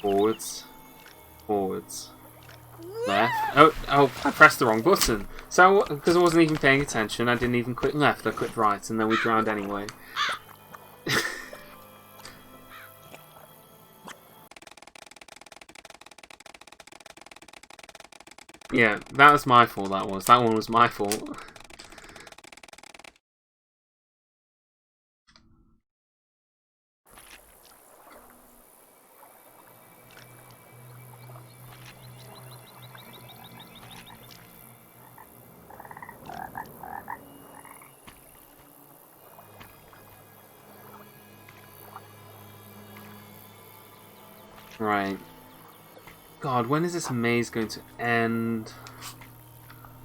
Forwards. Forwards. Left. Oh, I pressed the wrong button. So, because I wasn't even paying attention, I didn't even click left, I clicked right, and then we drowned anyway. Yeah, that was my fault, that was. That one was my fault. Right. God, when is this maze going to end?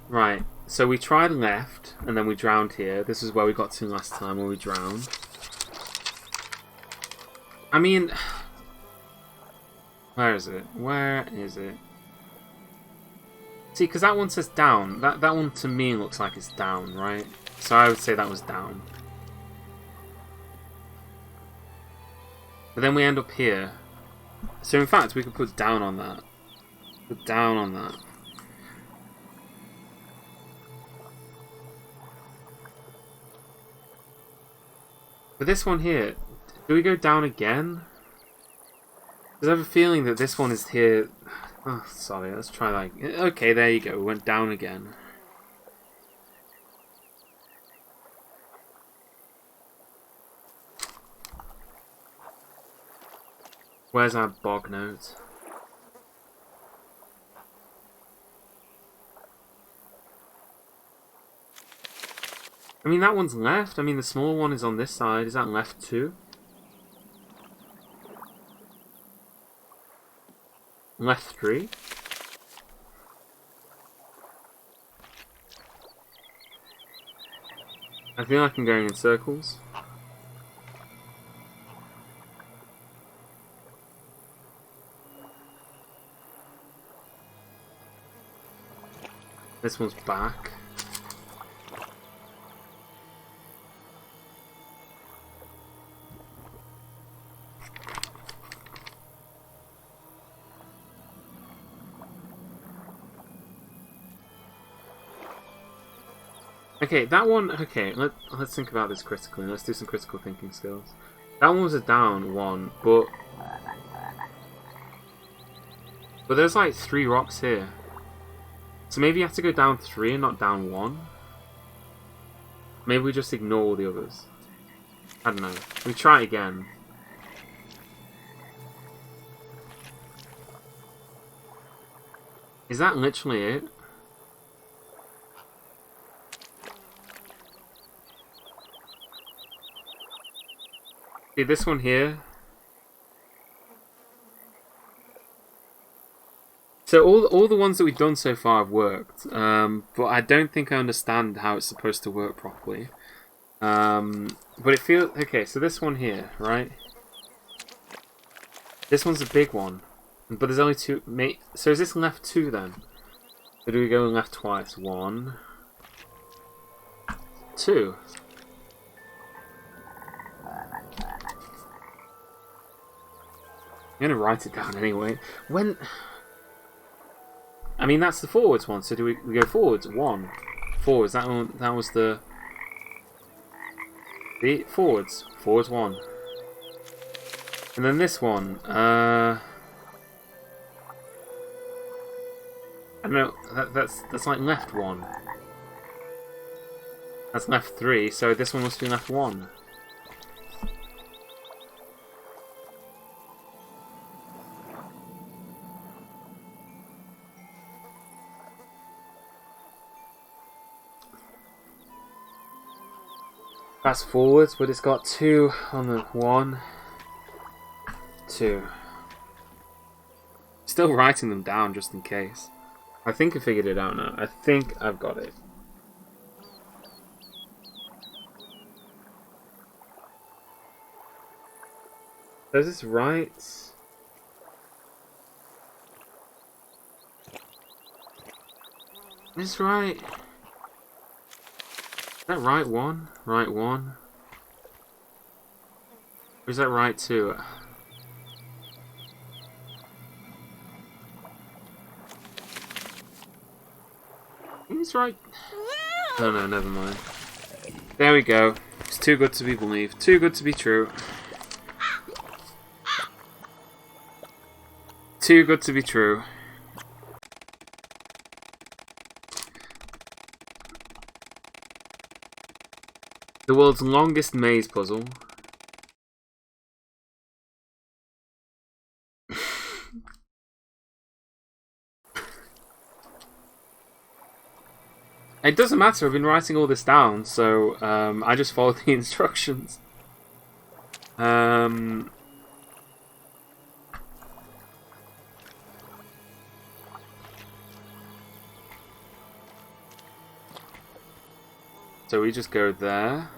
Right, so we tried left, and then we drowned here. This is where we got to last time, where we drowned. I mean... Where is it? Where is it? See, because that one says down. That one to me looks like it's down, right? So I would say that was down. But then we end up here. So in fact, we could put down on that. Put down on that. But this one here, do we go down again? Because I have a feeling that this one is here. Oh, sorry, let's try that. Okay, there you go, we went down again. Where's our bog note? I mean, that one's left. I mean, the small one is on this side. Is that left too? Left 3? I feel like I'm going in circles. This one's back. Okay, that one. Okay, let's think about this critically. Let's do some critical thinking skills. That one was a down one, but there's like 3 rocks here. So maybe you have to go down 3 and not down 1. Maybe we just ignore all the others. I don't know. We try it again. Is that literally it? See, this one here. So all the ones that we've done so far have worked, but I don't think I understand how it's supposed to work properly. But it feels okay. So this one here, right? This one's a big one, but there's only 2. So is this left 2 then? Or do we go left twice? 1, 2. I'm gonna write it down anyway. When I mean that's the forwards one. So do we go forwards? 1 forwards. That one. That was the forwards. Forwards 1. And then this one. I don't know. That's like left 1. That's left 3. So this one must be left 1. That's forwards, but it's got 2 on the 1, 2. Still writing them down just in case. I think I figured it out now. I think I've got it. Is this right? Is this right? Is that right 1? Right 1? Or is that right 2? He's right. Oh no, never mind. There we go. It's too good to be believed. Too good to be true. Too good to be true. The world's longest maze puzzle. It doesn't matter, I've been writing all this down, so I just followed the instructions. So we just go there,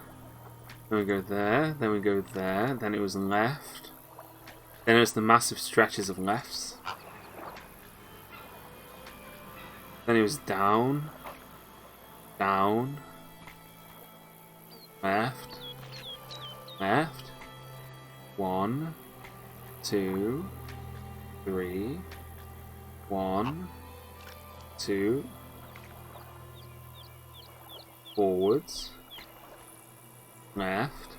then we go there, then we go there, then it was left, then it was the massive stretches of lefts, then it was down, down, left, left, 1, 2, 3, 1, 2, forwards, left,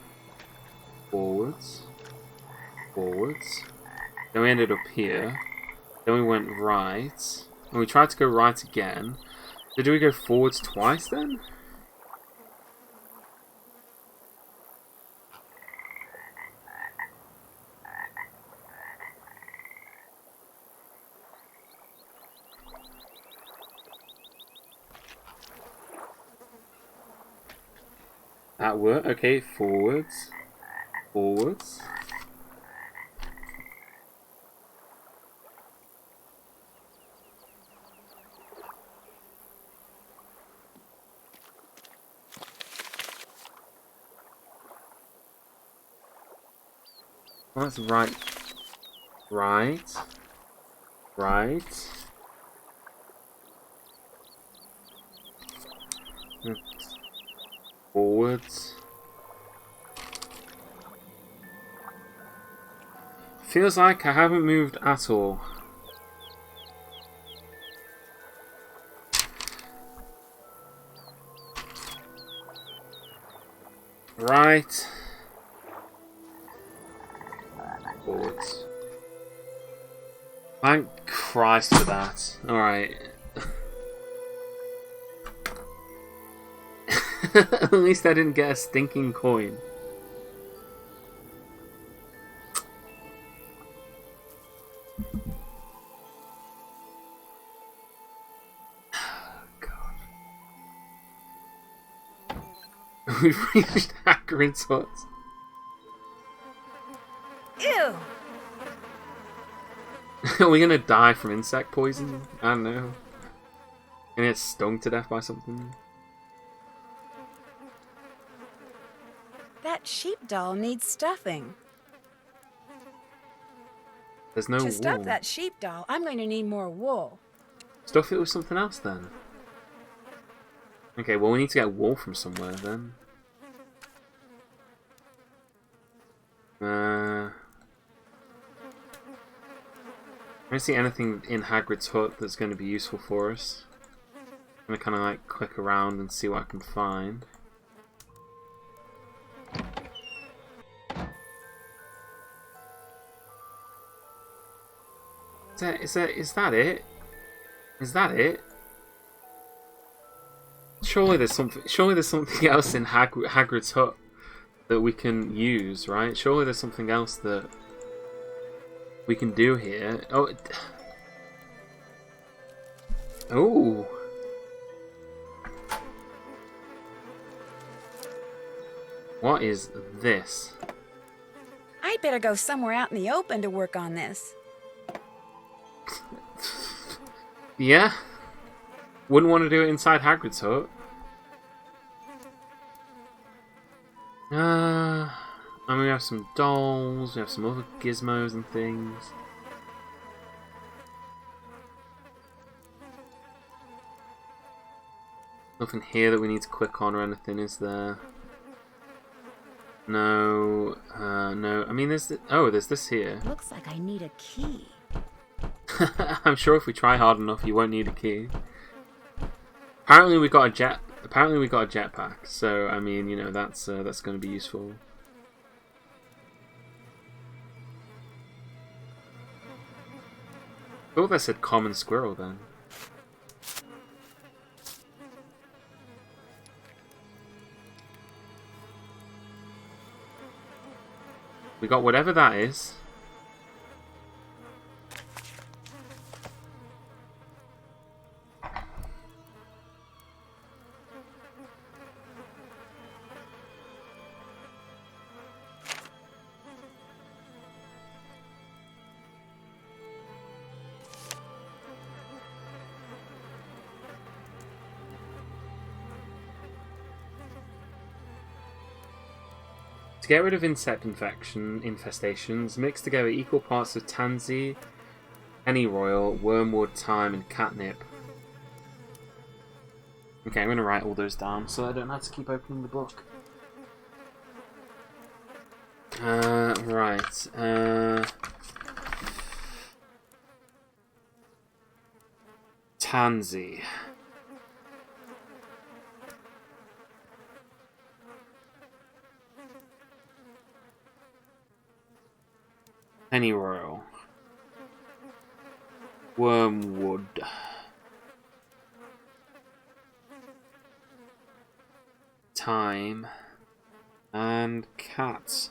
forwards, forwards. Then we ended up here. Then we went right. And we tried to go right again. So do we go forwards twice then? That worked. Okay, forwards, forwards. Well, that's right, right, right. Forwards. Feels like I haven't moved at all. Right. Forwards. Thank Christ for that. Alright. At least I didn't get a stinking coin. We've reached Hagrid's hut. Ew! Are we gonna die from insect poison? I don't know. Gonna get stung to death by something? That sheep doll needs stuffing. There's no wool. To stuff that sheep doll, I'm going to need more wool. Stuff it with something else then. Okay, well we need to get wool from somewhere then. I don't see anything in Hagrid's hut that's going to be useful for us. I'm going to kind of like click around and see what I can find. Is that it? Is that it? Surely there's something else in Hagrid's hut that we can use, right? Surely there's something else that we can do here. Oh. Oh. What is this? I'd better go somewhere out in the open to work on this. Yeah? Wouldn't want to do it inside Hagrid's hut. And we have some dolls, we have some other gizmos and things. Nothing here that we need to click on or anything, is there? No, no. I mean, there's this here. Looks like I need a key. I'm sure if we try hard enough, you won't need a key. Apparently we got a jetpack. So I mean, you know, that's going to be useful. I thought that said common squirrel then. We got whatever that is. To get rid of insect infestations, mix together equal parts of tansy, pennyroyal, wormwood, thyme, and catnip. Okay, I'm going to write all those down so I don't have to keep opening the book. Right. Tansy. Pennyroyal. Wormwood. Thyme. And cat.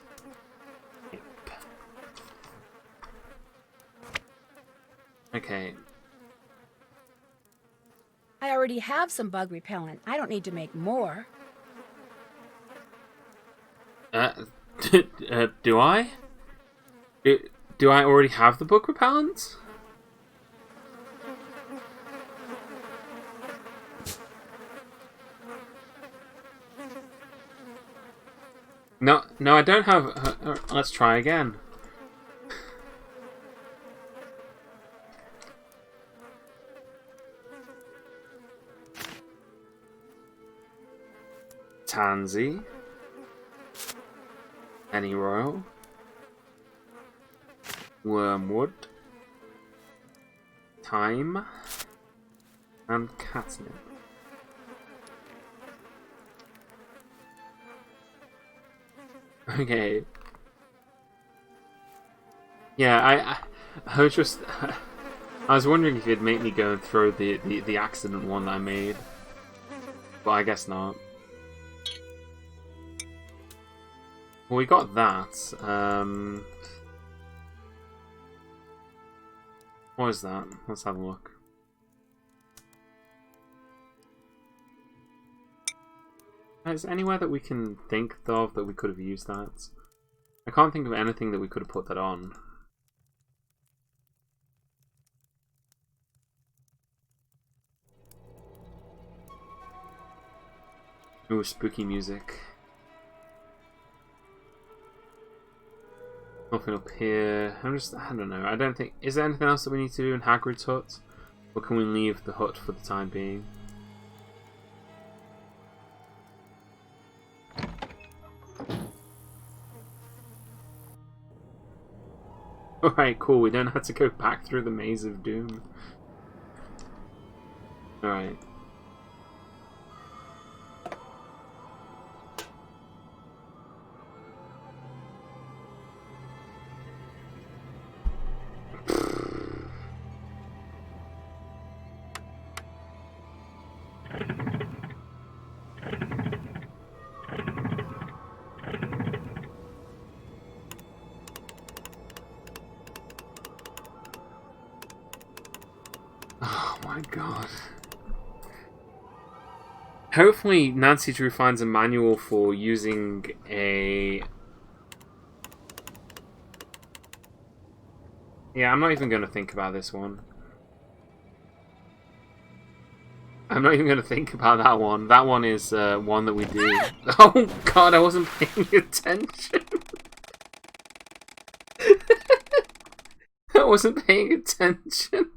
Yep. Okay. I already have some bug repellent. I don't need to make more. Do I? Do I already have the book repellent? No, I don't have... let's try again. Tansy. Pennyroyal. Wormwood. Thyme. And catnip. Okay. Yeah, I was just... I was wondering if you'd make me go and throw the accident one that I made. But I guess not. Well, we got that. What is that? Let's have a look. Is there anywhere that we can think of that we could have used that? I can't think of anything that we could have put that on. Ooh, spooky music. Nothing up here. I don't know. I don't think... Is there anything else that we need to do in Hagrid's hut? Or can we leave the hut for the time being? Alright, cool. We don't have to go back through the Maze of Doom. Alright. Oh my god. Hopefully Nancy Drew finds a manual for using a... Yeah, I'm not even going to think about this one. I'm not even going to think about that one. That one is one that we do. Oh god, I wasn't paying attention. I wasn't paying attention.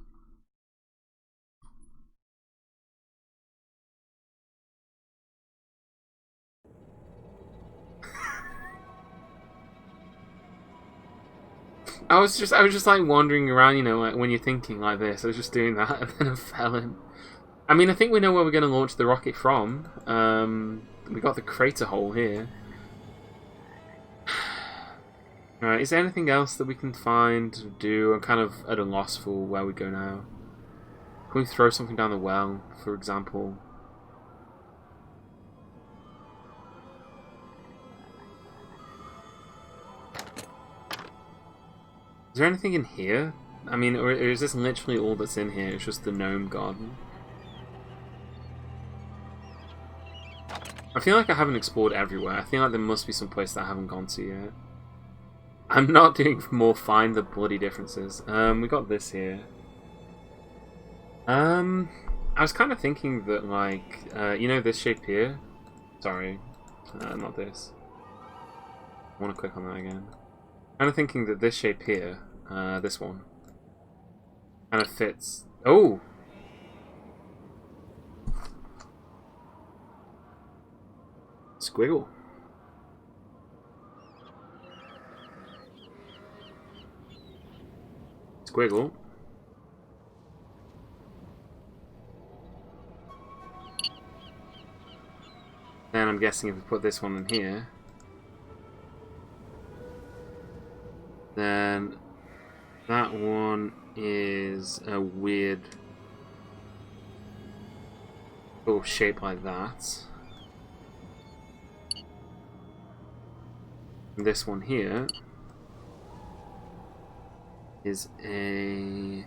I was just like wandering around, you know, like when you're thinking like this. I was just doing that, and then I fell in. I mean, I think we know where we're going to launch the rocket from. We got the crater hole here. Alright, is there anything else that we can find to do? I'm kind of at a loss for where we go now. Can we throw something down the well, for example? Is there anything in here? I mean, or is this literally all that's in here? It's just the gnome garden. I feel like I haven't explored everywhere. I feel like there must be some place that I haven't gone to yet. I'm not doing more find the bloody differences. We got this here. I was kind of thinking that, like, you know this shape here? Sorry, not this. I want to click on that again. Kind of thinking that this shape here, this one, kind of fits. Oh! Squiggle. Squiggle. Then I'm guessing if we put this one in here, then that one is a weird little shape like that. And this one here is a...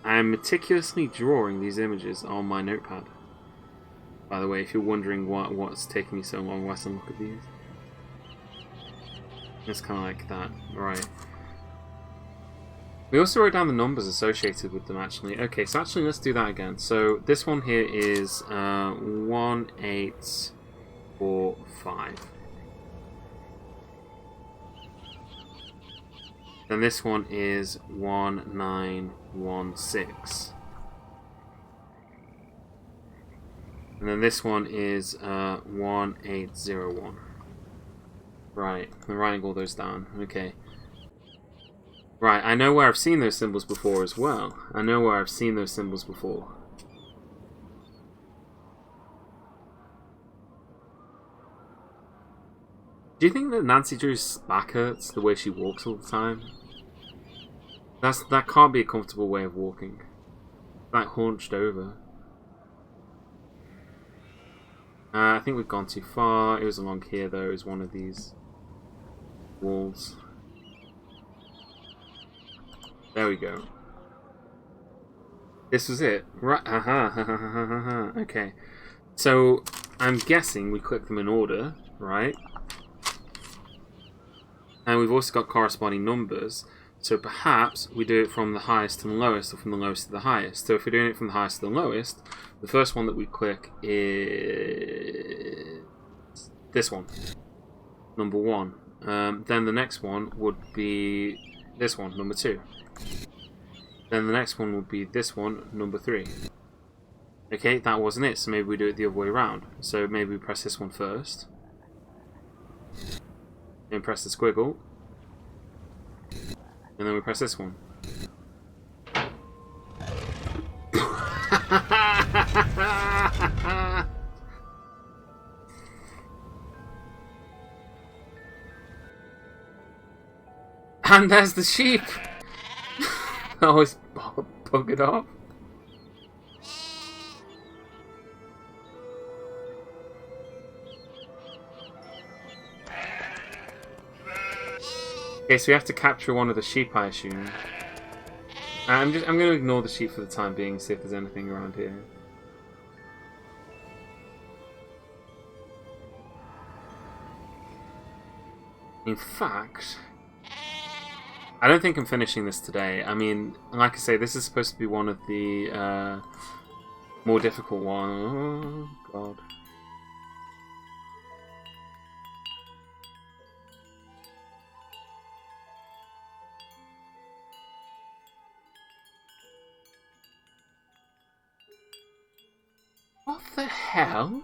I'm meticulously drawing these images on my notepad. By the way, if you're wondering what's taking me so long whilst I look at these. It's kind of like that. Right. We also wrote down the numbers associated with them, actually. Okay, so actually let's do that again. So this one here is 1845. Then this one is 1916. And then this one is 1801. Right, I'm writing all those down. Okay. Right, I know where I've seen those symbols before as well. I know where I've seen those symbols before. Do you think that Nancy Drew's back hurts the way she walks all the time? That can't be a comfortable way of walking. Like hunched over. I think we've gone too far. It was along here, though. It was one of these walls. There we go. This was it. Right. Okay. So, I'm guessing we click them in order, right? And we've also got corresponding numbers. So perhaps we do it from the highest to the lowest, or from the lowest to the highest. So if we're doing it from the highest to the lowest, the first one that we click is this one, number 1. Then the next one would be this one, number 2. Then the next one would be this one, number 3. Okay, that wasn't it, so maybe we do it the other way around. So maybe we press this one first. Then press the squiggle. And then we press this one. And there's the sheep! Oh, it's buggered off. Okay, so we have to capture one of the sheep, I assume. I'm going to ignore the sheep for the time being and see if there's anything around here. In fact, I don't think I'm finishing this today. I mean, like I say, this is supposed to be one of the more difficult ones. Oh, God. What the hell?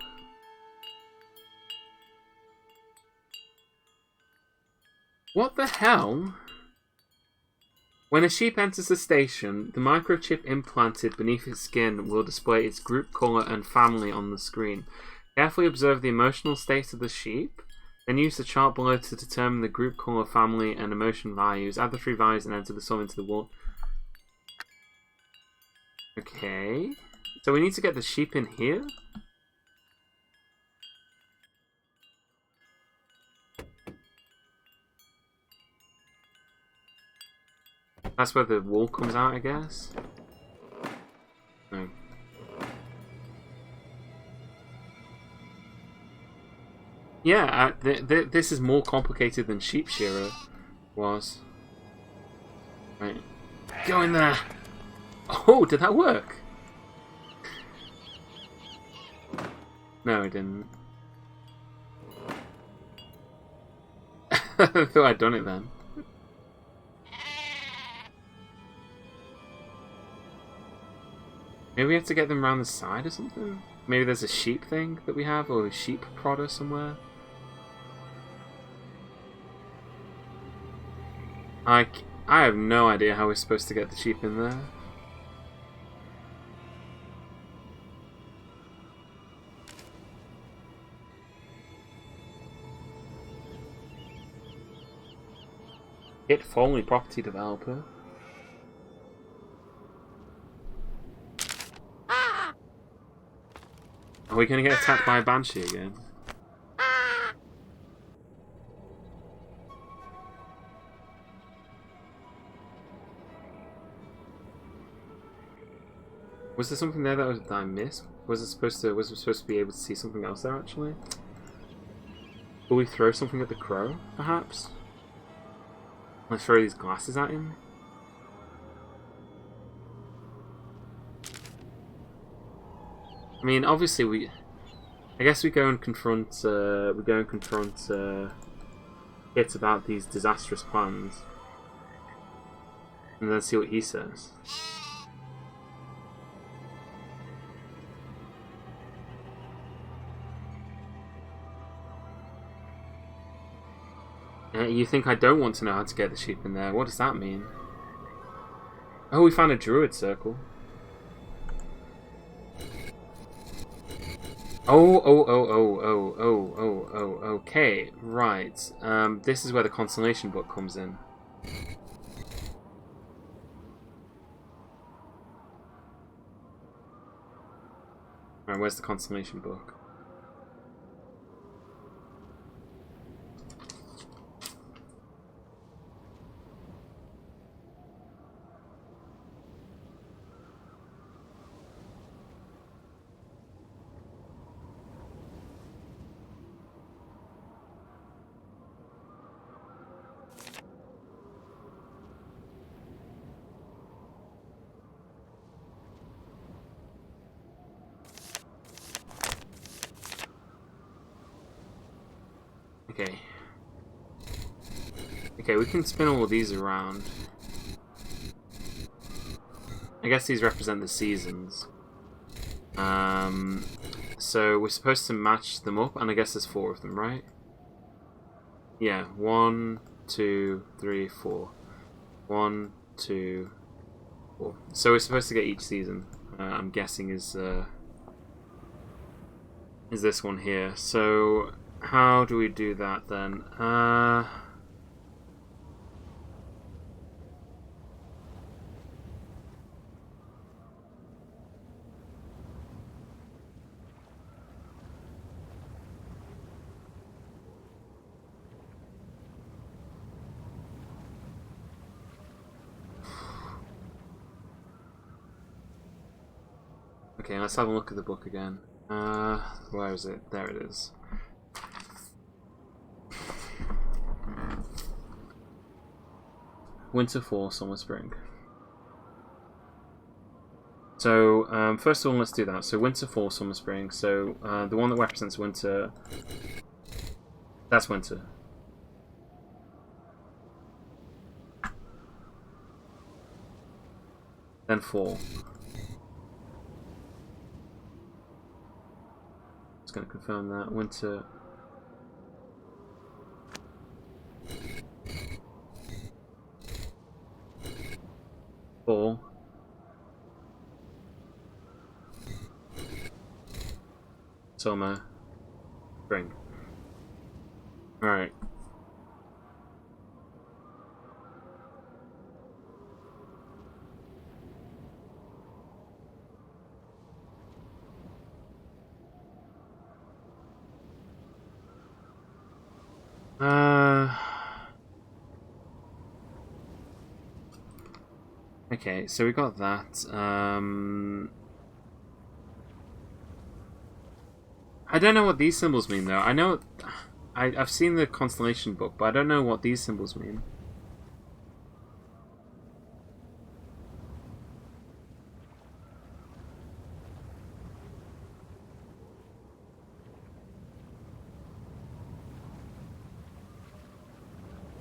What the hell? When a sheep enters the station, the microchip implanted beneath its skin will display its group color and family on the screen. Carefully observe the emotional state of the sheep, then use the chart below to determine the group color, family, and emotion values. Add the 3 values and enter the sum into the wall. Okay. So we need to get the sheep in here? That's where the wall comes out, I guess? No. Yeah, this is more complicated than Sheep Shearer was. Right. Go in there! Oh, did that work? No, it didn't. I thought I'd done it then. Maybe we have to get them around the side or something? Maybe there's a sheep thing that we have, or a sheep prodder somewhere? I have no idea how we're supposed to get the sheep in there. Hit Foley property developer. Are we going to get attacked by a banshee again? Was there something there that I missed? Was we supposed to be able to see something else there actually? Will we throw something at the crow, perhaps? Let's throw these glasses at him. I mean, obviously I guess we go and confront Kit about these disastrous plans, and then see what he says. You think I don't want to know how to get the sheep in there? What does that mean? Oh, we found a druid circle. Okay, right. This is where the constellation book comes in. Right, where's the constellation book? Okay. Okay, we can spin all of these around. I guess these represent the seasons. So we're supposed to match them up, and I guess there's 4 of them, right? Yeah, 1, 2, 3, 4. 1, 2, 4. So we're supposed to get each season. I'm guessing is this one here. So how do we do that then? Okay, let's have a look at the book again. Where is it? There it is. Winter, fall, summer, spring. So, first of all, let's do that. So, winter, fall, summer, spring. So, the one that represents winter, that's winter. Then fall. Just going to confirm that. Winter. Fall. Summer. Spring. Alright. Okay, so we got that. I don't know what these symbols mean, though. I know... I've seen the constellation book, but I don't know what these symbols mean.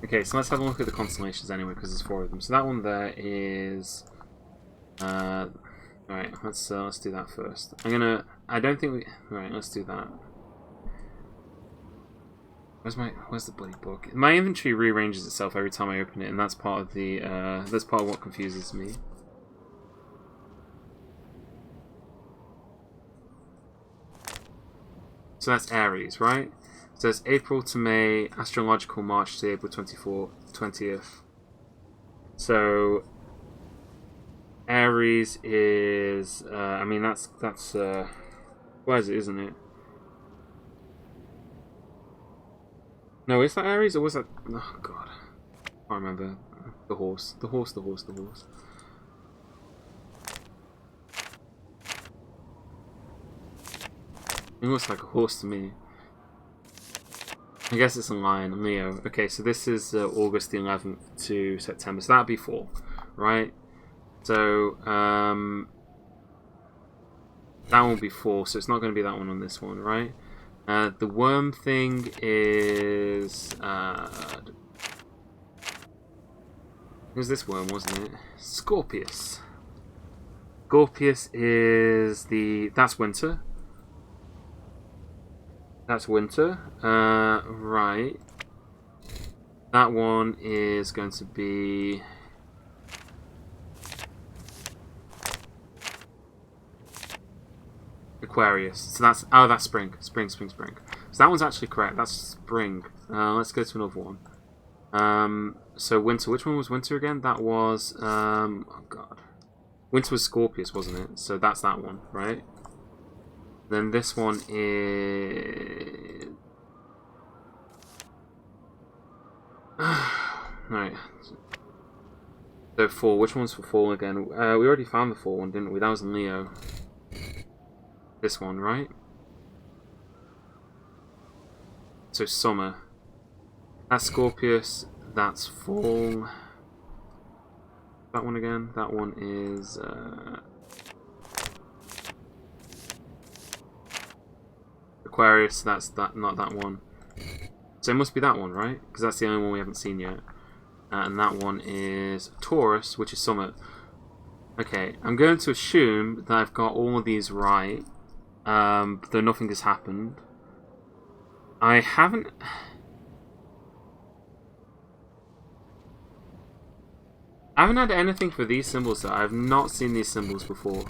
Okay, so let's have a look at the constellations anyway, because there's 4 of them. So that one there is... Alright, let's do that first. I don't think we... Alright, let's do that. Where's the bloody book? My inventory rearranges itself every time I open it, and that's part of the, that's part of what confuses me. So that's Aries, right? So it's April to May, astrological March to April 20th. So Aries is, I mean that's where is it, isn't it? No, is that Aries or was that? Oh god, I can't remember. The horse. It looks like a horse to me. I guess it's a lion, Leo. Okay, so this is August the 11th to September, so that'd be 4, right? So that one will be 4, so it's not going to be that one on this one, right? The worm thing is... it was this worm, wasn't it? Scorpius. Scorpius is the... That's winter. That's winter. Right. That one is going to be... Aquarius. So that's... Oh, that's spring. Spring. So that one's actually correct. That's spring. Let's go to another one. So winter. Which one was winter again? That was... oh, God. Winter was Scorpius, wasn't it? So that's that one, right? Then this one is... Right. So 4. Which one's for fall again? We already found the 4 one, didn't we? That was Leo. This one, right? So summer. That's Scorpius. That's fall. That one again. That one is... Aquarius. That's that. Not that one. So So it must be that one, right? Because that's the only one we haven't seen yet. And that one is Taurus, which is Summit. Okay, I'm going to assume that I've got all of these right, though nothing has happened. I haven't... I haven't had anything for these symbols though. I've not seen these symbols before.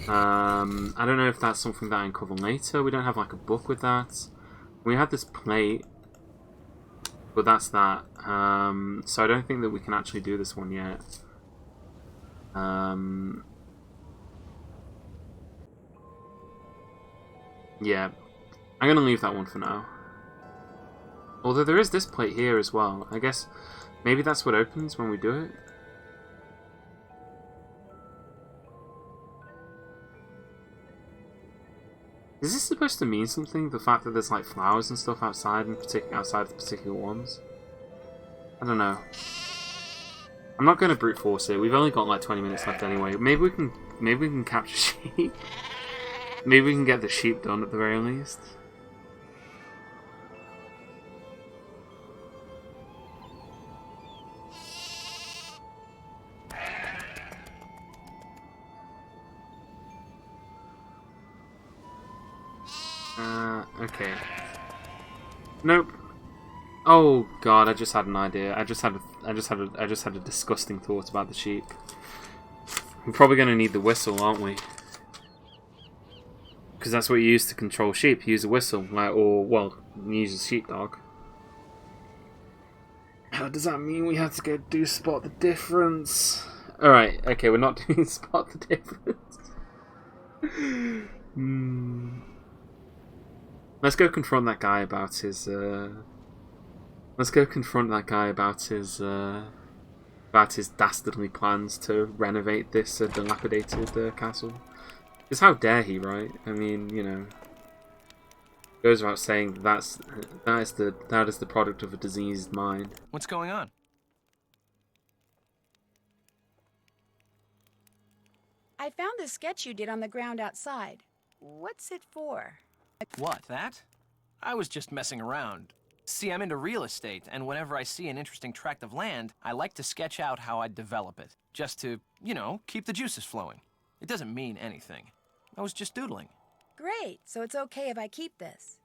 I don't know if that's something that I uncover later. We don't have like a book with that. We have this plate, but that's that. So I don't think that we can actually do this one yet. Yeah, I'm gonna leave that one for now. Although there is this plate here as well. I guess maybe that's what opens when we do it. Is this supposed to mean something? The fact that there's like flowers and stuff outside, and outside the particular ones. I don't know. I'm not going to brute force it. We've only got like 20 minutes left anyway. Maybe we can capture sheep. Maybe we can get the sheep done at the very least. Okay. Nope. Oh god, I just had an idea. I just had a disgusting thought about the sheep. We're probably going to need the whistle, aren't we? Because that's what you use to control sheep. You use a whistle, like, or well, you use a sheepdog. How does that mean we have to go do spot the difference? All right. Okay, we're not doing spot the difference. Let's go confront that guy about his. Let's go confront that guy about his dastardly plans to renovate this dilapidated castle. Because how dare he, right? I mean, you know, goes without saying that is the product of a diseased mind. What's going on? I found the sketch you did on the ground outside. What's it for? What, that? I was just messing around. See, I'm into real estate, and whenever I see an interesting tract of land, I like to sketch out how I'd develop it. Just to, you know, keep the juices flowing. It doesn't mean anything. I was just doodling. Great, so it's okay if I keep this.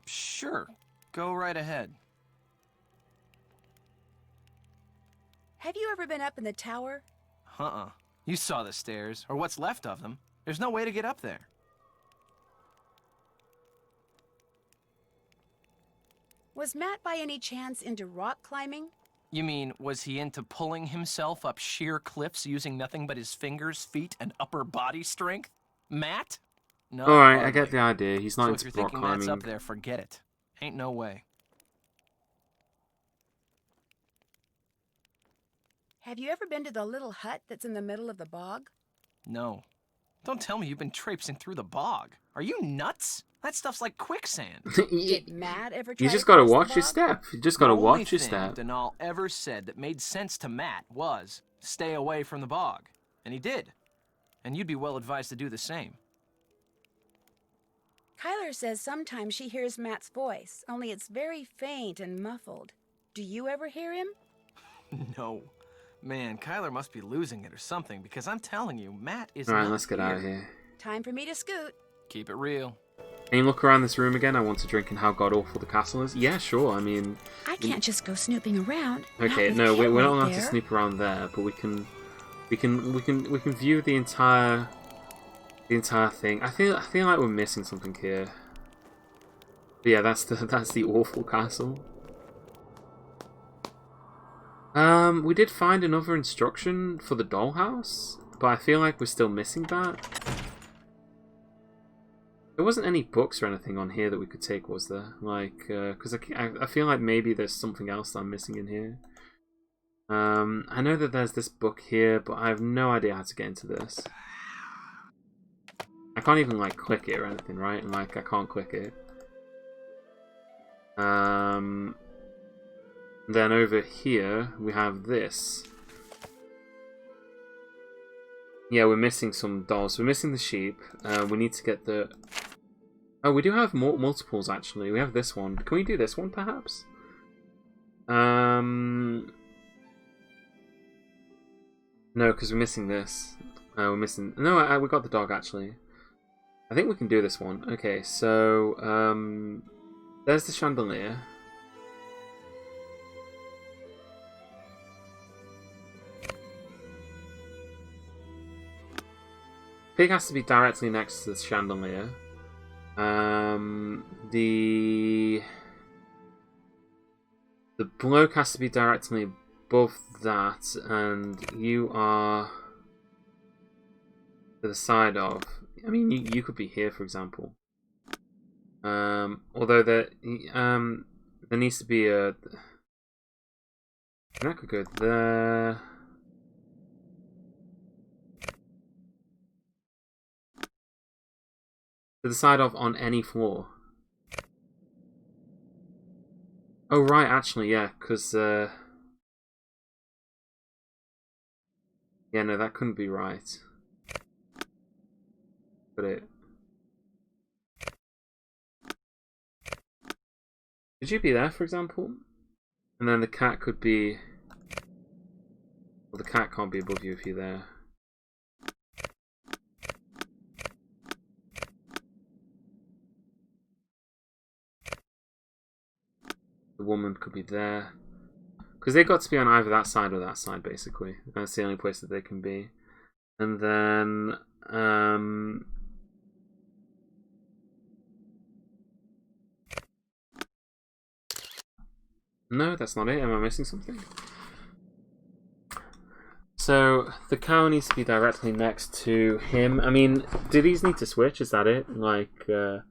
Sure. Go right ahead. Have you ever been up in the tower? Uh-uh. You saw the stairs, or what's left of them. There's no way to get up there. Was Matt by any chance into rock climbing? You mean, was he into pulling himself up sheer cliffs using nothing but his fingers, feet, and upper body strength? Matt? No. Alright, I get the idea. He's not so into if you're rock thinking climbing. Matt's up there, forget it. Ain't no way. Have you ever been to the little hut that's in the middle of the bog? No. Don't tell me you've been traipsing through the bog. Are you nuts? That stuff's like quicksand. Did Matt ever try You just to gotta cross the watch your bog? step. You just gotta watch your The step. only thing Denal ever said that made sense to Matt was, stay away from the bog. And he did. And you'd be well advised to do the same. Kyler says sometimes she hears Matt's voice, only it's very faint and muffled. Do you ever hear him? No. Man, Kyler must be losing it or something, because I'm telling you, Matt is Alright, not let's get out of here. Time for me to scoot. Keep it real. Can you look around this room again? I want to drink and how god awful the castle is. Yeah, sure. I mean, I can't just go snooping around. okay, no, we're not allowed to snoop around there, but we can view the entire thing. I feel like we're missing something here. But yeah, that's the awful castle. We did find another instruction for the dollhouse, but I feel like we're still missing that. There wasn't any books or anything on here that we could take, was there? Like, because I feel like maybe there's something else that I'm missing in here. I know that there's this book here, but I have no idea how to get into this. I can't even, like, click it or anything, right? Like, I can't click it. Then over here, we have this. Yeah, we're missing some dolls. We're missing the sheep. We need to get the... Oh, we do have multiples, actually. We have this one. Can we do this one, perhaps? No, because we're missing this. We're missing... No, we got the dog, actually. I think we can do this one. Okay, so... there's the chandelier. Pig has to be directly next to the chandelier. The bloke has to be directly above that, and you are to the side of. I mean, you could be here, for example. Although there needs to be a. That could go there. To the side of on any floor. Oh right, actually, yeah, because yeah, no, that couldn't be right. But it. Could you be there, for example? And then the cat could be. Well, the cat can't be above you if you're there. The woman could be there. Because they've got to be on either that side or that side, basically. That's the only place that they can be. And then... no, that's not it. Am I missing something? So, the cow needs to be directly next to him. I mean, do these need to switch? Is that it? Like, do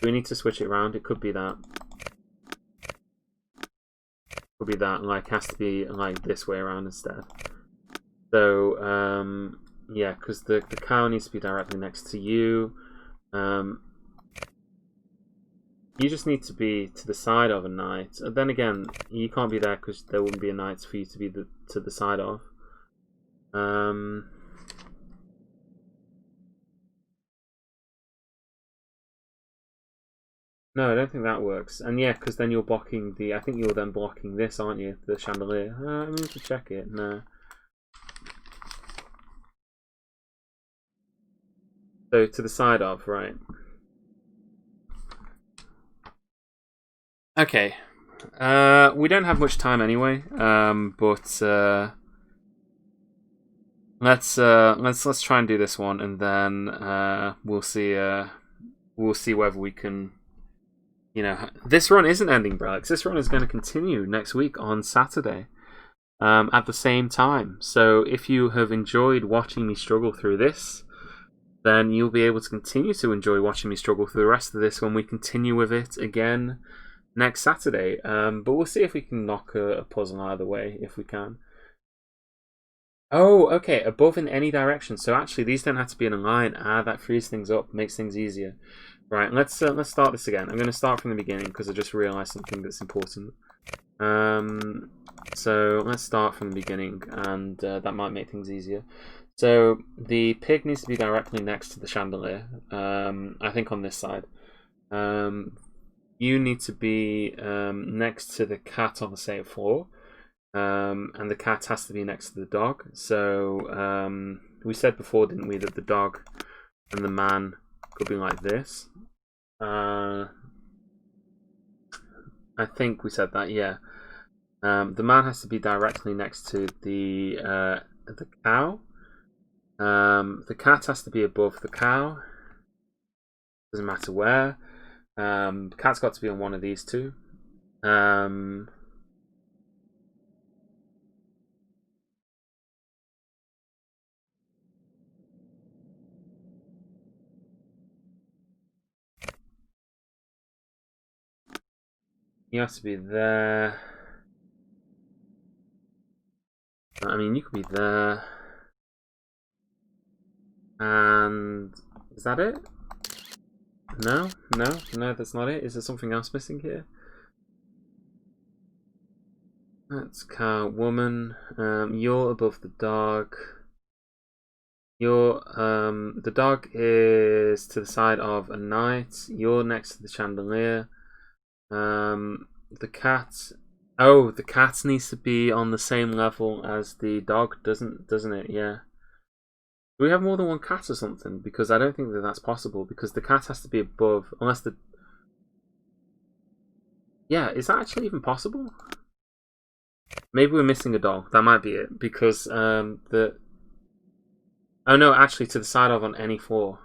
we need to switch it around? It could be that. Could be that. Like, has to be, like, this way around instead. So, yeah, because the cow needs to be directly next to you. You just need to be to the side of a knight. And then again, you can't be there because there wouldn't be a knight for you to be to the side of. No, I don't think that works. And yeah, because then you're blocking the... I think you're then blocking this, aren't you? The chandelier. I mean, to check it. No. So, to the side of, right. Okay. We don't have much time anyway. But let's try and do this one, and then we'll see whether we can. You know, this run isn't ending, Brelix. This run is going to continue next week on Saturday, at the same time. So if you have enjoyed watching me struggle through this, then you'll be able to continue to enjoy watching me struggle through the rest of this when we continue with it again next Saturday. But we'll see if we can knock a puzzle either way, if we can. Oh, okay, above in any direction. So actually, these don't have to be in a line. That frees things up, makes things easier. Right, let's start this again. I'm going to start from the beginning because I just realised something that's important. So let's start from the beginning, and that might make things easier. So the pig needs to be directly next to the chandelier. I think on this side. You need to be next to the cat on the same floor. And the cat has to be next to the dog. So we said before, didn't we, that the dog and the man could be like this. I think we said that, yeah. The man has to be directly next to the cow. The cat has to be above the cow. Doesn't matter where. The cat's got to be on one of these two. You have to be there. I mean, you could be there. And is that it? No, that's not it. Is there something else missing here? That's cow, woman. You're above the dog. The dog is to the side of a knight. You're next to the chandelier. The cat. Oh, the cat needs to be on the same level as the dog, doesn't it? Yeah. Do we have more than one cat or something? Because I don't think that that's possible. Because the cat has to be above, unless the. Yeah, is that actually even possible? Maybe we're missing a doll. That might be it. Because the. Oh no, actually to the side of on any floor.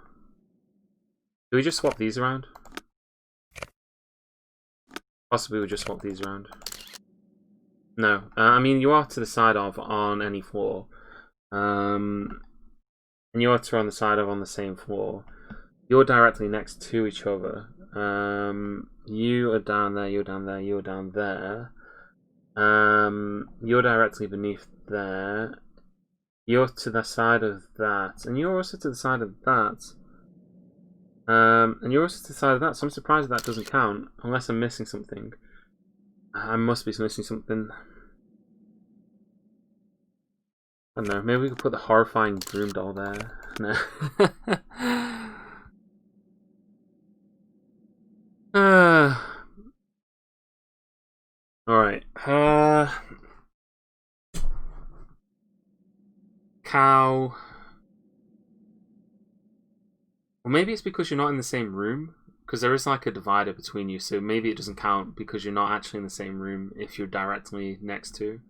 Do we just swap these around? Possibly we just swap these around. No, I mean you are to the side of on any floor. And you are to on the side of on the same floor. You're directly next to each other. You are down there, you're down there, you're down there. You're directly beneath there. You're to the side of that, and you're also to the side of that. And you're also to the side of that, so I'm surprised that doesn't count, unless I'm missing something. I must be missing something. I don't know, maybe we could put the horrifying broom doll there. No. Alright. Cow. Well, maybe it's because you're not in the same room. Because there is like a divider between you, so maybe it doesn't count because you're not actually in the same room if you're directly next to.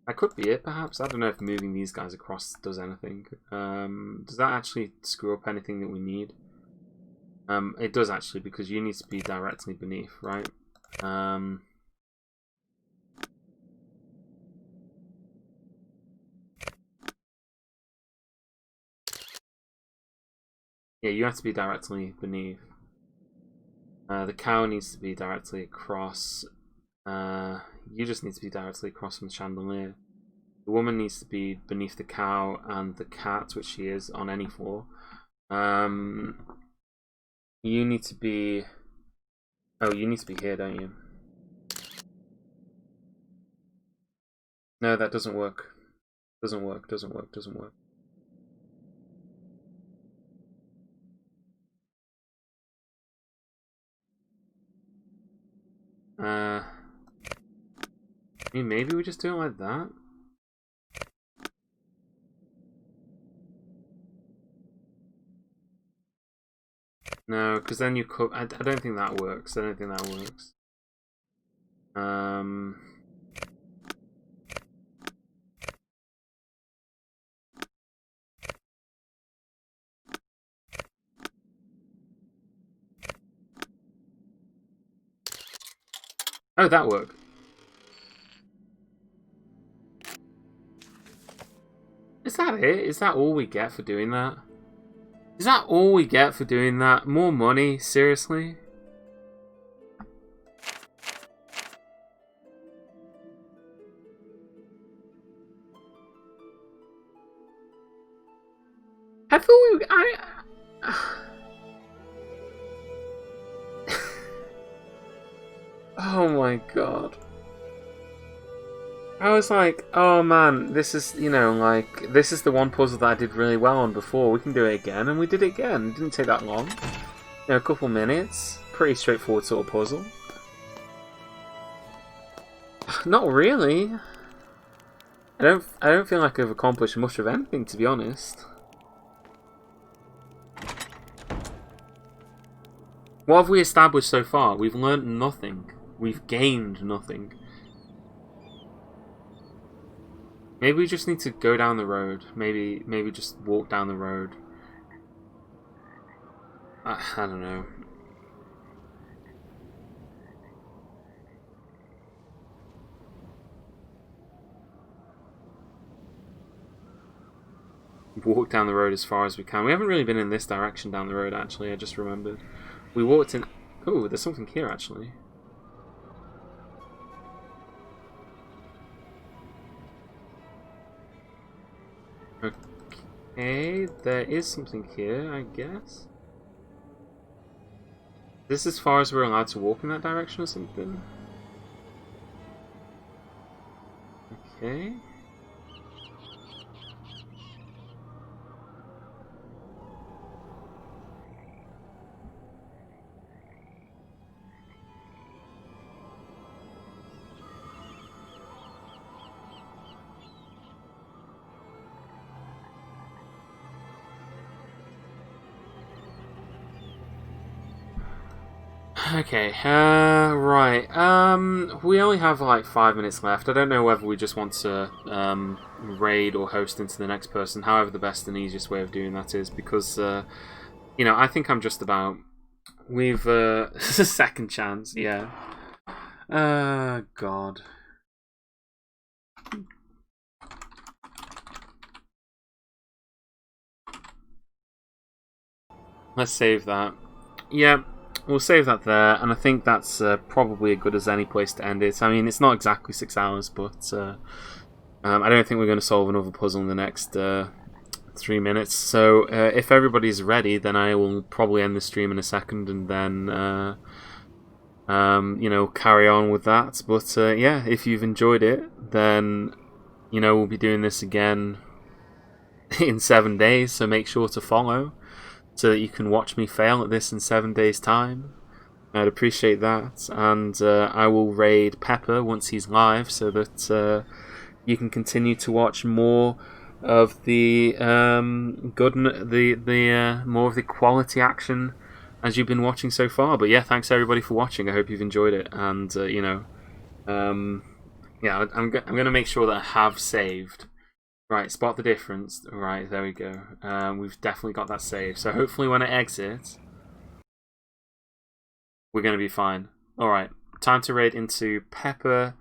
That could be it, perhaps. I don't know if moving these guys across does anything. Does that actually screw up anything that we need? It does actually, because you need to be directly beneath, right? Yeah, you have to be directly beneath. The cow needs to be directly across. You just need to be directly across from the chandelier. The woman needs to be beneath the cow and the cat, which she is on any floor. You need to be... Oh, you need to be here, don't you? No, that doesn't work. Doesn't work, doesn't work, doesn't work. I mean, maybe we just do it like that? No, because then you cook. I don't think that works. I don't think that works. Oh, that worked. Is that it? Is that all we get for doing that? Is that all we get for doing that? More money? Seriously? I thought we... Oh my god. I was like, oh man, this is, you know, like, this is the one puzzle that I did really well on before. We can do it again, and we did it again. It didn't take that long. You know, a couple minutes. Pretty straightforward sort of puzzle. Not really. I don't feel like I've accomplished much of anything, to be honest. What have we established so far? We've learnt nothing. We've gained nothing. Maybe we just need to go down the road. Maybe just walk down the road. I don't know. Walk down the road as far as we can. We haven't really been in this direction down the road, actually. I just remembered. We walked in... Oh, there's something here, actually. Okay, there is something here, I guess. This is as far as we're allowed to walk in that direction or something? Okay. Okay, right. We only have like 5 minutes left. I don't know whether we just want to raid or host into the next person, however the best and easiest way of doing that is, because, you know, I think I'm just about... We've, second chance, yeah. God. Let's save that. Yeah, we'll save that there, and I think that's probably as good as any place to end it. I mean, it's not exactly 6 hours, but I don't think we're going to solve another puzzle in the next 3 minutes. So if everybody's ready, then I will probably end the stream in a second, and then you know, carry on with that. But yeah, if you've enjoyed it, then you know we'll be doing this again in 7 days. So make sure to follow, so that you can watch me fail at this in 7 days' time. I'd appreciate that. And I will raid Pepper once he's live, so that you can continue to watch more of the more of the quality action as you've been watching so far. But yeah, thanks everybody for watching. I hope you've enjoyed it. And you know, yeah, I'm gonna make sure that I have saved. Right, spot the difference. Right, there we go. We've definitely got that saved. So hopefully when I exit, we're going to be fine. Alright, time to raid into Pepper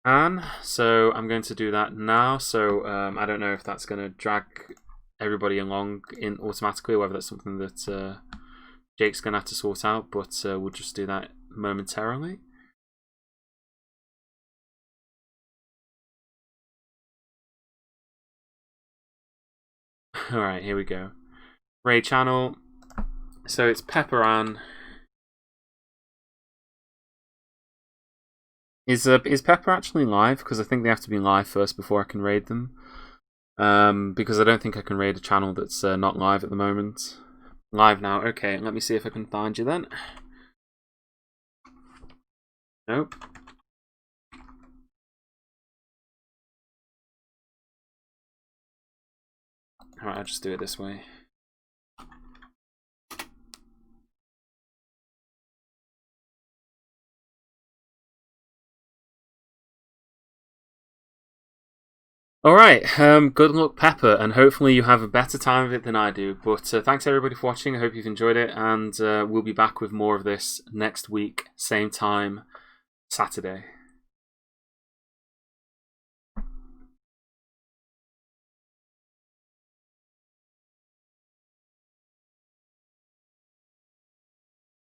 Ann. So I'm going to do that now. So I don't know if that's going to drag everybody along in automatically, or whether that's something that Jake's going to have to sort out. But we'll just do that momentarily. Alright, here we go. Raid channel. So it's Pepper Ann. Is Pepper actually live? Because I think they have to be live first before I can raid them. Because I don't think I can raid a channel that's not live at the moment. Live now. Okay, let me see if I can find you then. Nope. Alright, I'll just do it this way. Alright, good luck Pepper, and hopefully you have a better time of it than I do. But thanks everybody for watching, I hope you've enjoyed it, and we'll be back with more of this next week, same time, Saturday.